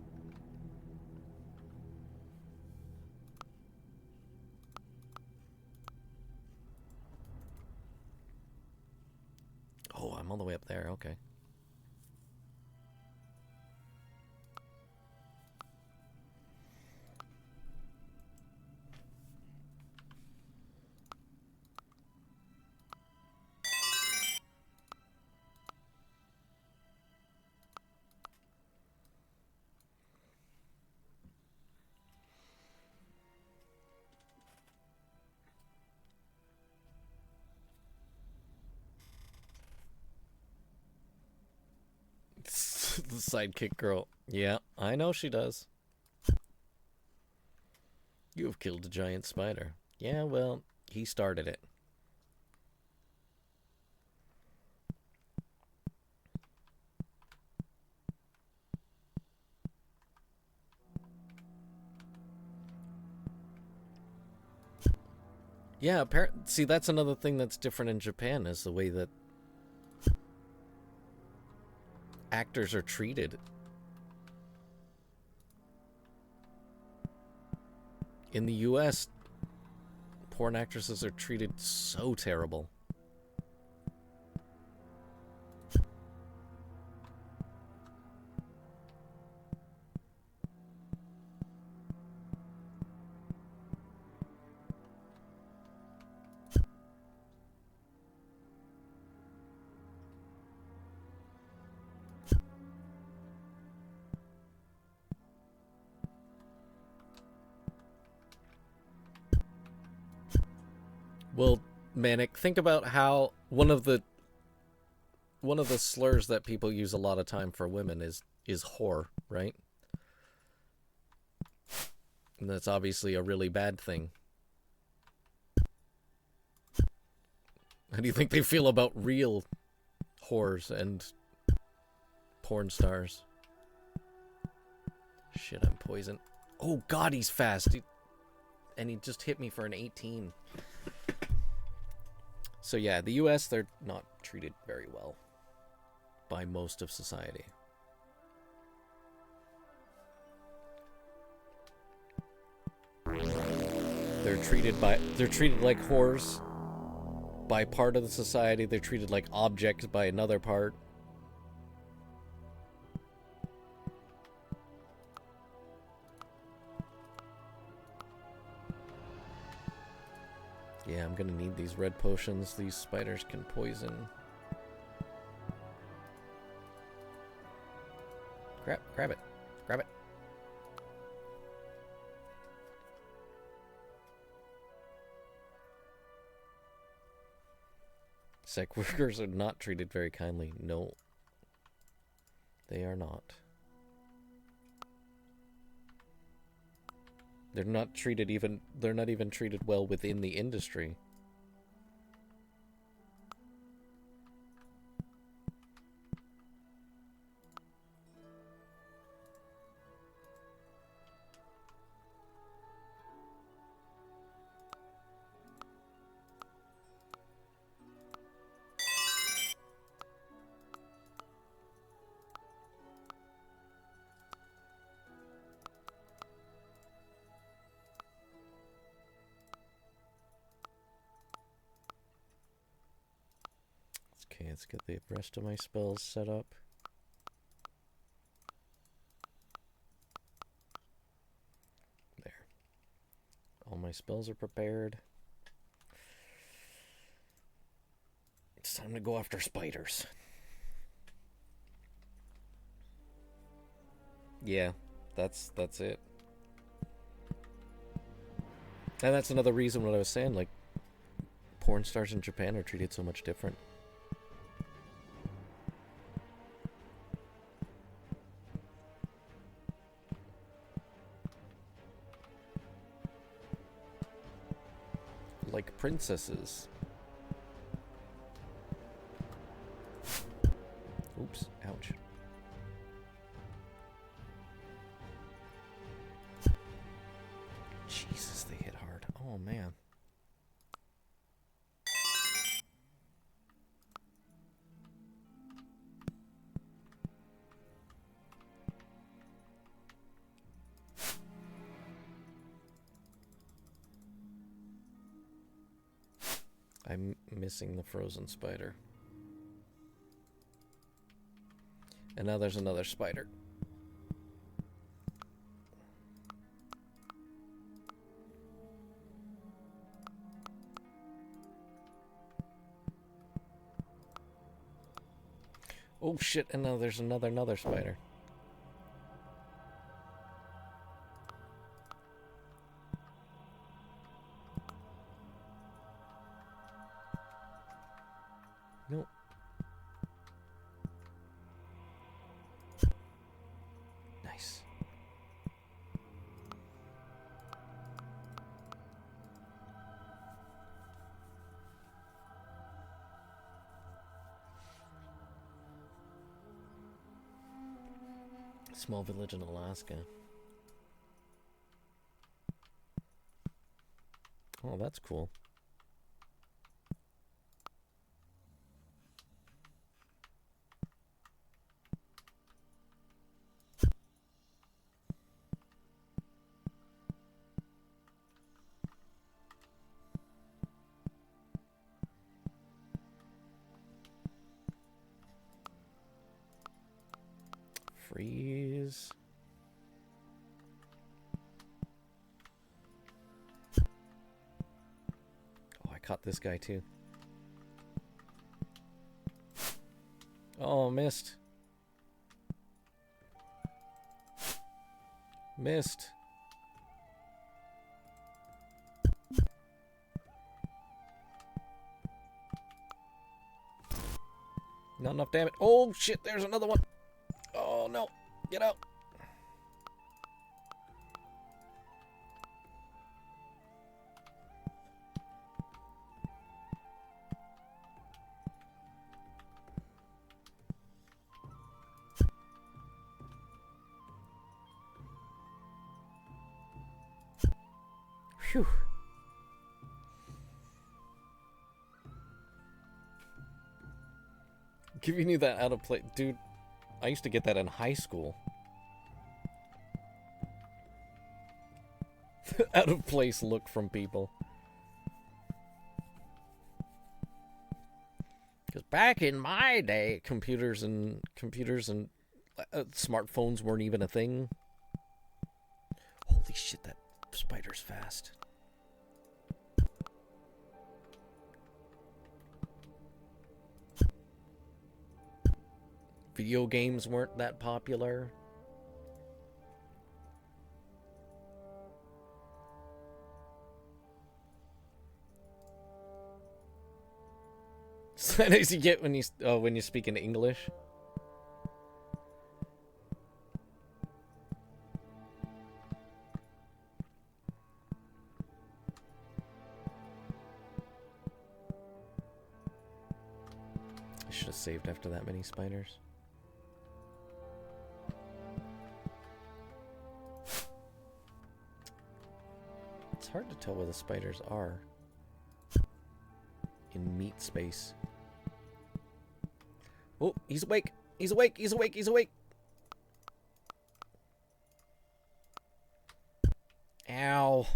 Oh, I'm all the way up there. Okay. The sidekick girl. Yeah, I know she does. You have killed a giant spider. Yeah, well, he started it. Yeah, see, that's another thing that's different in Japan, is the way that actors are treated. In the US, porn actresses are treated so terrible. Well, Manic, think about how one of the slurs that people use a lot of time for women is whore, right? And that's obviously a really bad thing. How do you think they feel about real whores and porn stars? Shit, I'm poisoned. Oh god, he's fast. And he just hit me for an 18. So yeah, the US, they're not treated very well by most of society. They're treated like whores by part of the society. They're treated like objects by another part. Yeah, I'm gonna need these red potions. These spiders can poison. Grab it. Grab it. Sex workers are not treated very kindly. No. They are not. They're not even treated well within the industry. Okay, let's get the rest of my spells set up. There. All my spells are prepared. It's time to go after spiders. Yeah, that's it. And that's another reason what I was saying, like, porn stars in Japan are treated so much different. princesses. Oops, ouch. Jesus, they hit hard. Oh, man. I'm missing the frozen spider. And now there's another spider. Oh shit, and now there's another spider. Nope. Nice. Small village in Alaska. Oh, that's cool. Freeze. Oh, I caught this guy too. Oh, missed. Missed. Not enough damage. Oh shit, there's another one. Oh no, get out. Phew. Giving you that out of place. Dude, I used to get that in high school. Out of place look from people. Because back in my day, computers and smartphones weren't even a thing. Holy shit, that spider's fast. Video games weren't that popular. So nice you get when you speak in English. I should have saved after that many spiders. It's hard to tell where the spiders are in meat space. Oh, he's awake. He's awake. He's awake. He's awake. Ow.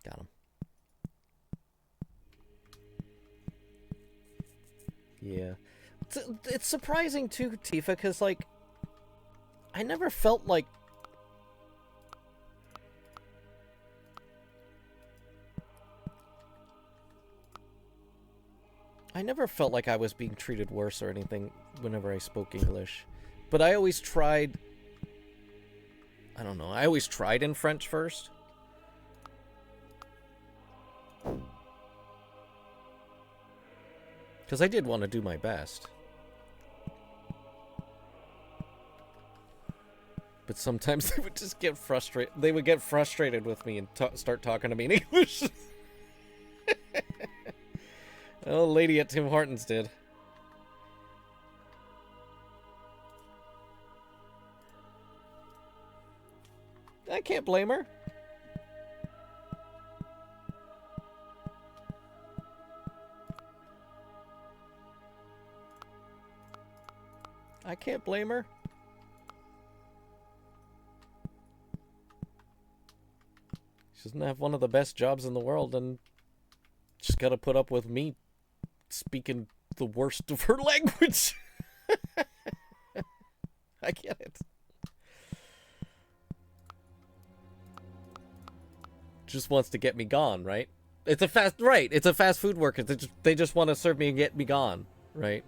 Got him. Yeah. It's surprising too, Tifa, because, like, I never felt like I was being treated worse or anything whenever I spoke English. But I always tried... I don't know. I always tried in French first. Because I did want to do my best. But but sometimes they would just get frustrated. They would get frustrated with me and start talking to me in English. Oh, lady at Tim Hortons did. I can't blame her. I can't blame her. She doesn't have one of the best jobs in the world, and she's got to put up with me speaking the worst of her language. I get it. Just wants to get me gone, right? It's a fast food worker. They just want to serve me and get me gone, right?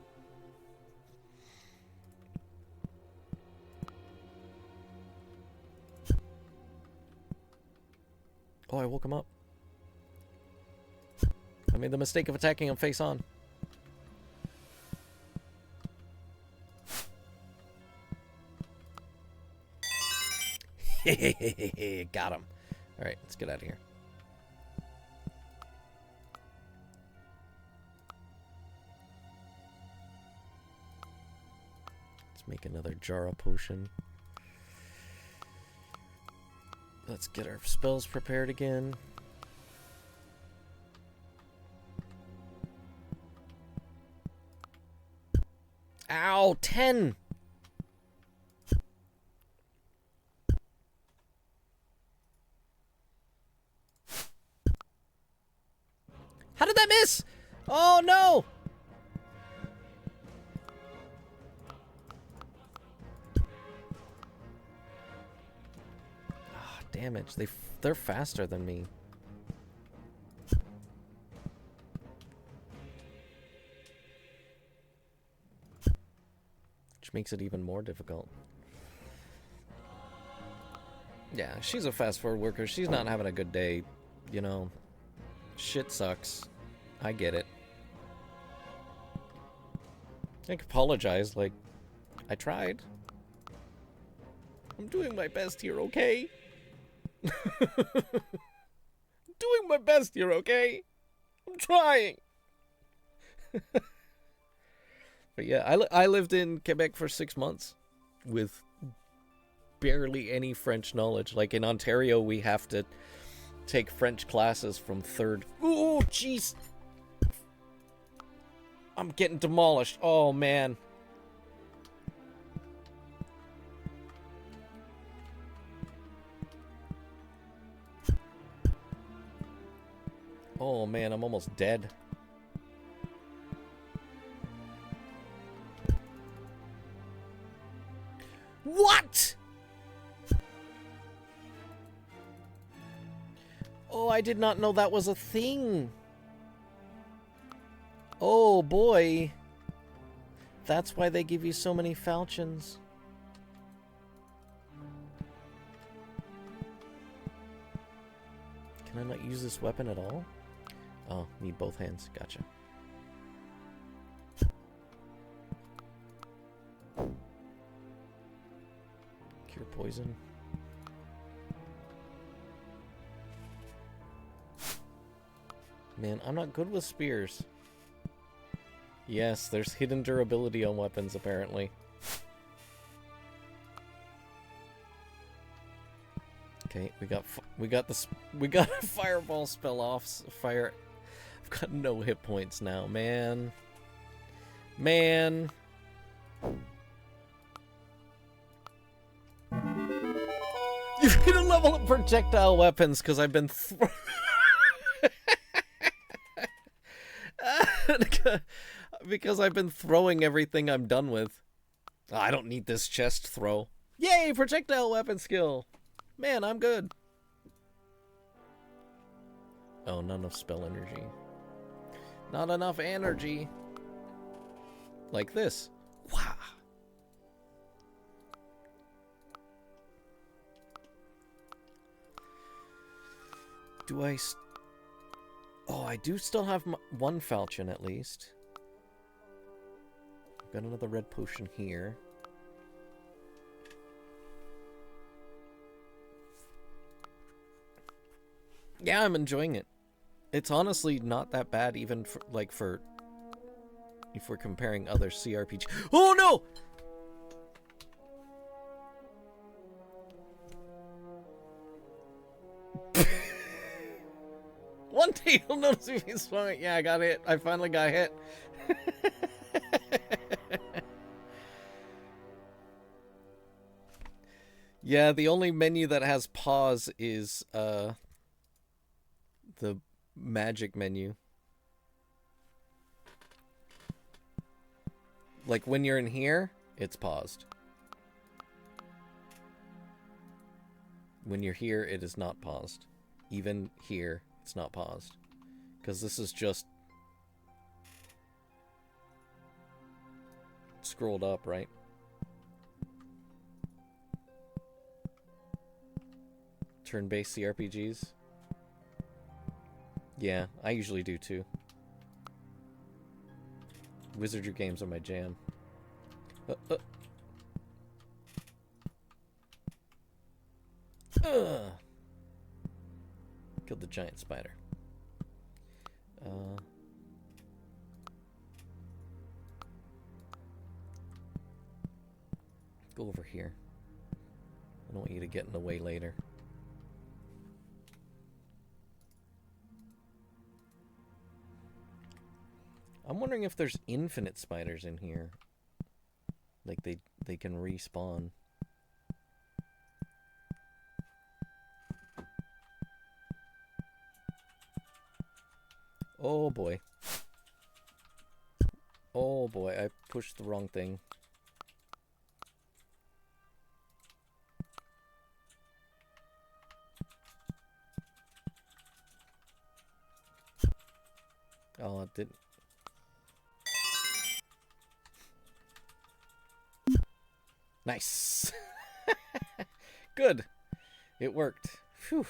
Oh, I woke him up. I made the mistake of attacking him face on. Got him. Alright, let's get out of here. Let's make another Jara potion. Let's get our spells prepared again. Ow, 10! How did that miss? Oh no! Ah, damage. They're faster than me. Which makes it even more difficult. Yeah, she's a fast forward worker. She's not having a good day, you know. Shit sucks. I get it. I can apologize, like, I tried. I'm doing my best here, okay? Doing my best here, okay? I'm trying. But yeah, I lived in Quebec for 6 months with barely any French knowledge. Like in Ontario, we have to take French classes from third. Oh, jeez. I'm getting demolished. Oh, man. Oh, man, I'm almost dead. What? Oh, I did not know that was a thing. Oh, boy. That's why they give you so many falchions. Can I not use this weapon at all? Oh, need both hands. Gotcha. Cure poison. Man, I'm not good with spears. Yes, there's hidden durability on weapons, apparently. Okay, we got a fireball spell off. Fire. I've got no hit points now, man. Man. You need to level up projectile weapons because I've been because I've been throwing everything I'm done with. Oh, I don't need this chest throw. Yay, projectile weapon skill. Man, I'm good. Oh, not enough spell energy. Not enough energy. Like this. Wow. Do I... Oh, I do still have one falchion at least. I've got another red potion here. Yeah, I'm enjoying it. It's honestly not that bad, even for, if we're comparing other CRPG. Oh no! One day you'll notice if he's swimming. Yeah, I got hit. I finally got hit. Yeah, the only menu that has pause is the magic menu. Like when you're in here, it's paused. When you're here, it is not paused. Even here, it's not paused. Because this is just scrolled up, right? Turn-based CRPGs. Yeah, I usually do too. Wizardry games are my jam. Killed the giant spider. Go over here. I don't want you to get in the way later. I'm wondering if there's infinite spiders in here. Like they can respawn. Oh boy. Oh boy, I pushed the wrong thing. Oh, it didn't. Nice. Good. It worked. Phew.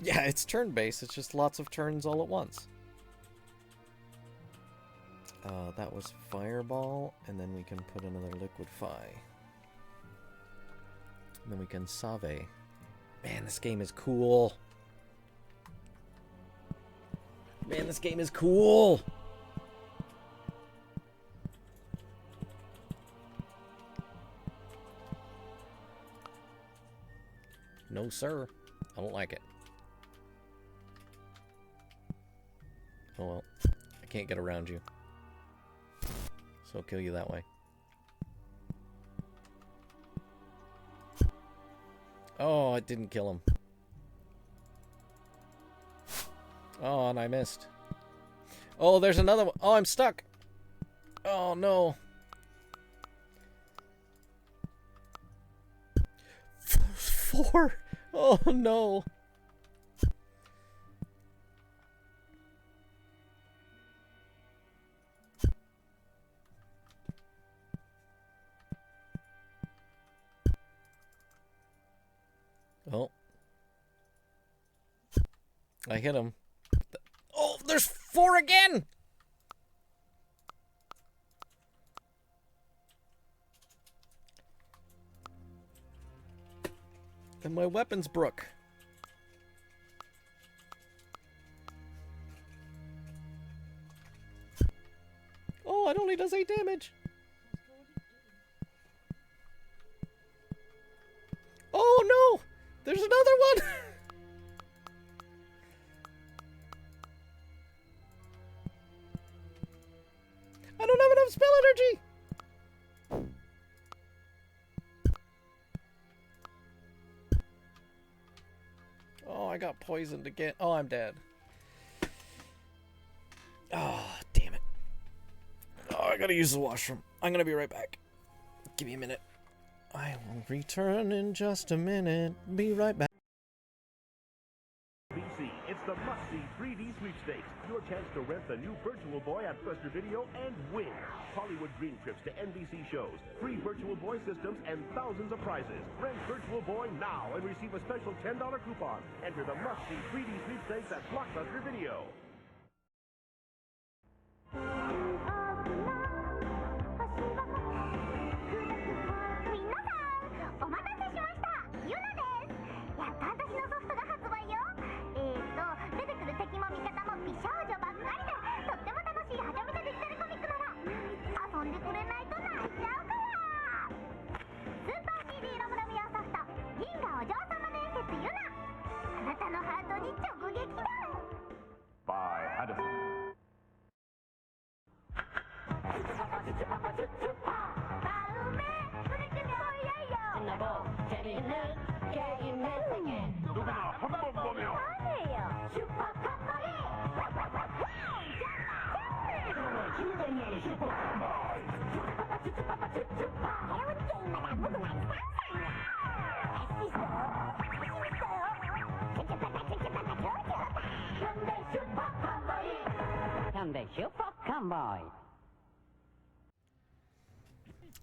Yeah, it's turn-based. It's just lots of turns all at once. That was Fireball, and then we can put another Liquidify. And then we can Save. Man, this game is cool. Man, this game is cool. No, sir. I don't like it. Oh well. I can't get around you. So I'll kill you that way. Oh, it didn't kill him. Oh, and I missed. Oh, there's another one. Oh, I'm stuck. Oh, no. 4. Oh, no. Oh. I hit him. Oh, there's 4 again! And my weapons broke. Oh, it only does 8 damage. Oh no! There's another one! I don't have enough spell energy! Oh, I got poisoned again. Oh, I'm dead. Oh, damn it. Oh, I gotta use the washroom. I'm gonna be right back. Give me a minute. I will return in just a minute. Be right back. BC, it's the must-see 3D sweepstakes. Your chance to rent the new Virtual Boy at Buster Video and win Hollywood dream trips to NBC shows, free Virtual Boy systems, and thousands of prizes. Rent Virtual Boy now and receive a special $10 coupon. Enter the must-see 3D sweepstakes at Blockbuster Video.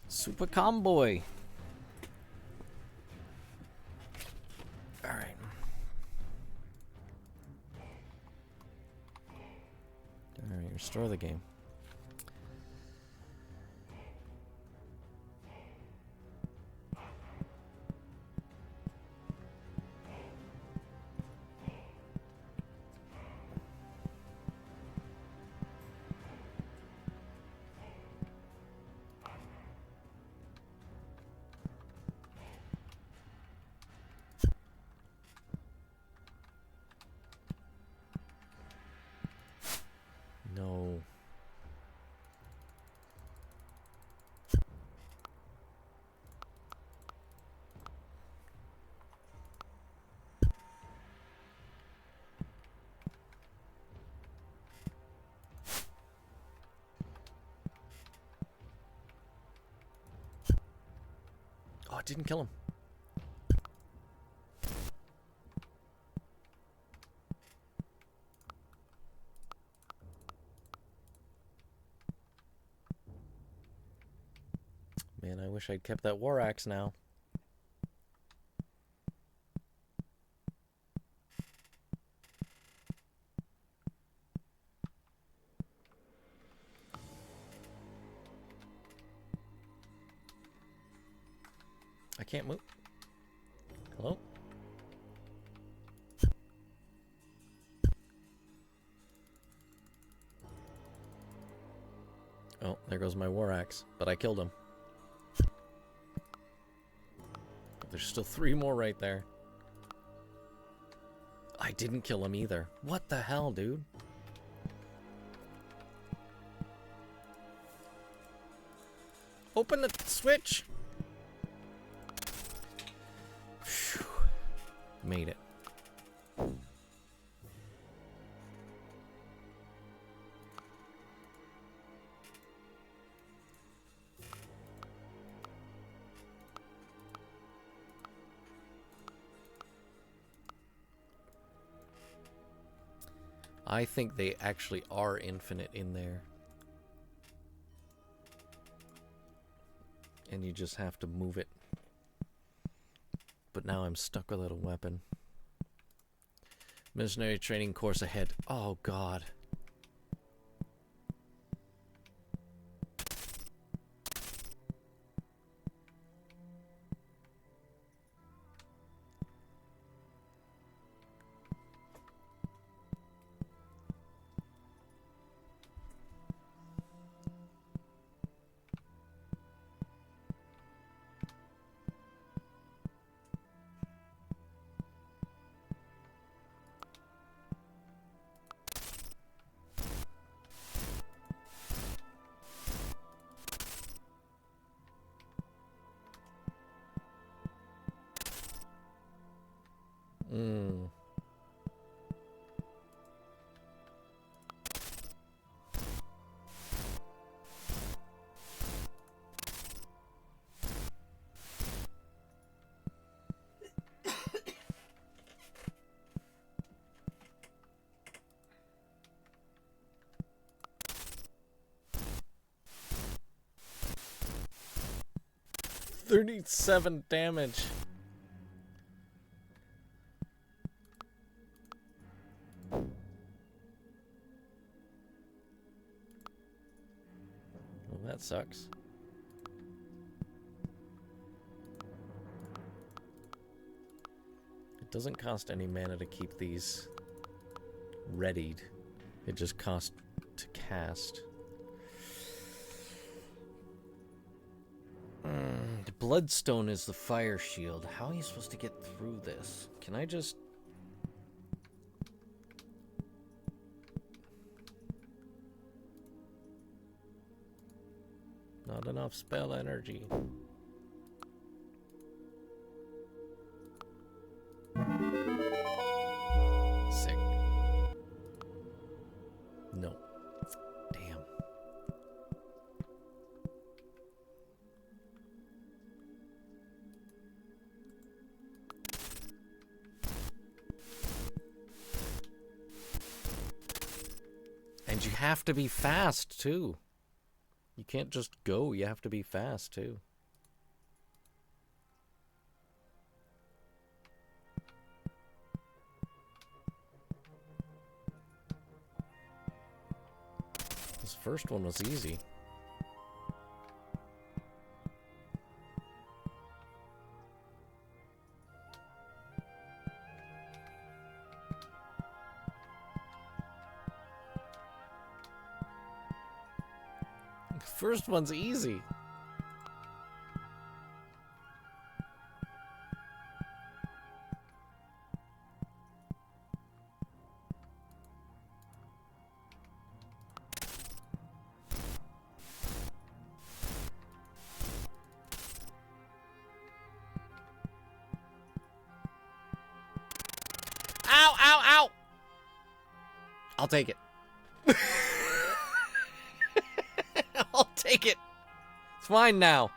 Super Comboy. Alright. Alright, restore the game. No. Oh, it didn't kill him. Man, I wish I'd kept that war axe now. I can't move. Hello? Oh, there goes my war axe, but I killed him. There's still 3 more right there. I didn't kill him either. What the hell, dude? Open the switch! Phew. Made it. I think they actually are infinite in there. And you just have to move it. But now I'm stuck without a weapon. Missionary training course ahead. Oh, God. Mm. $37 damage. Well, that sucks. It doesn't cost any mana to keep these readied. It just costs to cast. The Bloodstone is the fire shield. How are you supposed to get through this? Can I just... Not enough spell energy. No. Damn. And you have to be fast, too. You can't just go, you have to be fast, too. This first one was easy. First one's easy. Ow, ow, ow! I'll take it. I'll take it. It's fine now.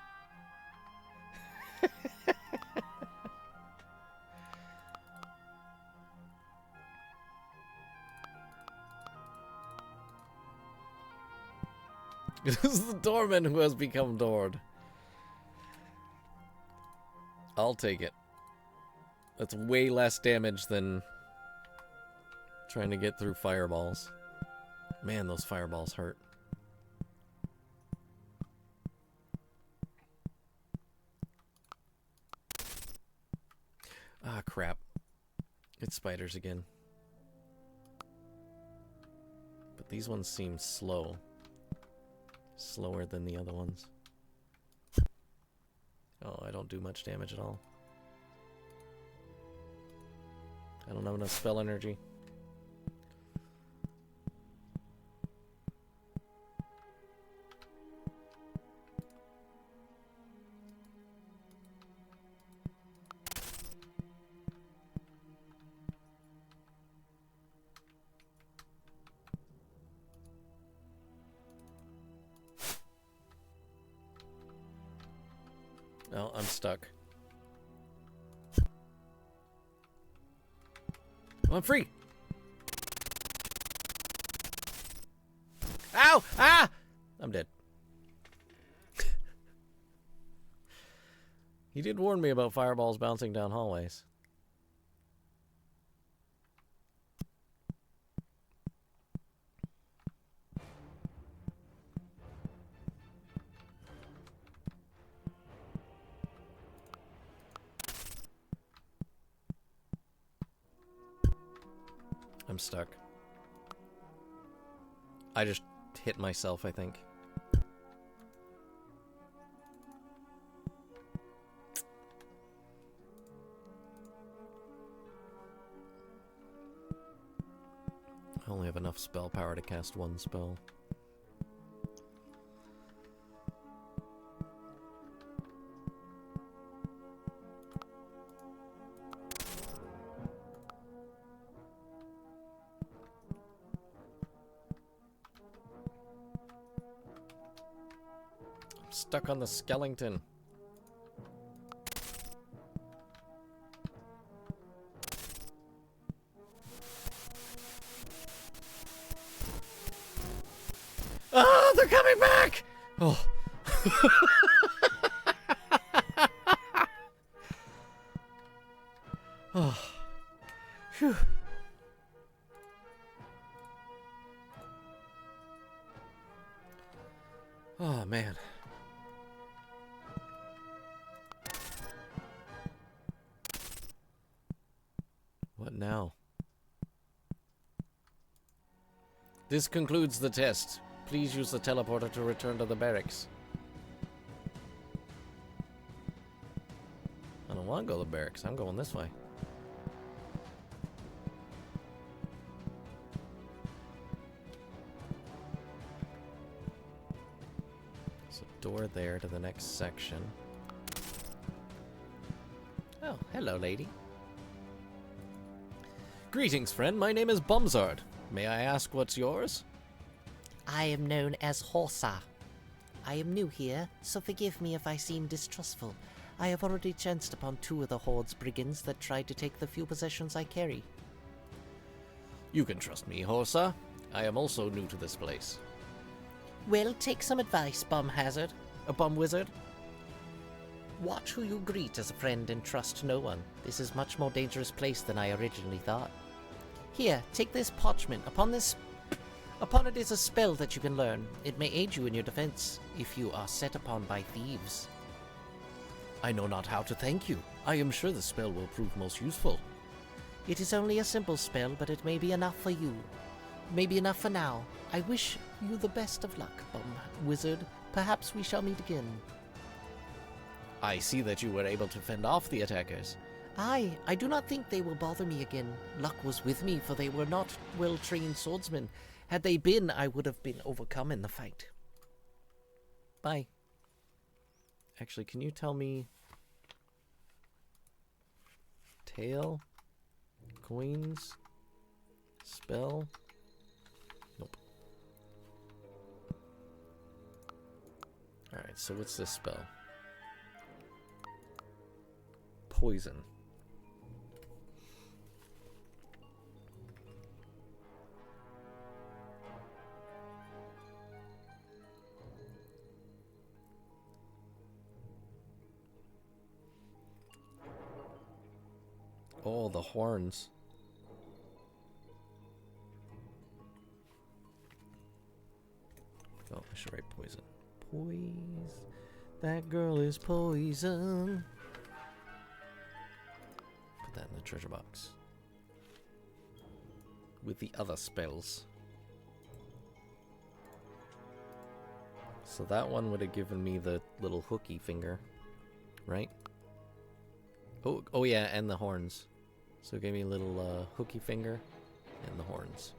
It is the doorman who has become doored. I'll take it. That's way less damage than trying to get through fireballs. Man, those fireballs hurt. Ah, crap. It's spiders again. But these ones seem slow. Slower than the other ones. Oh, I don't do much damage at all. I don't have enough spell energy. Oh, I'm stuck. Oh, I'm free! Ow! Ah! I'm dead. He did warn me about fireballs bouncing down hallways. I'm stuck. I just hit myself, I think. I only have enough spell power to cast one spell. Stuck on the skeleton. Ah, they're coming back! Oh. Oh. Phew. Oh, man. What now? This concludes the test. Please use the teleporter to return to the barracks. I don't want to go to the barracks. I'm going this way. There's a door there to the next section. Oh, hello, lady. Greetings, friend. My name is Bumzard. May I ask what's yours? I am known as Horsa. I am new here, so forgive me if I seem distrustful. I have already chanced upon 2 of the Horde's brigands that tried to take the few possessions I carry. You can trust me, Horsa. I am also new to this place. Well, take some advice, Bum Wizard. Watch who you greet as a friend and trust no one. This is a much more dangerous place than I originally thought. Here, take this parchment. Upon it is a spell that you can learn. It may aid you in your defense if you are set upon by thieves. I know not how to thank you. I am sure the spell will prove most useful. It is only a simple spell, but it may be enough for you. Maybe enough for now. I wish you the best of luck, Bum Wizard. Perhaps we shall meet again. I see that you were able to fend off the attackers. Aye, I do not think they will bother me again. Luck was with me, for they were not well-trained swordsmen. Had they been, I would have been overcome in the fight. Bye. Actually, can you tell me... Tail? Coins? Spell? Nope. Alright, so what's this spell? Poison. Oh, the horns. Oh, I should write poison. Poison. That girl is poison. Put that in the treasure box. With the other spells. So that one would have given me the little hooky finger, right? Oh yeah, and the horns. So it gave me a little hooky finger and the horns.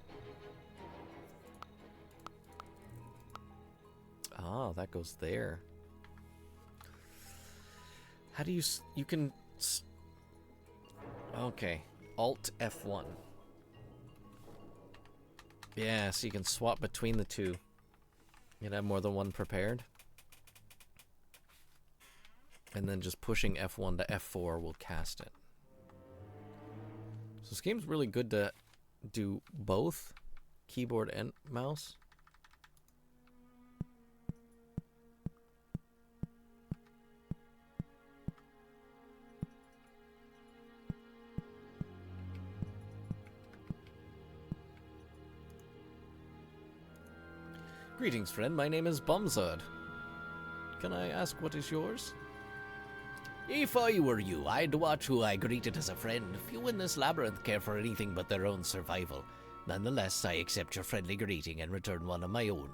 Ah, that goes there. How do you... you can... Okay. Alt F1. Yeah, so you can swap between the two. You can have more than one prepared. And then just pushing F1 to F4 will cast it. So this game's really good to do both keyboard and mouse. Greetings, friend. My name is Bumzard. Can I ask what is yours? If I were you, I'd watch who I greeted as a friend. Few in this labyrinth care for anything but their own survival. Nonetheless, I accept your friendly greeting and return one of my own.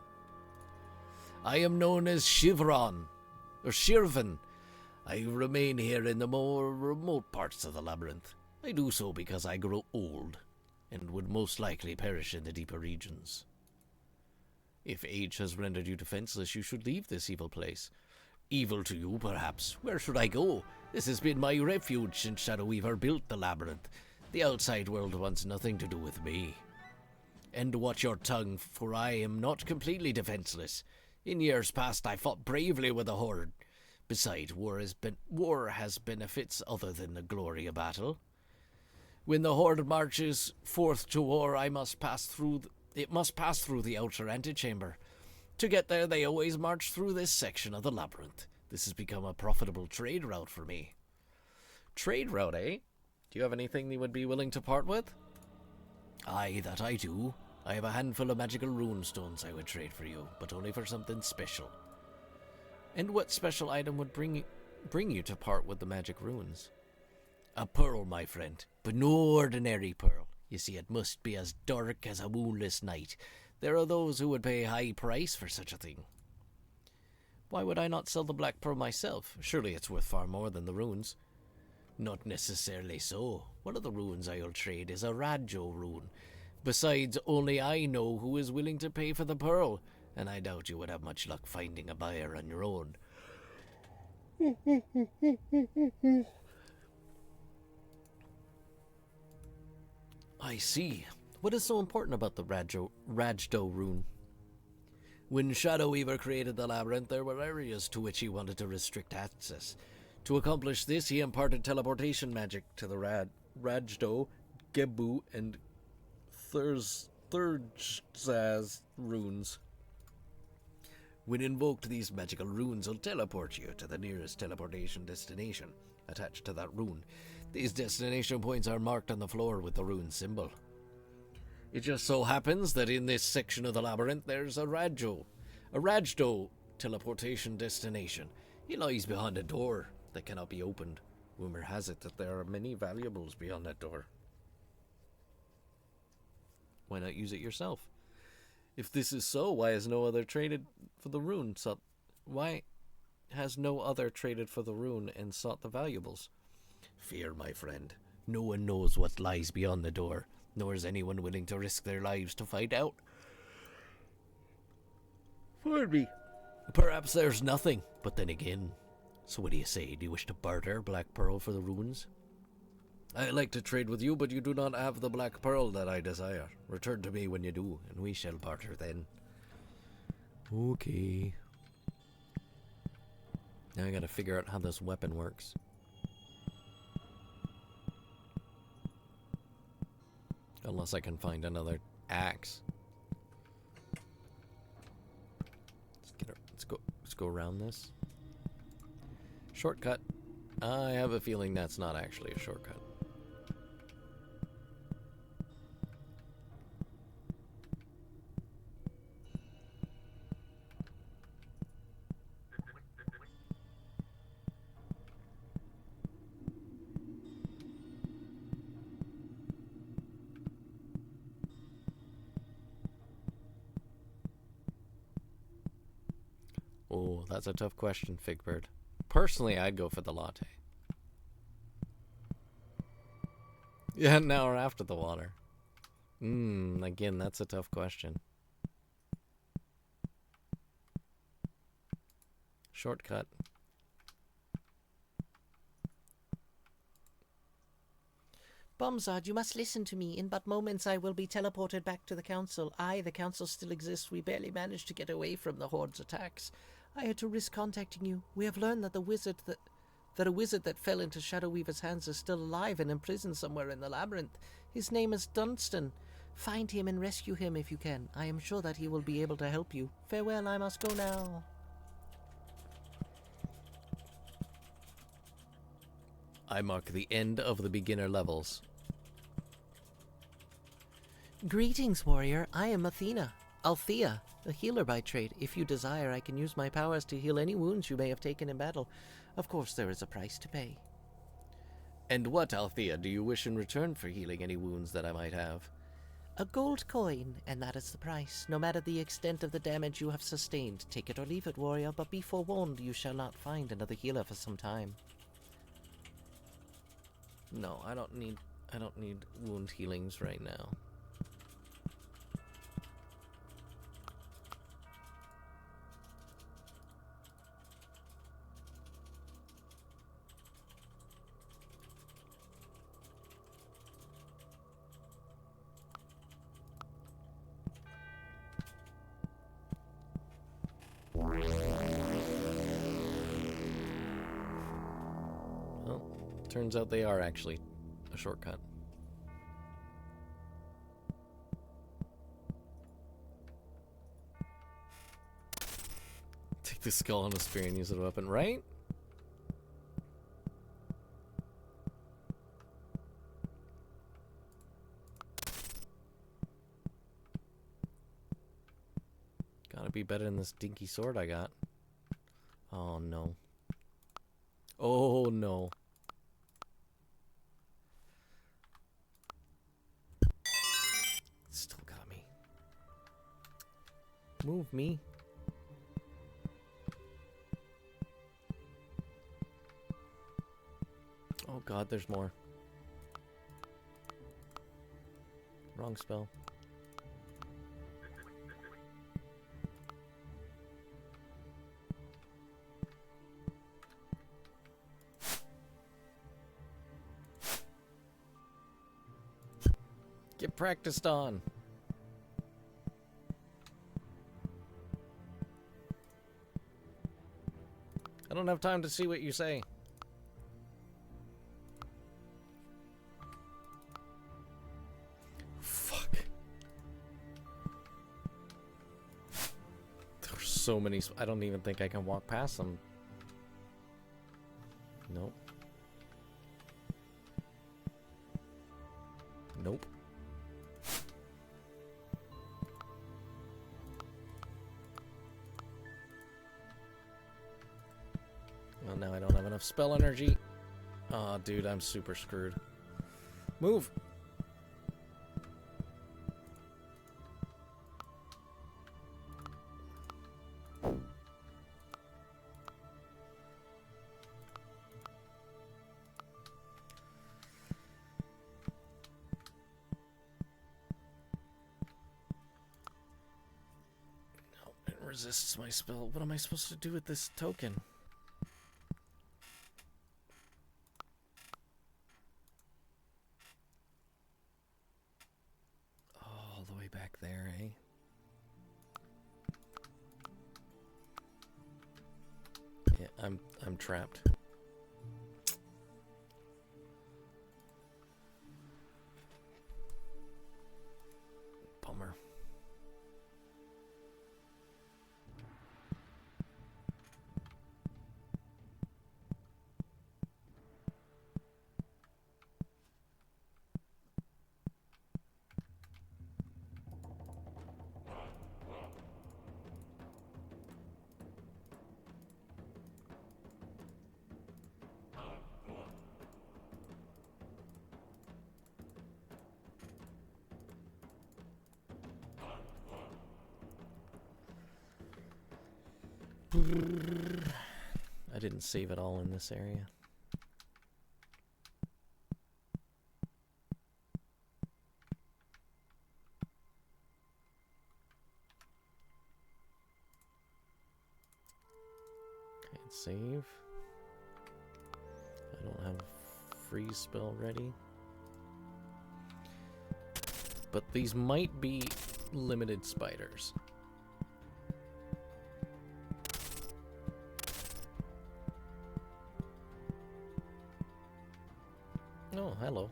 I am known as Shivron, or Shirvan. I remain here in the more remote parts of the labyrinth. I do so because I grow old, and would most likely perish in the deeper regions. If age has rendered you defenseless, you should leave this evil place. Evil to you, perhaps. Where should I go? This has been my refuge since Shadow Weaver built the labyrinth. The outside world wants nothing to do with me. And watch your tongue, for I am not completely defenseless. In years past, I fought bravely with the Horde. Besides, war has benefits other than the glory of battle. When the Horde marches forth to war, it must pass through the outer antechamber. To get there, they always march through this section of the labyrinth. This has become a profitable trade route for me. Trade route, eh? Do you have anything you would be willing to part with? Aye, that I do. I have a handful of magical rune stones I would trade for you, but only for something special. And what special item would bring you to part with the magic runes? A pearl, my friend, but no ordinary pearl. You see, it must be as dark as a moonless night. There are those who would pay a high price for such a thing. Why would I not sell the black pearl myself? Surely it's worth far more than the runes. Not necessarily so. One of the runes I'll trade is a Rajo rune. Besides, only I know who is willing to pay for the pearl, and I doubt you would have much luck finding a buyer on your own. I see. What is so important about the Rajdo rune? When Shadow Weaver created the labyrinth, there were areas to which he wanted to restrict access. To accomplish this, he imparted teleportation magic to the Rajdo, Gebu, and Thurzaz runes. When invoked, these magical runes will teleport you to the nearest teleportation destination attached to that rune. These destination points are marked on the floor with the rune symbol. It just so happens that in this section of the labyrinth there's a Rajdo teleportation destination. He lies behind a door that cannot be opened. Rumor has it that there are many valuables beyond that door. Why not use it yourself? If this is so, why has no other traded for the rune? Why has no other traded for the rune and sought the valuables? Fear, my friend. No one knows what lies beyond the door, nor is anyone willing to risk their lives to find out. Pardon me. Perhaps there's nothing, but then again. So what do you say? Do you wish to barter Black Pearl for the runes? I like to trade with you, but you do not have the Black Pearl that I desire. Return to me when you do, and we shall barter then. Okay. Now I gotta figure out how this weapon works. Unless I can find another axe. Let's go around this. Shortcut. I have a feeling that's not actually a shortcut. Oh, that's a tough question, Figbird. Personally, I'd go for the latte. Yeah, now or after the water. Again, that's a tough question. Shortcut. Bombzard, you must listen to me. In but moments I will be teleported back to the council. The council still exists. We barely managed to get away from the Horde's attacks. I had to risk contacting you. We have learned that a wizard that fell into Shadow Weaver's hands is still alive and imprisoned somewhere in the labyrinth. His name is Dunstan. Find him and rescue him if you can. I am sure that he will be able to help you. Farewell, I must go now. I mark the end of the beginner levels. Greetings, warrior. I am Althea, a healer by trade. If you desire, I can use my powers to heal any wounds you may have taken in battle. Of course, there is a price to pay. And what, Althea, do you wish in return for healing any wounds that I might have? A gold coin, and that is the price. No matter the extent of the damage you have sustained, take it or leave it, warrior, but be forewarned, you shall not find another healer for some time. No, I don't need wound healings right now. Well, turns out they are actually a shortcut. Take the skull and a spear and use it as a weapon, right? Gotta be better than this dinky sword I got. Oh no. Oh no. Still got me. Move me. Oh god, there's more. Wrong spell. Get practiced on. don't have time to see what you say. Fuck. There's so many. I don't even think I can walk past them. Nope. Nope. Well, now I don't have enough spell energy. Aw, dude, I'm super screwed. Move! Resists my spell. What am I supposed to do with this token? Oh, all the way back there, eh? Yeah, I'm trapped. Bummer. I didn't save it all in this area. Can't save. I don't have freeze spell ready. But these might be limited spiders. Oh, hello.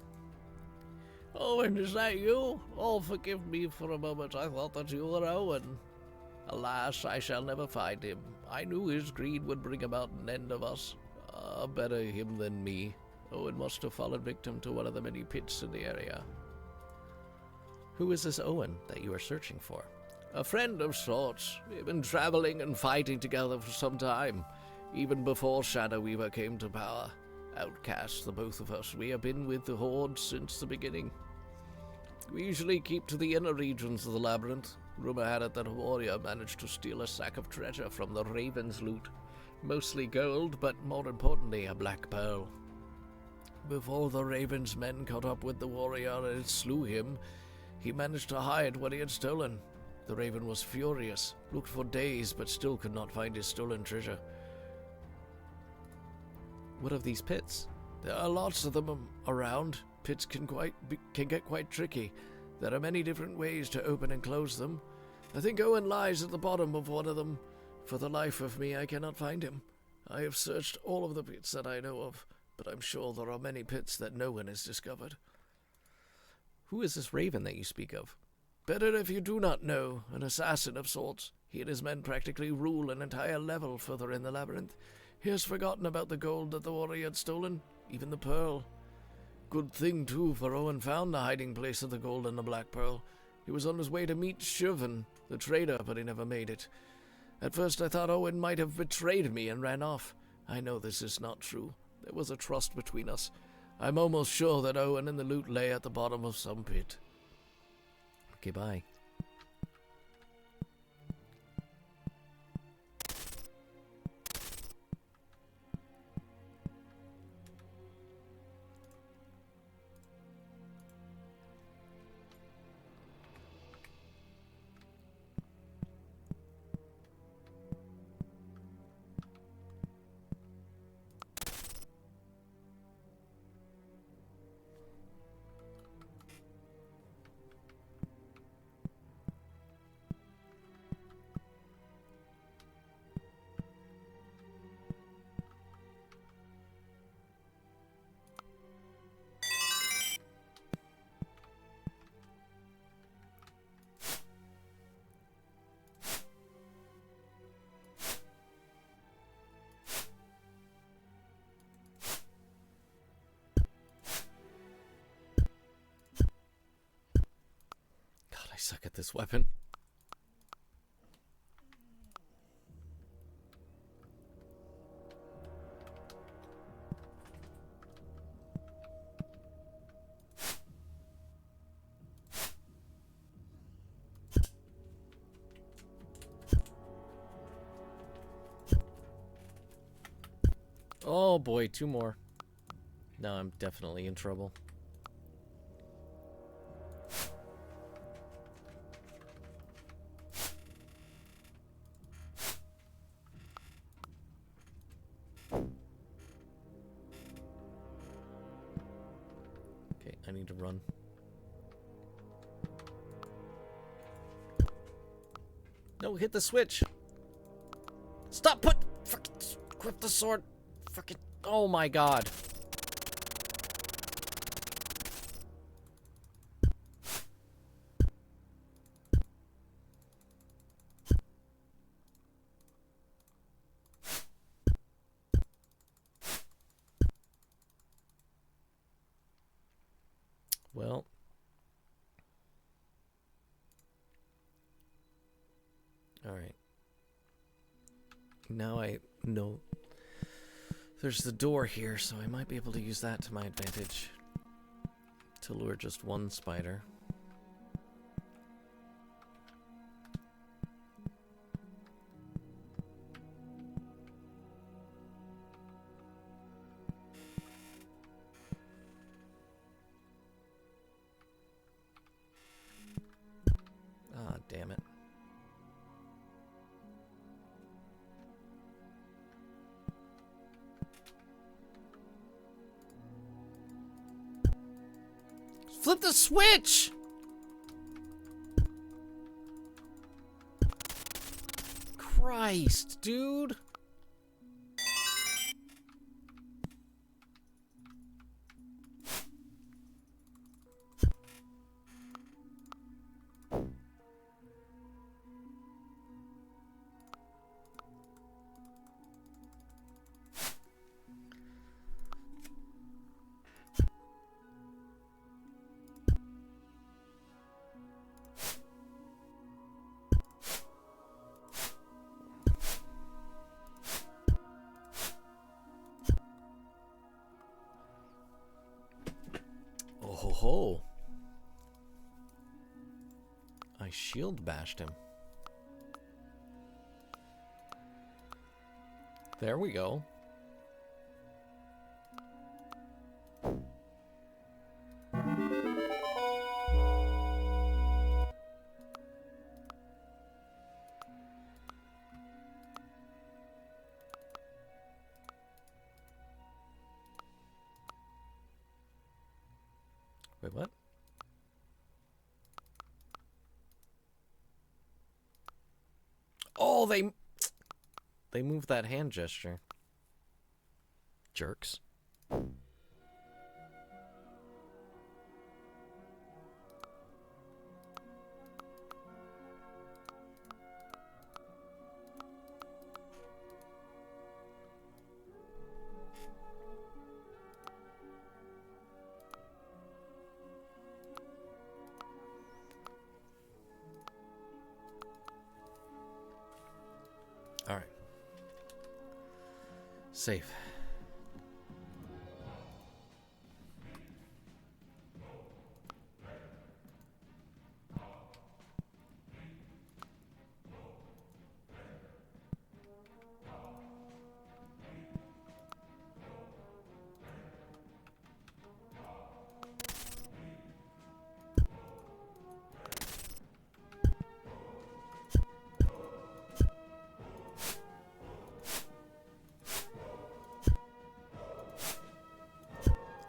Owen, is that you? Oh, forgive me for a moment. I thought that you were Owen. Alas, I shall never find him. I knew his greed would bring about an end of us. Better him than me. Owen must have fallen victim to one of the many pits in the area. Who is this Owen that you are searching for? A friend of sorts. We've been traveling and fighting together for some time, even before Shadow Weaver came to power. Outcasts, the both of us. We have been with the Horde since the beginning. We usually keep to the inner regions of the labyrinth. Rumor had it that a warrior managed to steal a sack of treasure from the Raven's loot. Mostly gold, but more importantly, a black pearl. Before the Raven's men caught up with the warrior and slew him, he managed to hide what he had stolen. The Raven was furious, looked for days, but still could not find his stolen treasure. What of these pits? There are lots of them around. Pits can get quite tricky. There are many different ways to open and close them. I think Owen lies at the bottom of one of them. For the life of me, I cannot find him. I have searched all of the pits that I know of, but I'm sure there are many pits that no one has discovered. Who is this Raven that you speak of? Better if you do not know. An assassin of sorts. He and his men practically rule an entire level further in the labyrinth. He has forgotten about the gold that the warrior had stolen, even the pearl. Good thing, too, for Owen found the hiding place of the gold and the black pearl. He was on his way to meet Chauvin, the trader, but he never made it. At first I thought Owen might have betrayed me and ran off. I know this is not true. There was a trust between us. I'm almost sure that Owen and the loot lay at the bottom of some pit. Okay, bye. I suck at this weapon. Oh boy, 2 more. Now I'm definitely in trouble. Okay, I need to run. No, hit the switch. Stop, put, fucking, grip the sword. Fucking, oh my god. Well. Alright. Now I know there's the door here, so I might be able to use that to my advantage to lure just one spider. Ah, damn it. Flip the switch! Christ, dude. Oh ho ho. I shield bashed him. There we go. Wait, what? Oh, they moved that hand gesture. Jerks. All right. Safe.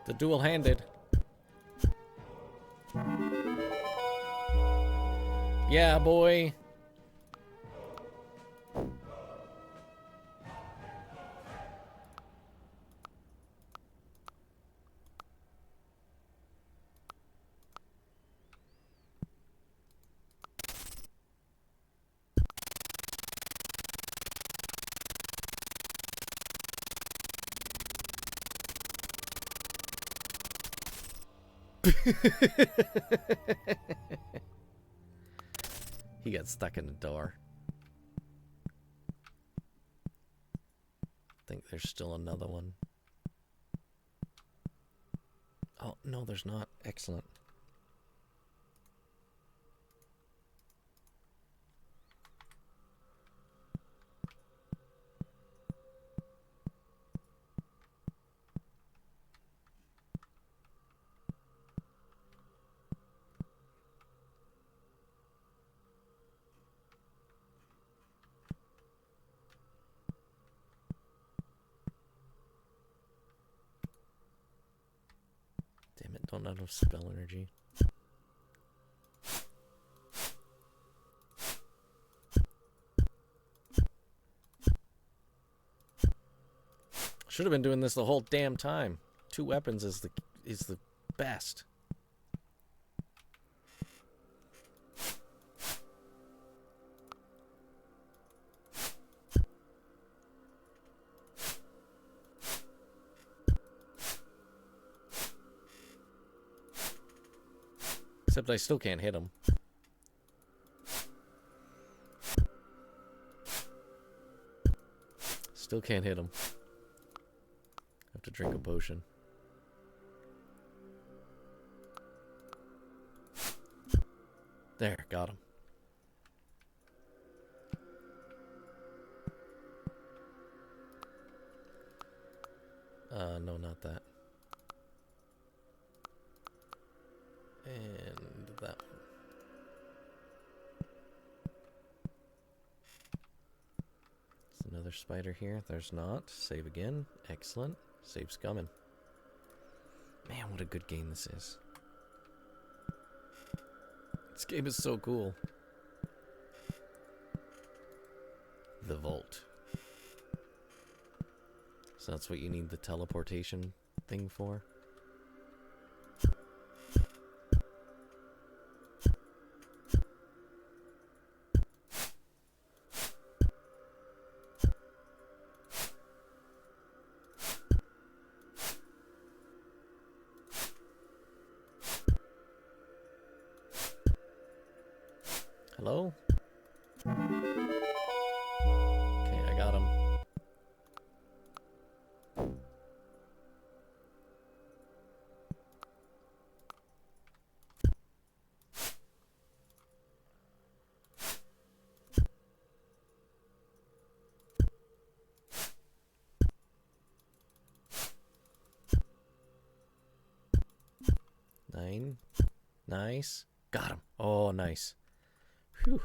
The dual-handed. Yeah, boy. He got stuck in the door. I think there's still another one. Oh, no, there's not. Excellent. Damn it, don't have enough spell energy. Should have been doing this the whole damn time. 2 weapons is the best. Except I still can't hit him. Still can't hit him. Have to drink a potion. There, got him. No, not that. And that one. There's another spider here. There's not. Save again. Excellent. Save's coming. Man, what a good game this is. This game is so cool. The vault. So that's what you need the teleportation thing for? Hello? Okay, I got him. Nine. Nice. Got him. Oh, nice. Whew.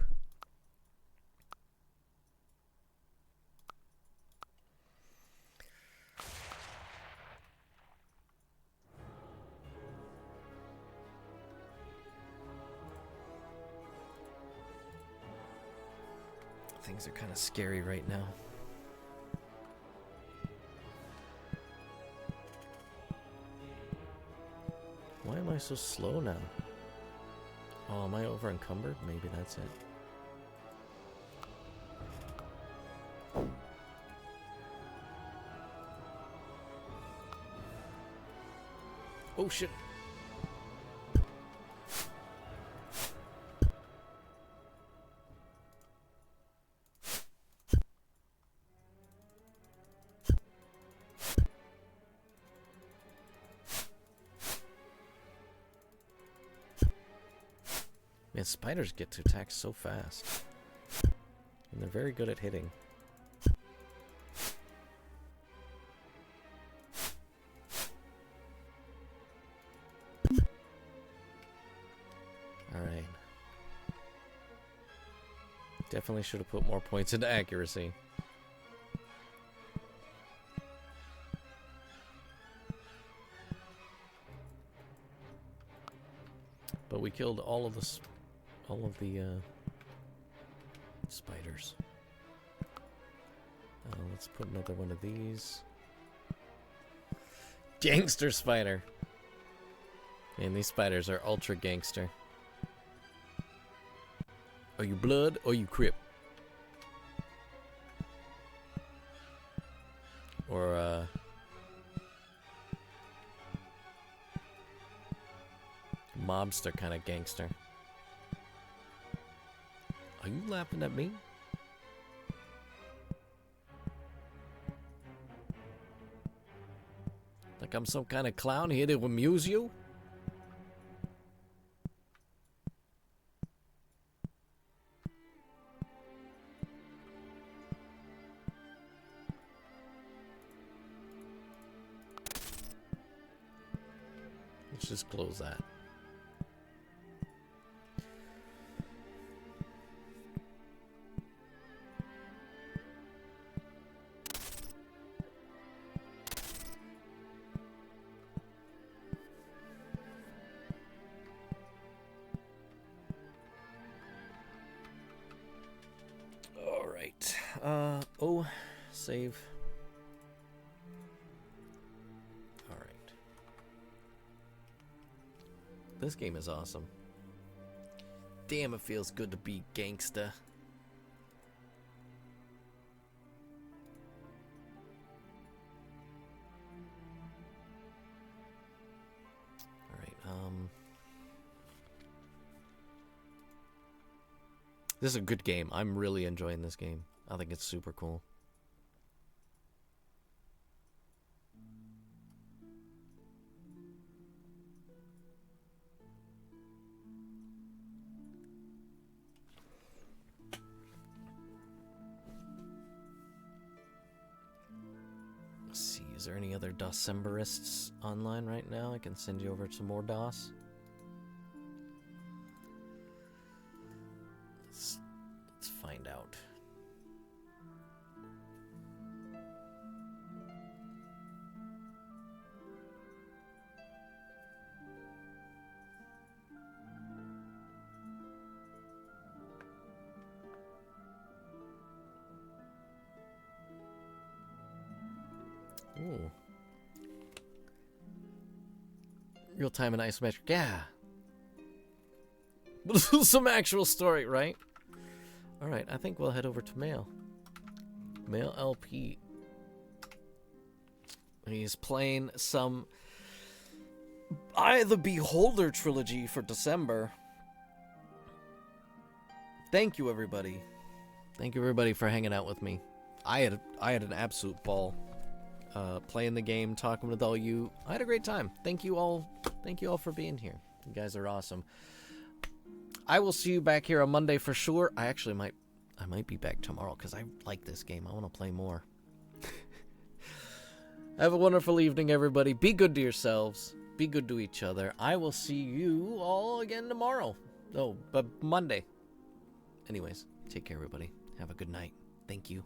Things are kind of scary right now. Why am I so slow now? Oh, am I over encumbered? Maybe that's it. Oh shit. Man, spiders get to attack so fast. And they're very good at hitting. Alright. Definitely should have put more points into accuracy. But we killed all of the spiders. Let's put another one of these. Gangster spider. Man, these spiders are ultra gangster. Are you blood or you crip? Or mobster kind of gangster. Are you laughing at me? Like I'm some kind of clown here to amuse you? Let's just close that. All right. Oh, save. All right. This game is awesome. Damn, it feels good to be gangsta. All right. This is a good game. I'm really enjoying this game. I think it's super cool. Let's see, is there any other DOSemberists online right now? I can send you over some more DOS. Let's find out. Ooh. Real time and isometric. Yeah. Some actual story, right? Alright, I think we'll head over to mail. Mail LP. He's playing some Eye the Beholder trilogy for December. Thank you, everybody. Thank you, everybody, for hanging out with me. I had an absolute ball playing the game, talking with all you. I had a great time. Thank you all. Thank you all for being here. You guys are awesome. I will see you back here on Monday for sure. I might be back tomorrow because I like this game. I want to play more. Have a wonderful evening, everybody. Be good to yourselves. Be good to each other. I will see you all again tomorrow. Oh, but Monday. Anyways, take care, everybody. Have a good night. Thank you.